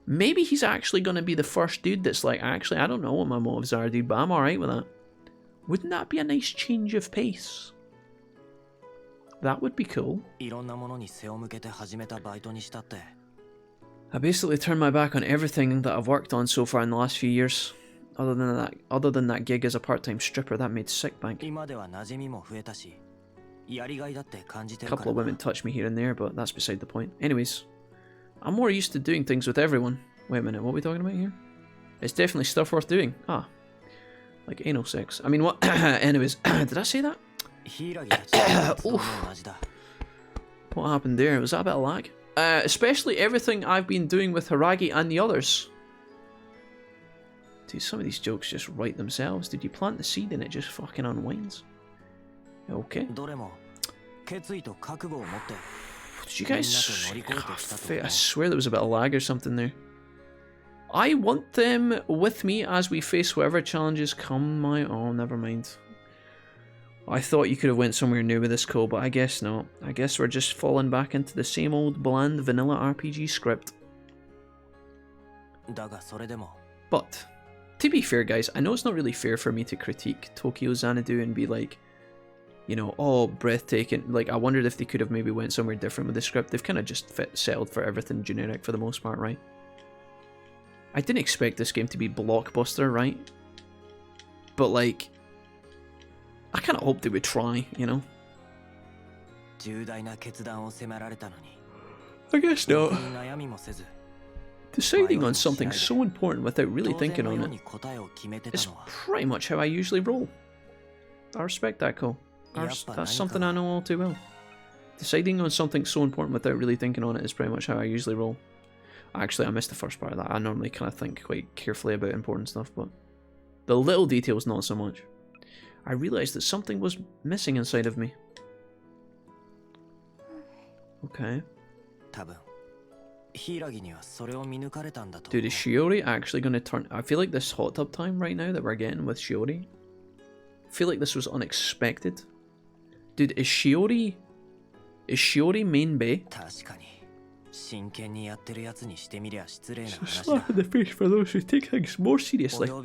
Maybe he's actually going to be the first dude that's like, actually, I don't know what my motives are, dude, but I'm alright with that. Wouldn't that be a nice change of pace? That would be cool. I basically turned my back on everything that I've worked on so far in the last few years. Other than that gig as a part-time stripper, that made sick bank. A couple of women touched me here and there, but that's beside the point. Anyways, I'm more used to doing things with everyone. Wait a minute, what are we talking about here? It's definitely stuff worth doing. Ah. Like anal sex. I mean, what? Anyways, did I say that? What happened there? Was that a bit of lag? Especially everything I've been doing with Hiiragi and the others. Dude, some of these jokes just write themselves. Did you plant the seed and it just fucking unwinds? Okay. Did you guys... I swear there was a bit of lag or something there. I want them with me as we face whatever challenges come my... Oh, never mind. I thought you could have went somewhere new with this, Kou, but I guess not. I guess we're just falling back into the same old bland vanilla RPG script. But, to be fair, guys, I know it's not really fair for me to critique Tokyo Xanadu and be like, you know, oh, breathtaking. Like, I wondered if they could have maybe went somewhere different with the script. They've kind of just settled for everything generic for the most part, right? I didn't expect this game to be blockbuster, right? But, like, I kind of hoped they would try, you know? I guess not. Deciding on something so important without really thinking on it is pretty much how I usually roll. I respect that, Kou. That's something I know all too well. Deciding on something so important without really thinking on it is pretty much how I usually roll. Actually, I missed the first part of that. I normally kind of think quite carefully about important stuff, but the little details not so much. I realised that something was missing inside of me. Okay. Dude, is Shiori actually going to turn... I feel like this hot tub time right now that we're getting with Shiori, I feel like this was unexpected. Dude, is Shiori main bae? Slap in the face for those who take things more seriously. Can't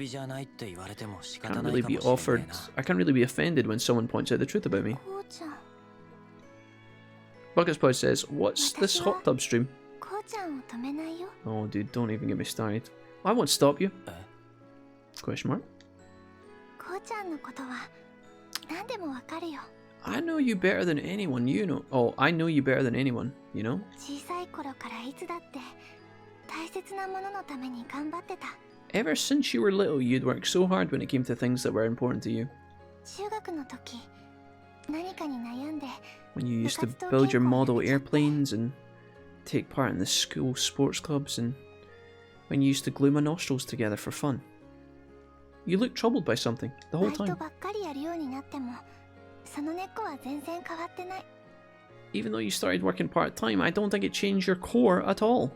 really be offered. I can't really be offended when someone points out the truth about me. Bucket's Pod says, "What's this hot tub stream?" Oh, dude, don't even get me started. I won't stop you. Question mark. I know you better than anyone, you know. Oh, I know you better than anyone, you know? Ever since you were little, you'd work so hard when it came to things that were important to you. When you used to build your model airplanes and take part in the school sports clubs, and when you used to glue my nostrils together for fun. You looked troubled by something the whole time. Even though you started working part-time, I don't think it changed your core at all.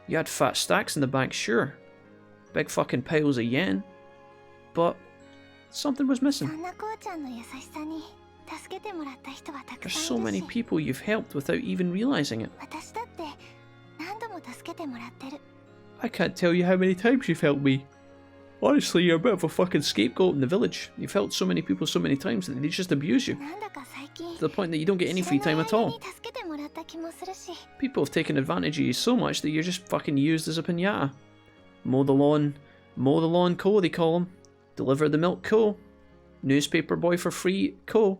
You had fat stacks in the bank, sure. Big fucking piles of yen. But something was missing. There's so many people you've helped without even realizing it. I can't tell you how many times you've helped me. Honestly, you're a bit of a fucking scapegoat in the village. You've helped so many people so many times that they just abuse you. To the point that you don't get any free time at all. People have taken advantage of you so much that you're just fucking used as a piñata. Mow the lawn, Kou, they call him. Deliver the milk, Kou. Newspaper boy for free, Kou.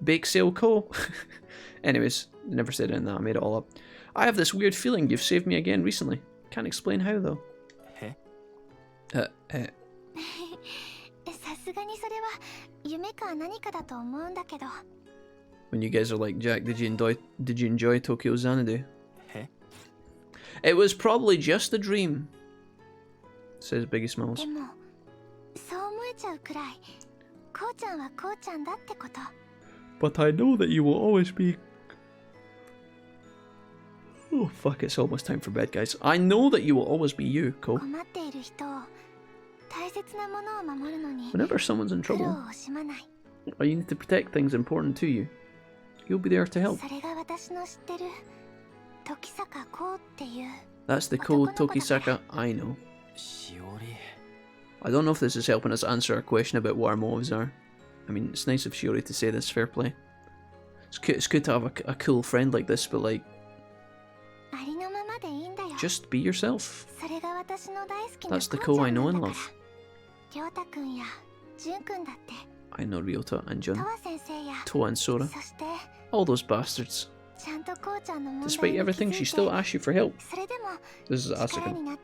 Bake sale, Kou. Anyways, never said anything that, I made it all up. I have this weird feeling you've saved me again recently. Can't explain how though. When you guys are like, Jack, did you enjoy Tokyo Xanadu? It was probably just a dream, says Biggie Smalls. But I know that you will always be... Oh fuck, it's almost time for bed, guys. I know that you will always be you, Kou. Whenever someone's in trouble, or you need to protect things important to you, you'll be there to help. That's the Kou Tokisaka I know. I don't know if this is helping us answer our question about what our motives are. I mean, it's nice of Shiori to say this, fair play. It's good to have a cool friend like this, but like... just be yourself. That's the Kou I know and love. I know Ryota and Jun, Toa and Sora, all those bastards. Despite everything, she still asks you for help. This is Asuka.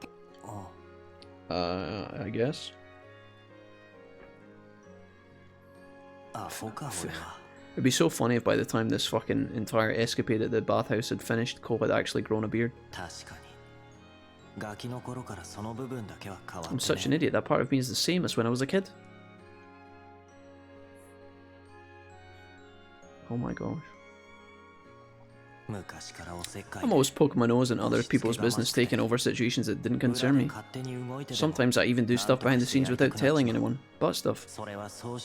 I guess. It'd be so funny if by the time this fucking entire escapade at the bathhouse had finished, Kou had actually grown a beard. I'm such an idiot, that part of me is the same as when I was a kid. Oh my gosh. I'm always poking my nose in other people's business, taking over situations that didn't concern me. Sometimes I even do stuff behind the scenes without telling anyone. Butt stuff.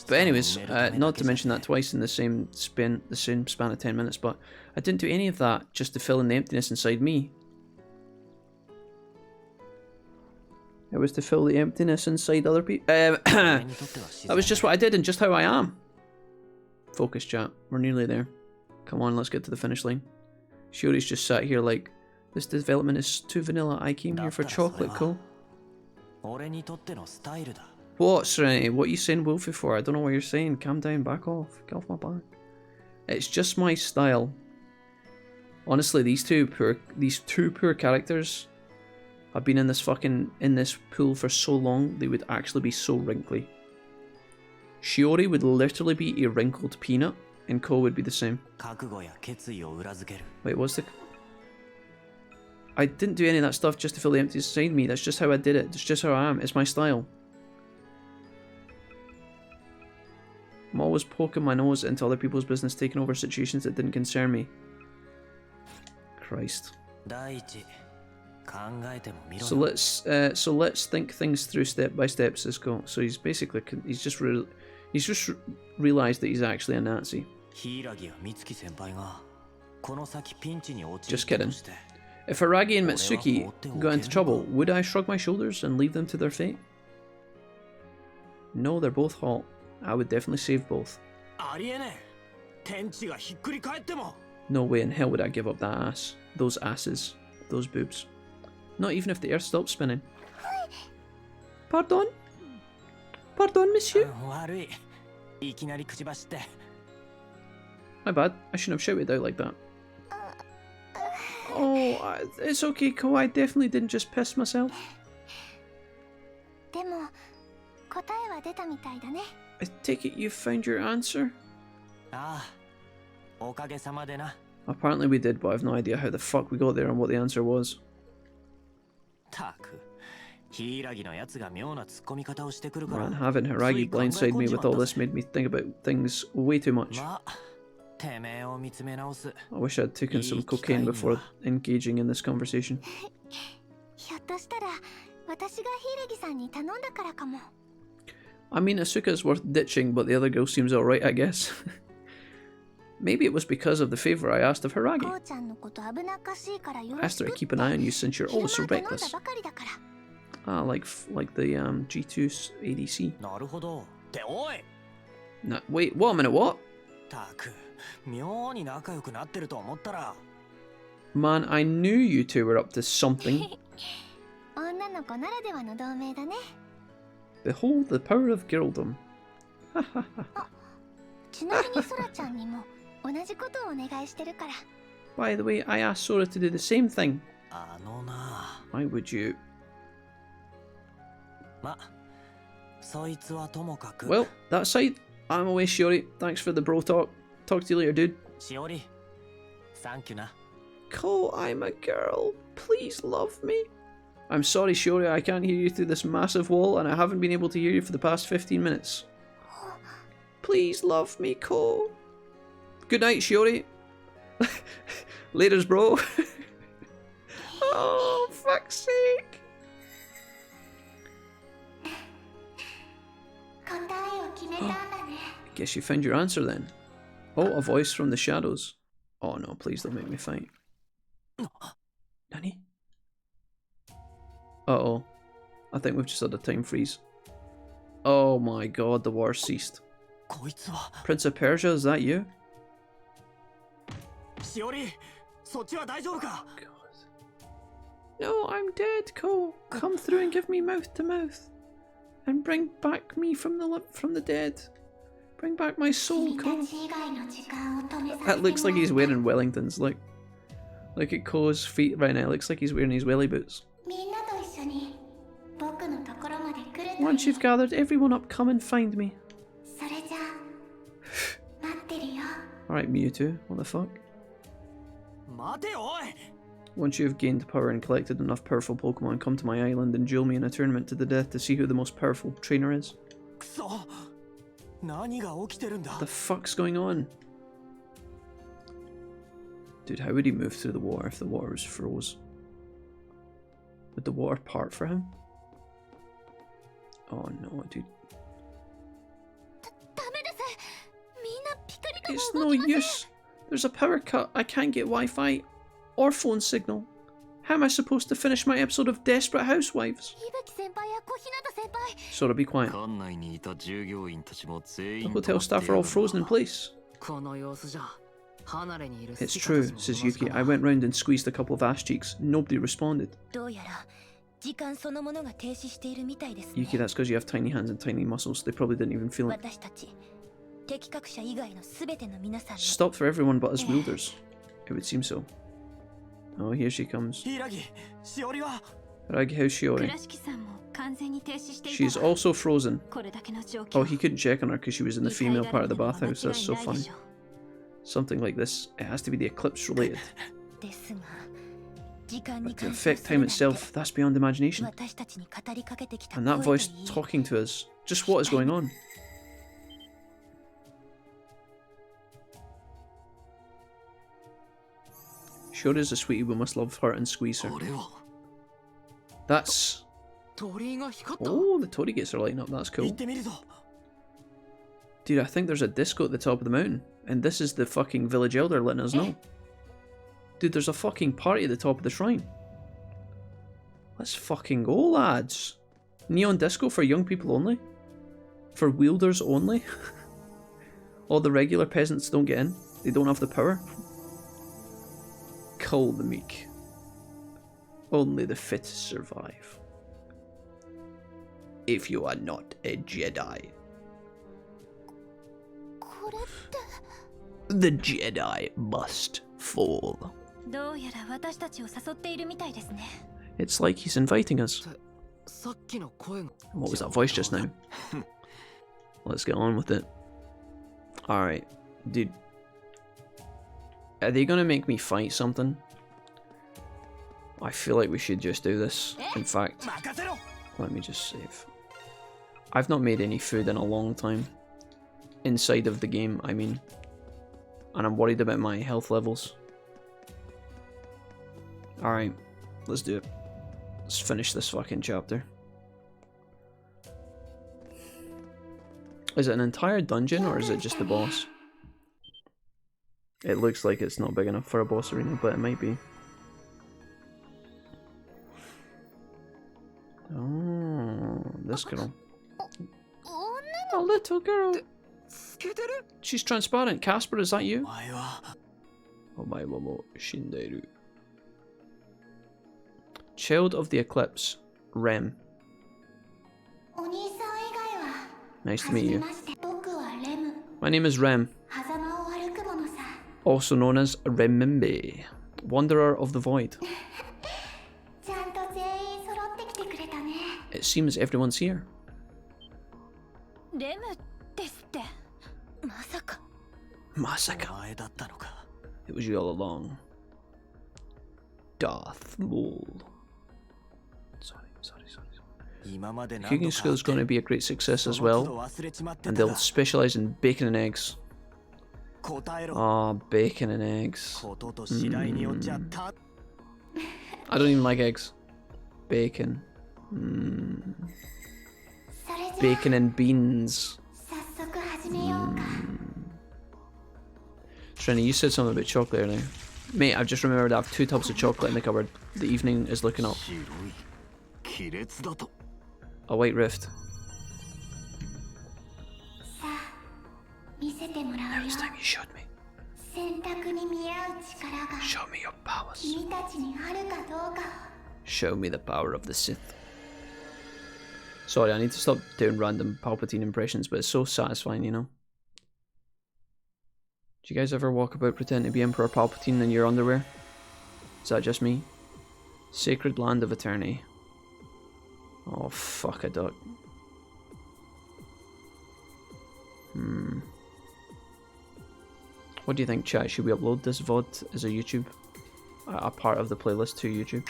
But anyways, not to mention that twice in the same span of 10 minutes, but I didn't do any of that just to fill in the emptiness inside me. It was to fill the emptiness inside other people. That was just what I did and just how I am. Focus, chat. We're nearly there. Come on, let's get to the finish line. Shiori's just sat here like, this development is too vanilla. I came here for chocolate, Kou. What, Serenity? What are you saying Wolfie for? I don't know what you're saying. Calm down, back off. Get off my back. It's just my style. Honestly, these two poor characters have been in this pool for so long, they would actually be so wrinkly. Shiori would literally be a wrinkled peanut, and Kou would be the same. Wait, what's the... I didn't do any of that stuff just to fill the emptiness inside me. That's just how I did it. That's just how I am. It's my style. I'm always poking my nose into other people's business, taking over situations that didn't concern me. Christ. So let's think things through step by step, says Kou. So he's basically he's just realized that he's actually a Nazi. Just kidding. If Hiiragi and Mitsuki got into trouble, would I shrug my shoulders and leave them to their fate? No, they're both hot. I would definitely save both. No way in hell would I give up that ass. Those asses. Those boobs. Not even if the earth stopped spinning. Pardon? Pardon, monsieur? My bad. I shouldn't have shouted out like that. Oh, it's okay, Kou. I definitely didn't just piss myself. I take it you found your answer? Apparently we did, but I have no idea how the fuck we got there and what the answer was. Man, having Hiiragi blindside me with all this made me think about things way too much. I wish I'd taken some cocaine before engaging in this conversation. I mean, Asuka's worth ditching, but the other girl seems alright, I guess. Maybe it was because of the favour I asked of Hiiragi. I asked her to keep an eye on you since you're always so reckless. Ah, like the G2 ADC. なるほど。っておい。 No, wait, what a minute, what? たく、妙に仲良くなってると思ったら。 Man, I knew you two were up to something. 女の子ならではの同盟だね。 Behold the power of girldom. ちなみにソラちゃんにも同じことをお願いしてるから。 By the way, I asked Sora to do the same thing. あのな。 Why would you? ま、そいつはともかく。 Well, that side, I'm away, Shiori. Thanks for the bro talk. Talk to you later, dude. しおり、サンキュな。 Cole, I'm a girl. Please love me. I'm sorry, Shiori, I can't hear you through this massive wall, and I haven't been able to hear you for the past 15 minutes. Please love me, Cole. Good night, Shiori. Laters, bro. Oh, fuck's sake. Guess you found your answer then. Oh, a voice from the shadows. Oh no, please don't make me fight. Nani? Uh-oh. I think we've just had a time freeze. Oh my god, the war ceased. こいつは。 Prince of Persia, is that you? しおり、そっちは大丈夫か。 No, I'm dead, Cole. Come through and give me mouth to mouth. And bring back me from the dead. Bring back my soul, Cole. That looks like he's wearing Wellingtons, look. Look at Cole's feet right now, it looks like he's wearing his welly boots. Once you've gathered everyone up, come and find me. Alright, Mewtwo, what the fuck? 待てよおい。 Once you have gained power and collected enough powerful Pokemon, come to my island and duel me in a tournament to the death to see who the most powerful trainer is. くそ。何が起きてるんだ。 What the fuck's going on? Dude, how would he move through the water if the water was froze? Would the water part for him? Oh no, dude. It's no use. There's a power cut. I can't get Wi-Fi or phone signal. How am I supposed to finish my episode of Desperate Housewives? Sora, be quiet. 館内にいた従業員たちも全 The 員 hotel staff are all frozen in place. この様子じゃ離れにいる It's true, says Yuki. I went round and squeezed a couple of ass cheeks. Nobody responded. どうやら時間そのものが停止しているみたいですね。 Yuki, that's because you have tiny hands and tiny muscles. They probably didn't even feel it. 私たち敵各社以外のすべての皆さんに Stopped for everyone but us wielders. It would seem so. Oh, here she comes. ヒイラギ、しおりは。 Ragi, how's Shiori? 倉敷さんも完全に停止していた She's also frozen. これだけの状況 Oh, he couldn't check on her because she was in the female part of the bathhouse. That's so funny. Something like this. It has to be the Eclipse related. ですが時間に But to 関係 affect する time なんて itself, that's beyond imagination. 私たちに語りかけてきた And that 声 voice といい talking to us. Just what is going on? Shiori's a sweetie, we must love her and squeeze her. あれは That's... 鳥が光った Oh, the Torii gates are lighting up, that's 行 cool. ってみるぞ。 Dude, I think there's a disco at the top of the mountain. And this is the fucking village elder letting us know. Dude, there's a fucking party at the top of the shrine. Let's fucking go, lads. Neon disco for young people only? For wielders only? All the regular peasants don't get in. They don't have the power. Cull the meek. Only the fit survive. If you are not a Jedi. これって The Jedi must fall. どうやら私たちを誘っているみたいですね It's like he's inviting us. さっきの声が What was that voice just now? Let's get on with it. Alright, dude. Are they gonna make me fight something? I feel like we should just do this. In fact, 任せろ。 let me just save. I've not made any food in a long time. Inside of the game, I mean. And I'm worried about my health levels. Alright, let's do it. Let's finish this fucking chapter. Is it an entire dungeon or is it just the boss? It looks like it's not big enough for a boss arena, but it might be. Oh. this girl. A little girl. She's transparent. Casper, is that you? Omae wa mo shindeiru. Child of the Eclipse. Rem. Nice to meet you. My name is Rem. Also known as Remimbe. Wanderer of the Void. It seems everyone's here. Masaka. It was you all along. Darth Maul. Sorry. Cooking school is going to be a great success as well, and they'll specialise in bacon and eggs. Oh, bacon and eggs. I don't even like eggs. Bacon. Bacon and beans. Trini, you said something about chocolate earlier. Mate, I've just remembered I have 2 tubs of chocolate in the cupboard. The evening is looking up. A white rift. First time you showed me. Show me your powers. Show me the power of the Sith. Sorry, I need to stop doing random Palpatine impressions, but it's so satisfying, you know? Do you guys ever walk about pretending to be Emperor Palpatine in your underwear? Is that just me? Sacred Land of Eternity. Oh, fuck a duck. What do you think, chat? Should we upload this VOD as a YouTube? A part of the playlist to YouTube?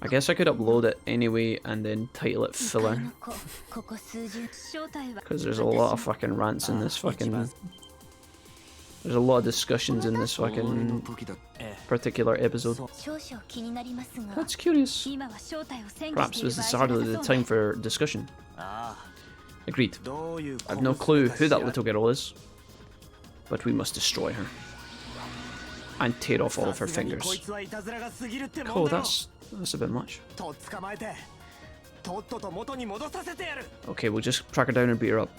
I guess I could upload it anyway and then title it filler. Because there's a lot of fucking rants in this fucking... There's a lot of discussions in this fucking particular episode. That's curious. Perhaps this is hardly the time for discussion. Agreed. I have no clue who that little girl is, but we must destroy her. And tear off all of her fingers. Oh, that's a bit much. Okay, we'll just track her down and beat her up.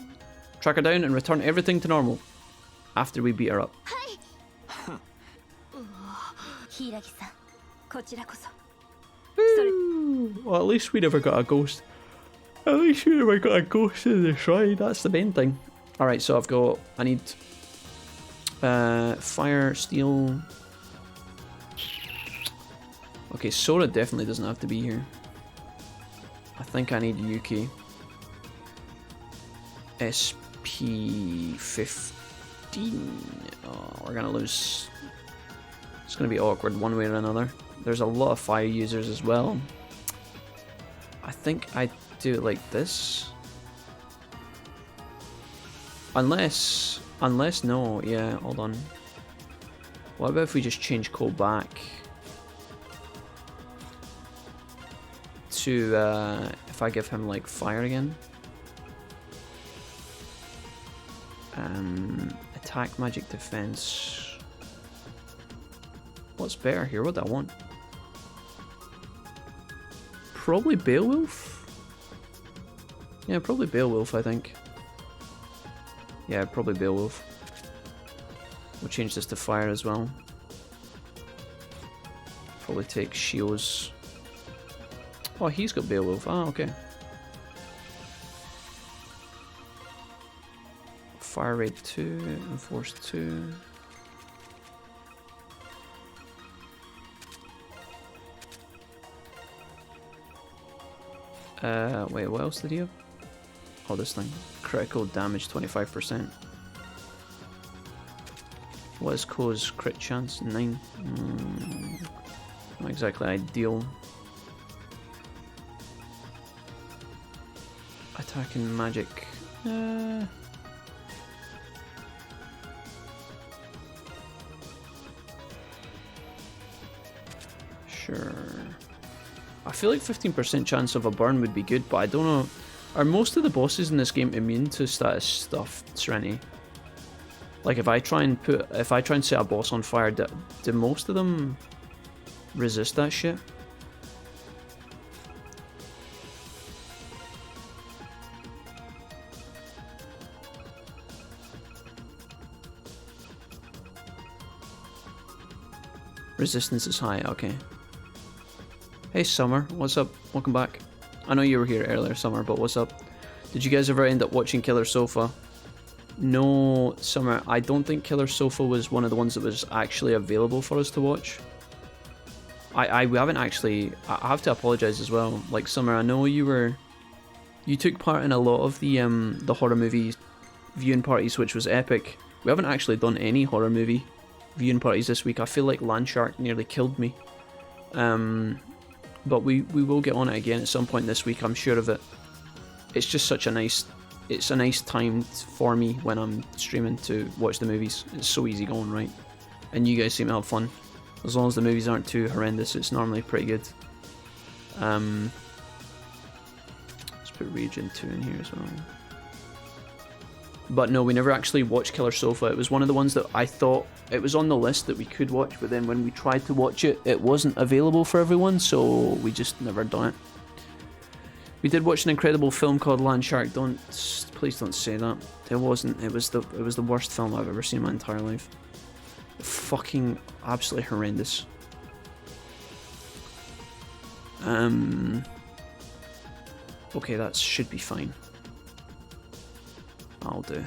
Track her down and return everything to normal after we beat her up. Well, at least we never got a ghost. At least we never got a ghost in the shrine. That's the main thing. Alright, so I need fire, steel. Okay, Sora definitely doesn't have to be here. I think I need Yuki. SP15. Oh, we're gonna lose. It's gonna be awkward one way or another. There's a lot of fire users as well. I think I do it like this. Unless no, yeah, hold on. What about if we just change Kou back to if I give him like fire again? Attack, magic, defense. What's better here? What do I want? Probably Beowulf? Yeah, probably Beowulf, I think. Yeah, probably Beowulf. We'll change this to fire as well. Probably take Shio's. Oh, he's got Beowulf. Ah, okay. Fire rate 2, enforce 2. Wait, what else did he have? Oh, this thing. Critical damage 25%. What is Kou's crit chance? 9. Not exactly ideal. Attack and magic. Sure. I feel like 15% chance of a burn would be good, but I don't know. Are most of the bosses in this game immune to status stuff, Serenity? Like if I try and set a boss on fire, do most of them resist that shit? Resistance is high, okay. Hey Summer, what's up? Welcome back. I know you were here earlier, Summer, but what's up? Did you guys ever end up watching Killer Sofa? No, Summer, I don't think Killer Sofa was one of the ones that was actually available for us to watch. We haven't actually, I have to apologise as well. Like, Summer, I know you took part in a lot of the horror movie viewing parties, which was epic. We haven't actually done any horror movie viewing parties this week. I feel like Landshark nearly killed me. But we will get on it again at some point this week, I'm sure of it. It's just such a nice, it's a nice time for me when I'm streaming to watch the movies. It's so easy going, right? And you guys seem to have fun. As long as the movies aren't too horrendous, it's normally pretty good. Let's put Region 2 in here as well. But no, we never actually watched Killer Sofa. It was one of the ones that I thought, it was on the list that we could watch, but then when we tried to watch it, it wasn't available for everyone, so we just never done it. We did watch an incredible film called Landshark. Please don't say that. It wasn't. It was the worst film I've ever seen in my entire life. Fucking absolutely horrendous. Okay, that should be fine. I'll do.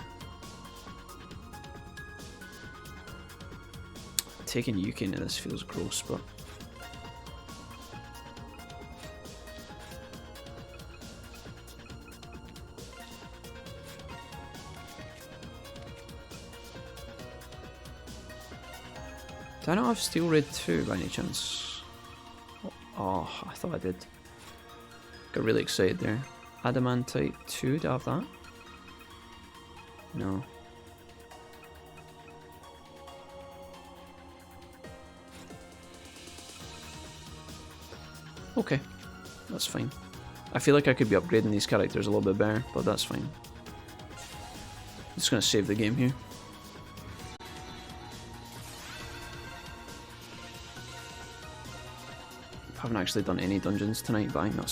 Taking Yuki into this feels gross, but do I not have Steel Raid 2 by any chance? Oh, I thought I did. Got really excited there. Adamantite 2, do I have that? No. Okay, that's fine. I feel like I could be upgrading these characters a little bit better, but that's fine. I'm just gonna save the game here. I haven't actually done any dungeons tonight, but I think that's fine.